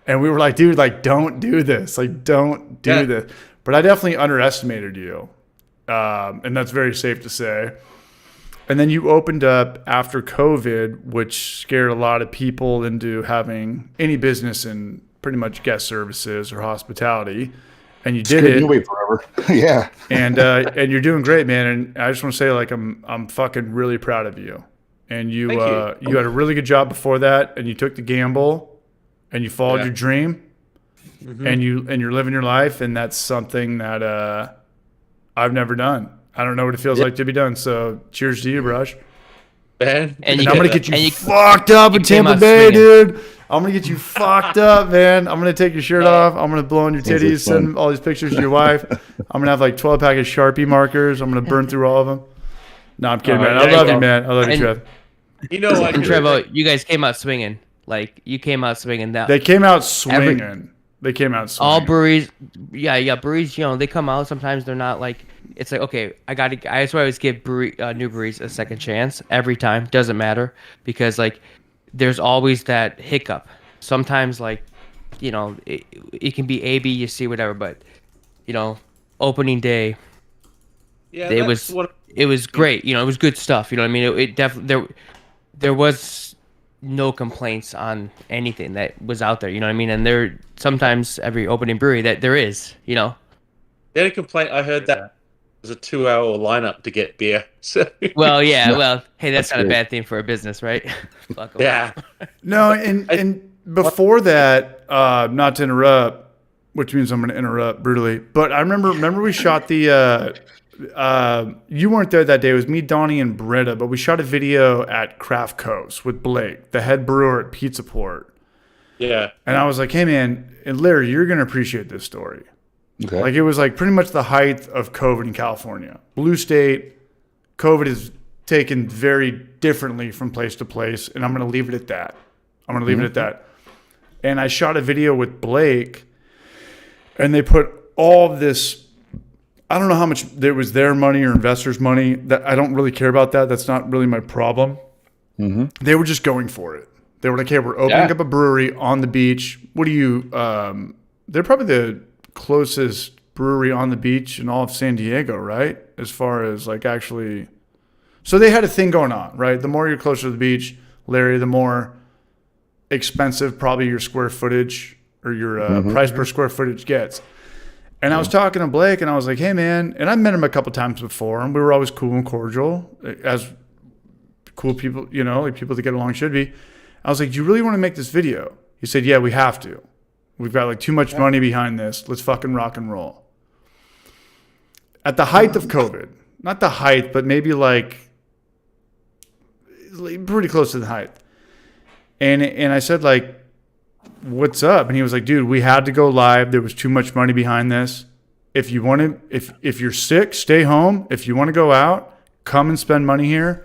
And we were like, dude, like, don't do this. Like, don't do this. But I definitely underestimated you. And that's very safe to say. And then you opened up after COVID, which scared a lot of people into having any business in pretty much guest services or hospitality. And you did it. You wait forever. Yeah. And you're doing great, man. And I just want to say, like, I'm fucking really proud of you. And you had a really good job before that, and you took the gamble, and you followed your dream, and you're living your life, and that's something that I've never done. I don't know what it feels like to be done. So cheers to you, Brush. Man. And I'm gonna get you fucked up in Tampa Bay, dude. I'm gonna get you fucked up, man. I'm gonna take your shirt off. I'm gonna blow on your titties, send all these pictures to your wife. I'm gonna have like 12 pack of Sharpie markers. I'm gonna burn through all of them. No, I'm kidding, man. I love you, man. I love you, Trev. You know what? And Trevo, you guys came out swinging. Like you came out swinging. They came out swinging. All breweries, breweries. They come out. Sometimes they're not like. It's like, okay, that's why I always give new breweries a second chance every time. Doesn't matter because like there's always that hiccup. Sometimes like, it can be A, B, you see whatever, but opening day, it was great. It was good stuff. You know what I mean? It definitely there was no complaints on anything that was out there. You know what I mean? And there sometimes every opening brewery that there is. They had a complaint. I heard that. It was a 2-hour lineup to get beer. So. Well, yeah. Well, hey, that's not a bad thing for a business, right? Yeah. No, and before that, not to interrupt, which means I'm going to interrupt brutally. But I remember we shot the. You weren't there that day. It was me, Donnie, and Britta. But we shot a video at Craft Coast with Blake, the head brewer at Pizza Port. Yeah. And I was like, hey, man, and Larry, you're going to appreciate this story. Okay. Like it was like pretty much the height of COVID in California. Blue state, COVID is taken very differently from place to place, and I'm going to leave it at that. And I shot a video with Blake, and they put all of this. I don't know how much it was their money or investors' money. That I don't really care about that. That's not really my problem. They were just going for it. They were like, "Hey, we're opening up a brewery on the beach. What do you?" They're probably the closest brewery on the beach in all of San Diego, right? As far as like actually, so they had a thing going on, right? The more you're closer to the beach, Larry, the more expensive probably your square footage or your price per square footage gets. And I was talking to Blake and I was like, hey man, and I met him a couple times before and we were always cool and cordial as cool people, like people that get along should be. I was like, do you really want to make this video? He said, yeah, we have to. We've got like too much money behind this. Let's fucking rock and roll. At the height of COVID, not the height, but maybe like pretty close to the height. And I said like, what's up? And he was like, dude, we had to go live. There was too much money behind this. If you want to, if you're sick, stay home. If you want to go out, come and spend money here.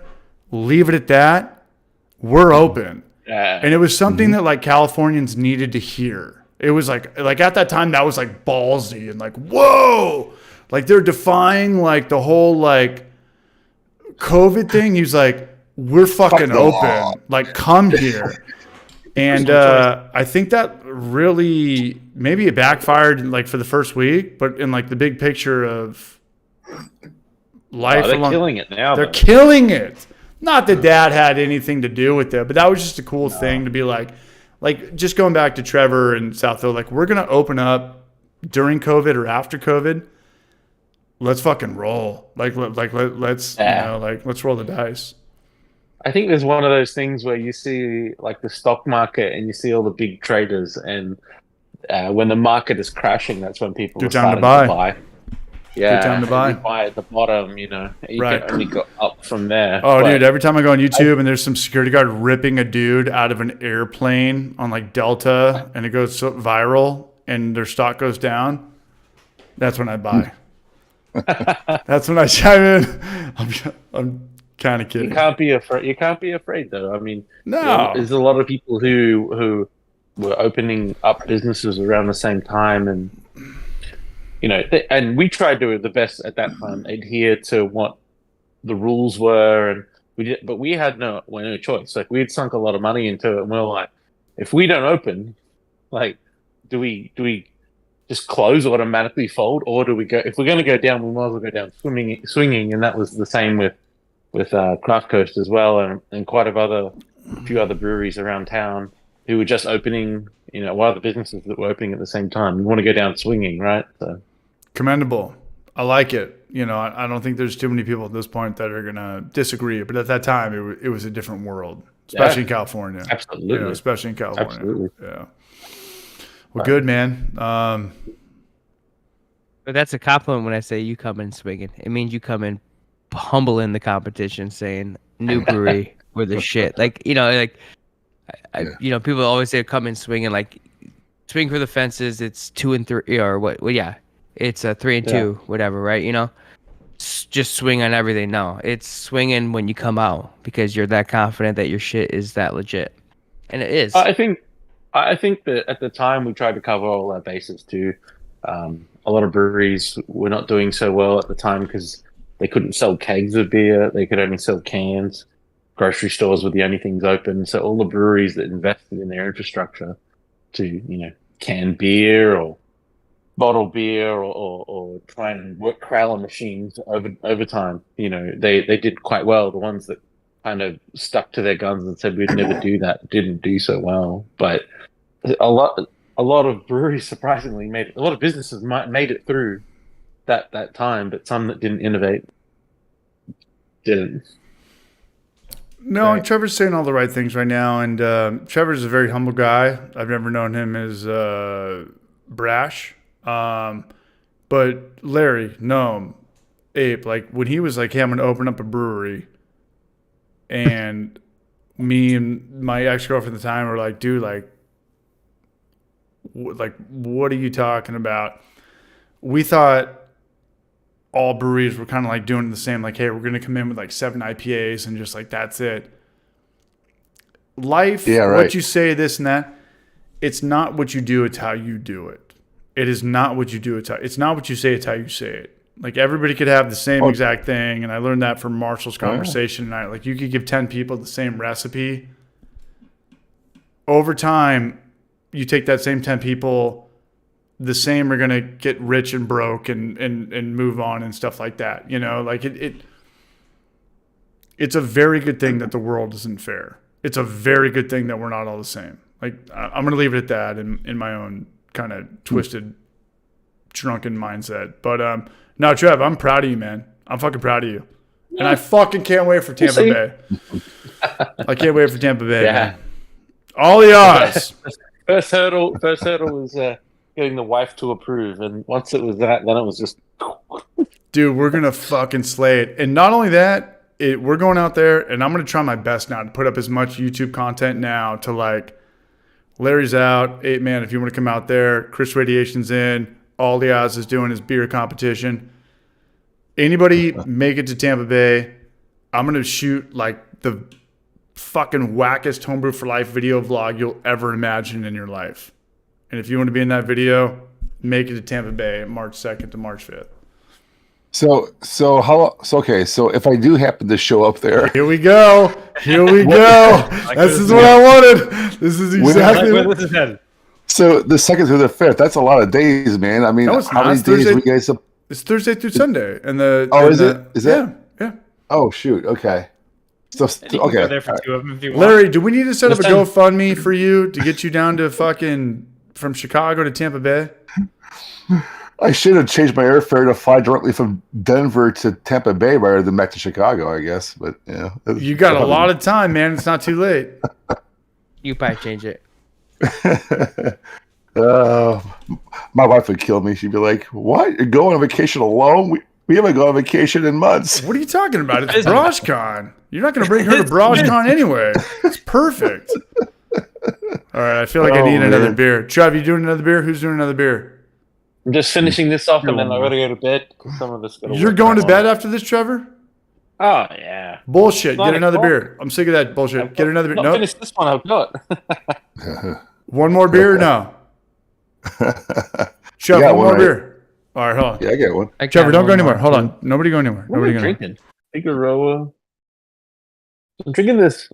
Leave it at that. We're open. And it was something that like Californians needed to hear. It was like at that time that was like ballsy and like, whoa, like they're defying like the whole like COVID thing. He's like, we're fucking open. Like come here. And I think that really maybe it backfired like for the first week, but in like the big picture of life, they're killing it now. They're killing it. Not that Dad had anything to do with it, but that was just a cool thing to be like just going back to Trevor and Southfield, like we're gonna open up during COVID or after COVID. Let's fucking roll. Let's let's roll the dice. I think there's one of those things where you see like the stock market and you see all the big traders, and when the market is crashing, that's when people are starting to buy. Yeah, good time to buy. You buy at the bottom, you know. You Right. can only go up from there. Oh, dude, every time I go on YouTube and there's some security guard ripping a dude out of an airplane on like Delta and it goes viral and their stock goes down, that's when I buy. That's when I chime in. I'm kind of kidding. You can't be afraid. You can't be afraid, though. I mean, No. there's a lot of people who were opening up businesses around the same time, and you know, and we tried to do the best at that time, adhere to what the rules were, and we did, but we had no choice. Like we had sunk a lot of money into it, and we were like, if we don't open, like, do we just close, automatically fold, or do we go? If we're going to go down, we might as well go down swinging, and that was the same with Craft Coast as well, and quite a few other breweries around town who were just opening. You know, what other businesses that were opening at the same time? We want to go down swinging, right? So. Commendable. I like it. You know, I don't think there's too many people at this point that are going to disagree. But at that time, it was a different world, especially in California. Absolutely. You know, especially in California. Absolutely. Yeah. Well, good, man. But that's a compliment when I say you come in swinging. It means you come in humbling the competition, saying new brewery, we're the shit. Like, you know, like, you know, people always say come in swinging, like swing for the fences. It's 2 and 3 or what? Well, yeah, it's a 3 and 2, whatever, right? You know, just swing on everything. No, it's swinging when you come out because you're that confident that your shit is that legit, and it is. I think that at the time we tried to cover all our bases too. A lot of breweries were not doing so well at the time because they couldn't sell kegs of beer; they could only sell cans. Grocery stores were the only things open, so all the breweries that invested in their infrastructure to, you know, can beer or bottle beer or try and work crowler machines over time, you know, they did quite well. The ones that kind of stuck to their guns and said we'd never do that didn't do so well. But a lot of breweries surprisingly a lot of businesses made it through that time, but some that didn't innovate didn't. No, right. Trevor's saying all the right things right now, and Trevor's a very humble guy. I've never known him as brash. But Larry, no, Ape, like when he was like, hey, I'm going to open up a brewery, and me and my ex-girlfriend at the time were like, dude, like what are you talking about? We thought all breweries were kind of like doing the same, like, hey, we're going to come in with like 7 IPAs and just like, that's it. Life, what you say, this and that, it's not what you do, it's how you do it. It is not what you do, it's not what you say, it's how you say it. Like everybody could have the same exact thing, and I learned that from Marshall's conversation tonight. Like you could give 10 people the same recipe. Over time, you take that same 10 people, the same are going to get rich and broke and move on and stuff like that. You know, like it's a very good thing that the world isn't fair. It's a very good thing that we're not all the same. Like I'm going to leave it at that in my own kind of twisted, drunken mindset. But no, Trev, I'm proud of you, man. I'm fucking proud of you. And I fucking can't wait for Tampa Bay. I can't wait for Tampa Bay. Yeah. Man. All the odds. First hurdle was getting the wife to approve, and once it was that, then it was just. Dude, we're gonna fucking slay it, and not only that, we're going out there, and I'm gonna try my best now to put up as much YouTube content now to like, Larry's out, 8 man. If you want to come out there, Chris Radiation's in. All the odds is doing his beer competition. Anybody make it to Tampa Bay? I'm gonna shoot like the fucking wackest Homebrew for Life video vlog you'll ever imagine in your life. And if you want to be in that video, make it to Tampa Bay March 2nd to March 5th. So if I do happen to show up there, here we go. This is what I wanted. This is exactly what this is headed. So the 2nd through the 5th, that's a lot of days, man. I mean, how many days are you guys up? It's Thursday through Sunday. And is it? Is that? Yeah. Oh shoot. Okay. So And you can go okay. there for two of them if you want. Larry, do we need to set up a Listen. GoFundMe for you to get you down to fucking from Chicago to Tampa Bay? I should have changed my airfare to fly directly from Denver to Tampa Bay rather than back to Chicago, I guess. But You got a lot of time, man. It's not too late. You probably change it. My wife would kill me. She'd be like, "What? You're going on vacation alone? We haven't gone on vacation in months." What are you talking about? It's BrashCon. You're not going to bring her to BrashCon anyway. It's perfect. All right, I feel like I need another beer. Trev, you doing another beer? Who's doing another beer? I'm just finishing this off, and then I gotta go to bed. Some of us gotta. You're work going to on bed it. after this, Trevor? Oh yeah. Bullshit. Nine Get another o'clock. beer. I'm sick of that bullshit. Get another beer. Not No. finish this one. I've got. One more beer? No. Trev, got one one, more right? beer. All right, hold on. Yeah, I get one. I got Trevor, don't go one anywhere. more. Hold on. Nobody go anywhere. What am Nobody I go anywhere. drinking? Figueroa. I'm drinking this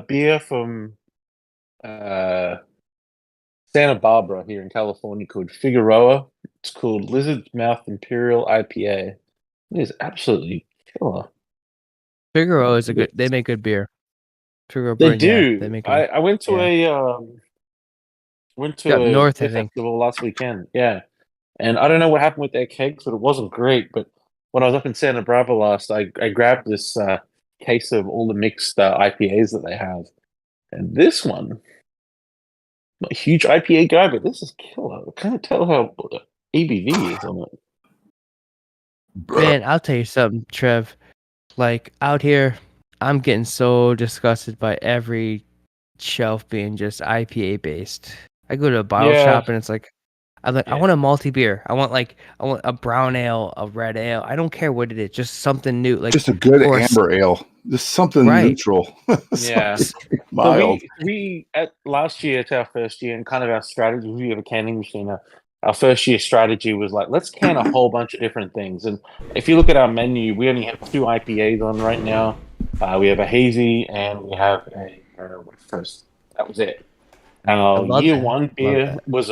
beer from Santa Barbara here in California called Figueroa. It's called Lizard's Mouth Imperial IPA. It is absolutely killer. Figaro is a good. They make good beer. Figaro They Brewing, yeah, do. they make. I went to yeah. Up a north, I beer think. festival last weekend. Yeah, and I don't know what happened with their kegs, but it wasn't great. But when I was up in Santa Barbara last, I grabbed this case of all the mixed IPAs that they have, and this one, I'm not a huge IPA guy, but this is killer. I can't tell how the ABV is on it. Man, I'll tell you something, Trev. Like out here, I'm getting so disgusted by every shelf being just IPA based. I go to a bottle Yeah. shop and it's like, I Yeah. want a multi beer. I want a brown ale, a red ale. I don't care what it is, just something new. Like Just a good or amber ale. Just something Right. neutral. Yeah. Something So mild. we at last year, to our first year, and kind of our strategy, we have a canning machine. Our first year strategy was like, let's can a whole bunch of different things. And if you look at our menu, we only have 2 IPAs on right now. We have a hazy and we have a West Coast. That was it. Our love year that. one Love beer that. was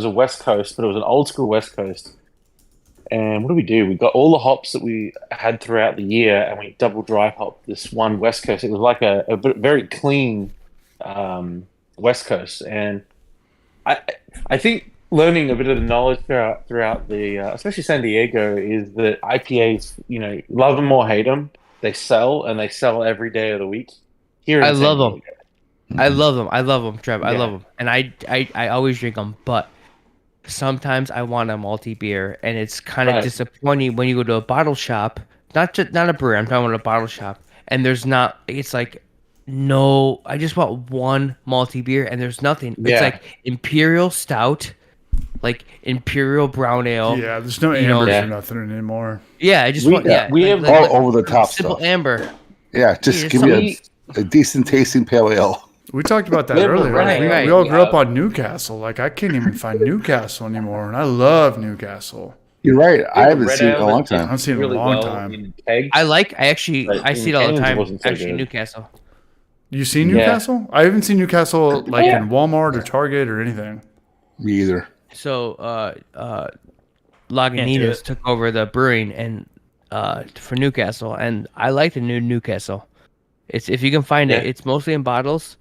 a West Coast, but it was an old school West Coast. And what do? We got all the hops that we had throughout the year, and we double dry hopped this one West Coast. It was like a very clean West Coast, and I think learning a bit of the knowledge throughout the especially San Diego is that IPAs, love them or hate them, they sell and they sell every day of the week. Here, in I San love 'em. Diego. I love them, Trev. I Yeah. love them, and I always drink them. But sometimes I want a multi beer, and it's kind of Right. disappointing when you go to a bottle shop, not a brewery. I'm talking about a bottle shop, and there's not. It's like no. I just want one multi beer, and there's nothing. It's Yeah. like Imperial Stout, like Imperial Brown Ale. Yeah, there's no You know- ambers Yeah. or nothing anymore. Yeah, I just We- want. Yeah, we have all over the top simple stuff. amber. Yeah, just Yeah, give me some- a decent tasting pale ale. We talked about that Yeah, earlier. right, we, right. we all grew up Yeah. on Newcastle. Like I can't even find Newcastle anymore, and I love Newcastle. You're right. I haven't Red seen it in ale a long that tastes I haven't seen it in a really long well time. in kegs. I see it all the Canyons time. wasn't so Actually, good. Newcastle. You seen Yeah. Newcastle? I haven't seen Newcastle like Yeah. in Walmart or Target or anything. Me either. So Can't do Lagunitas it. took over the brewing and for Newcastle, and I like the new Newcastle. It's if you can find it, Yeah. it's mostly in bottles,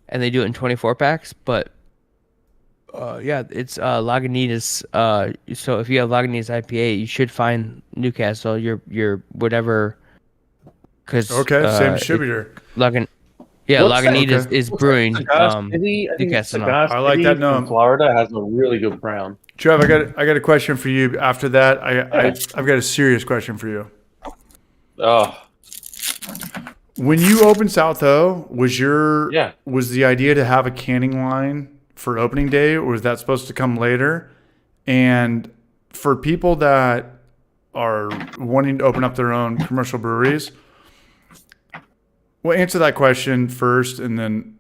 and they do it in 24 packs. But yeah, it's Lagunitas. So if you have Lagunitas IPA, you should find Newcastle. Your whatever. Cause Okay, same distributor. Yeah, What's that? Lagunitas Okay. is brewing. Cigar City, I think Newcastle now. Cigar I like City that from name. Florida has a really good brown. Trev, I got a question for you. After that, I've got a serious question for you. Oh, When you opened South O, was Yeah. was the idea to have a canning line for opening day, or was that supposed to come later? And for people that are wanting to open up their own commercial breweries, well, answer that question first, and then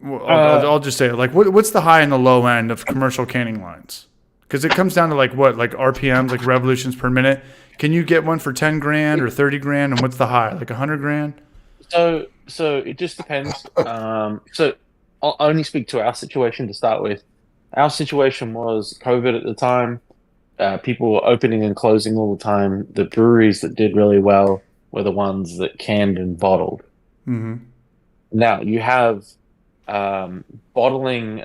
I'll just say it. Like, what's the high and the low end of commercial canning lines? Because it comes down to like RPMs, like revolutions per minute. Can you get one for 10 grand or 30 grand? And what's the high? Like 100 grand? so it just depends. So I'll only speak to our situation to start with. Our situation was COVID at the time. People were opening and closing all the time. The breweries that did really well were the ones that canned and bottled. Mm-hmm. Now you have bottling.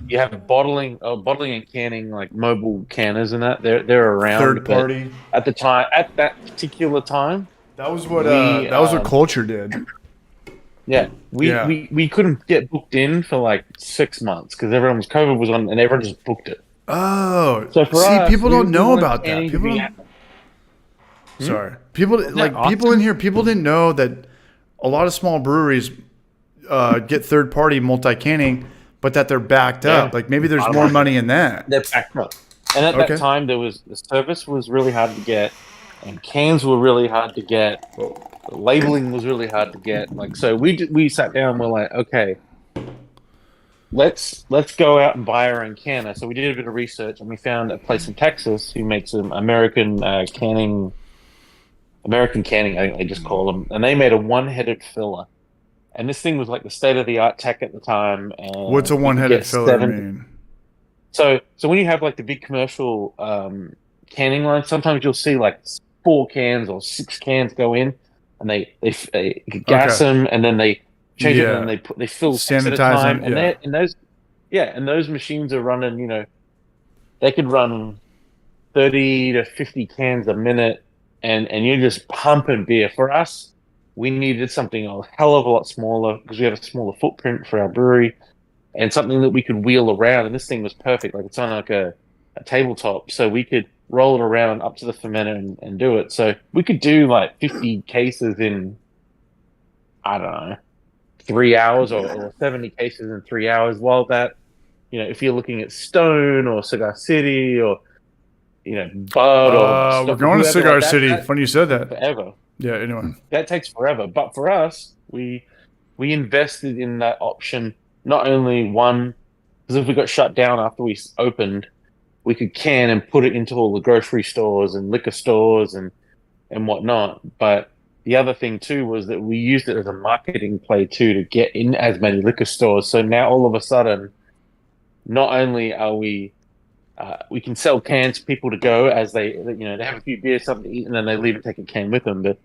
You have bottling and canning, like mobile canners and that. They're around. Third but party. at that particular time. That was what We, Culture did. Yeah, we couldn't get booked in for like 6 months because COVID was on and everyone just booked it. Oh, So for see, us, people don't know wanted about that. canning to People be don't, sorry, people awesome? people in here. People didn't know that a lot of small breweries get third party multi canning, but that they're backed up. Like maybe there's more money in that. They're backed up. And at Okay. that time, the service was really hard to get, and cans were really hard to get. The labeling was really hard to get. Like, so we sat down. And we're like, okay, let's go out and buy our own canner. So we did a bit of research, and we found a place in Texas who makes some American canning. American canning, I think they just call them, and they made a one-headed filler. And this thing was like the state-of-the-art tech at the time. And What's a one-headed filler mean? So when you have like the big commercial canning line, sometimes you'll see like 4 cans or 6 cans go in, and they gas them, and then they change it, and then they fill 6 at a Sanitize time, them, and those machines are running. You know, they could run 30 to 50 cans a minute, and you're just pumping beer. For us, we needed something a hell of a lot smaller because we have a smaller footprint for our brewery. And something that we could wheel around, and this thing was perfect. Like it's on like a tabletop, so we could roll it around up to the fermenter and do it. So we could do like 50 cases in, I don't know, 3 hours, or 70 cases in 3 hours. While that, you know, if you're looking at Stone or Cigar City or, you know, Bud or we're going to Cigar like that, City. Funny you said that. Forever. Yeah. Anyway, That takes forever. But for us, we invested in that option. Not only one, because if we got shut down after we opened, we could can and put it into all the grocery stores and liquor stores and whatnot. But the other thing too was that we used it as a marketing play too to get in as many liquor stores. So now all of a sudden, not only are we can sell cans for people to go as they have a few beers, something to eat, and then they leave and take a can with them. But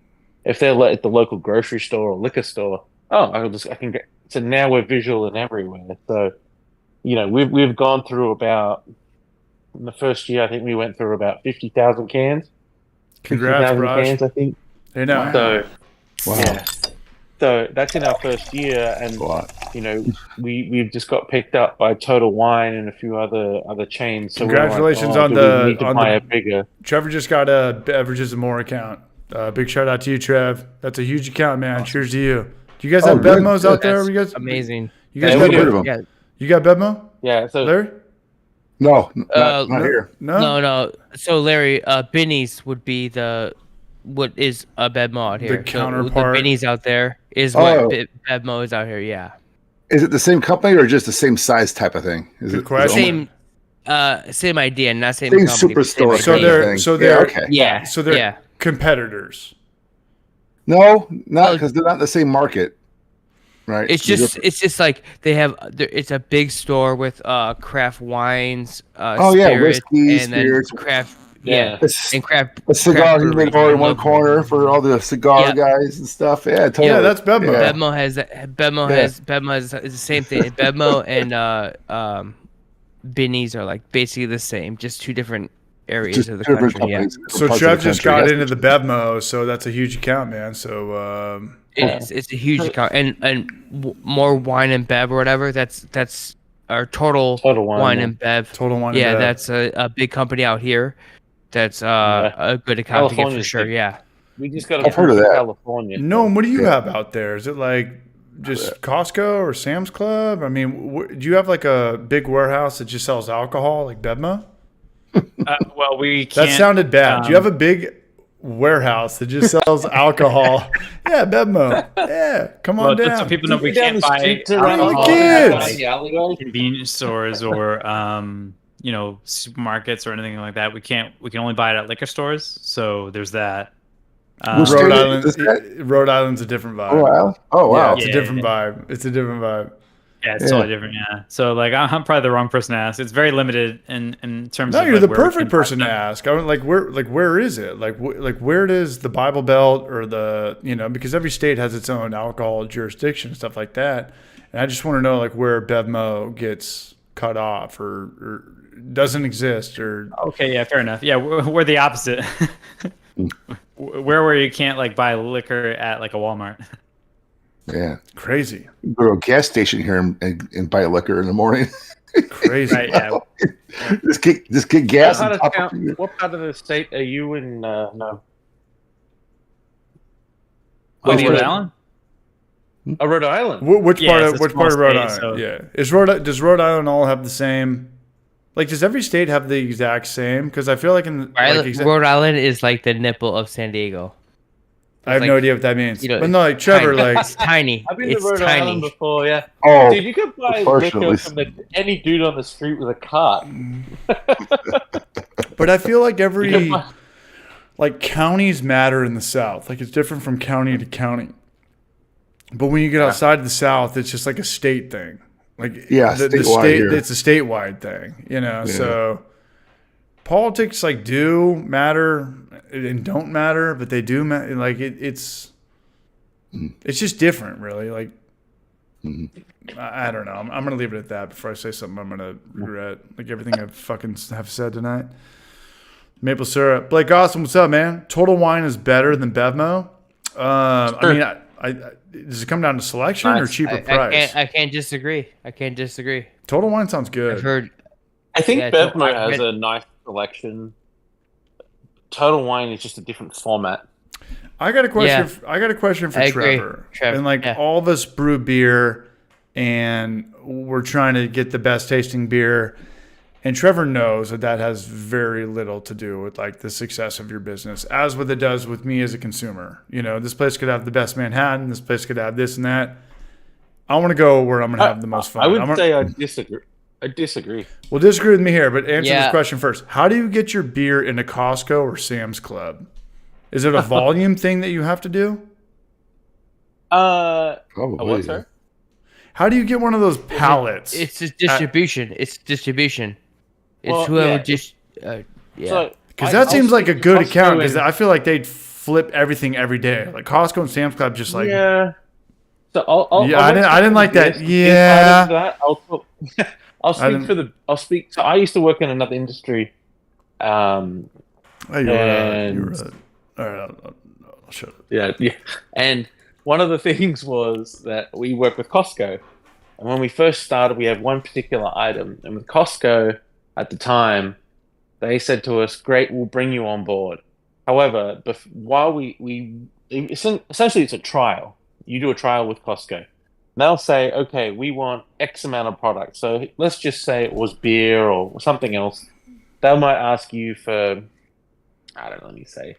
if they're at the local grocery store or liquor store, I can get. So now we're visual and everywhere. So, you know, we've gone through about, in the first year, I think we went through about 50,000 cans. congrats, 50,000 Raj. cans, I think. Hey, now. So, Wow. yeah. So that's in our first year, and you know, we've just got picked up by Total Wine and a few other chains. So Congratulations we're like, on do the- we need to on buy the- a bigger. Trevor just got a Beverages and More account. Big shout out to you, Trev. That's a huge account, man. Awesome. Cheers to you. Do you guys have good. Bevmos out there? That's You guys amazing. You guys Yeah, got we Heard do. of them? Yeah. You got Bevmo? Yeah. So Larry? No, not here. No. No. So Larry, Binny's would be what is a Bevmo out here. So counterpart. the Binny's out there is Oh. what Bevmo is out here. Yeah. Is it the same company or just the same size type of thing? Good question. Same idea, not same Same company. but same superstore. So idea. they're- thing. so they're- okay. Yeah. So they're yeah. competitors. No, not Oh. because they're not in the same market, right? It's just like they have. It's a big store with craft wines. Spirits, whiskey, and then spirits. craft. Yeah. Yeah, and craft. a cigar craft breweries inventory in one local. corner for all the cigar Yeah. guys and stuff. Yeah, totally. Yeah, that's Bevmo. Yeah. Bevmo has is the same thing. Bevmo and Binny's are like basically the same, just two different areas Just of the different country. Yeah. companies. So parts of Trev the just country. got Yes. into the Bevmo, so that's a huge account, man. So It's a huge account, and more wine and bev or whatever. That's our total Wine, wine yeah. and bev. Total Wine and Yeah, Bev. that's a big company out here. That's a good account to get for California's sure. big. Yeah. We just got I've heard of that. California. No, what do you have out there? Is it like just Costco or Sam's Club? I mean, do you have like a big warehouse that just sells alcohol, like Bevmo? Well, we can't. That sounded bad. Do you have a big warehouse that just sells alcohol? Yeah, Bevmo. Yeah, come on Well, down. so people know we Down can't the buy street to alcohol kids. at, like, convenience stores or supermarkets or anything like that. We can only buy it at liquor stores. So there's that. Which state Rhode is Island. that? Rhode Island's a different vibe. Oh wow! Oh wow! Yeah, it's a Yeah. different vibe. It's a different vibe. Yeah, it's totally different. Yeah. So like, I'm probably the wrong person to ask. It's very limited in terms No, of. you're Like, the where we perfect can person to find them. ask. I mean, where is it? Like where does the Bible Belt or the, because every state has its own alcohol jurisdiction and stuff like that. And I just want to know like where BevMo gets cut off or doesn't exist or. Okay, yeah, fair enough. Yeah, we're the opposite. where you can't like buy liquor at like a Walmart. Yeah. Crazy. Go to a gas station here and buy liquor in the morning. Crazy. Right? Yeah. Just get gas. What And part, top of, what part of the state are you in? No. Oh, Which Rhode one? Island. Rhode Island. Which Yeah, part it's of a which part of small Rhode state, Island? so- Yeah. Does Rhode Island all have the same? Like, does every state have the exact same? Because I feel like Rhode Island is like the nipple of San Diego. I have like, no idea what that means. But no, like tiny. Trevor, It's tiny. I've been It's to Rhode tiny. Island before, yeah. Oh, Dude, you could buy unfortunately. liquor from any dude on the street with a cart. but I feel like You every could buy- like counties matter in the South. Like it's different from county to county. But when you get outside of the South, it's just like a state thing. Like Yeah, the statewide state, here. it's a statewide thing. So politics like do matter and don't matter, but they do matter. Like it's just different, really. Like I don't know. I'm gonna leave it at that before I say something I'm gonna regret. Like everything I fucking have said tonight. Maple syrup. Blake Austin, what's up, man? Total Wine is better than BevMo. I mean, does it come down to selection or cheaper price? I can't disagree. Total Wine sounds good. I've heard. I think Yeah, BevMo I has read- a nice selection. Total Wine is just a different format. I got a question. Yeah. I got a question for I agree. Trevor. Trev, And like yeah. all of us brew beer, and we're trying to get the best tasting beer. And Trevor knows that has very little to do with like the success of your business, as what it does with me as a consumer. This place could have the best Manhattan. This place could have this and that. I want to go where I'm going to have the most fun. I would say I disagree. I disagree. Well, disagree with me here, but answer Yeah. this question first. How do you get your beer into Costco or Sam's Club? Is it a volume thing that you have to do? Probably. What's her? How do you get one of those pallets? It's just distribution. It's distribution. It's Well, whoever yeah. just. Yeah. So, Because that I'll seems like a speak to good Costco account. Because and- I feel like they'd flip everything every day. Like Costco and Sam's Club, just like yeah. So I'll Yeah, I didn't like that. Inside Yeah. of that, I'll speak for the. I'll speak. So I used to work in another industry. Oh, you were And- all right. I'll shut up. Yeah. And one of the things was that we work with Costco, and when we first started, we had one particular item, and with Costco at the time, they said to us, "Great, we'll bring you on board." However, while essentially it's a trial. You do a trial with Costco. They'll say, "Okay, we want X amount of product." So let's just say it was beer or something else. They might ask you for, I don't know, let me say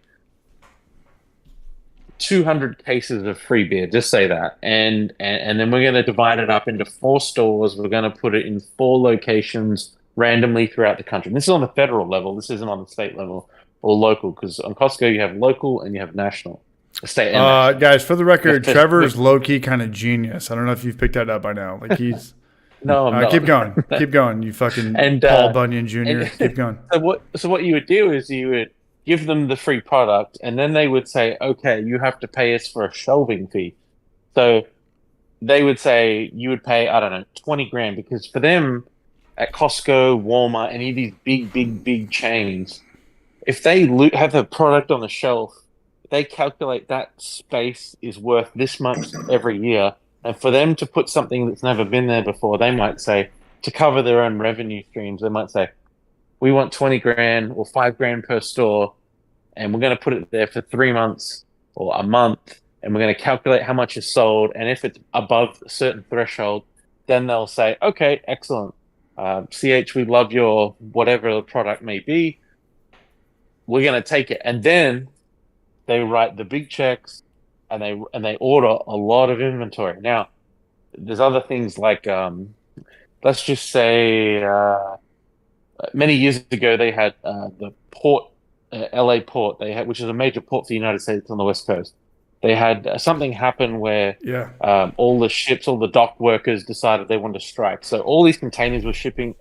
200 cases of free beer, just say that, and then we're going to divide it up into 4 stores. We're going to put it in 4 locations randomly throughout the country. And this is on the federal level. This isn't on the state level or local, because on Costco you have local and you have national. State and national. Guys, for the record, Yeah, Trevor's low key kind of genius. I don't know if you've picked that up by now. Like he's. No, I'm not. Keep going. You fucking And, Paul Bunyan Jr. and- Keep going. So what you would do is you would give them the free product, and then they would say, "Okay, you have to pay us for a shelving fee." So they would say you would pay, I don't know, 20 grand, because for them at Costco, Walmart, any of these big chains, if they have the product on the shelf, they calculate that space is worth this much every year. And for them to put something that's never been there before, they might say, to cover their own revenue streams, they might say, "We want 20 grand or 5 grand per store, and we're going to put it there for 3 months or a month, and we're going to calculate how much is sold. And if it's above a certain threshold, then they'll say, okay, excellent. CH, we love your whatever the product may be. We're going to take it." And then they write the big checks, and they order a lot of inventory. Now, there's other things like, let's just say, many years ago they had the port, LA port, which is a major port for the United States on the West Coast. they had something happen where Yeah. all the ships, all the dock workers decided they wanted to strike. So all these containers were sitting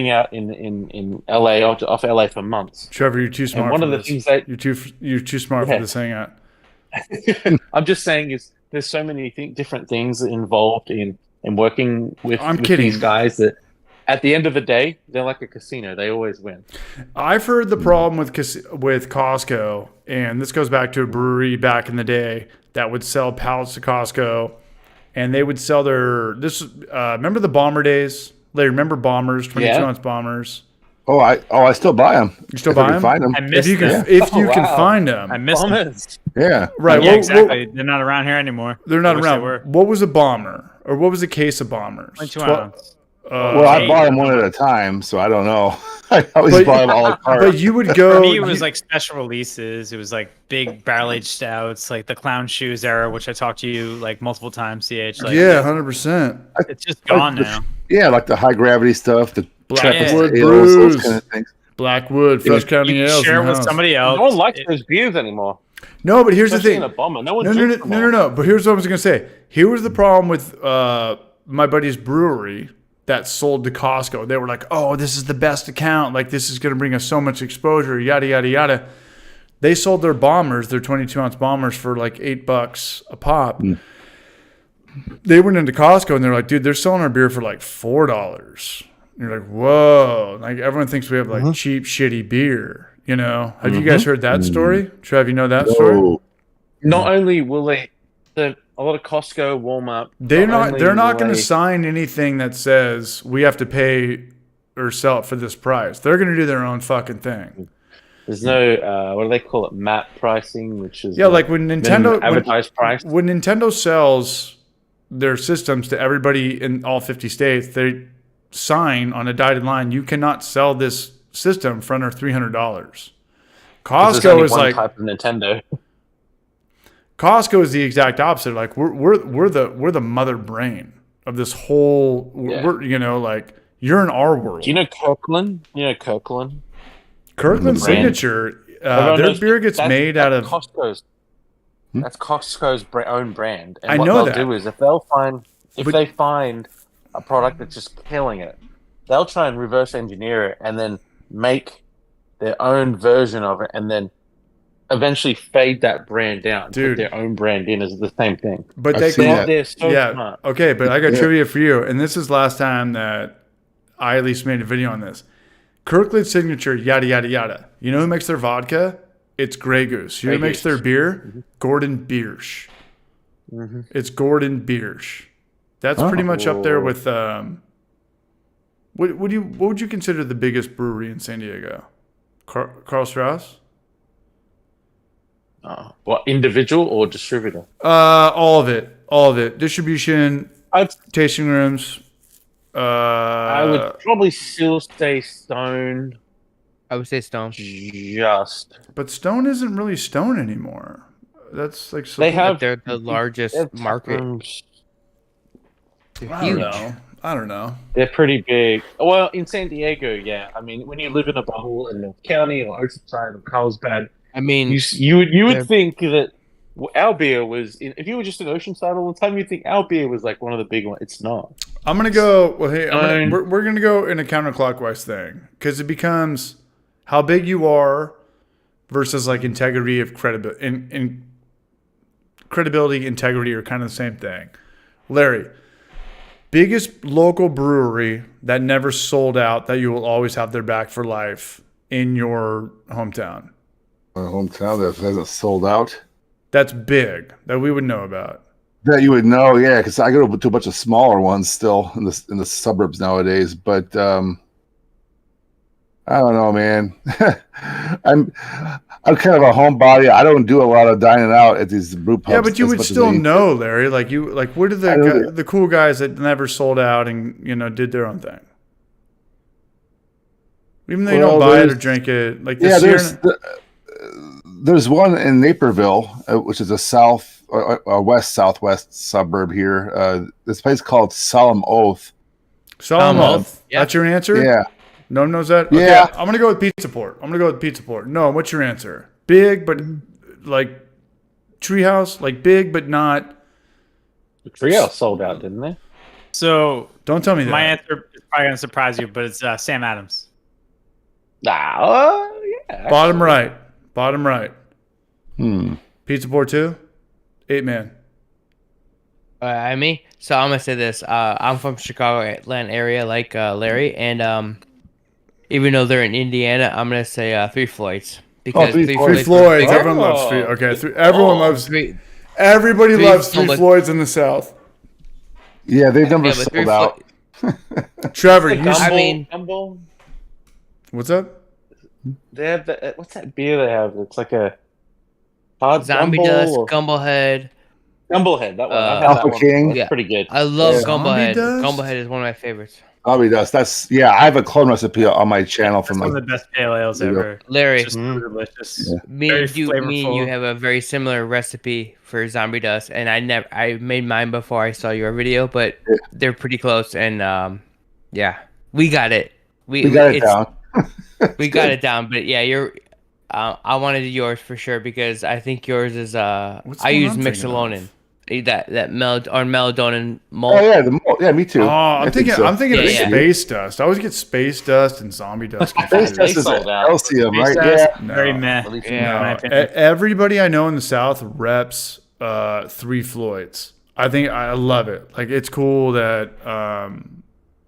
out in LA, off LA for months. Trevor, you're too smart one for of the this. things that You're too smart for this hangout. I'm just saying is there's so many different things involved in working with these guys that at the end of the day, they're like a casino. They always win. I've heard the problem with Costco, and this goes back to a brewery back in the day that would sell pallets to Costco, and they would sell remember the bomber days? Larry, remember bombers, 22-ounce bombers? Oh, I still buy them. You still buy them? Find them. I missed If you can find them. I missed them. Yeah. Right. Yeah, exactly. They're not around here anymore. They're not I wish around. they were. What was a bomber? Or what was a case of bombers? 22 ounce. Well, I bought them one at a time, so I don't know. I always buy them all apart. But you would go. For me, it was like special releases. It was like big barrel aged stouts, like the Clown Shoes era, which I talked to you like multiple times. CH. Like, yeah, 100%. It's just gone now. Yeah, like the high gravity stuff, the Blackwood ales, those brews, kind of things. Blackwood, Fresh County You ales. share in the with house. somebody else. No one likes those beers anymore. No, but here's Especially the thing. in a bomber. No one No. drinks them all. But here's what I was gonna say. Here was the problem with my buddy's brewery that sold to Costco. They were like, "Oh, this is the best account. Like, this is gonna bring us so much exposure." Yada yada yada. They sold their bombers, their 22-ounce bombers, for like $8 a pop. They went into Costco and they're like, "Dude, they're selling our beer for like $4." And you're like, "Whoa!" Like everyone thinks we have like cheap, shitty beer. You know? Have you guys heard that story? Trev, you know that story? Not only will they, a lot of Costco, Walmart, They're not going to sign anything that says we have to pay or sell it for this price. They're going to do their own fucking thing. There's no what do they call it? MAP pricing, which is like when Nintendo advertised price. When Nintendo sells their systems to everybody in all 50 states, they sign on a dotted line. You cannot sell this system for under $300. Costco is like type of Nintendo. Costco is the exact opposite. Like we're the mother brain of this whole. We're like you're in our world. Do you know Kirkland? Kirkland Signature. Their beer gets made out of Costco's. That's Costco's own brand. And I what know they'll that. do is if they find a product that's just killing it, they'll try and reverse engineer it and then make their own version of it, and then eventually fade that brand down. Dude. Put their own brand in as the same thing. But they They're so yeah. smart. Okay, but I got trivia for you, and this is last time that I at least made a video on this. Kirkland Signature, yada yada yada. You know who makes their vodka? It's Grey Goose. You know who makes their beer? Gordon Biersch. It's Gordon Biersch. That's pretty much up there with. What would you consider the biggest brewery in San Diego? Carl Strauss? What, individual or distributor? All of it. Distribution, tasting rooms. I would probably still say Stone. I would say Stone. But Stone isn't really Stone anymore. That's like they're the largest market. They're huge. I don't know. They're pretty big. Well, in San Diego, yeah. I mean, when you live in a bubble in North County or Oceanside or Carlsbad, I mean, you would think that our beer was. If you were just in Oceanside all the time, you'd think our beer was like one of the big ones. It's not. I'm gonna go. Well, hey, we're gonna go in a counterclockwise thing because it becomes how big you are versus like integrity of credibility. In credibility, integrity are kind of the same thing. Larry, biggest local brewery that never sold out that you will always have their back for life in your hometown. My hometown that hasn't sold out. That's big that we would know about. That you would know, yeah, because I go to a bunch of smaller ones still in the suburbs nowadays. But I don't know, man. I'm kind of a homebody. I don't do a lot of dining out at these brew pubs. Yeah, but you would still know, Larry. Like what are the cool guys that never sold out and did their own thing? Even though you don't buy it or drink it, like there's one in Naperville, which is a west southwest suburb here. This place called Solemn Oath. Solemn Oath. Yeah. That's your answer? Yeah. No one knows that? Yeah. Okay, I'm going to go with Pizza Port. No, what's your answer? Big, but like Treehouse, like big but not. The trio sold out, didn't they? So Don't tell me that. my answer is probably gonna surprise you, but it's Sam Adams. Nah, yeah. Bottom right. Bottom right. Hmm. Pizza Board 2. 8-man. Me. So I'm gonna say this. I'm from Chicago, Atlanta area, like Larry, and even though they're in Indiana, I'm gonna say Three Floyds because Three Three Floyds. Floyds. bigger. Everyone loves Three. Okay. Everyone loves. Three, Everybody Three loves Three Floyds. Floyds in the South. Yeah, they've never Yeah, but Three sold out. Trevor, The you. I mean- Gumbo? What's up? They have the, what's that beer they have? It's like a hard Zombie gumbo Dust, or- Gumblehead. Gumblehead. That one. I've had Alpha that one. King. That's Yeah. pretty good. I love Yeah. Zombie Gumblehead. Dust? Gumblehead is one of my favorites. Bobby Dust. That's I have a clone recipe on my channel That's from one like of the best pale ales There you go. ever. Larry, It's just delicious. Yeah. me very and you flavorful. have a very similar recipe for Zombie Dust, and I made mine before I saw your video, but they're pretty close, and yeah, we got it. we got it it's- down. We got it down, but yeah, you're. I wanted yours for sure because I think yours is. What's I the one use I'm thinking mixolonin, that melatonin malt. Oh yeah, me too. Oh, I I'm think thinking. so. I'm thinking of Yeah, yeah. Space Dust. I always get Space Dust and Zombie Dust Space confused. Dust is sold out. calcium, Space right? Dust, Yeah. Very No. meh. At least Yeah. in my No, opinion. everybody I know in the South reps Three Floyds. I think I love it. Like it's cool that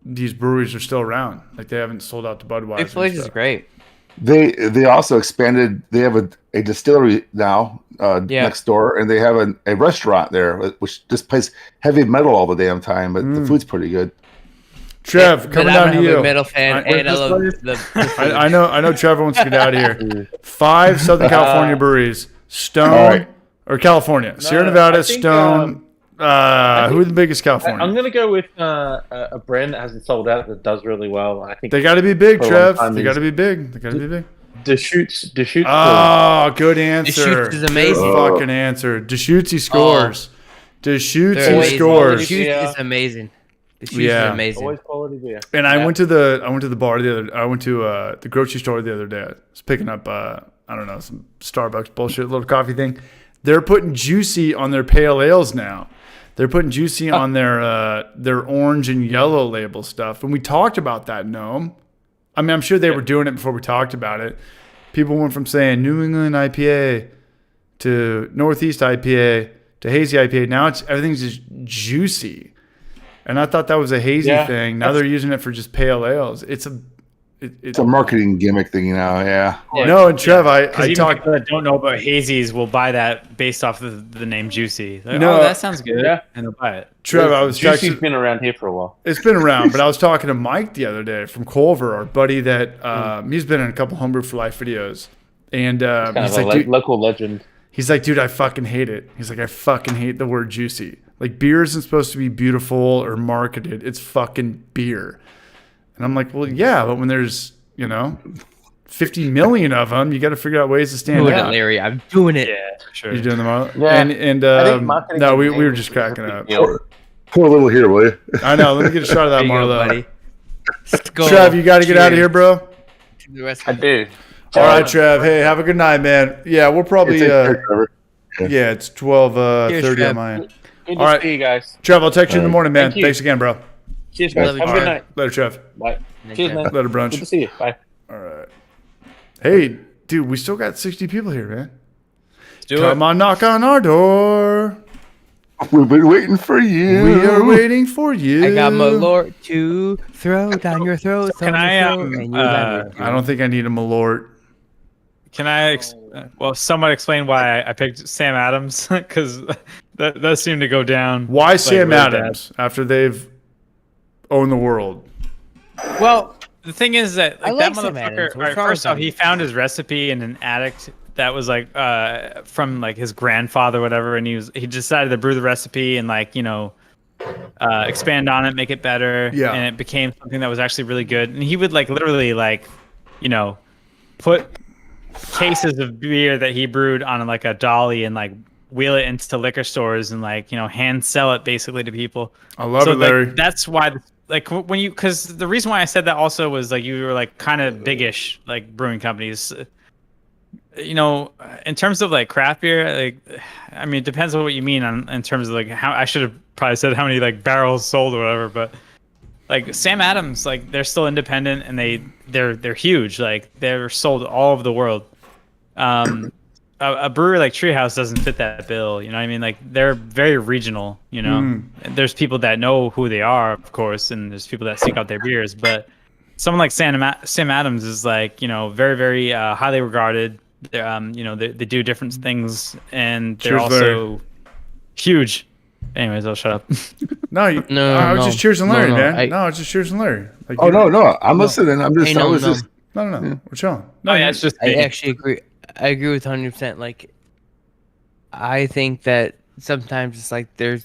these breweries are still around. Like they haven't sold out to Budweiser. Three and Floyds is stuff. great. They also expanded. They have a distillery now next door, and they have a restaurant there, which just plays heavy metal all the damn time. But the food's pretty good. Trev, But coming I'm down a to heavy you. metal fan, I- and I love the I know Trevor wants to get out of here. 5 Southern California breweries. Stone All right. or California. Sierra No, Nevada, I think, Stone. Who are the biggest California? I'm gonna go with a brand that hasn't sold out that does really well. I think They got to be big, for a long Trev. time They is- got to be big. They got to be big. Deschutes. Oh, good answer. Deschutes is amazing. Good fucking answer. Deschutes scores. Deschutes They're amazing. scores. The shoot Yeah. is amazing. The shoot Yeah. is amazing. Always quality beer. And I Yeah. went to the bar I went to the grocery store the other day. I was picking up I don't know, some Starbucks bullshit little coffee thing. They're putting Juicy on their pale ales now. They're putting Juicy on their orange and yellow label stuff. And we talked about that, Gnome. I mean, I'm sure they were doing it before we talked about it. People went from saying New England IPA to Northeast IPA to hazy IPA. Now everything's just juicy. And I thought that was a hazy Yeah, thing. Now they're using it for just pale ales. It's It's a marketing gimmick thing now. Yeah. no. And Trev, I Because even talked. people that don't know about hazies will buy that based off of the name Juicy. Like, No. oh, that sounds good. Yeah. And they'll buy it. Trev, I was Juicy's texting. been around here for a while. It's been around, but I was talking to Mike the other day from Culver, our buddy that he's been in a couple Homebrew for Life videos, and Kind he's of a like, dude, local legend. he's like, dude, I fucking hate it. He's like, I fucking hate the word juicy. Like beer isn't supposed to be beautiful or marketed. It's fucking beer. And I'm like, well, yeah, but when there's 50 million of them, you got to figure out ways to stand Doing it, out. Larry. I'm doing it. Yeah, for sure. You're doing them all, Yeah. and I think marketing no, and we were name just is a cracking big up. deal. Pour a little here, will you? I know. Let me get a shot of that There you go, Marlowe. buddy. Let's go. Trev, you got to get out of Cheers here, bro. to the rest I of do. All right, Trev. Hey, have a good night, man. Yeah, we'll probably. Take care, Trevor. Yeah, it's 12:30 Cheers, on Trev. my end. Good All to right. see you guys. Trev, I'll text you in the morning, man. Thank you. Thanks again, bro. Cheers, guys. Love you, Have a good Trev. night. Later, Trev. Bye. Cheers, Cheers, man. Later, Good to brunch. see you. Bye. All right. Hey, dude, we still got 60 people here, man. Do Come it. on, knock on our door. We've been waiting for you. We are waiting for you. I got Malort to throw down your throat. Can I, and you let it I don't think I need a Malort. Can I, somewhat explain why I picked Sam Adams? Because that seemed to go down. Why like, Sam really bad. Adams after they've owned the world? Well, the thing is that I that like Sam Adams. motherfucker. What's All right, wrong first with off, him? he found his recipe in an attic that was like from like his grandfather, or whatever, and he decided to brew the recipe and expand on it, make it better, Yeah. and it became something that was actually really good. And he would literally put cases of beer that he brewed on like a dolly and wheel it into liquor stores and hand sell it basically to people. I love it, Larry. That's why because the reason why I said that also was you were kind of biggish brewing companies. in terms of like craft beer, like, I mean, it depends on what you mean in terms of like how I should have probably said how many like barrels sold or whatever, but like Sam Adams, like they're still independent and they're huge. Like they're sold all over the world. A brewery like Treehouse doesn't fit that bill. You know what I mean? Like they're very regional. There's people that know who they are, of course, and there's people that seek out their beers. But someone like Sam Adams is like very very highly regarded. They do different things and they're Cheers, also Larry. huge. Anyways, I'll shut up. No, I was just cheersing Larry, man. I was just cheersing Larry. Like, Oh no, I'm listening. I'm just. Hey, I no, was no. just. No, we're chilling. No, yeah, it's just I actually agree. I agree with 100%. Like, I think that sometimes it's like there's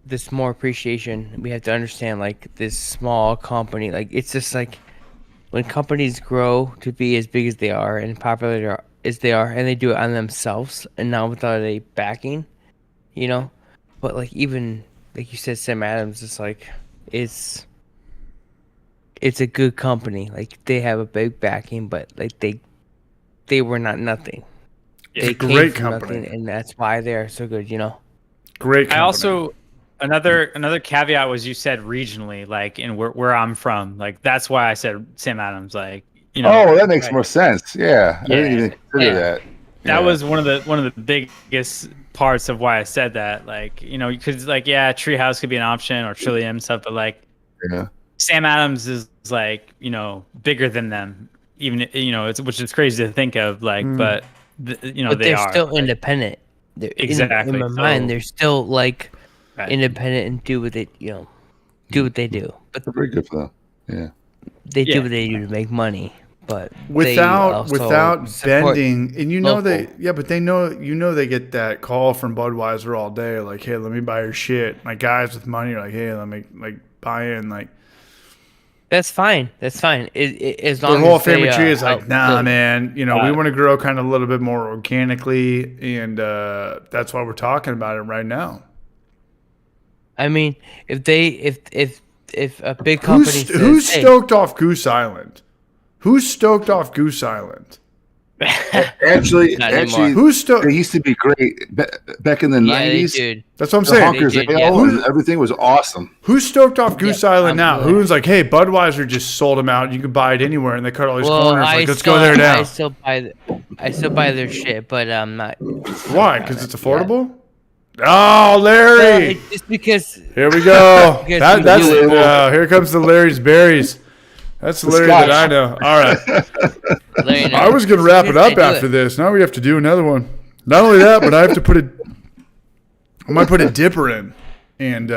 this more appreciation. We have to understand like this small company. Like, it's just like when companies grow to be as big as they are and popular as they are, and they do it on themselves and not without a backing, But like even like you said, Sam Adams, it's like it's a good company. Like they have a big backing, but like they were not nothing. They came great from company. nothing, and that's why they're so good. Great company. I also another caveat was you said regionally, like in where I'm from. Like that's why I said Sam Adams. Like Oh, that makes more sense. Yeah, I didn't even consider that. That was one of the biggest parts of why I said that. Like because like Treehouse could be an option or Trillium and stuff, but like Sam Adams is like bigger than them. Even which is crazy to think of. Like, but But they they're are still independent. They're, exactly. in my mind, they're still like Right. independent and do what they do what they do. But Very good for them. Yeah. they do what they do to make money. But without they also support bending, and local. but they know they get that call from Budweiser all day, like, hey, let me buy your shit. My guys with money are like, hey, let me like buy in, like. That's fine. That's fine. As The long whole as they, family tree is like, nah, the- man. We want to grow kind of a little bit more organically, and that's why we're talking about it right now. I mean, if a big company says, Who's hey, stoked off Goose Island? Who's stoked off Goose Island? Actually, Not anymore. Who's stoked? they used to be great back in the yeah, they 90s. did. That's what I'm The saying. Honkers, They did, and everything was awesome. Who's stoked off Goose Yeah, Island now? I'm- Who's like, hey, Budweiser just sold them out. You can buy it anywhere, and they cut all these Well, corners. Like, let's go there now. I still buy their shit, but I'm not. Why? Because it's affordable. Oh, Larry! Just because. Here we go. Because That's we do it. here comes the Larry's berries. That's the Larry that I know. All right. Larry, I was gonna wrap it because up they do after this. Now we have to do another one. Not only that, but I have to put I might put a dipper in and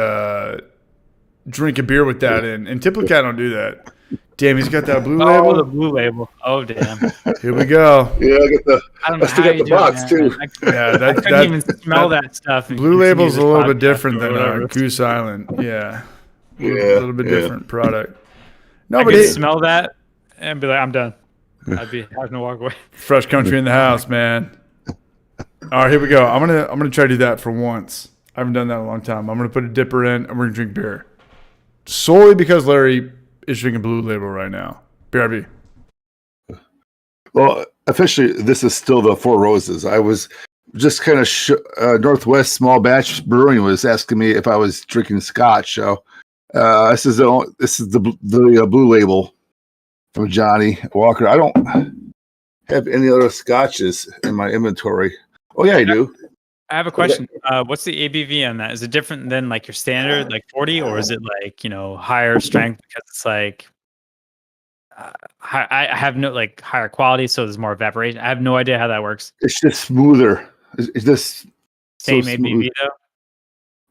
drink a beer with that in. And Tipple Cat don't do that. Damn, he's got that blue Oh, label. the blue label. Oh damn. Here we go. Yeah, I get the. I don't know I still how got you the do it, box man. too. Yeah, I couldn't even smell that stuff. and Blue continue label's this a little bit podcast different or than whatever. Goose Island. Yeah. A Yeah, little bit different product. No, I but could smell that and be like, I'm done. I'd be having to walk away. fresh country in the house, man. All right, here we go. I'm gonna try to do that for once. I haven't done that in a long time. I'm gonna put a dipper in and we're gonna drink beer. Solely because Larry is drinking Blue Label right now. BRB. Well, officially, this is still the Four Roses. I was just kind of Northwest Small Batch Brewing was asking me if I was drinking Scotch. So this is the Blue Label from Johnny Walker. I don't have any other Scotches in my inventory. Oh yeah, I do. I have a question. What's the ABV on that? Is it different than like your standard, like 40, or is it like higher strength because it's like I have no like higher quality, so there's more evaporation. I have no idea how that works. It's just smoother. It's just Same so ABV smooth. though.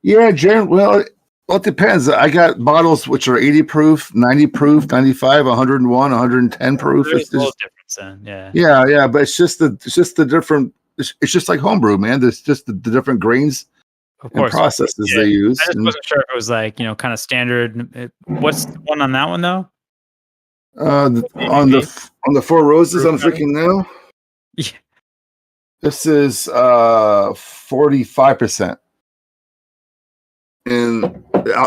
Yeah, well, it depends. I got bottles which are 80 proof, 90 proof, 95, 101, 110 proof. There's It's a little just, difference then. Yeah. yeah, but it's just the different. It's just like homebrew, man. There's just the different grains Of and course. processes Yeah. they use. I just And, wasn't sure if it was like kind of standard. What's the one on that one though? on the Four Roses I'm drinking now. Yeah. This is 45% in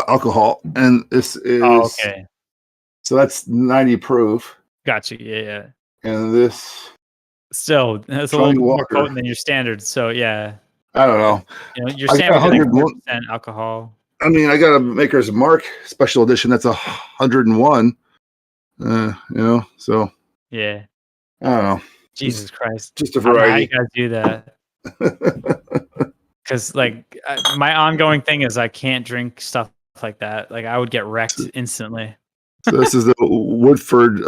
alcohol, and this is Okay. so that's 90 proof, Got you. Yeah. and this Still, that's a Johnny little more Walker. potent than your standard. So yeah, I don't know. your I got standard is like 101. 4% alcohol. I mean, I got a Maker's Mark special edition that's 101. So Yeah. I don't know. Jesus Christ. Just a I don't know how variety. you guys do that. Because like my ongoing thing is I can't drink stuff like that. Like I would get wrecked instantly. So this is the Woodford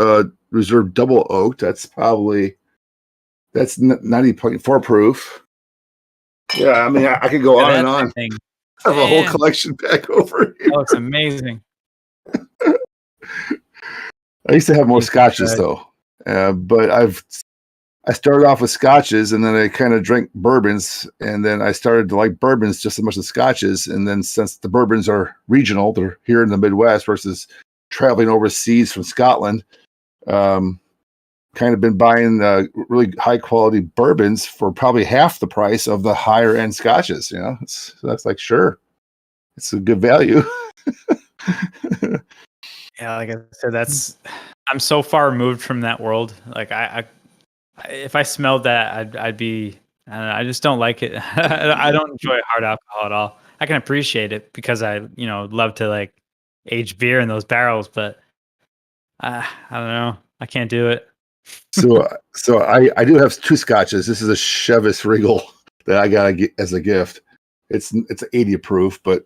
Reserve Double Oak. That's 90.4 proof. Yeah, I mean, I could go on and on. Thing. I have a whole Man. collection back over here. That looks amazing. I used to have more scotches though, but I started off with scotches, and then I kind of drank bourbons, and then I started to like bourbons just as much as scotches. And then since the bourbons are regional, they're here in the Midwest versus traveling overseas from Scotland. Kind of been buying really high quality bourbons for probably half the price of the higher end scotches. So that's like, sure, it's a good value. Yeah, like I said, I'm so far removed from that world. Like I if I smelled that, I'd be. I don't know, I just don't like it. I don't enjoy hard alcohol at all. I can appreciate it because I, love to like age beer in those barrels, but I don't know. I can't do it. So I do have two scotches. This is a Chevis Regal that I got as a gift. It's 80 proof, but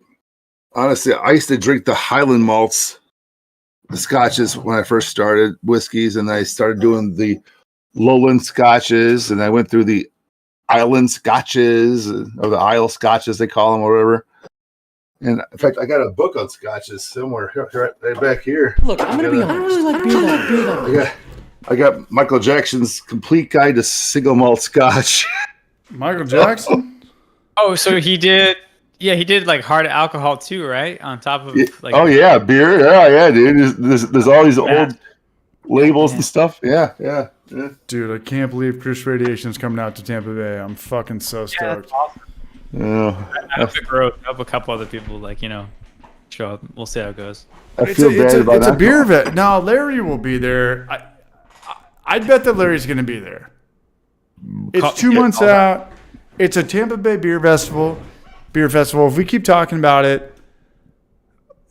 honestly, I used to drink the Highland malts, the scotches when I first started whiskeys, and I started doing the Lowland scotches, and I went through the Island scotches or the Isle scotches they call them, or whatever. And in fact, I got a book on scotches somewhere right back here. Look, I'm gonna be honest. I don't really like beer though. I got Michael Jackson's Complete Guide to Single Malt Scotch. Michael Jackson? Oh, so he did. Yeah, he did like hard alcohol too, right? On top of like. Oh yeah, beer. Yeah, dude. There's all these old labels and stuff. Yeah. Dude, I can't believe Chris Radiation's coming out to Tampa Bay. I'm fucking so Yeah, stoked. that's awesome. Yeah. I hope it grows. I hope a couple other people show up. We'll see how it goes. I feel bad about it's that. a beer vet. No, Larry will be there. I'd bet that Larry's going to be there. It's 2 months out. It's a Tampa Bay beer festival. If we keep talking about it,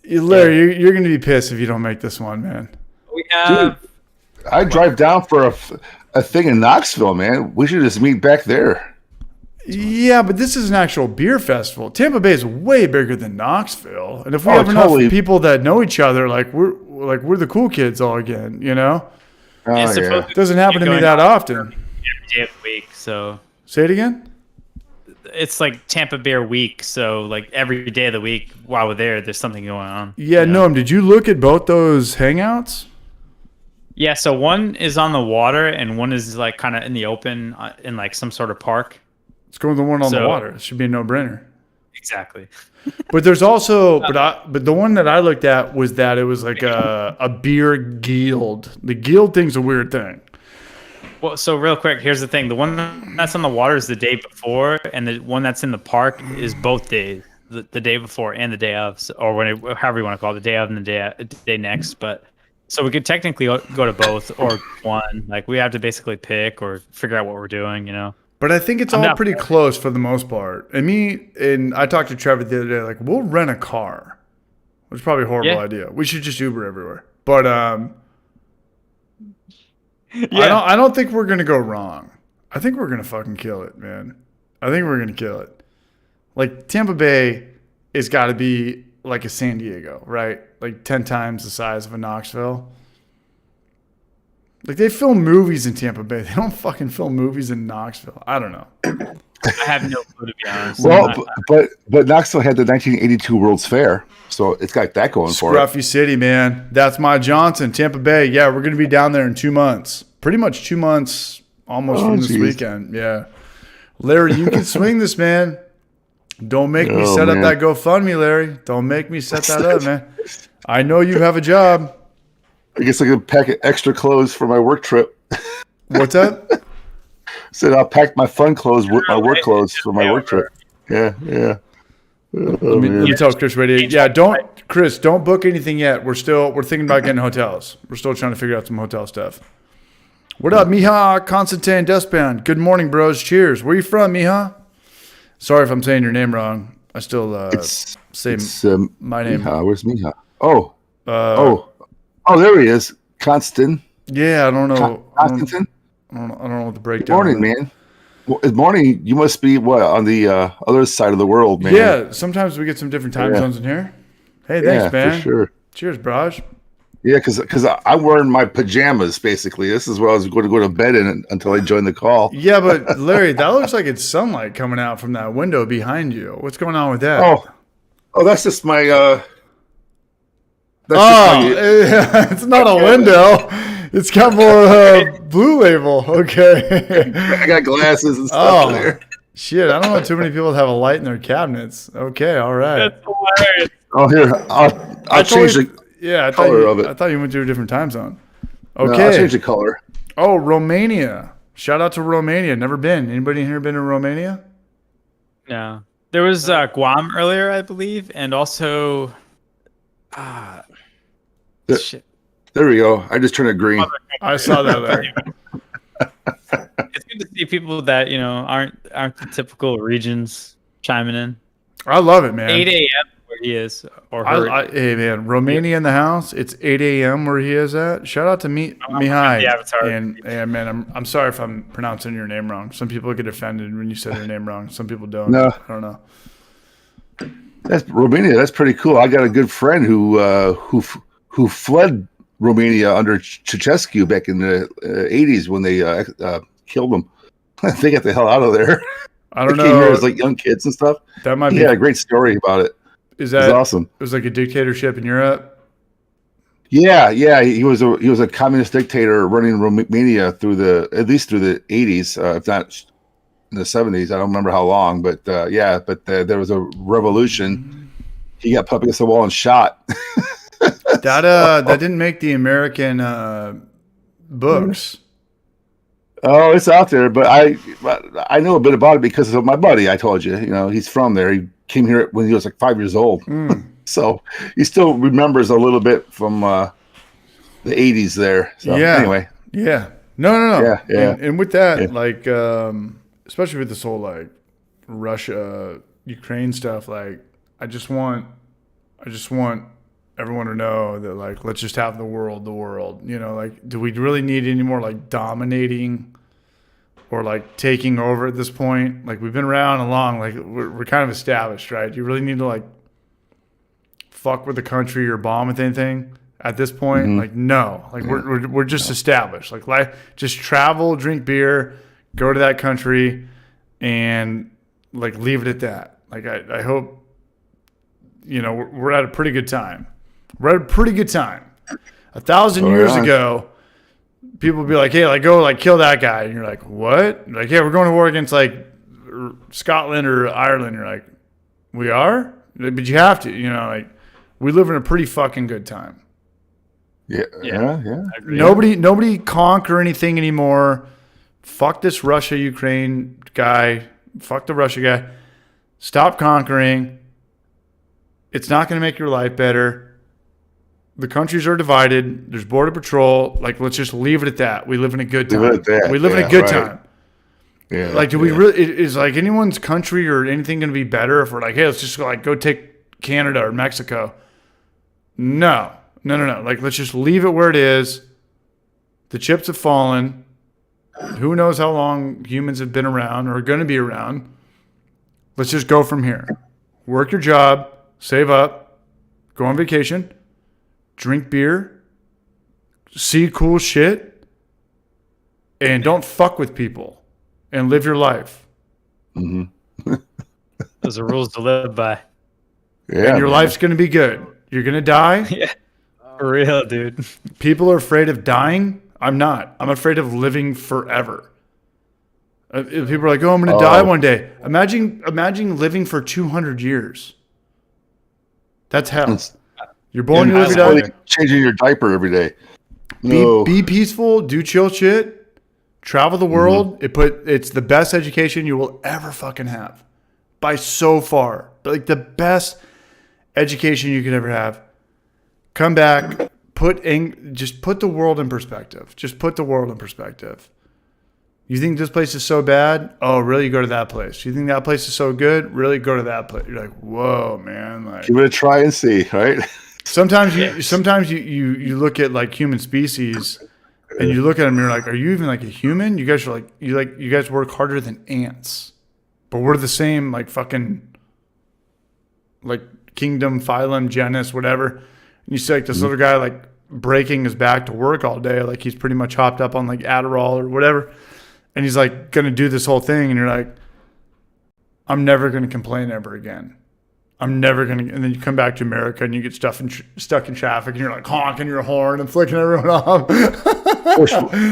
Larry, you're going to be pissed if you don't make this one, man. We have. Dude, I drive down for a thing in Knoxville, man. We should just meet back there. Yeah, but this is an actual beer festival. Tampa Bay is way bigger than Knoxville, and if we have enough people that know each other, we're the cool kids all again, Oh, yeah. It doesn't happen to me that often. Every day of the week, so. Say it again. It's like Tampa Beer Week, so like every day of the week while we're there's something going on. Yeah, Noam, did you look at both those hangouts? Yeah, so one is on the water and one is like kind of in the open in like some sort of park. Let's go with the one on the water. It should be a no-brainer. Exactly. But there's also, but the one that I looked at was that it was like a beer guild. The guild thing's a weird thing. Well, so real quick, here's the thing: the one that's on the water is the day before, and the one that's in the park is both days, the day before and the day of, or however you want to call it, the day of and the day next. But so we could technically go to both or one. Like we have to basically pick or figure out what we're doing, But I think it's all pretty close for the most part. And I talked to Trevor the other day, like, we'll rent a car, which is probably a horrible idea. We should just Uber everywhere. But I don't think we're going to go wrong. I think we're going to fucking kill it, man. I think we're going to kill it. Like, Tampa Bay has got to be like a San Diego, right? Like 10 times the size of a Knoxville. Like, they film movies in Tampa Bay. They don't fucking film movies in Knoxville. I don't know. I have no clue, to be honest. Well, but Knoxville had the 1982 World's Fair, so it's got that going for it. Scruffy City, man. That's my Johnson, Tampa Bay. Yeah, we're going to be down there in 2 months. Pretty much 2 months almost from this weekend. Yeah. Larry, you can swing this, man. Don't make me set up that GoFundMe, Larry. Don't make me set that up, man. I know you have a job. I guess I could pack extra clothes for my work trip. What's that? Said I'll pack my fun clothes with my work clothes for my work trip. Yeah. Let me tell Chris Radio. Yeah, don't book anything yet. We're thinking about getting hotels. We're still trying to figure out some hotel stuff. What up, Miha? Constantine Dustbound. Good morning, bros. Cheers. Where you from, Miha? Sorry if I'm saying your name wrong. I still say my name. Miha. Where's Miha? Oh, Uh, there he is. Constantine. Yeah, I don't know. Constantine. I don't know what the breakdown. Morning, man. Well, it's morning. You must be on the other side of the world, man. Yeah, sometimes we get some different time zones in here. Hey, thanks, man. For sure. Cheers, Braj. Yeah, because I'm wearing my pajamas, basically. This is where I was going to go to bed in until I joined the call. Yeah, but Larry, that looks like it's sunlight coming out from that window behind you. What's going on with that? Oh, that's just my... it's not a window. It's got more Blue Label. Okay. I got glasses and stuff in there. Shit, I don't know too many people that have a light in their cabinets. Okay, all right. That's hilarious. Oh, here. I'll change the color of it. I thought you went to a different time zone. No, Okay. I'll change the color. Oh, Romania. Shout out to Romania. Never been. Anybody here been to Romania? No. There was Guam earlier, I believe, and also shit. There we go. I just turned it green. I saw that, Larry. It's good to see people that aren't the typical regions chiming in. I love it, man. 8 a.m. where he is or her. Hey, man. Romania in the house. It's 8 a.m. where he is at. Shout out to Mihai. the avatar. And man, I'm sorry if I'm pronouncing your name wrong. Some people get offended when you say their name wrong. Some people don't. No. I don't know. That's Romania. That's pretty cool. I got a good friend who fled Romania under Ceausescu back in the 80s when they killed him. They got the hell out of there. I don't they came know. here as like young kids and stuff. That might He be. had a great story about it. Is It was that awesome? It was like a dictatorship in Europe. Yeah. He was a communist dictator running Romania at least through the 80s, if not in the 70s. I don't remember how long, but there was a revolution. He got put up against the wall and shot. That didn't make the American books. Oh, it's out there, but I know a bit about it because of my buddy. I told you, he's from there. He came here when he was like 5 years old, so he still remembers a little bit from the 80s there. So, anyway, Yeah. No. Yeah. And with that, like, especially with this whole like Russia, Ukraine stuff, like, I just want everyone to know that, like, let's just have the world. Like, do we really need any more like dominating or like taking over at this point? Like, we've been around a long, like we're kind of established, right? Do you really need to like fuck with the country or bomb with anything at this point? Like, no, like we're just established. Like, just travel, drink beer, go to that country, and like leave it at that. Like, I hope we're at a pretty good time. We're at a pretty good time. 1,000 years ago, people would be like, hey, like, go, like, kill that guy. And you're like, what? Like, yeah, we're going to war against, like, Scotland or Ireland. You're like, we are? But you have to, like, we live in a pretty fucking good time. Yeah. Nobody conquer anything anymore. Fuck this Russia-Ukraine guy. Fuck the Russia guy. Stop conquering. It's not going to make your life better. The countries are divided. There's border patrol. Like, let's just leave it at that. We live in a good time. We live in a good time. Yeah. Like, do we really? Is like anyone's country or anything going to be better if we're like, hey, let's just like go take Canada or Mexico? No. Like, let's just leave it where it is. The chips have fallen. Who knows how long humans have been around or are going to be around? Let's just go from here. Work your job. Save up. Go on vacation. Drink beer, see cool shit, and don't fuck with people, and live your life. Those are rules to live by. Yeah. And your life's going to be good. You're going to die. Yeah, for real, dude. People are afraid of dying. I'm not. I'm afraid of living forever. People are like, oh, I'm going to die one day. Imagine living for 200 years. That's hell. You're born, you live, you die. Changing your diaper every day. No. Be peaceful. Do chill shit. Travel the world. It's the best education you will ever fucking have, by so far. Like, the best education you could ever have. Come back, just put the world in perspective. Just put the world in perspective. You think this place is so bad? Oh, really? Go to that place. You think that place is so good? Really? Go to that place. You're like, whoa, man. Like, give it a try and see, right? sometimes you look at like human species and you look at them and you're like, are you even like a human? You guys are like, you guys work harder than ants, but we're the same, like fucking, like kingdom, phylum, genus, whatever. And you see like this little guy like breaking his back to work all day, like he's pretty much hopped up on like Adderall or whatever. And he's like going to do this whole thing. And you're like, I'm never going to complain ever again. I'm never going to. And then you come back to America and you get stuck in traffic and you're like honking your horn and flicking everyone off.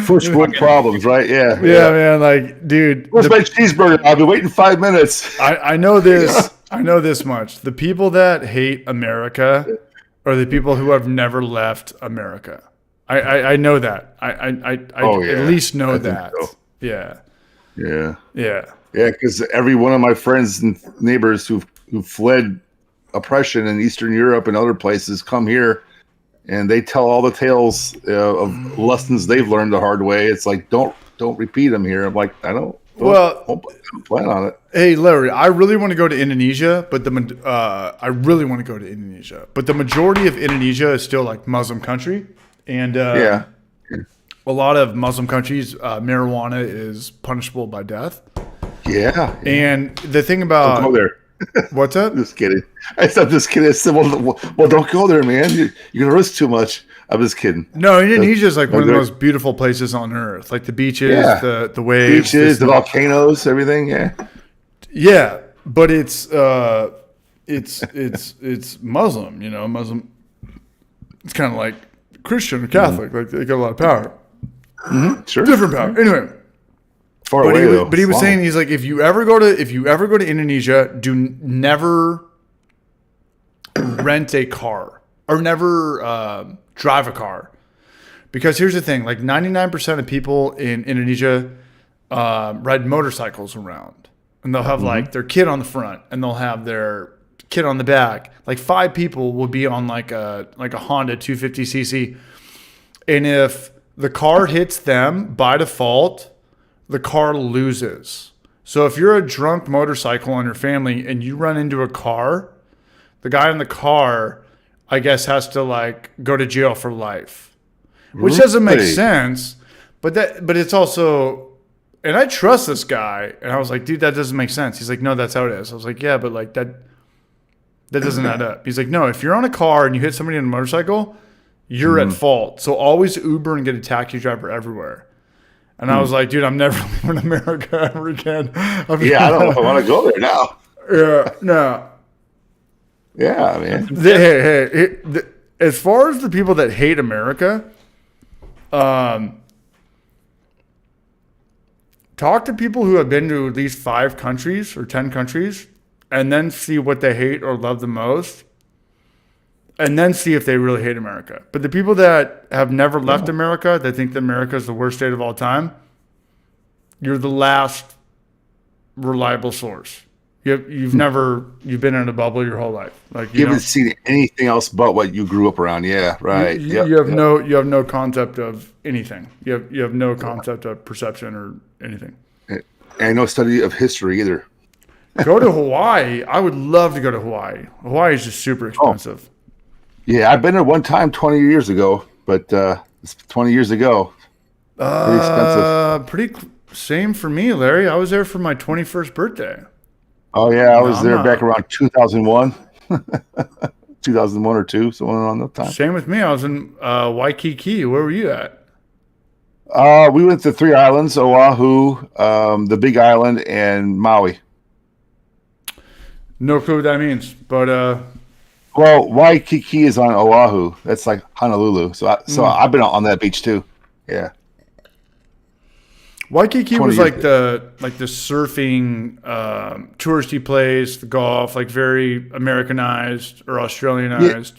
First world problems, right? Yeah. Yeah, man. Like, dude. Where's my cheeseburger? I've been waiting 5 minutes. I know this. I know this much. The people that hate America are the people who have never left America. I know that. I at least know that. So. Yeah. Because every one of my friends and neighbors who fled oppression in Eastern Europe and other places come here, and they tell all the tales of lessons they've learned the hard way. It's like don't repeat them here. I'm like, I don't plan on it. Hey, Larry, I really want to go to Indonesia, but the majority of Indonesia is still like Muslim country, and a lot of Muslim countries, marijuana is punishable by death. Yeah. And the thing about... Don't go there. What's up? Just kidding. I said, just kidding. I said, well, don't go there, man. You're going to risk too much. I'm just kidding. No, Indonesia is like one of the most beautiful places on earth. Like the beaches, the waves. Beaches, the volcanoes, everything, yeah. Yeah, but it's Muslim, you know, Muslim. It's kind of like Christian or Catholic. Like they got a lot of power. Mm-hmm. Sure. Different power. Anyway. Far away, though. But he was saying, he's like, if you ever go to Indonesia, never rent a car or never drive a car, because here's the thing: like 99% of people in Indonesia ride motorcycles around, and they'll have like their kid on the front, and they'll have their kid on the back. Like 5 people will be on like a Honda 250cc, and if the car hits them by default, the car loses. So if you're a drunk motorcycle on your family and you run into a car, the guy in the car, I guess, has to like go to jail for life, which doesn't make sense. But it's also, and I trust this guy, and I was like, dude, that doesn't make sense. He's like, no, that's how it is. I was like, yeah, but like that doesn't add up. He's like, no, if you're on a car and you hit somebody on a motorcycle, you're at fault. So always Uber and get a taxi driver everywhere. And I was like, dude, I'm never leaving America ever again. I don't know if I want to go there now. Yeah, no. Yeah, man. Hey, as far as the people that hate America, talk to people who have been to at least 5 countries or 10 countries, and then see what they hate or love the most, and then see if they really hate America. But the people that have never left America, that think that America is the worst state of all time, you're the last reliable source. You've been in a bubble your whole life. Like you haven't seen anything else but what you grew up around. Yeah, right. You have no concept of anything. You have no concept of perception or anything. And no study of history either. Go to Hawaii. I would love to go to Hawaii. Hawaii is just super expensive. Yeah, I've been there one time 20 years ago, but it's 20 years ago. Pretty expensive. Same for me, Larry. I was there for my 21st birthday. Oh, yeah. I was there back around 2001. 2001 or 2, somewhere around that time. Same with me. I was in Waikiki. Where were you at? We went to 3 islands, Oahu, the Big Island, and Maui. No clue what that means, but... Well, Waikiki is on Oahu. That's like Honolulu. So I've been on that beach too. Yeah. Waikiki was like the surfing touristy place, the golf, like very Americanized or Australianized.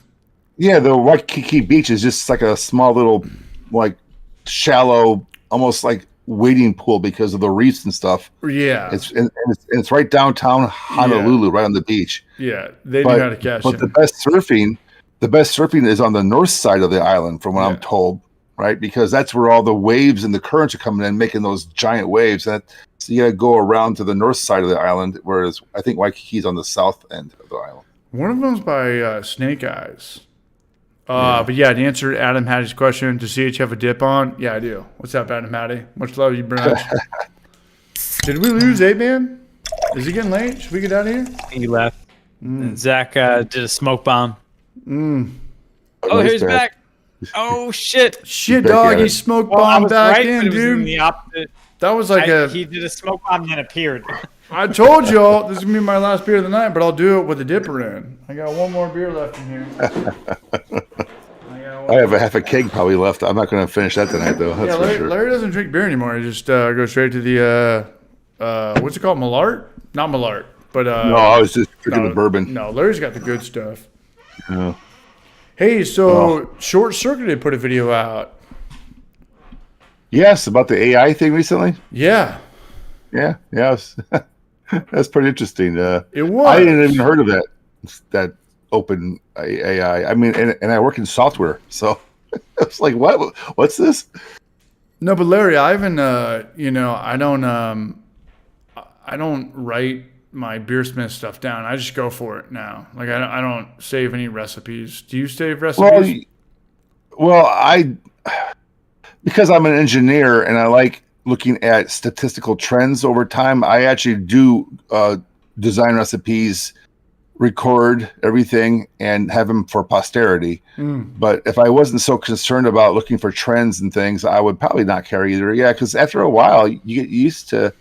Yeah, the Waikiki beach is just like a small little, like shallow, almost like wading pool because of the reefs and stuff. Yeah. It's right downtown Honolulu, right on the beach. Yeah, they knew how to catch it. But the best surfing the best surfing is on the north side of the island, from what I'm told, right? Because that's where all the waves and the currents are coming in, making those giant waves. So you got to go around to the north side of the island, whereas I think Waikiki's on the south end of the island. One of them's by Snake Eyes. But yeah, to answer Adam Hattie's question, does CH have a dip on? Yeah, I do. What's up, Adam Hattie? Much love, you brunch. Did we lose 8-Man? Is it getting late? Should we get out of here? He left. And Zach did a smoke bomb. Oh, he's back. Oh, shit. Shit, Back dog. at He it. smoked Well, I bomb was back right, in, but it was in dude. the opposite. That was like He did a smoke bomb and then appeared. I told y'all this is going to be my last beer of the night, but I'll do it with a dipper in. I got one more beer left in here. I have a half a keg probably left. I'm not going to finish that tonight, though. That's Larry, for sure. Larry doesn't drink beer anymore. He just goes straight to the, what's it called? Malart? Not Malart, but. No, I was just drinking the bourbon. No, Larry's got the good stuff. Yeah. Hey, so Short Circuited put a video out. Yes, about the AI thing recently. Yeah. Yeah. That's pretty interesting. It was. I hadn't even heard of that open AI. I mean, and I work in software, so it's like, what's this? No, but Larry, I haven't. I don't write my beersmith stuff down. I just go for it now. Like I don't save any recipes. Do you save recipes? Well, because I'm an engineer and I like looking at statistical trends over time. I actually do design recipes, record everything, and have them for posterity. But if I wasn't so concerned about looking for trends and things, I would probably not carry either. Yeah, because after a while, you get used to.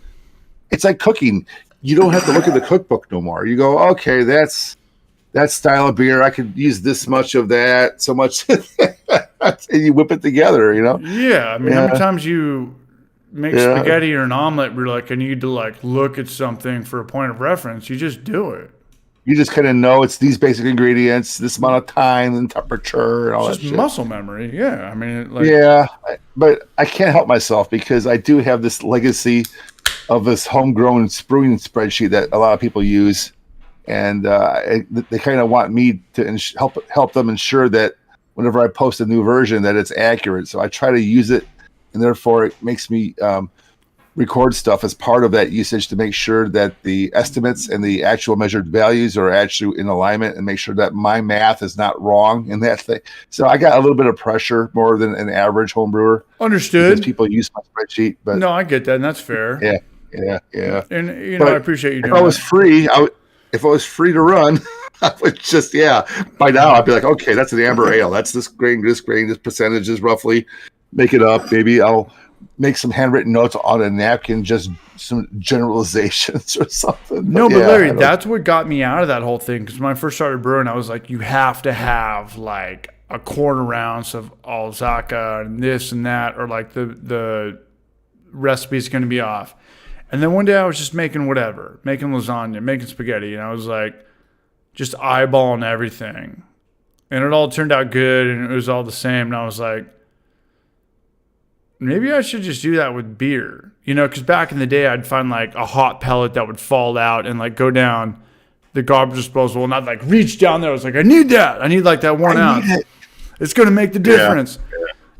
It's like cooking. You don't have to look at the cookbook no more. You go, okay, that's that style of beer. I could use this much of that, so much, and you whip it together. Yeah, I mean, how many times you make spaghetti or an omelet, we're like, I need to look at something for a point of reference. You just do it. You just kind of know it's these basic ingredients, this amount of time and temperature and all It's that just shit. muscle memory. Yeah, I mean, but I can't help myself because I do have this legacy of this homegrown brewing spreadsheet that a lot of people use, and they kind of want me to help them ensure that whenever I post a new version that it's accurate. So I try to use it, and therefore it makes me record stuff as part of that usage to make sure that the estimates and the actual measured values are actually in alignment, and make sure that my math is not wrong in that thing. So I got a little bit of pressure more than an average home brewer. Understood. Because people use my spreadsheet, but No, I get that, and that's fair. yeah. And But I appreciate you doing if I was that. free, if I was free to run, I would just by now I'd be like, okay, that's an amber ale. That's this grain, this percentages roughly. Make it up. Maybe I'll make some handwritten notes on a napkin, just some generalizations or something. No, but Larry, that's what got me out of that whole thing. Because when I first started brewing, I was like, you have to have a quarter ounce of Alzaca and this and that, or the recipe's going to be off. And then one day I was just making making lasagna, making spaghetti, and I was like, just eyeballing everything. And it all turned out good, and it was all the same. And I was like, maybe I should just do that with beer. Because back in the day, I'd find a hot pellet that would fall out and go down the garbage disposal, and I'd reach down there. I was like, I need that. I need that 1 ounce. It's going to make the difference.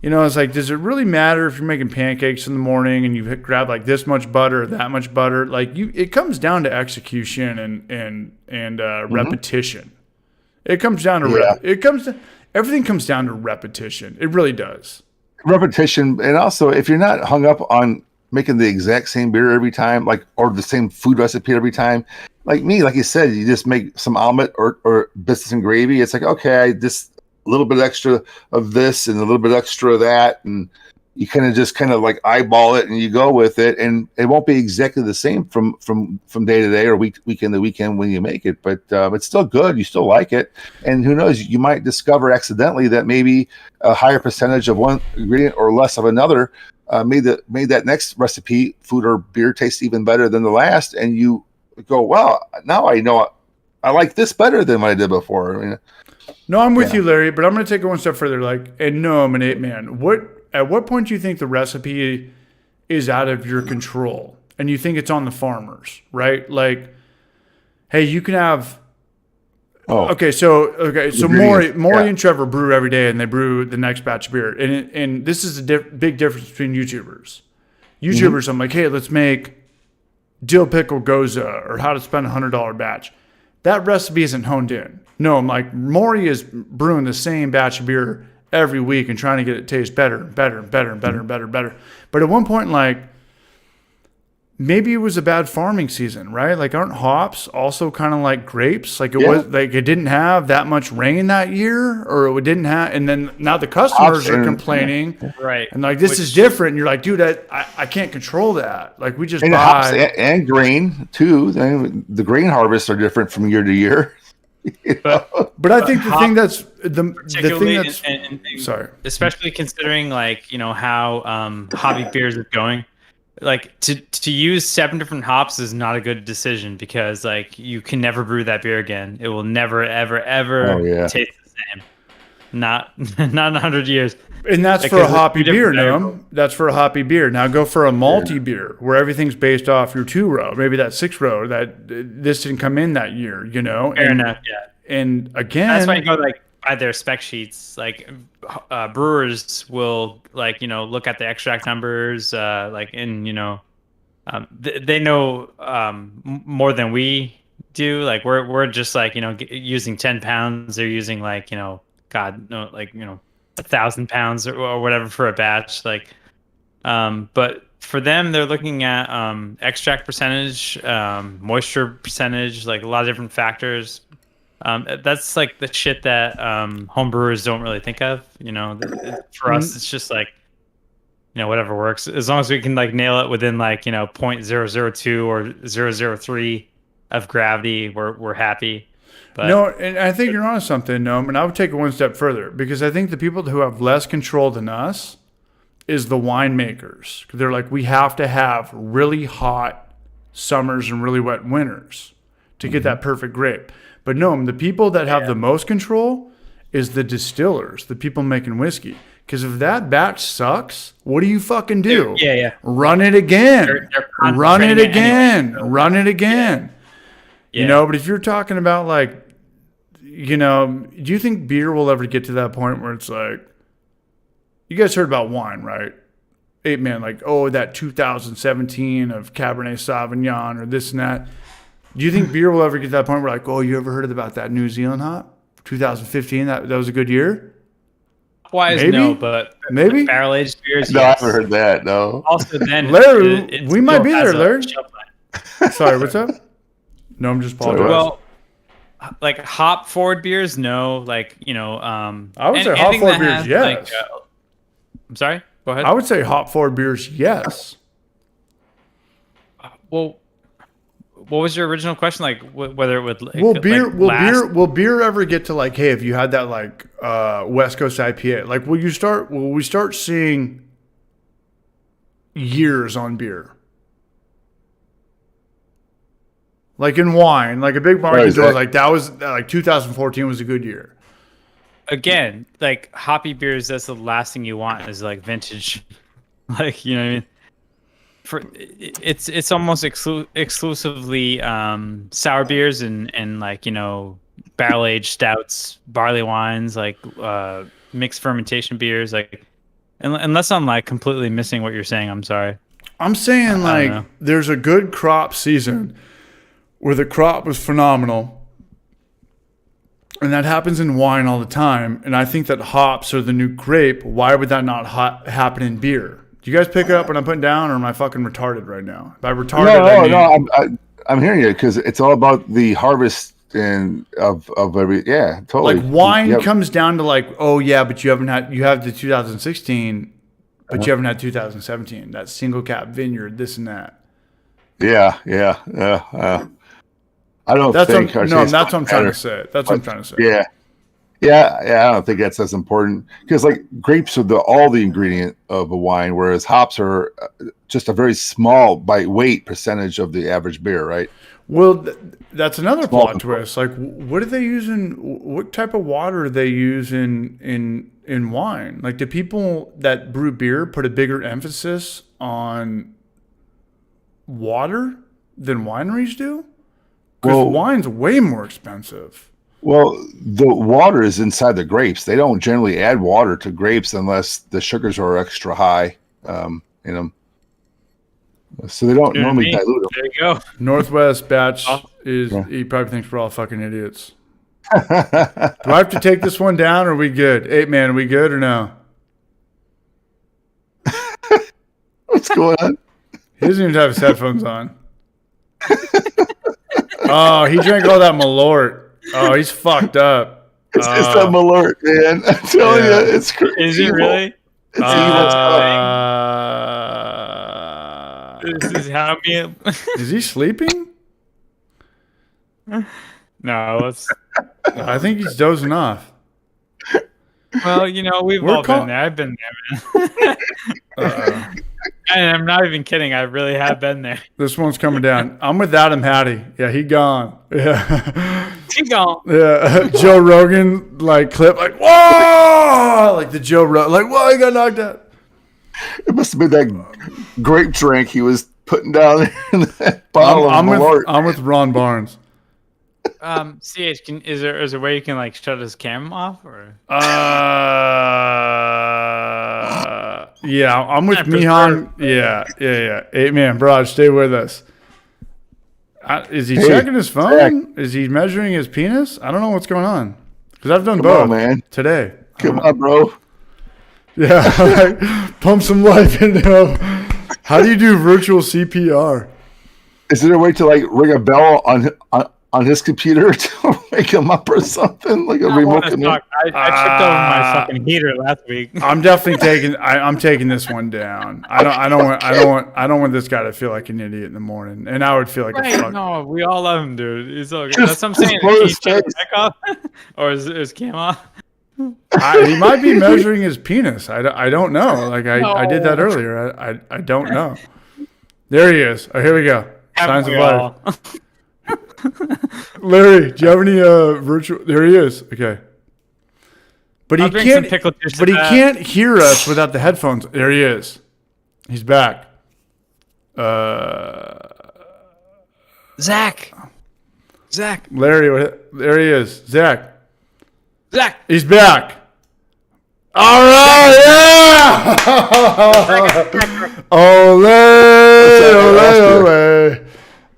It's like, does it really matter if you're making pancakes in the morning and you grab this much butter or that much butter? It comes down to execution and repetition. It comes down to everything comes down to repetition. It really does. Repetition, and also if you're not hung up on making the exact same beer every time, or the same food recipe every time, like me, like you said, you just make some omelet or biscuits and gravy. It's like, okay, this a little bit extra of this and a little bit extra of that, and you kind of eyeball it and you go with it, and it won't be exactly the same from day to day or weekend to weekend when you make it, but it's still good. You still like it, and who knows, you might discover accidentally that maybe a higher percentage of one ingredient or less of another made that next recipe, food or beer, taste even better than the last, and you go, wow, now I know I like this better than what I did before. No, I'm with you, Larry, but I'm going to take it one step further. And no, I'm an 8-man. At what point do you think the recipe is out of your control and you think it's on the farmers, right? Hey, you can have Oh, So ingredients, Maury yeah. and Trevor brew every day, and they brew the next batch of beer. And this is a big difference between YouTubers. YouTubers, I'm like, hey, let's make dill pickle goza or how to spend $100 batch. That recipe isn't honed in. No, I'm like, Maury is brewing the same batch of beer every week and trying to get it taste better and better and better and better and better and better. But at one point, like, maybe it was a bad farming season, right? Like, aren't hops also kind of like grapes? Like, it didn't have that much rain that year, or it didn't have, and then now the customers are complaining, Right. and like, this is different. And you're like, dude, I can't control that. Like, we just And hops buy. and grain too. The grain harvests are different from year to year. But I think the thing that's the thing Particularly that's and sorry. especially considering like, you know, how hobby beers is going. Like to use 7 different hops is not a good decision because like you can never brew that beer again. It will never ever taste the same. Not in 100 years. And that's for a hoppy beer, no? That's for a hoppy beer. Now go for a malty beer where everything's based off your 2-row, maybe that 6-row that this didn't come in that year, you know? Fair enough, yeah. And again, that's why you go like by their spec sheets. Like brewers will like, you know, look at the extract numbers, like in, you know, they know more than we do. Like we're just like, you know, using 10 pounds. They're using like, you know, God, no, like, you know, 1,000 pounds or whatever for a batch. Like, but for them, they're looking at extract percentage, moisture percentage, like a lot of different factors. That's like the shit that home brewers don't really think of. You know, for us, it's just like, you know, whatever works. As long as we can like nail it within like, you know, 0.002 or 0.003 of gravity, we're happy. But no, and I think you're onto something, Noam, and I would take it one step further because I think the people who have less control than us is the winemakers. They're like, we have to have really hot summers and really wet winters to get that perfect grape. But no, the people that have the most control is the distillers, the people making whiskey. Because if that batch sucks, what do you fucking do? Yeah. Run it again. They're Run it concentrating it again. anyway. Run it again. Yeah. You know, but if you're talking about like, you know, do you think beer will ever get to that point where it's like, you guys heard about wine, right? 8-man, like, oh, that 2017 of Cabernet Sauvignon or this and that. Do you think beer will ever get to that point where like, oh, you ever heard about that New Zealand hop? 2015, that was a good year? Wise, Maybe? no, but Maybe? barrel aged beers. No, I yes. haven't heard that. No. Also, then Larry, it we might still be has there, a Larry. shelf life. Sorry, what's up? No, I'm just apologizing. Well, like hop forward beers, no. Like, you know, I would say hop anything forward that beers, has, yes. like, I'm sorry. Go ahead. I would say hop forward beers, yes. Well, what was your original question? Like whether it would like, Will beer ever get to like, hey, if you had that like West Coast IPA, like will we start seeing years on beer? Like in wine, like a big market was like that was like 2014 was a good year. Again, like hoppy beers, that's the last thing you want is like vintage, like, you know what I mean? For it's almost exclusively sour beers and like, you know, barrel aged stouts, barley wines, like mixed fermentation beers, like unless I'm like completely missing what you're saying, I'm sorry. I'm saying like there's a good crop season where the crop was phenomenal. And that happens in wine all the time. And I think that hops are the new grape. Why would that not happen in beer? Do you guys pick up what I'm putting down, or am I fucking retarded right now? By retarded, I mean, I'm hearing you because it's all about the harvest and of every totally. Like wine comes down to like, oh yeah, but you have the 2016, but you haven't had 2017. That single cap vineyard, this and that. Yeah. I don't think. That's what I'm trying to say. That's what I'm trying to say. Yeah. I don't think that's as important because like grapes are all the ingredient of a wine, whereas hops are just a very small by weight percentage of the average beer, right? Well, that's another plot twist. Like, what do they use in? What type of water do they use in wine? Like, do people that brew beer put a bigger emphasis on water than wineries do? Because wine's way more expensive. Well, the water is inside the grapes. They don't generally add water to grapes unless the sugars are extra high in them. So they don't You know what I normally mean? dilute them. There you go. Northwest batch is. Yeah. He probably thinks we're all fucking idiots. Do I have to take this one down, or are we good? 8-man, are we good or no? What's going on? He doesn't even have his headphones on. Oh, he drank all that Malort. Oh, he's fucked up. It's that Malort, man. I'm telling you, it's crazy. Is it really? It's This is how me. Is he sleeping? No, it's I think he's dozing off. well, you know, we've We're all been there. I've been there, man. And I'm not even kidding. I really have been there. This one's coming down. I'm with Adam Hattie. Yeah, he gone. Yeah. Keep going. Yeah. Joe Rogan, like, clip, like, whoa! Like the Joe Rogan, like, whoa, he got knocked out. It must have been that grape drink he was putting down in that bottle of Malort. I'm with Ron Barnes. CH, is there a way you can like shut his cam off or? Yeah, I'm with Mihan. Yeah. 8-man, bro, stay with us. Is he checking his phone? Is he measuring his penis? I don't know what's going on. Because I've done both man. today. Come on, bro. Yeah, like, pump some life into him. How do you do virtual CPR? Is there a way to like ring a bell on his computer to wake him up or something? Like a remote control? I tripped over my fucking heater last week. I'm definitely taking. I'm taking this one down. I don't want this guy to feel like an idiot in the morning, and I would feel like a fuck. No, we all love him, dude. It's all good. That's what I'm saying. blow his He's back face. off, or is cam off? He might be measuring his penis. I don't know. Like I did that earlier. I don't know. There he is. Oh, here we go. Signs of life. Larry, do you have any virtual? There he is. Okay. But he can't. But he can't hear us without the headphones. There he is. He's back. Zach. Larry, there he is. Zach. Zach. He's back. All right, yeah. Ole.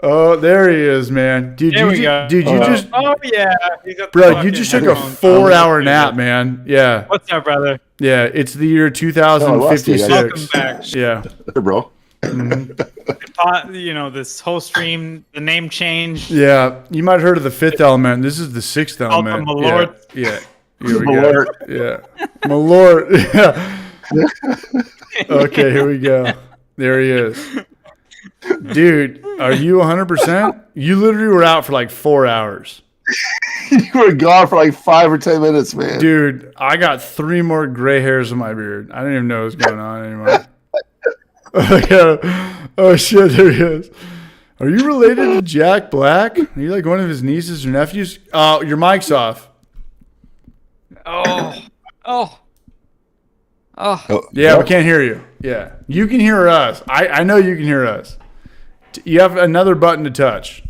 Oh, there he is, man. Dude, There we go. Dude, you just. Oh yeah. He got the Bro, you fucking just took a headphones. 4-hour nap, man. Yeah. What's up, brother? Yeah, it's the year 2056. Welcome back. Yeah. Hey, bro. You know, this whole stream, the name change. Yeah. You might have heard of the fifth element. This is the sixth Called the element. Malort. Yeah. Here we Malort. go. Yeah. Malort. Yeah. Okay, here we go. There he is. Dude, are you 100%? You literally were out for like 4 hours. You were gone for like 5 or 10 minutes, man. Dude, I got 3 more gray hairs in my beard. I don't even know what's going on anymore. Oh, shit, there he is. Are you related to Jack Black? Are you like one of his nieces or nephews? Oh, your mic's off. Oh. Yeah, we can't hear you. Yeah. You can hear us. I know you can hear us. You have another button to touch.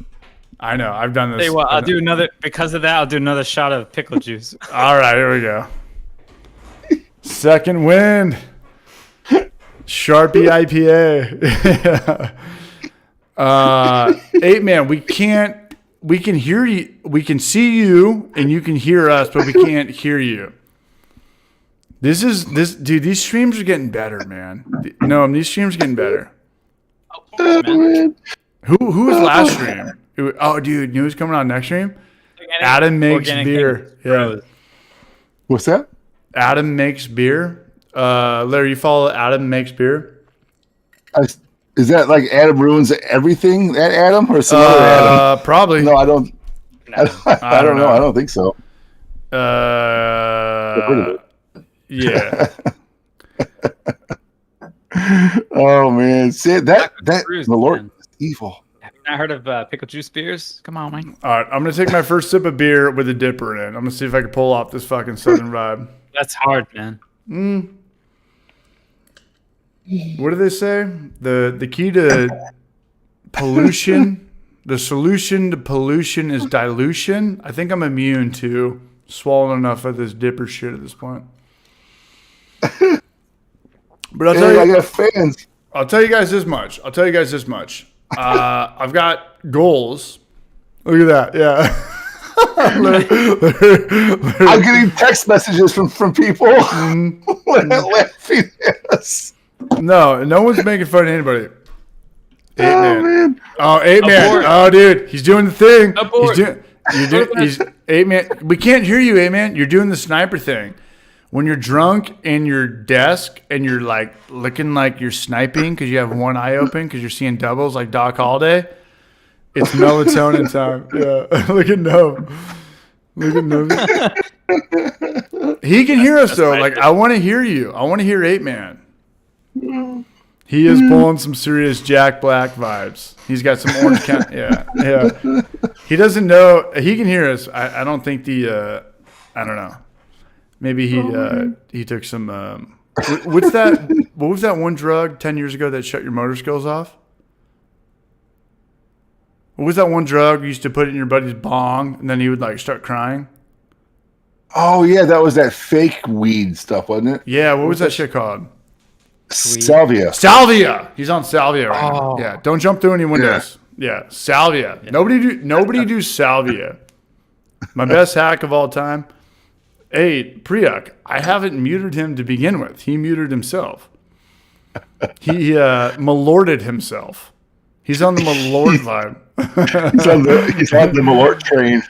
I know. I've done this. Hey, well, I'll do another. Because of that, I'll do another shot of pickle juice. All right, here we go. Second wind. Sharpie IPA. 8-man, we can hear you. We can see you and you can hear us, but we can't hear you. Dude, these streams are getting better, man. No, these streams are getting better. Man. Who was last stream? Oh, dude, you know who's coming on next stream? Adam makes beer. Yeah. What's that? Adam makes beer. Larry, you follow Adam makes beer? Is that like Adam ruins everything? That Adam or some other Adam? Probably. No, I don't. I don't know. I don't think so. Yeah. Oh man, see that Bruce, Malort man. is evil. Have you not heard of pickle juice beers? Come on, man. All right, I'm gonna take my first sip of beer with a dipper in it. I'm gonna see if I can pull off this fucking southern vibe. That's hard, man. What do they say? The key to pollution The solution to pollution is dilution. I think I'm immune to swallowing enough of this dipper shit at this point. But I'll tell you, I got fans. I'll tell you guys this much. I've got goals. Look at that. Yeah. I'm getting text messages from people laughing at us. No one's making fun of anybody. Man. Oh, 8-Man. Abort. Oh, dude, he's doing the thing. Abort. He's 8-Man. We can't hear you, 8-Man. You're doing the sniper thing. When you're drunk in your desk and you're like looking like you're sniping because you have one eye open because you're seeing doubles like Doc Holliday, it's melatonin time. Yeah, look at Nove. He can hear us though. Like I want to hear you. I want to hear 8-Man. He is pulling some serious Jack Black vibes. He's got some orange. Yeah. He doesn't know. He can hear us. I don't think I don't know. Maybe he took some. What's that? What was that one drug 10 years ago that shut your motor skills off? What was that one drug you used to put in your buddy's bong and then he would like start crying? Oh yeah, that was that fake weed stuff, wasn't it? Yeah. What was that shit called? Salvia. Salvia. He's on salvia right now. Yeah. Don't jump through any windows. Yeah. Salvia. Yeah. Nobody do salvia. My best hack of all time. Hey, Priyak, I haven't muted him to begin with. He muted himself. He malorded himself. He's on the malord vibe. he's on the Malort train.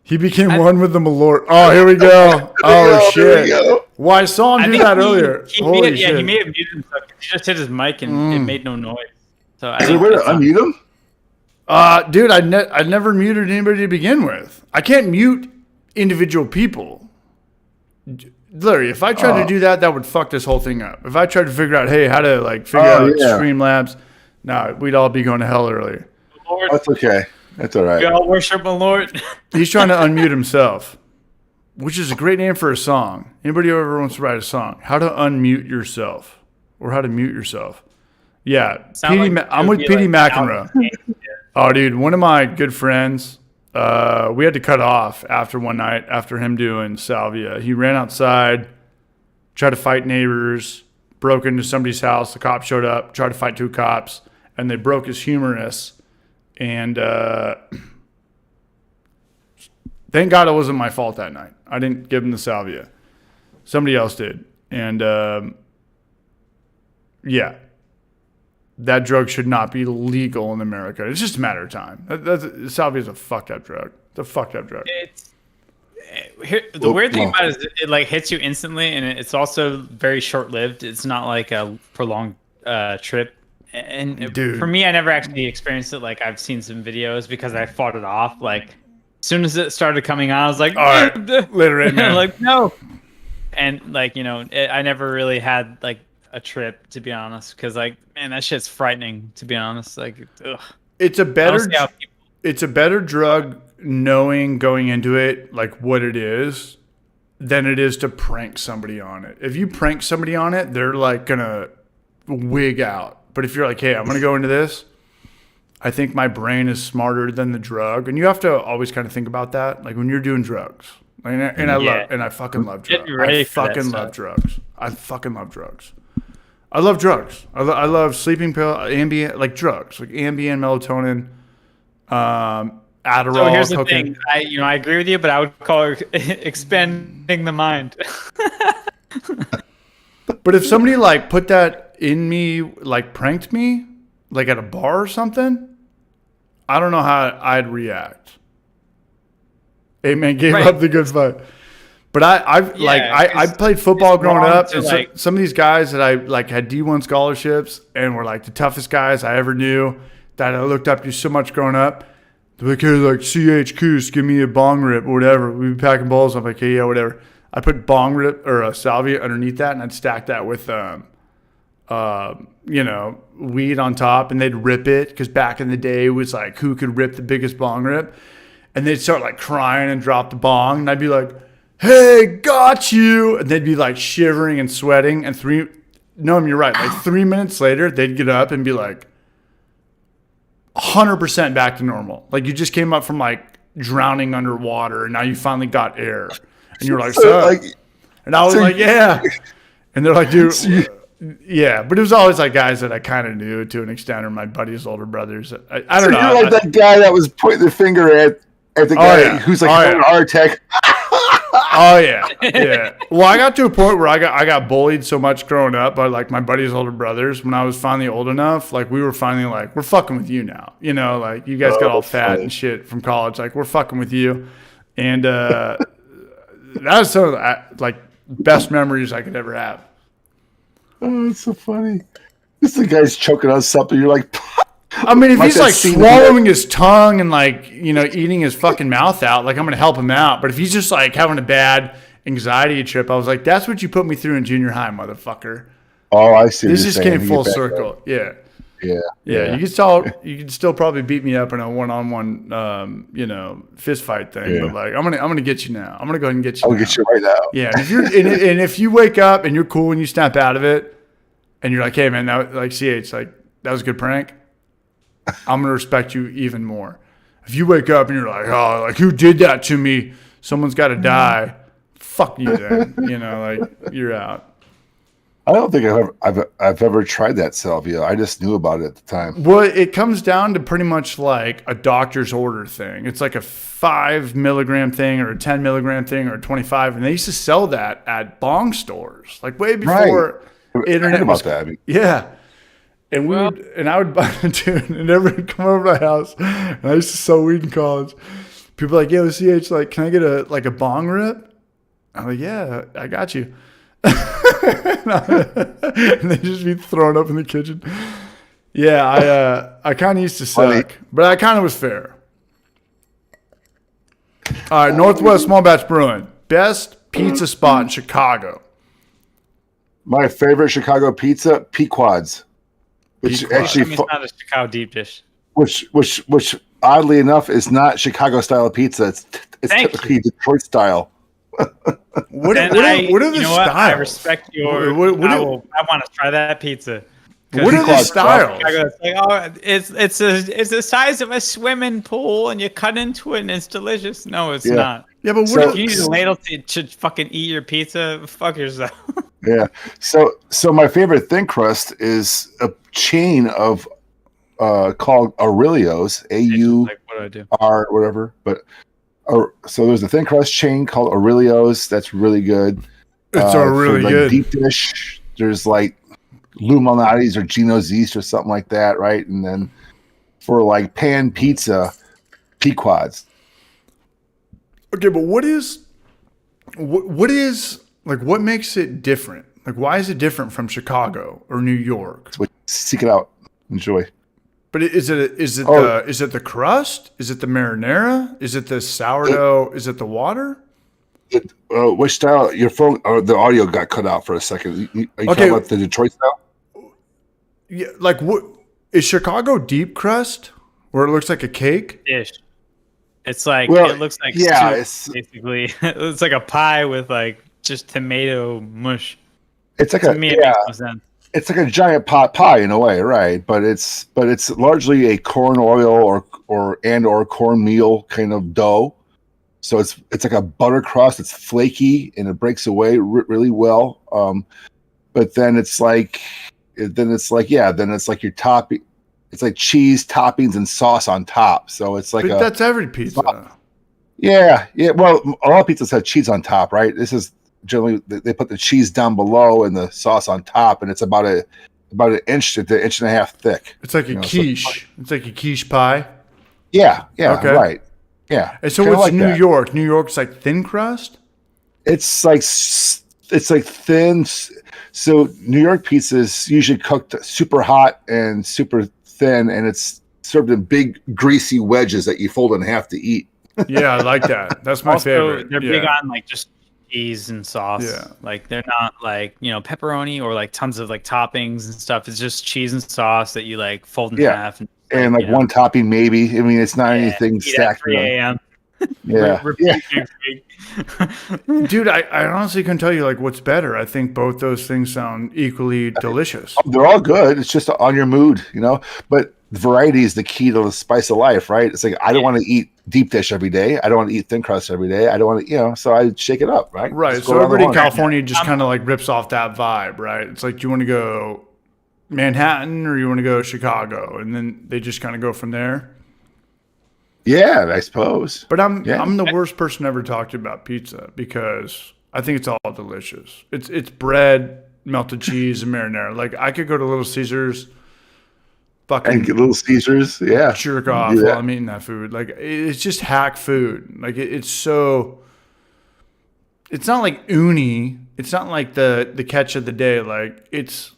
He became one with the malord. Oh, here we go. Oh, shit. Well, I saw him do that earlier. Holy shit. He may have muted himself. He just hit his mic and it made no noise. So Is there a way to unmute him? Dude, I never muted anybody to begin with. I can't mute individual people. Larry, if I tried to do that, that would fuck this whole thing up. If I tried to figure out, hey, how to like figure out Streamlabs, we'd all be going to hell earlier. Lord, That's okay. That's all right. we all worship my Lord. He's trying to unmute himself, which is a great name for a song. Anybody who ever wants to write a song? How to unmute yourself or how to mute yourself. Yeah, I'm with Petey McEnroe. Oh, dude, one of my good friends, we had to cut off after one night after him doing salvia. He ran outside, tried to fight neighbors, broke into somebody's house. The cops showed up, tried to fight two cops, and they broke his humerus. And thank God it wasn't my fault that night. I didn't give him the salvia. Somebody else did. And yeah, that drug should not be legal in America. It's just a matter of time. Salvia is a fucked up drug. It's a fucked up drug. The weird thing about it is it like hits you instantly, and it's also very short lived. It's not like a prolonged trip. And Dude. For me, I never actually experienced it. Like I've seen some videos because I fought it off. Like as soon as it started coming on, I was like, all right, literally, man. Like no. And like I never really had like a trip, to be honest, because like man, that shit's frightening, to be honest. Like ugh. It's a better drug knowing going into it like what it is than it is to prank somebody on it. If you prank somebody on it, they're like gonna wig out. But if you're like, hey, I'm gonna go into this, I think my brain is smarter than the drug, and you have to always kind of think about that. Like when you're doing drugs, I fucking love drugs. I fucking love drugs. I fucking love drugs. I love drugs. I love sleeping pill, ambient, like drugs, like Ambien, melatonin, Adderall. So here's the cocaine. thing. I agree with you, but I would call it expanding the mind. But if somebody like put that in me, like pranked me, like at a bar or something, I don't know how I'd react. Hey man, gave up the good fight. But I played football growing up, and some of these guys that I like had D1 scholarships and were like the toughest guys I ever knew that I looked up to so much growing up. They're like, hey, like CH Coos, give me a bong rip or whatever. We'd be packing balls. I'm like, hey, yeah, whatever. I put bong rip or a salvia underneath that, and I'd stack that with weed on top, and they'd rip it because back in the day it was like who could rip the biggest bong rip, and they'd start like crying and drop the bong, and I'd be like, hey, got you, and they'd be like shivering and sweating, and you're right, like 3 minutes later they'd get up and be like, 100% back to normal. Like you just came up from like drowning underwater and now you finally got air. And you're like, so, and I was like, yeah. And they're like, dude, yeah. But it was always like guys that I kind of knew to an extent, or my buddies' older brothers. I don't know. You're like that guy that was pointing the finger at the guy who's like having a heart attack. Oh yeah, yeah. Well, I got to a point where I got bullied so much growing up by like my buddies' older brothers. When I was finally old enough, like we were finally like, we're fucking with you now. You know, like you guys got all fat and shit from college. Like we're fucking with you, and that was some of the like best memories I could ever have. Oh, it's so funny. This the guy's choking on something. You're like, I mean, if he's like swallowing his tongue and like, you know, eating his fucking mouth out, like I'm going to help him out. But if he's just like having a bad anxiety trip, I was like, that's what you put me through in junior high, motherfucker. Oh, I see. This just came full circle. Yeah. Yeah. You can still probably beat me up in a one-on-one, you know, fist fight thing. But like, I'm gonna get you now. I'm gonna go ahead and get you. I'll get you right now. Yeah. And if you're and if you wake up and you're cool and you snap out of it, and you're like, hey man, that like CH, like that was a good prank. I'm gonna respect you even more. If you wake up and you're like, oh, like who did that to me? Someone's got to die. Fuck you, then. You know, like you're out. I don't think I've ever tried that salvia. I just knew about it at the time. Well, it comes down to pretty much like a doctor's order thing. It's like a 5 milligram thing or a 10 milligram thing or a 25, and they used to sell that at bong stores, like way before internet was. That. I mean, yeah. And I would buy it too, and everyone would come over to my house. And I used to sell weed in college. People were like, yo, CH, like, can I get a bong rip? I'm like, yeah, I got you. And they just be thrown up in the kitchen. Yeah, I kind of used to suck, but I kind of was fair. All right, Northwest Small Batch Brewing, best pizza spot in Chicago. My favorite Chicago pizza, Pequod's. Which actually, it's not a Chicago deep dish. Which oddly enough is not Chicago style pizza. It's typically Detroit style. What are the styles? I respect your. I want to try that pizza. What are the styles? It's like, oh, it's the size of a swimming pool, and you cut into it, and it's delicious. No, it's not. Yeah, but if you use a ladle to fucking eat your pizza, fuck yourself. Yeah. So my favorite thin crust is a chain of called Aurelio's, AUR whatever. But so there's a thin crust chain called Aurelio's that's really good. It's really good. Deep dish, there's like Lou Malnati's or Gino's East or something like that, right? And then for like pan pizza, Pequod's. Okay, but what makes it different? Like, why is it different from Chicago or New York? Seek it out, enjoy. But is it the crust? Is it the marinara? Is it the sourdough? Is it the water? Which style? Your phone or the audio got cut out for a second. Are you talking about the Detroit style? Yeah, like what is Chicago deep crust, where it looks like a cake? Dish. It's like it looks like soup, it's basically. It's like a pie with like just tomato mush. It's like it makes no sense. It's like a giant pot pie in a way, right? But it's largely a corn oil or cornmeal kind of dough. So it's like a butter crust. It's flaky and it breaks away really well. But then it's like your topping. It's like cheese toppings and sauce on top. So it's like that's every pizza. Yeah. Well, a lot of pizzas have cheese on top, right? This is generally they put the cheese down below and the sauce on top, and it's about an inch to an inch and a half thick. It's like a quiche. It's like a quiche pie. Yeah. Okay. Right. Yeah. And so what's like New York? New York's like thin crust? It's like thin. So New York pizza is usually cooked super hot and super thin, and it's served in big greasy wedges that you fold in half to eat. Yeah, I like that. That's my favorite. They're big on like just cheese and sauce. Yeah. Like they're not like, pepperoni or like tons of like toppings and stuff. It's just cheese and sauce that you like fold in half. And like one topping maybe. I mean, it's not anything stacked. 3 a.m. Yeah. Dude, I honestly couldn't tell you like what's better. I think both those things sound equally delicious. They're all good. It's just on your mood, But variety is the key to the spice of life, right? It's like I don't want to eat deep dish every day. I don't want to eat thin crust every day. I don't want to, so I shake it up, right? Right. Just go So around the everybody in horn. California just kind of like rips off that vibe, right? It's like, do you want to go Manhattan or you want to go Chicago? And then they just kind of go from there. Yeah, I suppose. But I'm Yeah. the worst person ever to talk to about pizza because I think it's all delicious. It's bread, melted cheese, and marinara. Like I could go to Little Caesars, fucking And get Little Caesars, yeah. jerk off Do while that. I'm eating that food. Like it's just hack food. Like it's so. It's not like uni. It's not like the catch of the day. Like it's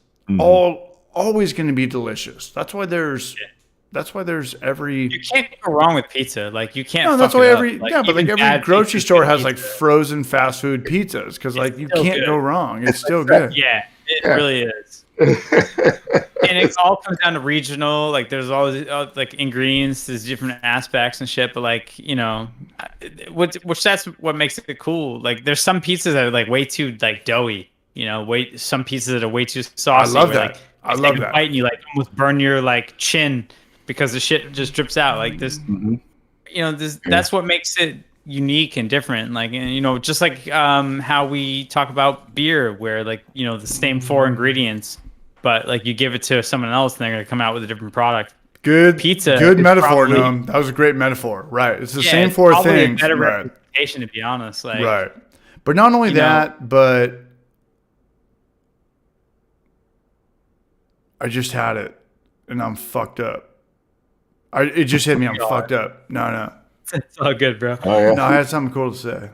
always going to be delicious. That's why there's every. You can't go wrong with pizza. Like you can't. No, that's fuck why it up. every Like, but like even every bad grocery pizza's store good has like pizza. frozen fast food pizzas because like you still can't good. go wrong. It's still good. Yeah, it really is. And it all comes down to regional. Like there's always like ingredients, there's different aspects and shit. But like which that's what makes it cool. Like there's some pizzas that are like way too like doughy. Some pizzas that are way too saucy. love where, that. Like, I you love take a that. bite and you like almost burn your like chin because the shit just drips out. Like this, that's what makes it unique and different. Like, and just like how we talk about beer, where like the same 4 ingredients, but like you give it to someone else and they're gonna come out with a different product. Good Pizza Good is metaphor, probably- Noam. That was a great metaphor. Right. It's the Yeah, same it's 4 probably things. A better Right. representation, to be honest. Like, Right. But not only that, but I just had it and I'm fucked up. It just hit me. I'm fucked up. No. it's all good, bro. Oh, yeah. No, I had something cool to say.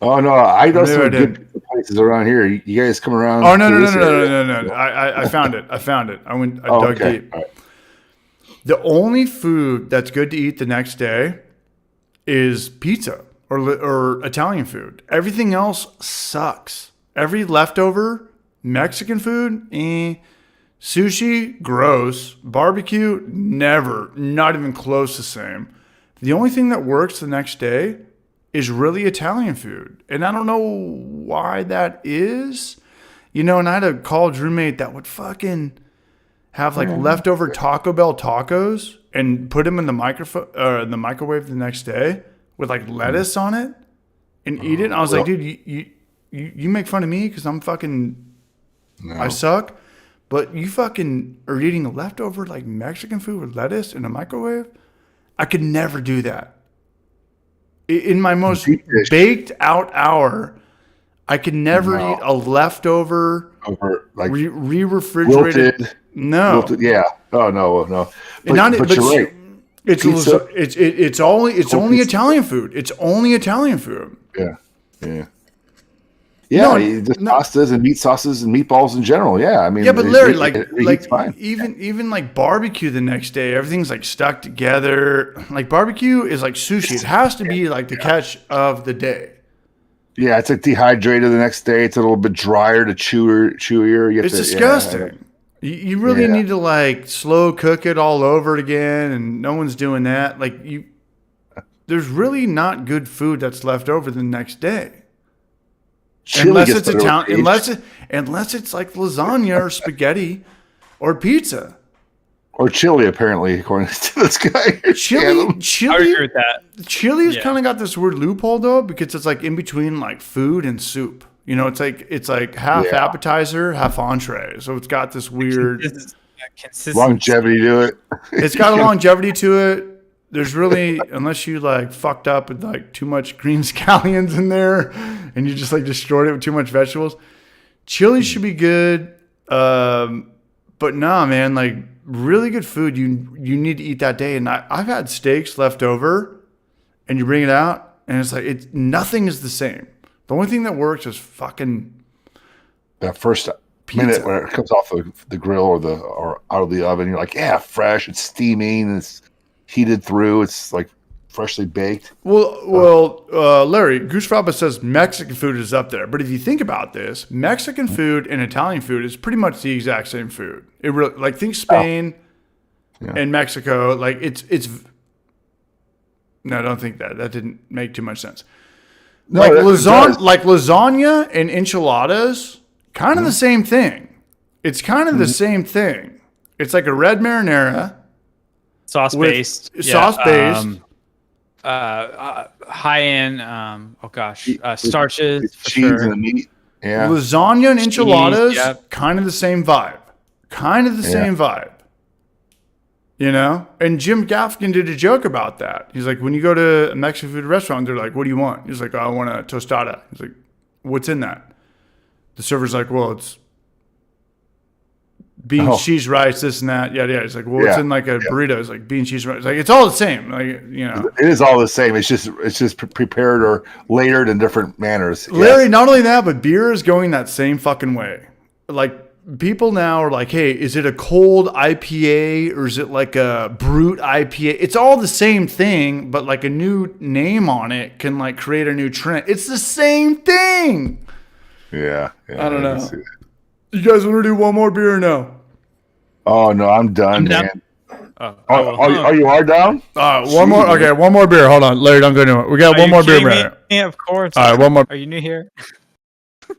Oh, no, I know Maybe I some did. good places around here. You guys come around? Oh, no. to this area? I found it. I dug Okay. deep. All right. The only food that's good to eat the next day is pizza or Italian food. Everything else sucks. Every leftover Mexican food, sushi, gross. Barbecue, never. Not even close the same. The only thing that works the next day is really Italian food. And I don't know why that is. And I had a college roommate that would fucking have like leftover Taco Bell tacos and put them in the microwave the next day with like lettuce on it and eat it. And I was like, dude, you make fun of me because I'm fucking I suck, but you fucking are eating leftover like Mexican food with lettuce in a microwave. I could never do that. In my most Deep dish. baked out hour, I could never eat a leftover Over like refrigerated. wilted. No, Wilted, yeah. Oh no. And not- But but you're right. it's Pizza. it's only Pizza. Italian food. It's only Italian food. Yeah. Yeah, No, just no. pastas and meat sauces and meatballs in general. Yeah, I mean, Yeah, but Larry, it heats fine. even like barbecue the next day, everything's like stuck together. Like barbecue is like sushi. It has to be like the catch of the day. Yeah, it's like dehydrated the next day. It's a little bit drier to chewier. You have It's to, disgusting. You really Yeah. need to like slow cook it all over again, and no one's doing that. Like there's really not good food that's left over the next day. Chili Unless gets it's better Italian, with age. unless it's like lasagna or spaghetti or pizza. Or chili, apparently, according to this guy. Chili, I would agree chili, with that. chili's Yeah. kind of got this weird loophole though, because it's like in between like food and soup. It's like half Yeah. appetizer, half entree. So it's got this weird. This is consistent. Longevity to it. It's got a longevity to it. There's really, unless you like fucked up with like too much green scallions in there and you just like destroyed it with too much vegetables. Chili should be good. But nah, man, like really good food you need to eat that day. And I've had steaks left over and you bring it out and it's like, nothing is the same. The only thing that works is fucking That first Pizza. minute where it comes off the grill or out of the oven, you're like, yeah, fresh. It's steaming. It's heated through. It's like freshly baked. Well, Larry, Goose Frappa says Mexican food is up there. But if you think about this, Mexican food and Italian food is pretty much the exact same food. It really, like think Spain and Mexico. Like it's. No, I don't think that. That didn't make too much sense. No, Like that does. lasagna and enchiladas, kind of the same thing. It's kind of the same thing. It's like a red marinara Sauce based. Sauce based. High in. Starches With for cheese sure. and the meat. Yeah. Lasagna and enchiladas, yep. kind of the same vibe. Same vibe. You know? And Jim Gaffigan did a joke about that. He's like, when you go to a Mexican food restaurant, they're like, what do you want? He's like, I want a tostada. He's like, what's in that? The server's like, well, it's beans, cheese, rice, this and that. Yeah. He's like, well, it's in like a burrito. It's like beans, cheese, rice. It's like, it's all the same. Like, you know. It is all the same. It's just prepared or layered in different manners. Larry, not only that, but beer is going that same fucking way. Like, people now are like, hey, is it a cold IPA or is it like a brute IPA? It's all the same thing, but like a new name on it can like create a new trend. It's the same thing. Yeah. I don't know. You guys want to do one more beer or no? Oh no, I'm done, man. Oh, You are down? One more. Okay, one more beer. Hold on, Larry, don't go anywhere. We got one more beer, man. Yeah, of course. All right, one more. Are you new here?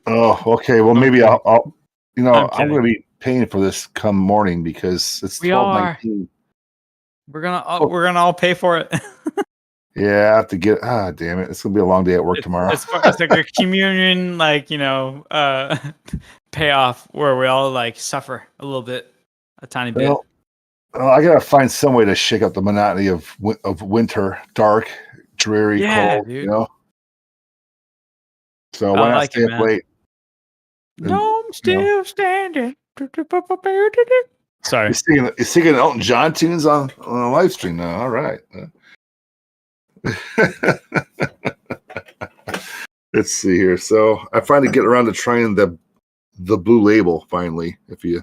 Oh, okay. Well, maybe I'll I'm kidding. going to be paying for this come morning because it's We are. $12.19. We're gonna all pay for it. Yeah, I have to get. Damn it! It's gonna be a long day at work tomorrow. It's like a communion, like payoff where we all like suffer a little bit, a tiny bit. Well, I gotta find some way to shake up the monotony of winter, dark, dreary, cold. Dude. You know. So why not stay up late? No, I'm still standing. Sorry. You're singing Elton John tunes on a live stream now. All right. Let's see here. So I finally get around to trying the Blue Label finally. If you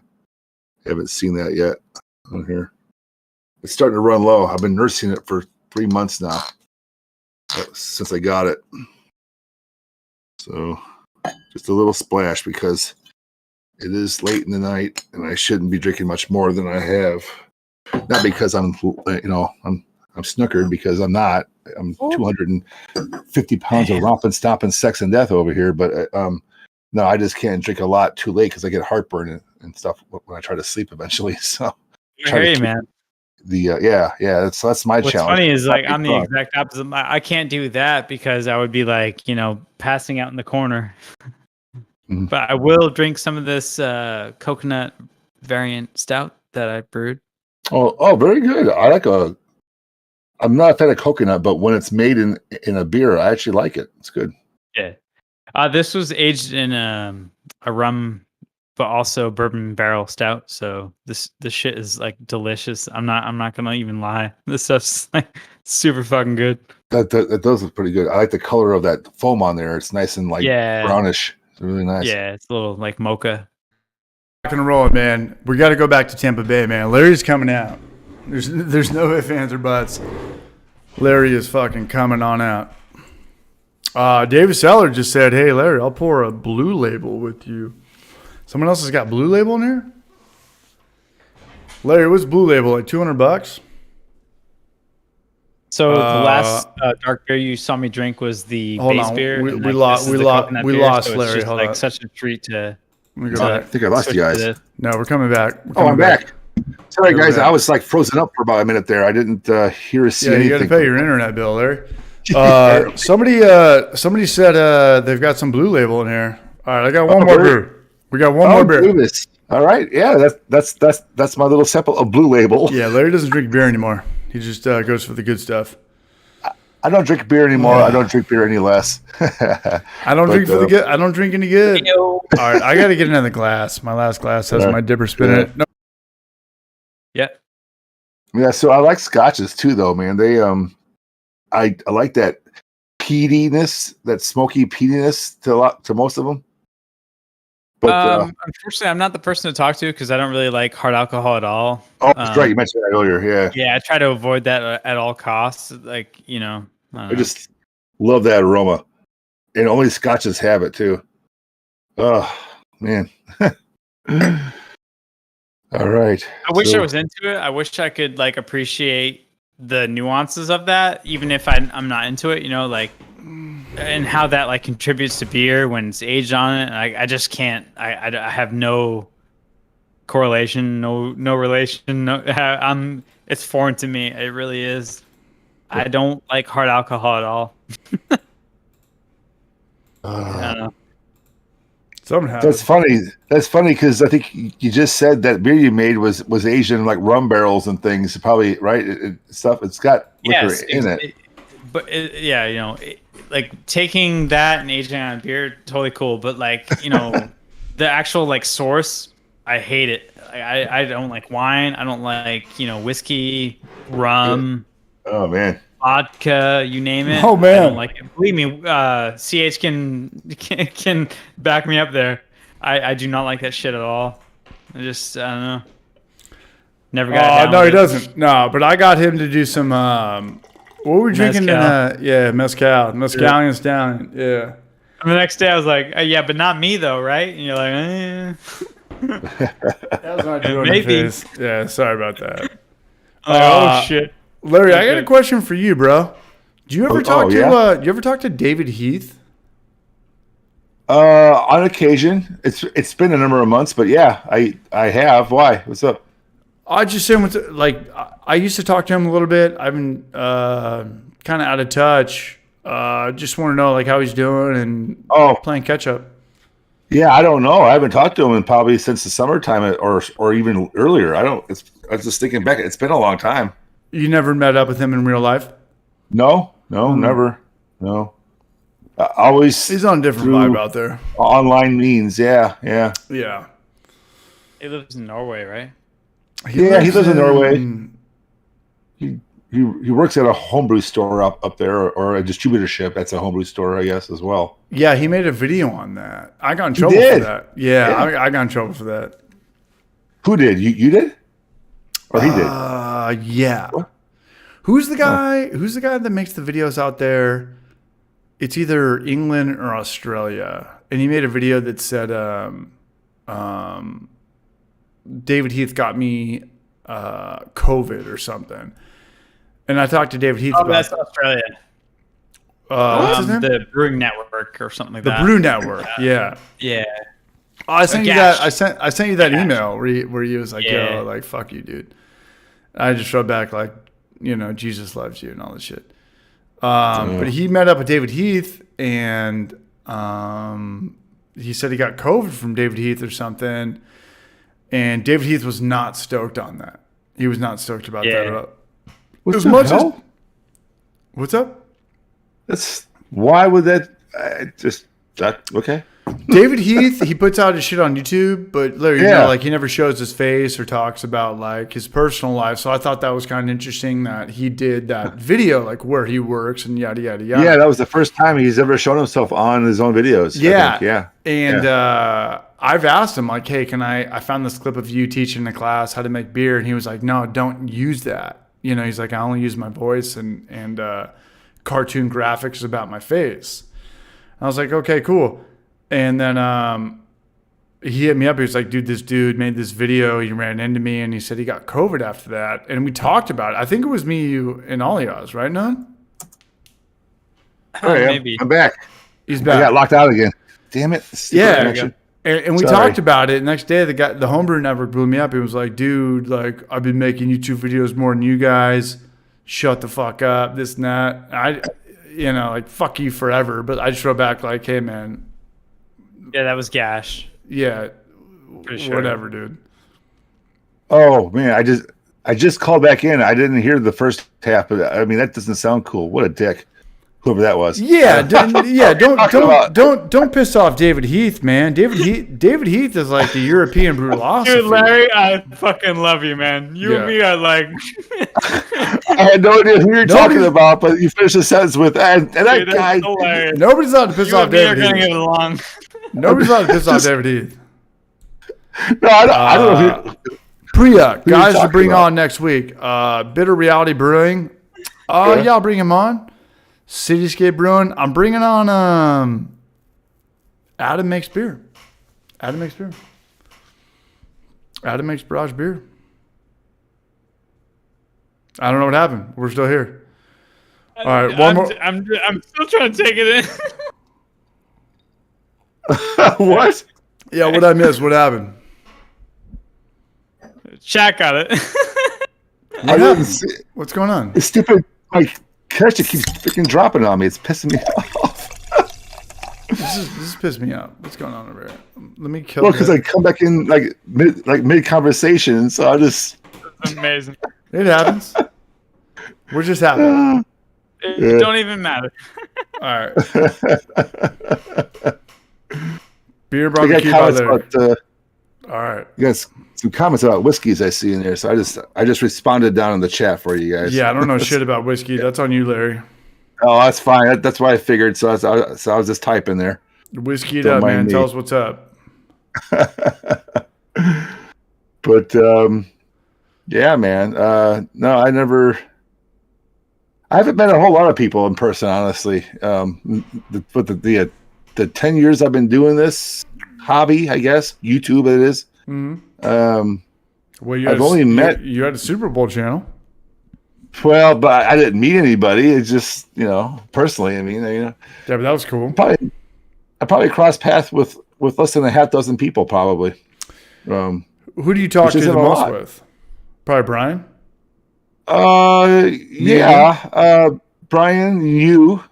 haven't seen that yet on here, it's starting to run low. I've been nursing it for 3 months now since I got it. So just a little splash because it is late in the night and I shouldn't be drinking much more than I have. Not because I'm snookered, because I'm not. I'm 250 pounds of romping, stomping sex and death over here. But no, I just can't drink a lot too late because I get heartburn and stuff when I try to sleep eventually. So Hey, man. That's my What's challenge. funny is like I'm the exact opposite. I can't do that because I would be like, passing out in the corner. Mhm. But I will drink some of this coconut variant stout that I brewed. Oh, very good. I'm not a fan of coconut, but when it's made in a beer, I actually like it. It's good. Yeah. This was aged in a rum, but also bourbon barrel stout. So this shit is like delicious. I'm not gonna even lie. This stuff's like super fucking good. That does look pretty good. I like the color of that foam on there. It's nice and like brownish. It's really nice. Yeah, it's a little like mocha. Rock and roll, man. We got to go back to Tampa Bay, man. Larry's coming out. There's no ifs, ands, or buts. Larry is fucking coming on out. David Seller just said, hey, Larry, I'll pour a Blue Label with you. Someone else has got Blue Label in here? Larry, what's Blue Label? Like $200? So the last dark beer you saw me drink was the base beer. We and, like, lost this is the coconut beer, Larry. it's just, Hold like on. such a treat to. Let me go back. I think I lost you guys. No, we're coming back. I'm back. Sorry, guys. back. I was like frozen up for about a minute there. I didn't hear or see Yeah, you got anything. to pay your internet bill, Larry. Somebody said they've got some Blue Label in here. All right, I got one more beer. We got one more beer. Goodness. All right. Yeah, that's my little sample of Blue Label. Yeah, Larry doesn't drink beer anymore. He just goes for the good stuff. I don't drink beer anymore. I don't drink beer any less. I don't drink for the good. I don't drink any good. All right, I got to get another glass. My last glass has my dipper spin in it. No. Yeah. Yeah, so I like scotches too, though, man. They I like that peatiness, that smoky peatiness to most of them. But unfortunately, I'm not the person to talk to because I don't really like hard alcohol at all. that's right. You mentioned that earlier. Yeah. Yeah, I try to avoid that at all costs. Like, I just love that aroma, and only scotches have it too. Oh man! All right. I wish I was into it. I wish I could like appreciate the nuances of that, even if I'm not into it. And how that like contributes to beer when it's aged on it. I just can't. I have no correlation, no relation. No, it's foreign to me. It really is. I don't like hard alcohol at all. I don't know. Something happens. That's funny. That's funny because I think you just said that beer you made was Asian, like rum barrels and things. Probably right. Stuff. It's got liquor in it. But yeah, like taking that and aging on beer, totally cool. But like, the actual like source, I hate it. I don't like wine. I don't like whiskey, rum. Oh man. Vodka, you name it. Oh, man. I don't like it. Believe me, CH can back me up there. I do not like that shit at all. I don't know. Never got down No, with he it. doesn't. No, but I got him to do some. What were we drinking? Mezcal. Mescalian Stallion. Yeah. And the next day I was like, yeah, but not me though, right? And you're like, That was not doing maybe. face. Yeah, sorry about that. oh shit. Larry, I got a question for you, bro. Do you ever talk to? yeah? Do you ever talk to David Heath? On occasion, it's been a number of months, but yeah, I have. Why? What's up? I just saying, I used to talk to him a little bit. I've been kind of out of touch. Just want to know like how he's doing and playing catch up. Yeah, I don't know. I haven't talked to him in probably since the summertime or even earlier. I was just thinking back. It's been a long time. You never met up with him in real life? No, never. No. Always. He's on a different vibe out there. Online means, yeah. Yeah. He lives in Norway, right? He lives in Norway. He works at a homebrew store up there, or a distributorship. That's a homebrew store, I guess, as well. Yeah, he made a video on that. I got in trouble for that. Yeah. I got in trouble for that. Who did? You did? Or he did? Yeah. What? Who's the guy? Who's the guy that makes the videos out there? It's either England or Australia, and he made a video that said, "David Heath got me COVID or something." And I talked to David Heath about that's Australia. what's his name? The Brewing Network or something like The that. Brew Network. Yeah. Yeah. Oh, I sent you Gash. that. I sent you that Gash. email where he was like, Yeah. "Yo, like fuck you, dude." I just wrote back like, Jesus loves you and all this shit. But he met up with David Heath and he said he got COVID from David Heath or something. And David Heath was not stoked on that. He was not stoked about that at all. What's up? That's why would that? Okay. David Heath, he puts out his shit on YouTube, but Larry, he never shows his face or talks about like his personal life. So I thought that was kind of interesting that he did that video, like where he works and yada yada yada. Yeah, that was the first time he's ever shown himself on his own videos. Yeah, I think. Yeah. And I've asked him like, "Hey, I found this clip of you teaching a class how to make beer," and he was like, "No, don't use that." He's like, "I only use my voice and cartoon graphics about my face." I was like, "Okay, cool." And then he hit me up. He was like, "Dude, this dude made this video. He ran into me, and he said he got COVID after that." And we talked about it. I think it was me, you, and all y'all's, right, Nun? Oh, yeah. Maybe. I'm back. He's I back. got locked out again. Damn it. Yeah. Connection. And we Sorry. talked about it. Next day, the Homebrew Network blew me up. He was like, "Dude, like I've been making YouTube videos more than you guys. Shut the fuck up. This and that." Like fuck you forever. But I just wrote back like, "Hey, man." Yeah, that was Gash. Yeah, Pretty sure. whatever, dude. Oh man, I just called back in. I didn't hear the first half, but I mean that doesn't sound cool. What a dick, whoever that was. Yeah, don't piss off David Heath, man. David Heath is like the European Brulosophy. Dude, Larry, I fucking love you, man. You and me are like. I had no idea who you're talking about, but you finished the sentence with and that Dude, that's guy. hilarious. Nobody's allowed to piss You off and me are David gonna Heath. get along. Nobody's allowed to piss off David Heath. No, I don't know. Who, Priya, guys to talking bring about? on next week. Bitter Reality Brewing. Yeah, I'll bring him on. Cityscape Brewing. I'm bringing on Adam Makes Beer. Adam makes Barrage Beer. I don't know what happened. We're still here. All right, one more. I'm still trying to take it in. What? Yeah, what I missed? What happened? Shaq got it. I didn't see it. What's going on? It's stupid. Like, character keeps freaking dropping on me. It's pissing me off. This is pissing me out. What's going on over here? Let me kill. Well, because I come back in like mid conversation, so I just. That's amazing. It happens. We're just happy. It don't even matter. All right. Beer I got barbecue. comments about. All right. You guys, some comments about whiskeys I see in there, so I just responded down in the chat for you guys. Yeah, I don't know shit about whiskey. That's on you, Larry. Oh, that's fine. That's what I figured. So I was just typing there. Whiskey it Don't up, mind man. me. Tell us what's up. But yeah, man. No, I haven't met a whole lot of people in person, honestly. But the 10 years I've been doing this hobby, I guess YouTube it is. Mm-hmm. Well, I've only met. You had a Super Bowl channel. Well, but I didn't meet anybody. It's just personally. I mean, Yeah, but that was cool. I probably crossed paths with less than a half dozen people, probably. Who do you talk to the most with? Probably Brian. Yeah. Brian, you.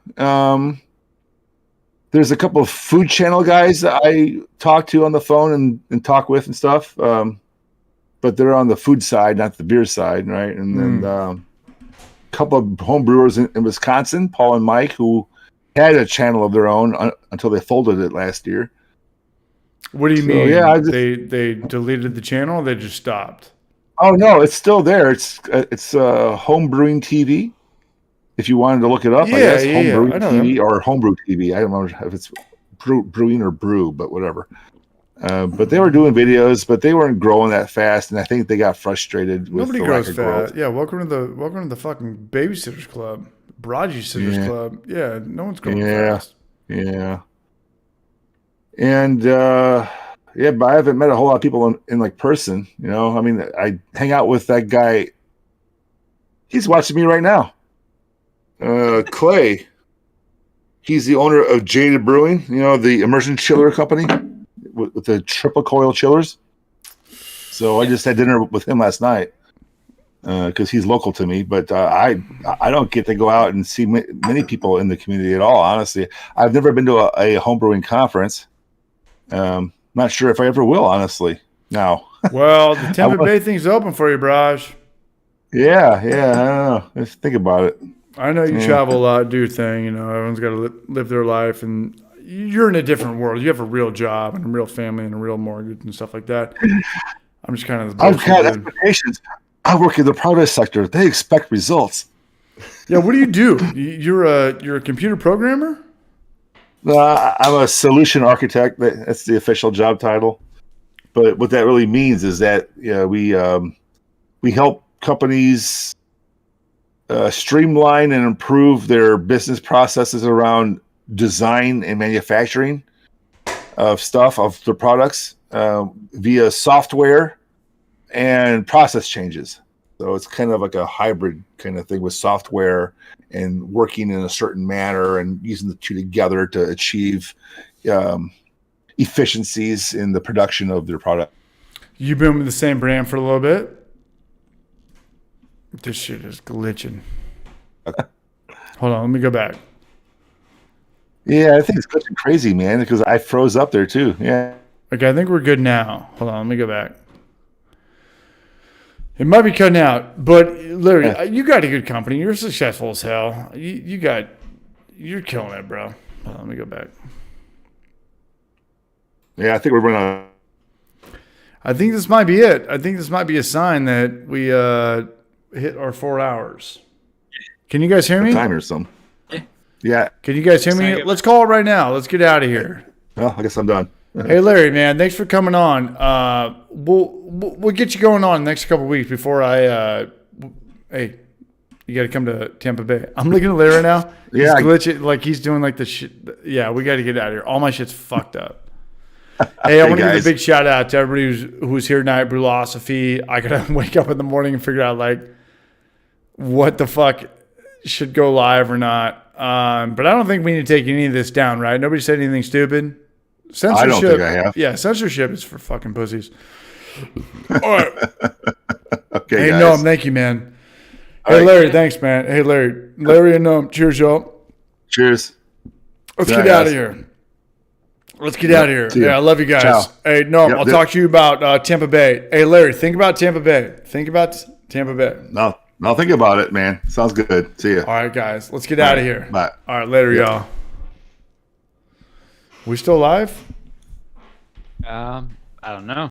There's a couple of food channel guys that I talk to on the phone and talk with and stuff. But they're on the food side, not the beer side, right? And then a couple of home brewers in Wisconsin, Paul and Mike, who had a channel of their own until they folded it last year. What do you mean? Yeah, they deleted the channel or they just stopped? Oh no, it's still there. It's Homebrewing TV. If you wanted to look it up, I guess Homebrewing TV or Homebrew TV. I don't know if it's brewing or brew, but whatever. But they were doing videos, but they weren't growing that fast, and I think they got frustrated with Nobody the grows lack of fast. growth. Yeah, welcome to the fucking babysitters club, Brogy Sitters Club. Yeah, no one's growing fast. Yeah. And but I haven't met a whole lot of people in like person. I mean, I hang out with that guy. He's watching me right now. Clay. He's the owner of Jaded Brewing. The immersion chiller company with the triple coil chillers. So I just had dinner with him last night because he's local to me. But I don't get to go out and see many people in the community at all. Honestly, I've never been to a homebrewing conference. Not sure if I ever will, honestly. Now, Well, the Tampa Bay thing's open for you, Braj. yeah, I don't know. Let's think about it. I know you travel a lot, do your thing. Everyone's got to live their life, and you're in a different world. You have a real job and a real family and a real mortgage and stuff like that. I'm just kind of the I've bullshit got dude. expectations. I work in the private sector. They expect results. Yeah, what do you do? You're a computer programmer? I'm a solution architect. That's the official job title. But what that really means is that we help companies streamline and improve their business processes around design and manufacturing of their products via software and process changes. So it's kind of like a hybrid kind of thing with software and working in a certain manner and using the two together to achieve efficiencies in the production of their product. You've been with the same brand for a little bit? This shit is glitching. Hold on, let me go back. Yeah, I think it's glitching crazy, man, because I froze up there too. Yeah. Okay, I think we're good now. Hold on, let me go back. It might be cutting out, but Larry, you got a good company. You're successful as hell. You're killing it, bro. Hold on, let me go back. Yeah, I think we're running. I think this might be it. I think this might be a sign that we hit our 4 hours. Can you guys hear me? Time or something. Yeah. Can you guys hear me? Let's call it right now. Let's get out of here. Well, I guess I'm done. Hey, Larry, man, thanks for coming on. We'll get you going on the next couple of weeks before hey, you got to come to Tampa Bay. I'm looking at Larry now. Yeah. He's glitching, like he's doing like the shit. Yeah, we got to get out of here. All my shit's fucked up. Hey, I want to give a big shout out to everybody who's here tonight. Brulosophy. I got to wake up in the morning and figure out like what the fuck should go live or not. But I don't think we need to take any of this down, right? Nobody said anything stupid. Censorship. I don't think I have. Yeah, censorship is for fucking pussies. All right. Okay, Hey, guys. Noam, thank you, man. All Hey, right. Larry, thanks, man. Hey, Larry and Noam, cheers, y'all. Cheers. Let's Good get night, out of guys. here. Let's get Yep, out of here. see ya. Yeah, I love you guys. Ciao. Hey, Noam, Yep, I'll yep. talk to you about Tampa Bay. Hey, Larry, think about Tampa Bay. Think about Tampa Bay. No, think about it, man. Sounds good. See ya. All right, guys, let's get out of here. Bye. All right, later, Yep. y'all. We still live? I don't know.